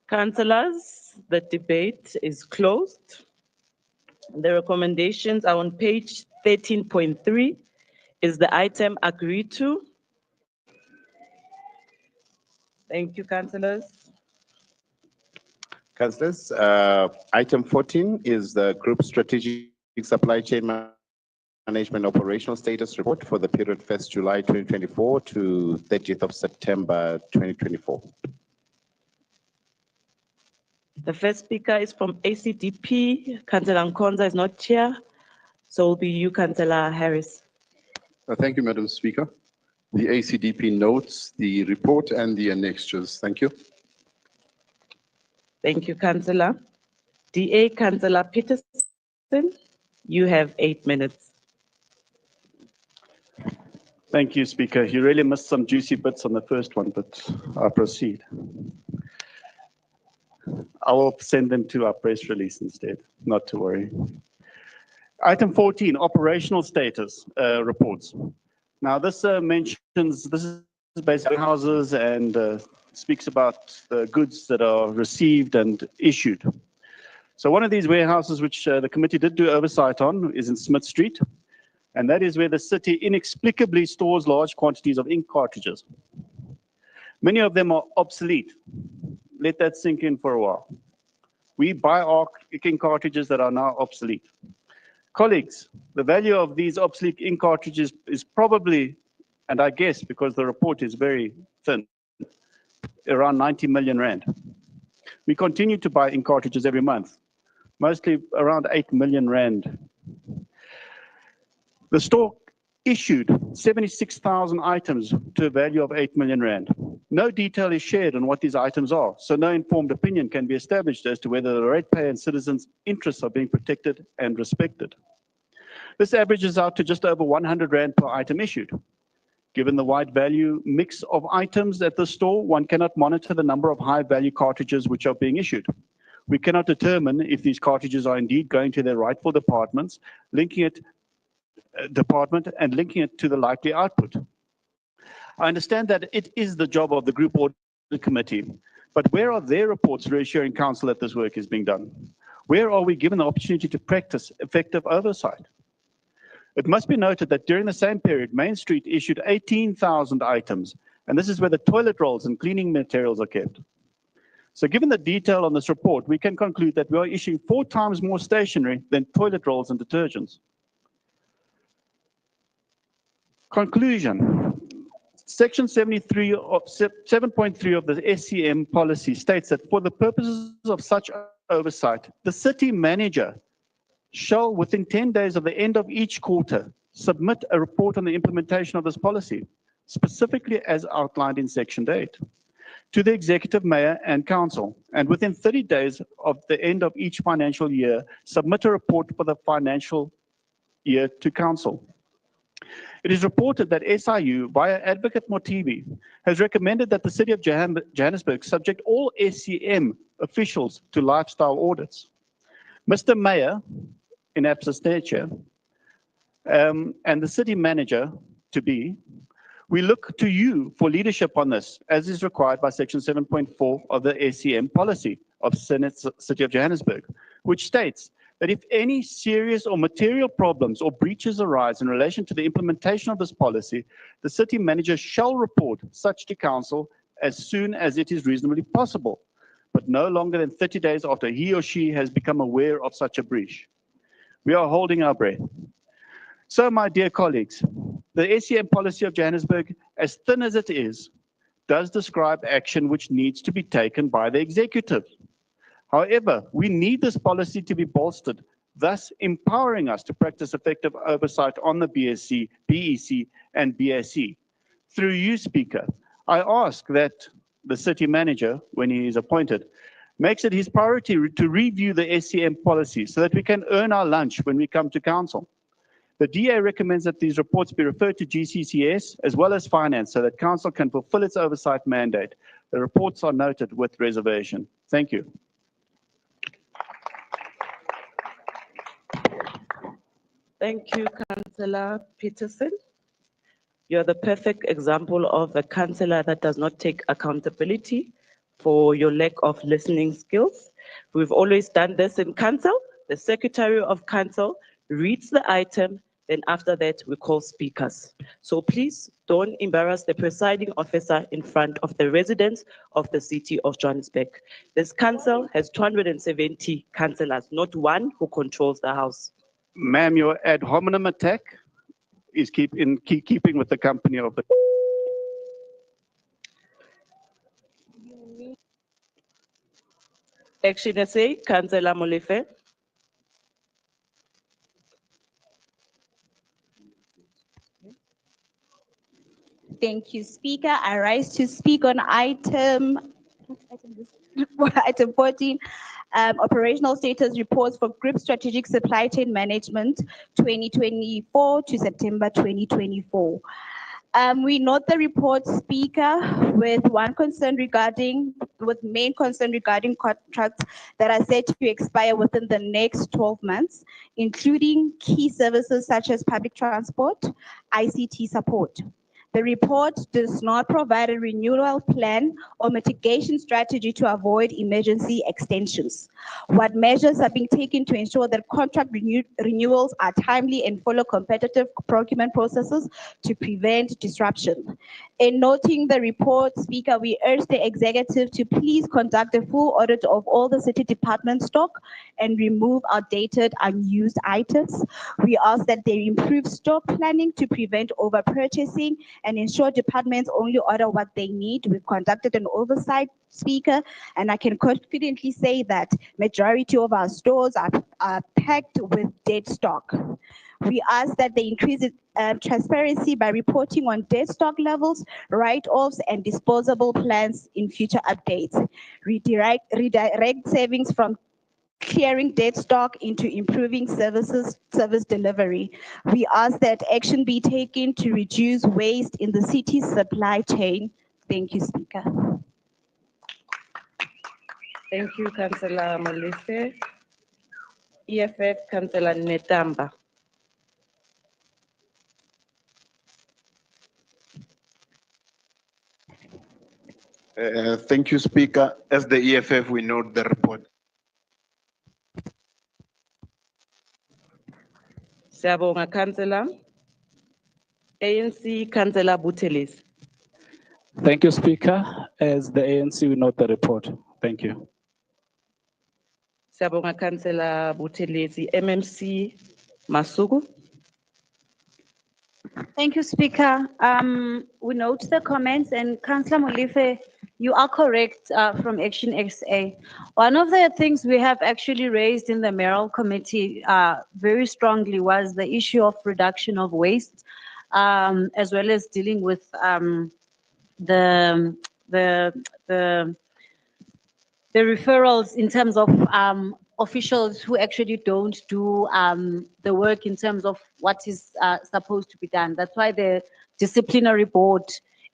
Councillors, the debate is closed. The recommendations are on page 13.3. Is the item agreed to? Thank you, councillors. Councillors, item 14 is the Group Strategic Supply Chain Management Operational Status Report for the period 1st July 2024 to 30th of September 2024. The first speaker is from ACDP. Councillor Nkonza is not here, so it will be you, Councillor Harris. Thank you, Madam Speaker. The ACDP notes the report and the annexures. Thank you. Thank you, Councillor. DA, Councillor Peterson, you have 8 minutes. Thank you, Speaker. You really missed some juicy bits on the first one, but I'll proceed. I will send them to our press release instead, not to worry. Item 14, operational status reports. Now this mentions, this is basically houses and speaks about the goods that are received and issued. So one of these warehouses which the committee did do oversight on is in Smith Street, and that is where the city inexplicably stores large quantities of ink cartridges. Many of them are obsolete. Let that sink in for a while. We buy our ink cartridges that are now obsolete. Colleagues, the value of these obsolete ink cartridges is probably, and I guess because the report is very thin, around 90 million rand. We continue to buy ink cartridges every month, mostly around 8 million rand. The store issued 76,000 items to a value of 8 million rand. No detail is shared on what these items are, so no informed opinion can be established as to whether the ratepayer and citizens' interests are being protected and respected. This averages out to just over 100 rand per item issued. Given the wide value mix of items at the store, one cannot monitor the number of high-value cartridges which are being issued. We cannot determine if these cartridges are indeed going to their rightful departments, linking it to the likely output. I understand that it is the job of the Group Audit Committee, but where are their reports reassuring Council that this work is being done? Where are we given the opportunity to practice effective oversight? It must be noted that during the same period, Main Street issued 18,000 items, and this is where the toilet rolls and cleaning materials are kept. So given the detail on this report, we can conclude that we are issuing 4 times more stationery than toilet rolls and detergents. Conclusion. Section 7.3 of the SCM policy states that for the purposes of such oversight, the city manager shall, within 10 days of the end of each quarter, submit a report on the implementation of this policy, specifically as outlined in Section 8, to the Executive Mayor and Council, and within 30 days of the end of each financial year, submit a report for the financial year to Council. It is reported that SIU, via Advocate Motivi, has recommended that the City of Johannesburg subject all SCM officials to lifestyle audits. Mr. Mayor, in absentia, and the City Manager to be, we look to you for leadership on this, as is required by Section 7.4 of the SCM policy of Senate City of Johannesburg, which states that if any serious or material problems or breaches arise in relation to the implementation of this policy, the city manager shall report such to council as soon as it is reasonably possible, but no longer than 30 days after he or she has become aware of such a breach. We are holding our breath. So, my dear colleagues, the SCM policy of Johannesburg, as thin as it is, does describe action which needs to be taken by the executive. However, we need this policy to be bolstered, thus empowering us to practice effective oversight on the BSc, BEC, and BSc. Through you, Speaker, I ask that the city manager, when he is appointed, makes it his priority to review the SCM policy so that we can earn our lunch when we come to council. The DA recommends that these reports be referred to GCCS as well as finance so that council can fulfill its oversight mandate. The reports are noted with reservation. Thank you. Thank you, Councillor Peterson. You're the perfect example of a councillor that does not take accountability for your lack of listening skills. We've always done this in council. The Secretary of Council reads the item, then after that we call speakers. So please don't embarrass the presiding officer in front of the residents of the city of Johannesburg. This council has 270 councillors, not one who controls the house. Ma'am, your ad hominem attack is keeping with the company of the... Action SA, Councillor Molefe. Thank you, Speaker. I rise to speak on item 14, operational status reports for Group Strategic Supply Chain Management 2024 to September 2024. We note the report, Speaker, with main concern regarding contracts that are set to expire within the next 12 months, including key services such as public transport, ICT support. The report does not provide a renewal plan or mitigation strategy to avoid emergency extensions. What measures are being taken to ensure that contract renewals are timely and follow competitive procurement processes to prevent disruption? In noting the report, Speaker, we urge the executive to please conduct a full audit of all the city department stock and remove outdated, unused items. We ask that they improve stock planning to prevent over-purchasing and ensure departments only order what they need. We've conducted an oversight, Speaker, and I can confidently say that majority of our stores are packed with dead stock. We ask that they increase transparency by reporting on dead stock levels, write-offs, and disposable plans in future updates. Redirect savings from clearing dead stock into improving service delivery. We ask that action be taken to reduce waste in the city's supply chain. Thank you, Speaker. Thank you, Councillor Molefe. EFF, Councillor Netamba. Thank you, Speaker. As the EFF, we note the report. Siyabonga, Councillor. ANC, Councillor Buthelezi. Thank you, Speaker. As the ANC, we note the report. Thank you. Siyabonga, Councillor Buthelezi. MMC, Masuku. Thank you, Speaker. We note the comments, and Councillor Molefe, you are correct from Action XA. One of the things we have actually raised in the Mayoral Committee very strongly was the issue of reduction of waste, as well as dealing with the referrals in terms of officials who actually don't do the work in terms of what is supposed to be done. That's why the disciplinary board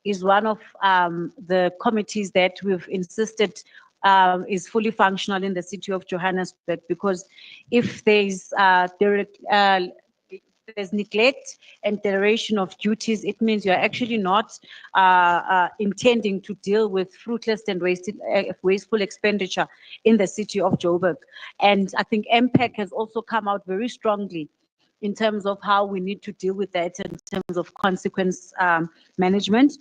is one of the committees that we've insisted is fully functional in the city of Johannesburg, because if there's there's neglect and dereliction of duties, it means you're actually not intending to deal with fruitless and wasteful expenditure in the city of Joburg. And I think MPEC has also come out very strongly in terms of how we need to deal with that in terms of consequence management.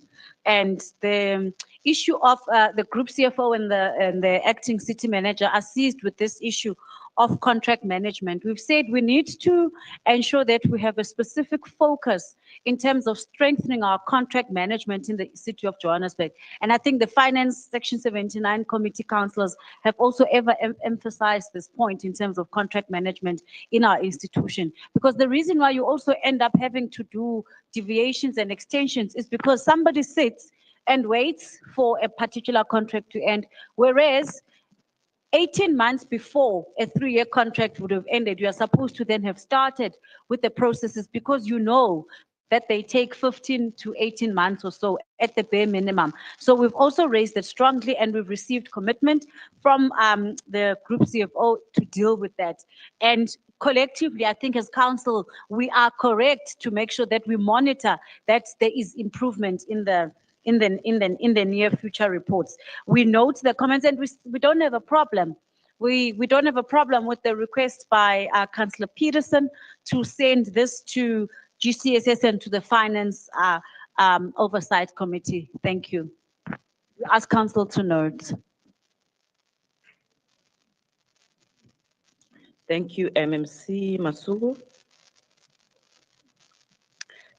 And the issue of the group CFO and the acting city manager are seized with this issue of contract management. We've said we need to ensure that we have a specific focus in terms of strengthening our contract management in the city of Johannesburg. And I think the Finance Section 79 committee councillors have also emphasized this point in terms of contract management in our institution. Because the reason why you also end up having to do deviations and extensions is because somebody sits and waits for a particular contract to end, whereas 18 months before a 3-year contract would have ended, you are supposed to then have started with the processes, because you know that they take 15 to 18 months or so at the bare minimum. So we've also raised it strongly, and we've received commitment from the group CFO to deal with that. And collectively, I think as council, we are correct to make sure that we monitor that there is improvement in the near future reports. We note the comments, and we don't have a problem. We don't have a problem with the request by Councillor Peterson to send this to GCSS and to the Finance Oversight Committee. Thank you. We ask Council to note. Thank you, MMC Masuku.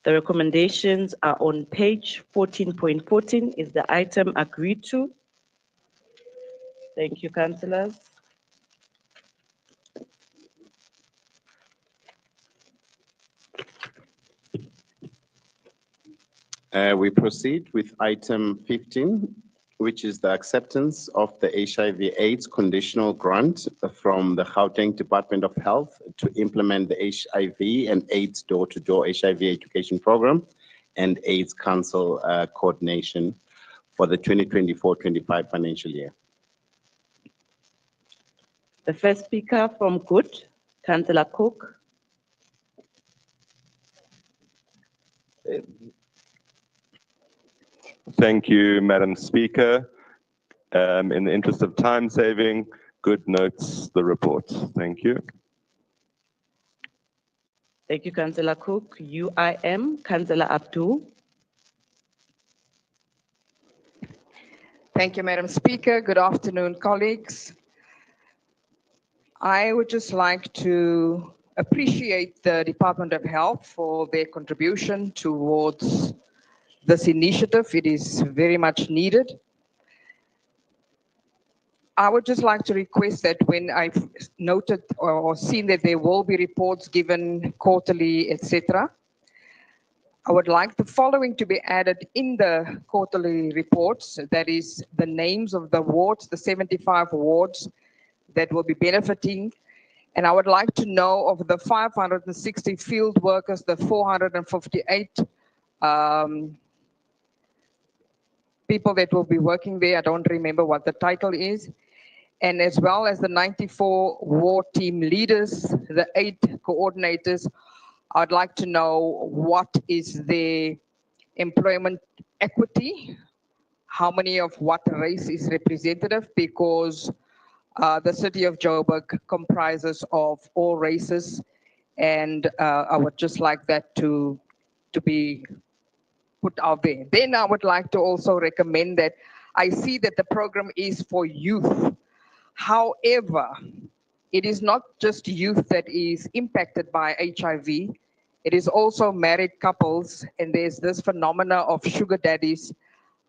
The recommendations are on page 14.14. Is the item agreed to? Thank you, councillors. We proceed with item 15, which is the acceptance of the HIV/AIDS conditional grant from the Gauteng Department of Health to implement the HIV and AIDS door-to-door HIV education program and AIDS Council coordination for the 2024-25 financial year. The first speaker from Good, Councillor Cook. Thank you, Madam Speaker. In the interest of time saving, Good notes the report. Thank you. Thank you, Councillor Cook. UIM, Councillor Abdul. Thank you, Madam Speaker. Good afternoon, colleagues. I would just like to appreciate the Department of Health for their contribution towards this initiative. It is very much needed. I would just like to request that when I've noted or seen that there will be reports given quarterly, etc., I would like the following to be added in the quarterly reports. That is the names of the wards, the 75 wards that will be benefiting. And I would like to know of the 560 field workers, the 458 people that will be working there. I don't remember what the title is. And as well as the 94 ward team leaders, the 8 coordinators, I'd like to know what is their employment equity, how many of what race is representative, because the city of Joburg comprises of all races, and I would just like that to be put out there. Then I would like to also recommend that I see that the program is for youth. However, it is not just youth that is impacted by HIV. It is also married couples, and there's this phenomena of sugar daddies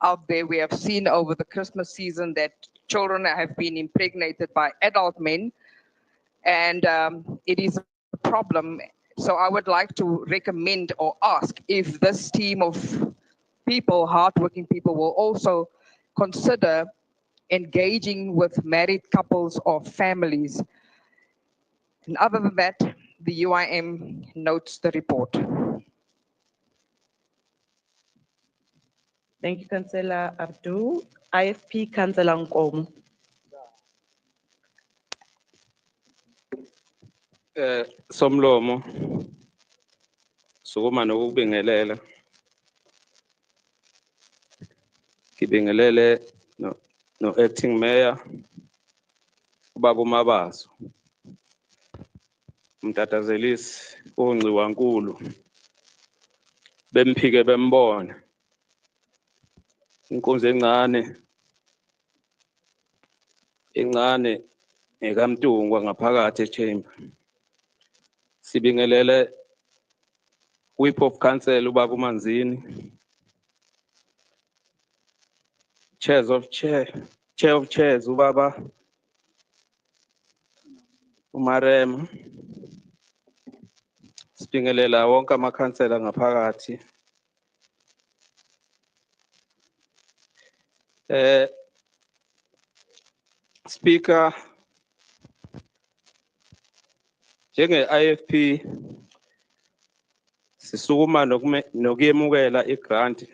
out there. We have seen over the Christmas season that children have been impregnated by adult men, and it is a problem. So I would like to recommend or ask if this team of people, hardworking people, will also consider engaging with married couples or families. And other than that, the UIM notes the report. Thank you, Councillor Abdul. IFP, Councillor Nkomo. Somlomo. sukuma nokubingelela. Ngibingelele no acting mayor ubaba uMabaso. Umtatazelisi uNgciwankulu. Bemphike bembona. Inkunzi encane ekaMtungwa ngaphakathi echamber. Sibingelele Whip of Council ubaba uManzini. Chair of Chairs ubaba uMarema. Sibingelela wonke amakhansela ngaphakathi. Speaker, njenge-IFP sisukuma nokuyemukela i-grant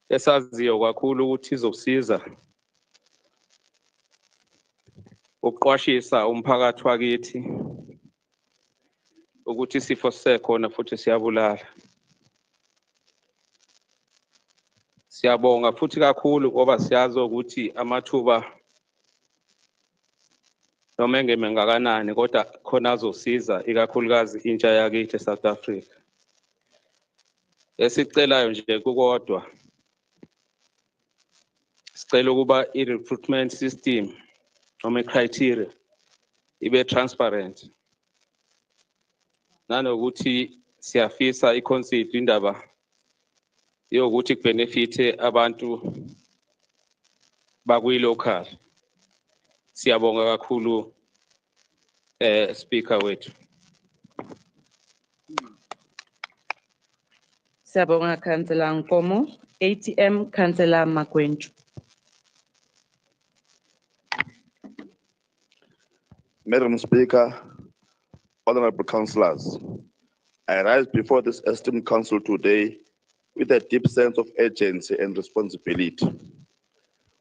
esaziyo kakhulu ukuthi izosiza ukuqwashisa umphakathi wakithi ukuthi isifo sisekhona futhi siyabulala. Siyabonga futhi kakhulu ngoba siyazi ukuthi amathuba noma engemengakanani kodwa khona azosiza ikakhulukazi intsha yakithi eSouth Africa. Esicelayo nje kukodwa sicela ukuba i-recruitment system noma i-criteria ibe transparent. Nanokuthi siyafisa i-conceit indaba yokuthi kubenefite abantu bakuyi-local. Siyabonga kakhulu speaker wethu. Siyabonga Councillor Nkomo. ATM Councillor Makwenchu. Madam Speaker, honorable councillors, I rise before this esteemed council today with a deep sense of urgency and responsibility.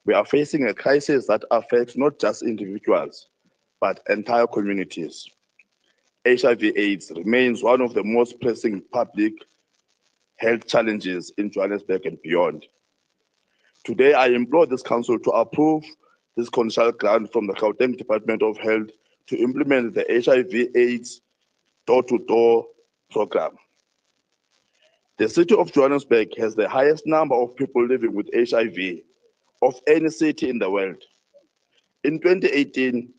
We are facing a crisis that affects not just individuals, but entire communities. HIV/AIDS remains one of the most pressing public health challenges in Johannesburg and beyond. Today, I implore this council to approve this conditional grant from the Gauteng Department of Health to implement the HIV/AIDS door-to-door program. The city of Johannesburg has the highest number of people living with HIV of any city in the world. In 2018,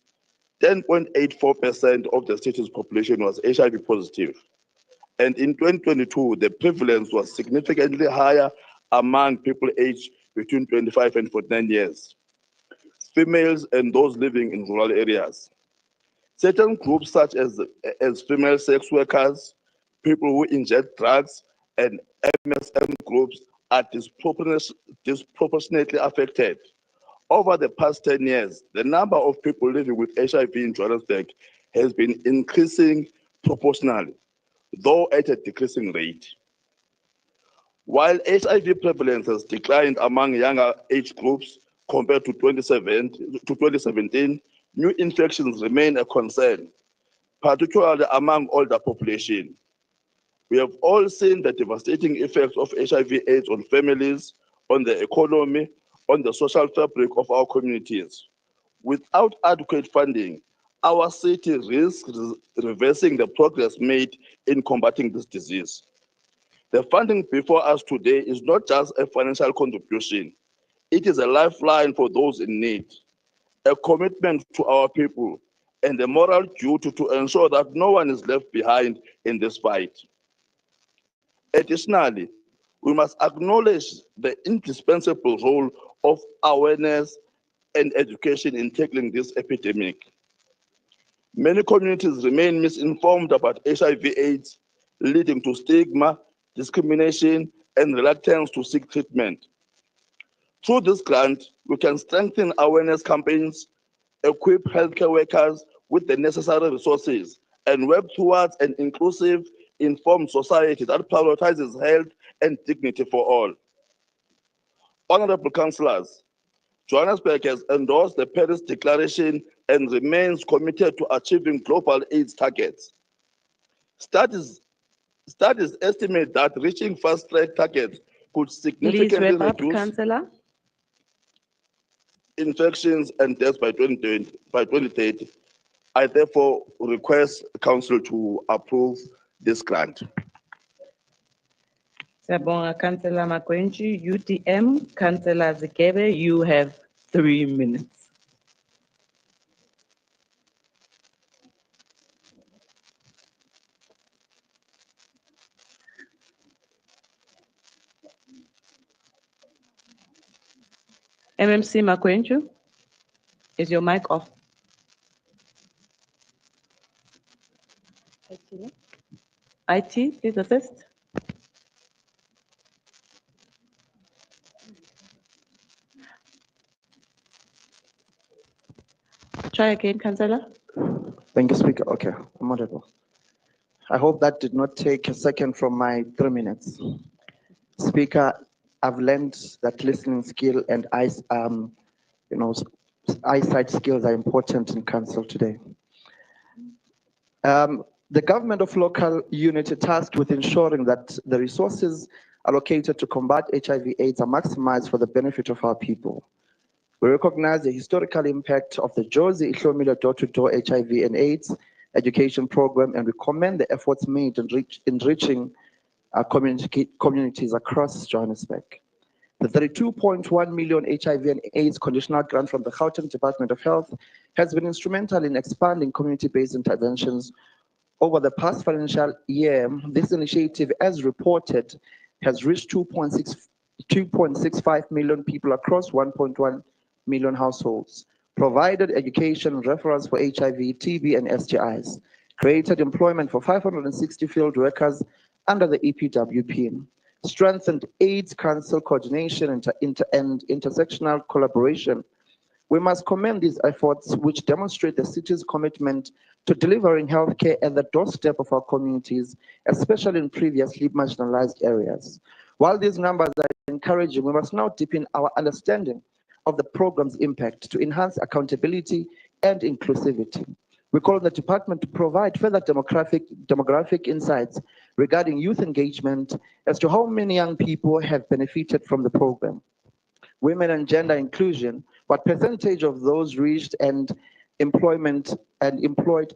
10.84% of the city's population was HIV positive. And in 2022, the prevalence was significantly higher among people aged between 25 and 49 years, females and those living in rural areas. Certain groups such as female sex workers, people who inject drugs, and MSM groups are disproportionately affected. Over the past 10 years, the number of people living with HIV in Johannesburg has been increasing proportionally, though at a decreasing rate. While HIV prevalence has declined among younger age groups compared to 2017, new infections remain a concern, particularly among older population. We have all seen the devastating effects of HIV/AIDS on families, on the economy, on the social fabric of our communities. Without adequate funding, our city risks reversing the progress made in combating this disease. The funding before us today is not just a financial contribution, it is a lifeline for those in need, a commitment to our people, and a moral duty to ensure that no one is left behind in this fight. Additionally, we must acknowledge the indispensable role of awareness and education in tackling this epidemic. Many communities remain misinformed about HIV/AIDS, leading to stigma, discrimination, and reluctance to seek treatment. Through this grant, we can strengthen awareness campaigns, equip healthcare workers with the necessary resources, and work towards an inclusive, informed society that prioritizes health and dignity for all. Honorable councillors, Johannesburg has endorsed the Paris Declaration and remains committed to achieving global AIDS targets. Studies Studies estimate that reaching fast-track targets could Please significantly wrap up, reduce Councillor. infections and deaths by 2030. I therefore request Council to approve this grant. Siyabonga, Councillor Makwenji, UTM, Councillor Zikebe, you have 3 minutes. MMC Makwenji, is your mic off? IT, please assist. Try again, Councillor. Thank you, Speaker. Okay, I'm audible. I hope that did not take a second from my 3 minutes. Speaker, I've learned that listening skill and eyesight skills are important in council today. The government of local unity tasked with ensuring that the resources allocated to combat HIV/AIDS are maximized for the benefit of our people. We recognize the historical impact of the Jozi Ihlomile door-to-door HIV and AIDS education program, and we commend the efforts made in reaching our communities across Johannesburg. The 32.1 million HIV and AIDS conditional grant from the Gauteng Department of Health has been instrumental in expanding community-based interventions. Over the past financial year, this initiative, as reported, has reached 2.65 million people across 1.1 million households, provided education referrals for HIV, TB, and STIs, created employment for 560 field workers under the EPWP, strengthened AIDS Council coordination and intersectional collaboration. We must commend these efforts, which demonstrate the city's commitment to delivering healthcare at the doorstep of our communities, especially in previously marginalized areas. While these numbers are encouraging, we must now deepen our understanding of the program's impact to enhance accountability and inclusivity. We call on the department to provide further demographic insights regarding youth engagement as to how many young people have benefited from the program. Women and gender inclusion, what percentage of those reached and employed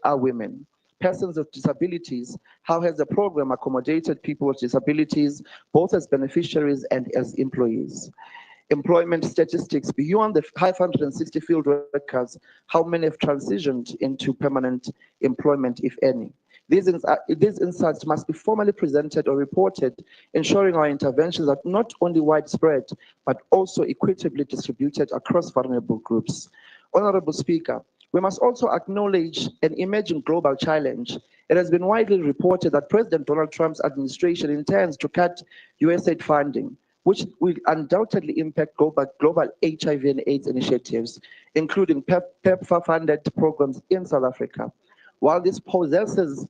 are women? Persons with disabilities, how has the program accommodated people with disabilities, both as beneficiaries and as employees? Employment statistics, beyond the 560 field workers, how many have transitioned into permanent employment, if any? These insights must be formally presented or reported, ensuring our interventions are not only widespread, but also equitably distributed across vulnerable groups. Honorable Speaker, we must also acknowledge an emerging global challenge. It has been widely reported that President Donald Trump's administration intends to cut USAID funding, which will undoubtedly impact global HIV and AIDS initiatives, including PEPFAR-funded programs in South Africa. While this possesses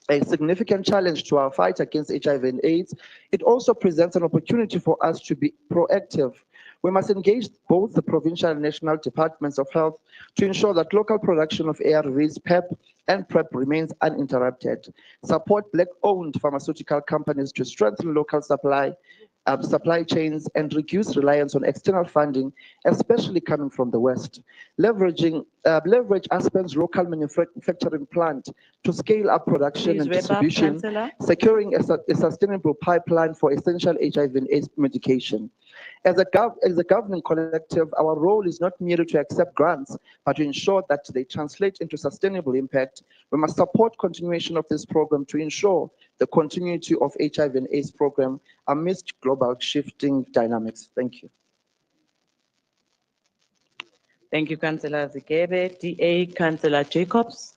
a significant challenge to our fight against HIV and AIDS, it also presents an opportunity for us to be proactive. We must engage both the provincial and national departments of health to ensure that local production of ARVs, PEP, and PrEP remains uninterrupted. Support Black-owned pharmaceutical companies to strengthen local supply chains and reduce reliance on external funding, especially coming from the West. Leverage Aspen's local manufacturing plant to scale up production Please and wrap up, distribution, Councillor. securing a sustainable pipeline for essential HIV and AIDS medication. As a governing collective, our role is not merely to accept grants, but to ensure that they translate into sustainable impact. We must support continuation of this program to ensure the continuity of HIV and AIDS program amidst global shifting dynamics. Thank you. Thank you, Councillor Zikebe. DA, Councillor Jacobs.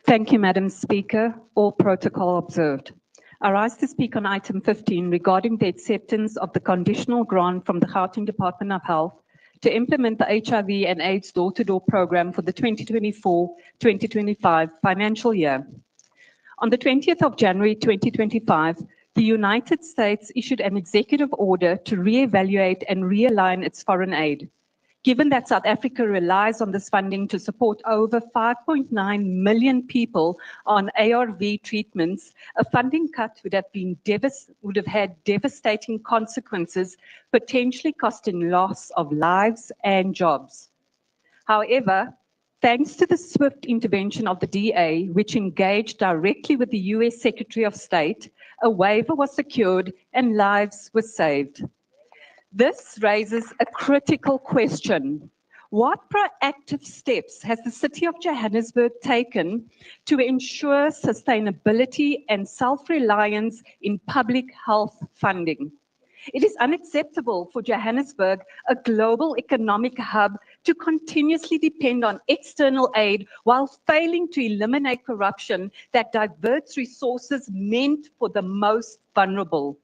Thank you, Madam Speaker. All protocol observed. I rise to speak on item 15 regarding the acceptance of the conditional grant from the Gauteng Department of Health to implement the HIV and AIDS door-to-door program for the 2024-2025 financial year. On the 20th of January 2025, the United States issued an executive order to reevaluate and realign its foreign aid. Given that South Africa relies on this funding to support over 5.9 million people on ARV treatments, a funding cut would have had devastating consequences, potentially costing loss of lives and jobs. However, thanks to the swift intervention of the DA, which engaged directly with the US Secretary of State, a waiver was secured and lives were saved. This raises a critical question. What proactive steps has the City of Johannesburg taken to ensure sustainability and self-reliance in public health funding? It is unacceptable for Johannesburg, a global economic hub, to continuously depend on external aid while failing to eliminate corruption that diverts resources meant for the most vulnerable.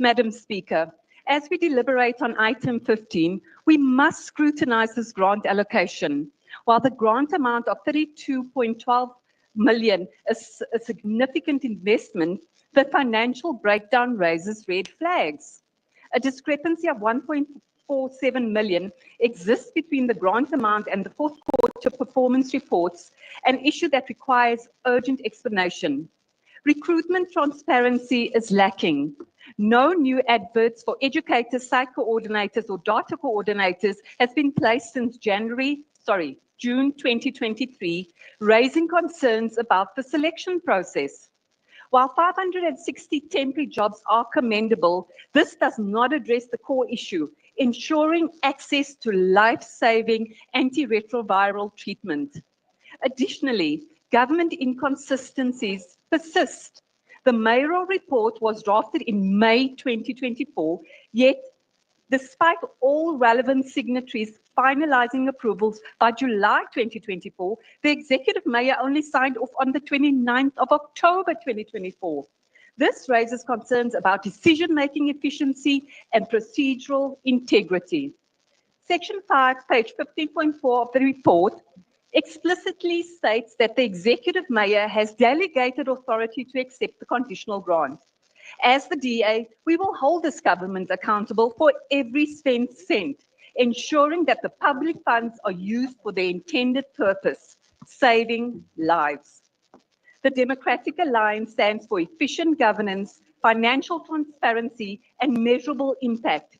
Madam Speaker, as we deliberate on item 15, we must scrutinize this grant allocation. While the grant amount of 32.12 million is a significant investment, the financial breakdown raises red flags. A discrepancy of 1.47 million exists between the grant amount and the fourth quarter performance reports, an issue that requires urgent explanation. Recruitment transparency is lacking. No new adverts for educators, site coordinators, or data coordinators has been placed since June 2023, raising concerns about the selection process. While 560 temporary jobs are commendable, this does not address the core issue, ensuring access to life-saving antiretroviral treatment. Additionally, government inconsistencies persist. The Mayoral report was drafted in May 2024, yet despite all relevant signatories finalizing approvals by July 2024, the executive mayor only signed off on the 29th of October 2024. This raises concerns about decision-making efficiency and procedural integrity. Section 5, page 15.4 of the report explicitly states that the executive mayor has delegated authority to accept the conditional grant. As the DA, we will hold this government accountable for every spent cent, ensuring that the public funds are used for their intended purpose, saving lives. The Democratic Alliance stands for efficient governance, financial transparency, and measurable impact.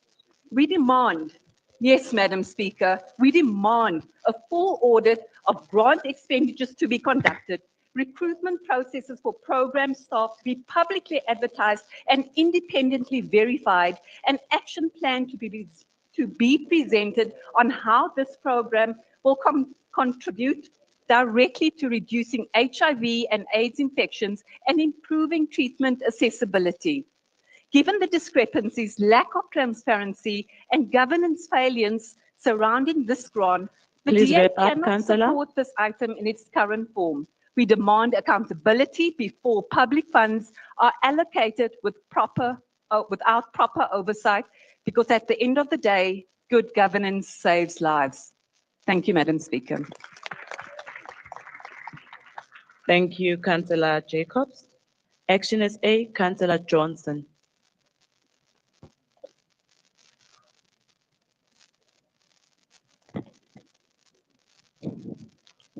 We demand, yes, Madam Speaker, we demand a full audit of grant expenditures to be conducted, recruitment processes for program staff to be publicly advertised and independently verified, an action plan to be presented on how this program will contribute directly to reducing HIV and AIDS infections and improving treatment accessibility. Given the discrepancies, lack of transparency, and governance failures surrounding this grant, the Please DA wrap up, cannot Councillor. support this item in its current form. We demand accountability before public funds are allocated without proper oversight, because at the end of the day, good governance saves lives. Thank you, Madam Speaker. Thank you, Councillor Jacobs. Action SA, Councillor Johnson.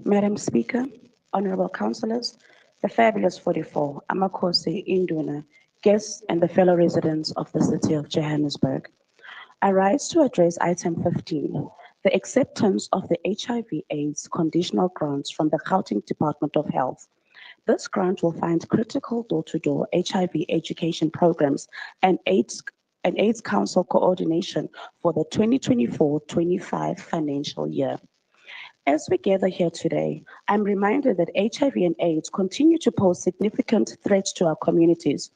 Madam Speaker, honorable councillors, the fabulous 44, Amakosi, Induna, guests, and the fellow residents of the city of Johannesburg. I rise to address item 15, the acceptance of the HIV/AIDS conditional grants from the Gauteng Department of Health. This grant will fund critical door-to-door HIV education programs and AIDS Council coordination for the 2024-25 financial year. As we gather here today, I'm reminded that HIV and AIDS continue to pose significant threats to our communities.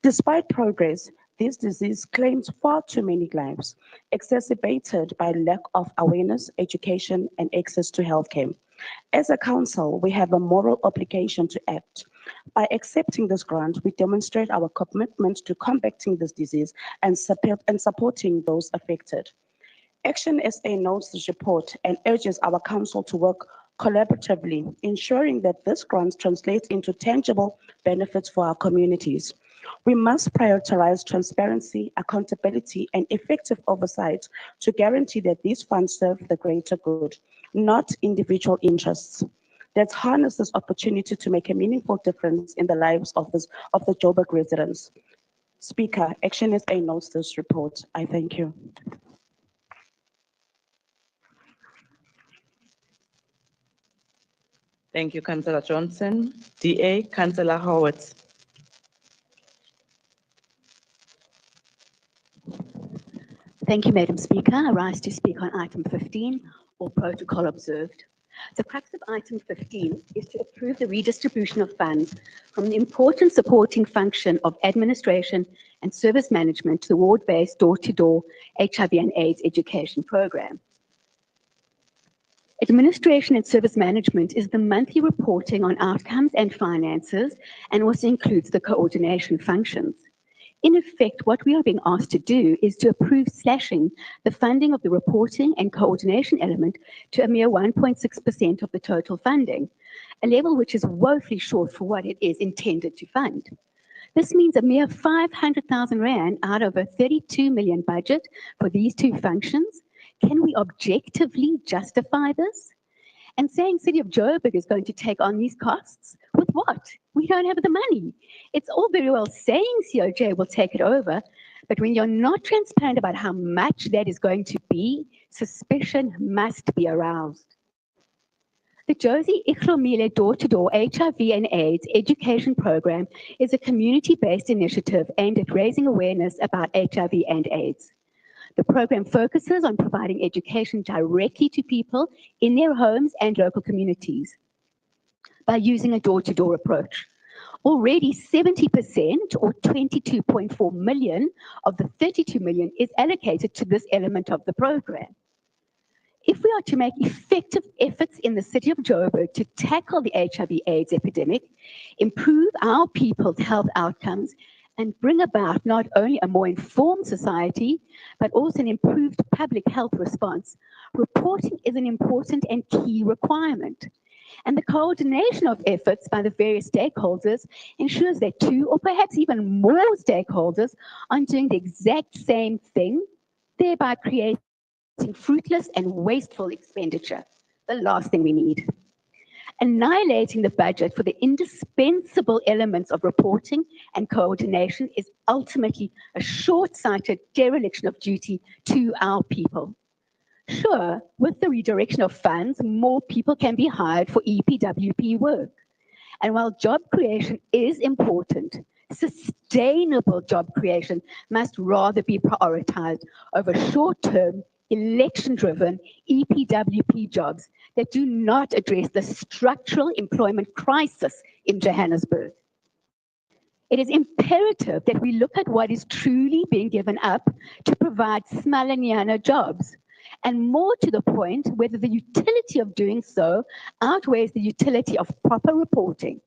Despite progress, this disease claims far too many lives, exacerbated by lack of awareness, education, and access to healthcare. As a council, we have a moral obligation to act. By accepting this grant, we demonstrate our commitment to combating this disease and supporting those affected. Action SA notes this report and urges our council to work collaboratively, ensuring that this grant translates into tangible benefits for our communities. We must prioritize transparency, accountability, and effective oversight to guarantee that these funds serve the greater good, not individual interests. Let's harness this opportunity to make a meaningful difference in the lives of the Joburg residents. Speaker, Action SA notes this report. I thank you. Thank you, Councillor Johnson. DA, Councillor Howard. Thank you, Madam Speaker. I rise to speak on item 15, all protocol observed. The crux of item 15 is to approve the redistribution of funds from the important supporting function of administration and service management to the ward-based door-to-door HIV and AIDS education program. Administration and service management is the monthly reporting on outcomes and finances and also includes the coordination functions. In effect, what we are being asked to do is to approve slashing the funding of the reporting and coordination element to a mere 1.6% of the total funding, a level which is woefully short for what it is intended to fund. This means a mere 500,000 Rand out of a 32 million budget for these two functions. Can we objectively justify this? And saying City of Joburg is going to take on these costs, with what? We don't have the money. It's all very well saying COJ will take it over, but when you're not transparent about how much that is going to be, suspicion must be aroused. The Josie Ihlomile door-to-door HIV and AIDS education program is a community-based initiative aimed at raising awareness about HIV and AIDS. The program focuses on providing education directly to people in their homes and local communities by using a door-to-door approach. Already 70% or 22.4 million of the 32 million is allocated to this element of the program. If we are to make effective efforts in the City of Joburg to tackle the HIV/AIDS epidemic, improve our people's health outcomes, and bring about not only a more informed society, but also an improved public health response, reporting is an important and key requirement. And the coordination of efforts by the various stakeholders ensures that two or perhaps even more stakeholders are doing the exact same thing, thereby creating fruitless and wasteful expenditure, the last thing we need. Annihilating the budget for the indispensable elements of reporting and coordination is ultimately a short-sighted dereliction of duty to our people. Sure, with the redirection of funds, more people can be hired for EPWP work. And while job creation is important, sustainable job creation must rather be prioritized over short-term, election-driven EPWP jobs that do not address the structural employment crisis in Johannesburg. It is imperative that we look at what is truly being given up to provide Smalanyana jobs, and more to the point, whether the utility of doing so outweighs the utility of proper reporting.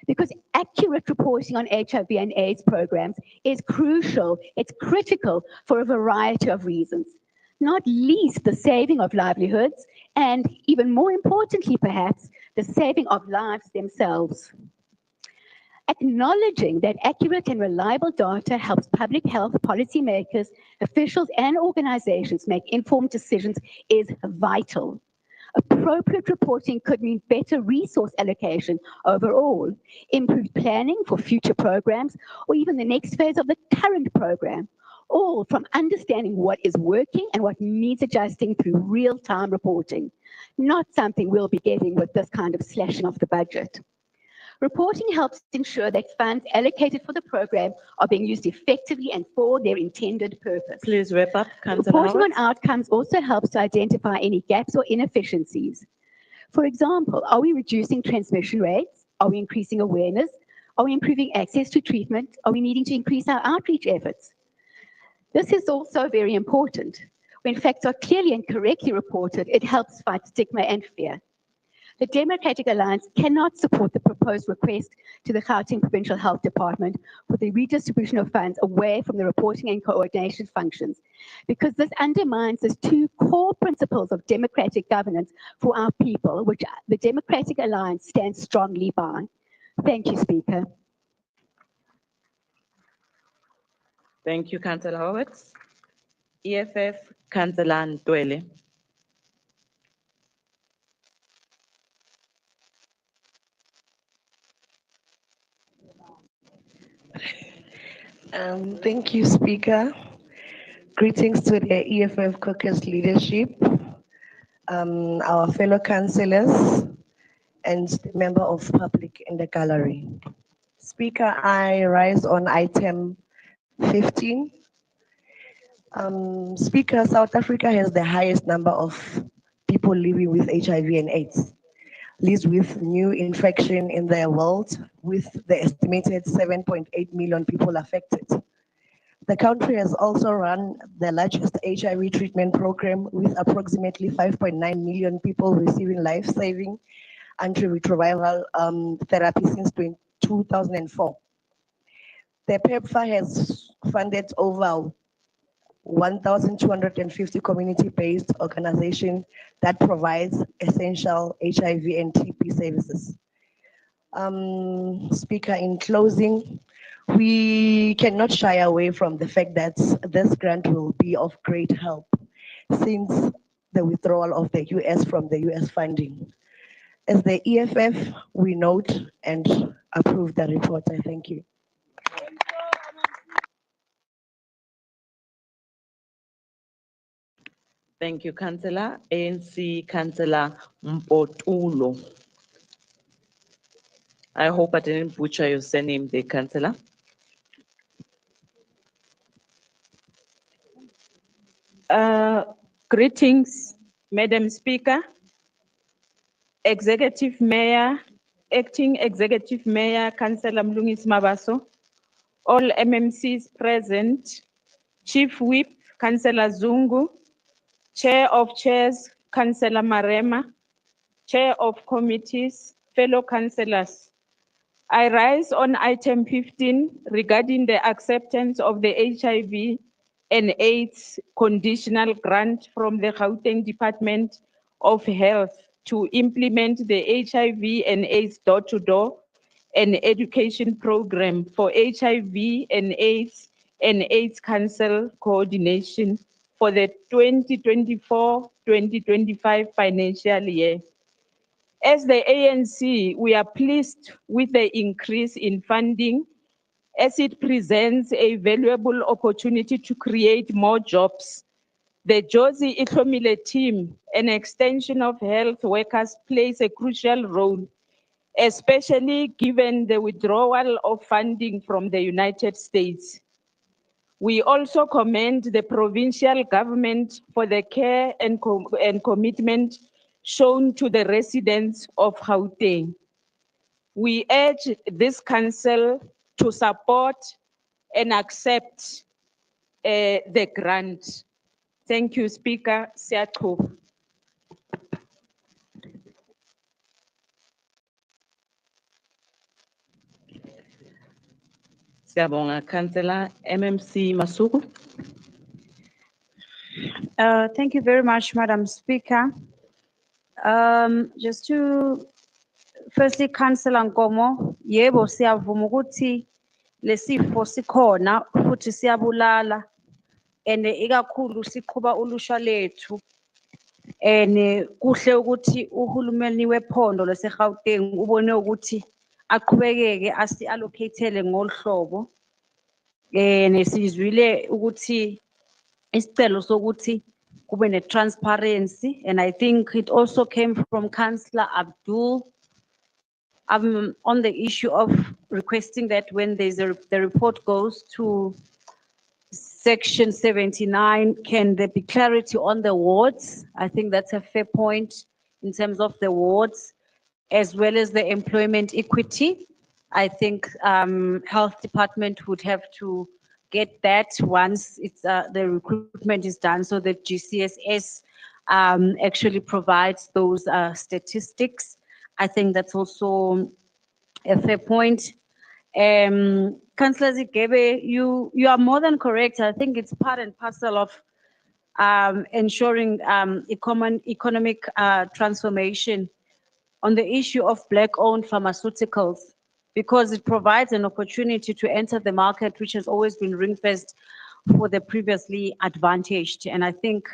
Because accurate reporting on HIV and AIDS programs is crucial, it's critical for a variety of reasons, not least the saving of livelihoods, and even more importantly, perhaps, the saving of lives themselves. Acknowledging that accurate and reliable data helps public health policymakers, officials, and organizations make informed decisions is vital. Appropriate reporting could mean better resource allocation overall, improved planning for future programs, or even the next phase of the current program, all from understanding what is working and what needs adjusting through real-time reporting, not something we'll be getting with this kind of slashing of the budget. Reporting helps ensure that funds allocated for the program are being used effectively and for their intended purpose. Please wrap up, Councillor Reporting on Howard. outcomes also helps to identify any gaps or inefficiencies. For example, are we reducing transmission rates? Are we increasing awareness? Are we improving access to treatment? Are we needing to increase our outreach efforts? This is also very important. When facts are clearly and correctly reported, it helps fight stigma and fear. The Democratic Alliance cannot support the proposed request to the Gauteng Provincial Health Department for the redistribution of funds away from the reporting and coordination functions, because this undermines the two core principles of democratic governance for our people, which the Democratic Alliance stands strongly by. Thank you, Speaker. Thank you, Councillor Howard. EFF, Councillor Ntwele. Thank you, Speaker. Greetings to the EFF caucus leadership, our fellow councillors, and the member of public in the gallery. Speaker, I rise on item 15. Speaker, South Africa has the highest number of people living with HIV and AIDS, leads with new infection in the world, with the estimated 7.8 million people affected. The country has also run the largest HIV treatment program with approximately 5.9 million people receiving life-saving antiretroviral therapy since 2004. The PEPFAR has funded over 1,250 community-based organizations that provides essential HIV and TB services. Speaker, in closing, we cannot shy away from the fact that this grant will be of great help since the withdrawal of the US from the US funding. As the EFF, we note and approve the report. I thank you. Thank you, Councillor. ANC Councillor Mpotulo. I hope I didn't butcher your surname there, Councillor. Greetings, Madam Speaker, Executive Mayor, Acting Executive Mayor, Councillor Mlungisi Mabaso, all MMCs present, Chief Whip, Councillor Zungu, Chair of Chairs, Councillor Marema, Chair of Committees, fellow councillors. I rise on item 15 regarding the acceptance of the HIV and AIDS conditional grant from the Gauteng Department of Health to implement the HIV and AIDS door-to-door and education program for HIV and AIDS Council coordination for the 2024-2025 financial year. As the ANC, we are pleased with the increase in funding as it presents a valuable opportunity to create more jobs. The Josie Itlomile team, an extension of health workers, plays a crucial role, especially given the withdrawal of funding from the United States. We also commend the provincial government for the care and commitment shown to the residents of Gauteng. We urge this council to support and accept the grant. Thank you, Speaker. Siyaqhuba. Siyabonga, Councillor MMC Masuku. Thank you very much, Madam Speaker. Just to firstly, Councillor Nkomo, yebo siyavuma ukuthi lesifo sikhona futhi siyabulala and ikakhulu siqhuba ulusha lethu and kuhle ukuthi uhulumeni wephondo laseGauteng ubone ukuthi aqhubekeke asi-allocate-ele ngolhlobo nesizwile ukuthi isicelo sokuthi kube ne-transparency, and I think it also came from Councillor Abdul on the issue of requesting that when there's the report goes to Section 79, can there be clarity on the wards? I think that's a fair point in terms of the wards, as well as the employment equity. I think Health Department would have to get that once it's the recruitment is done, so that GCSS actually provides those statistics. I think that's also a fair point. Councillor Zigebe, you are more than correct. I think it's part and parcel of ensuring economic transformation on the issue of Black-owned pharmaceuticals. because it provides an opportunity to enter the market, which has always been ring-fenced for the previously advantaged. And I think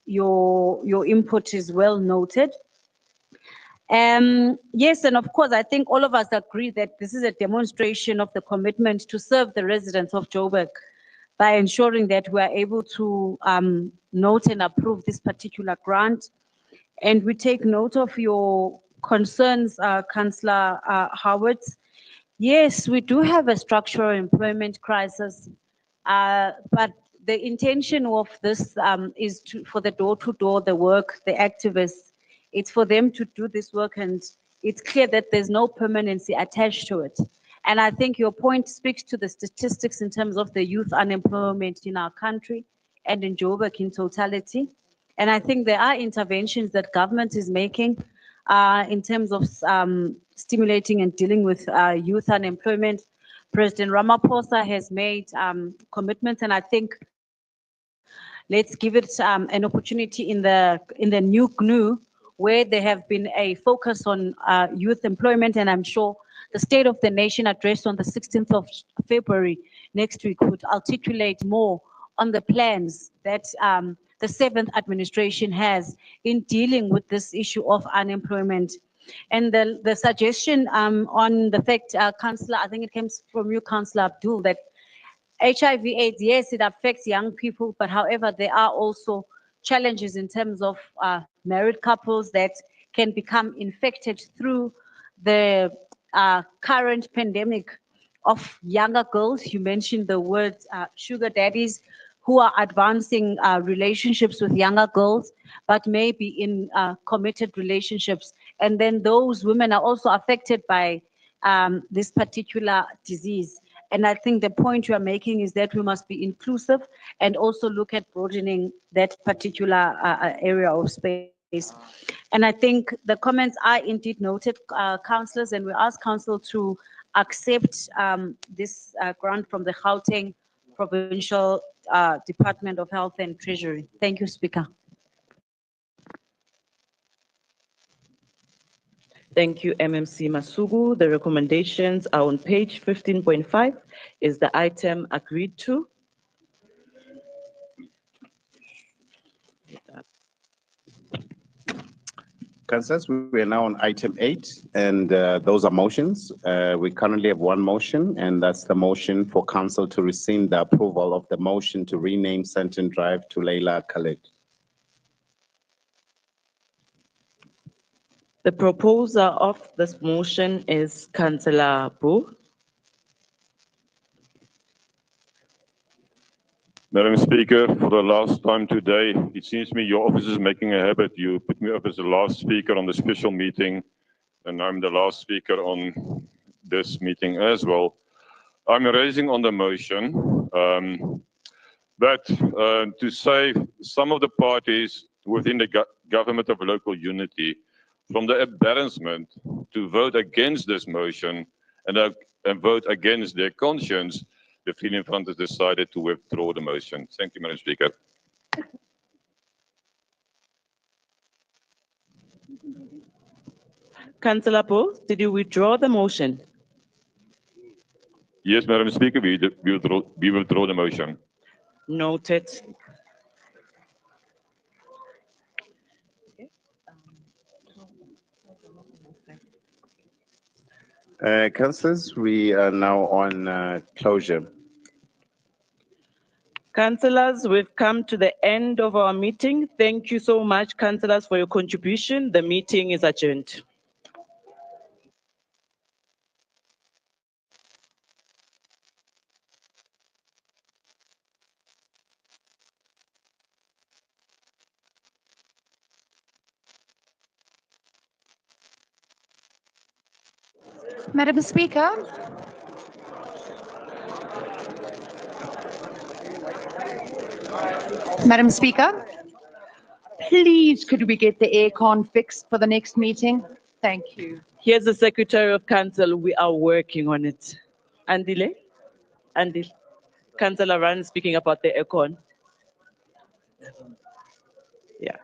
your input is well noted. Yes, and of course, I think all of us agree that this is a demonstration of the commitment to serve the residents of Joburg by ensuring that we are able to note and approve this particular grant. And we take note of your concerns, Councillor Howard. Yes, we do have a structural employment crisis, but the intention of this is for the door-to-door, the work, the activists. It's for them to do this work, and it's clear that there's no permanency attached to it. And I think your point speaks to the statistics in terms of the youth unemployment in our country and in Joburg in totality. And I think there are interventions that government is making in terms of stimulating and dealing with youth unemployment. President Ramaphosa has made commitments, and I think let's give it an opportunity in the new GNU, where there have been a focus on youth employment, and I'm sure the State of the Nation address on the 16th of February next week would articulate more on the plans that the 7th administration has in dealing with this issue of unemployment. And the suggestion on the fact, Councillor, I think it comes from you, Councillor Abdul, that HIV/AIDS, yes, it affects young people, but however, there are also challenges in terms of married couples that can become infected through the current pandemic of younger girls. You mentioned the word sugar daddies, who are advancing relationships with younger girls, but maybe in committed relationships. And then those women are also affected by this particular disease. And I think the point you are making is that we must be inclusive and also look at broadening that particular area of space. And I think the comments are indeed noted, councillors, and we ask council to accept this grant from the Gauteng Provincial Department of Health and Treasury. Thank you, Speaker. Thank you, MMC Masugu. The recommendations are on page 15.5. Is the item agreed to? Councillors, we are now on item 8, and those are motions. We currently have one motion, and that's the motion for council to rescind the approval of the motion to rename Senton Drive to Leila Khaled. The proposer of this motion is Councillor Boo. Madam Speaker, for the last time today, it seems to me your office is making a habit. You put me up as the last speaker on the special meeting, and I'm the last speaker on this meeting as well. I'm raising on the motion that to save some of the parties within the government of local unity from the embarrassment to vote against this motion and vote against their conscience, the Freedom Front has decided to withdraw the motion. Thank you, Madam Speaker. Councillor Boo, did you withdraw the motion? Yes, Madam Speaker, we withdraw the motion. Noted. Councillors, we are now on closure. Councillors, we've come to the end of our meeting. Thank you so much, councillors, for your contribution. The meeting is adjourned. Madam Speaker. Madam Speaker, please could we get the aircon fixed for the next meeting? Thank you. Here's the Secretary of Council. We are working on it. Andile? Andile. Councillor Rand speaking about the aircon. Yeah.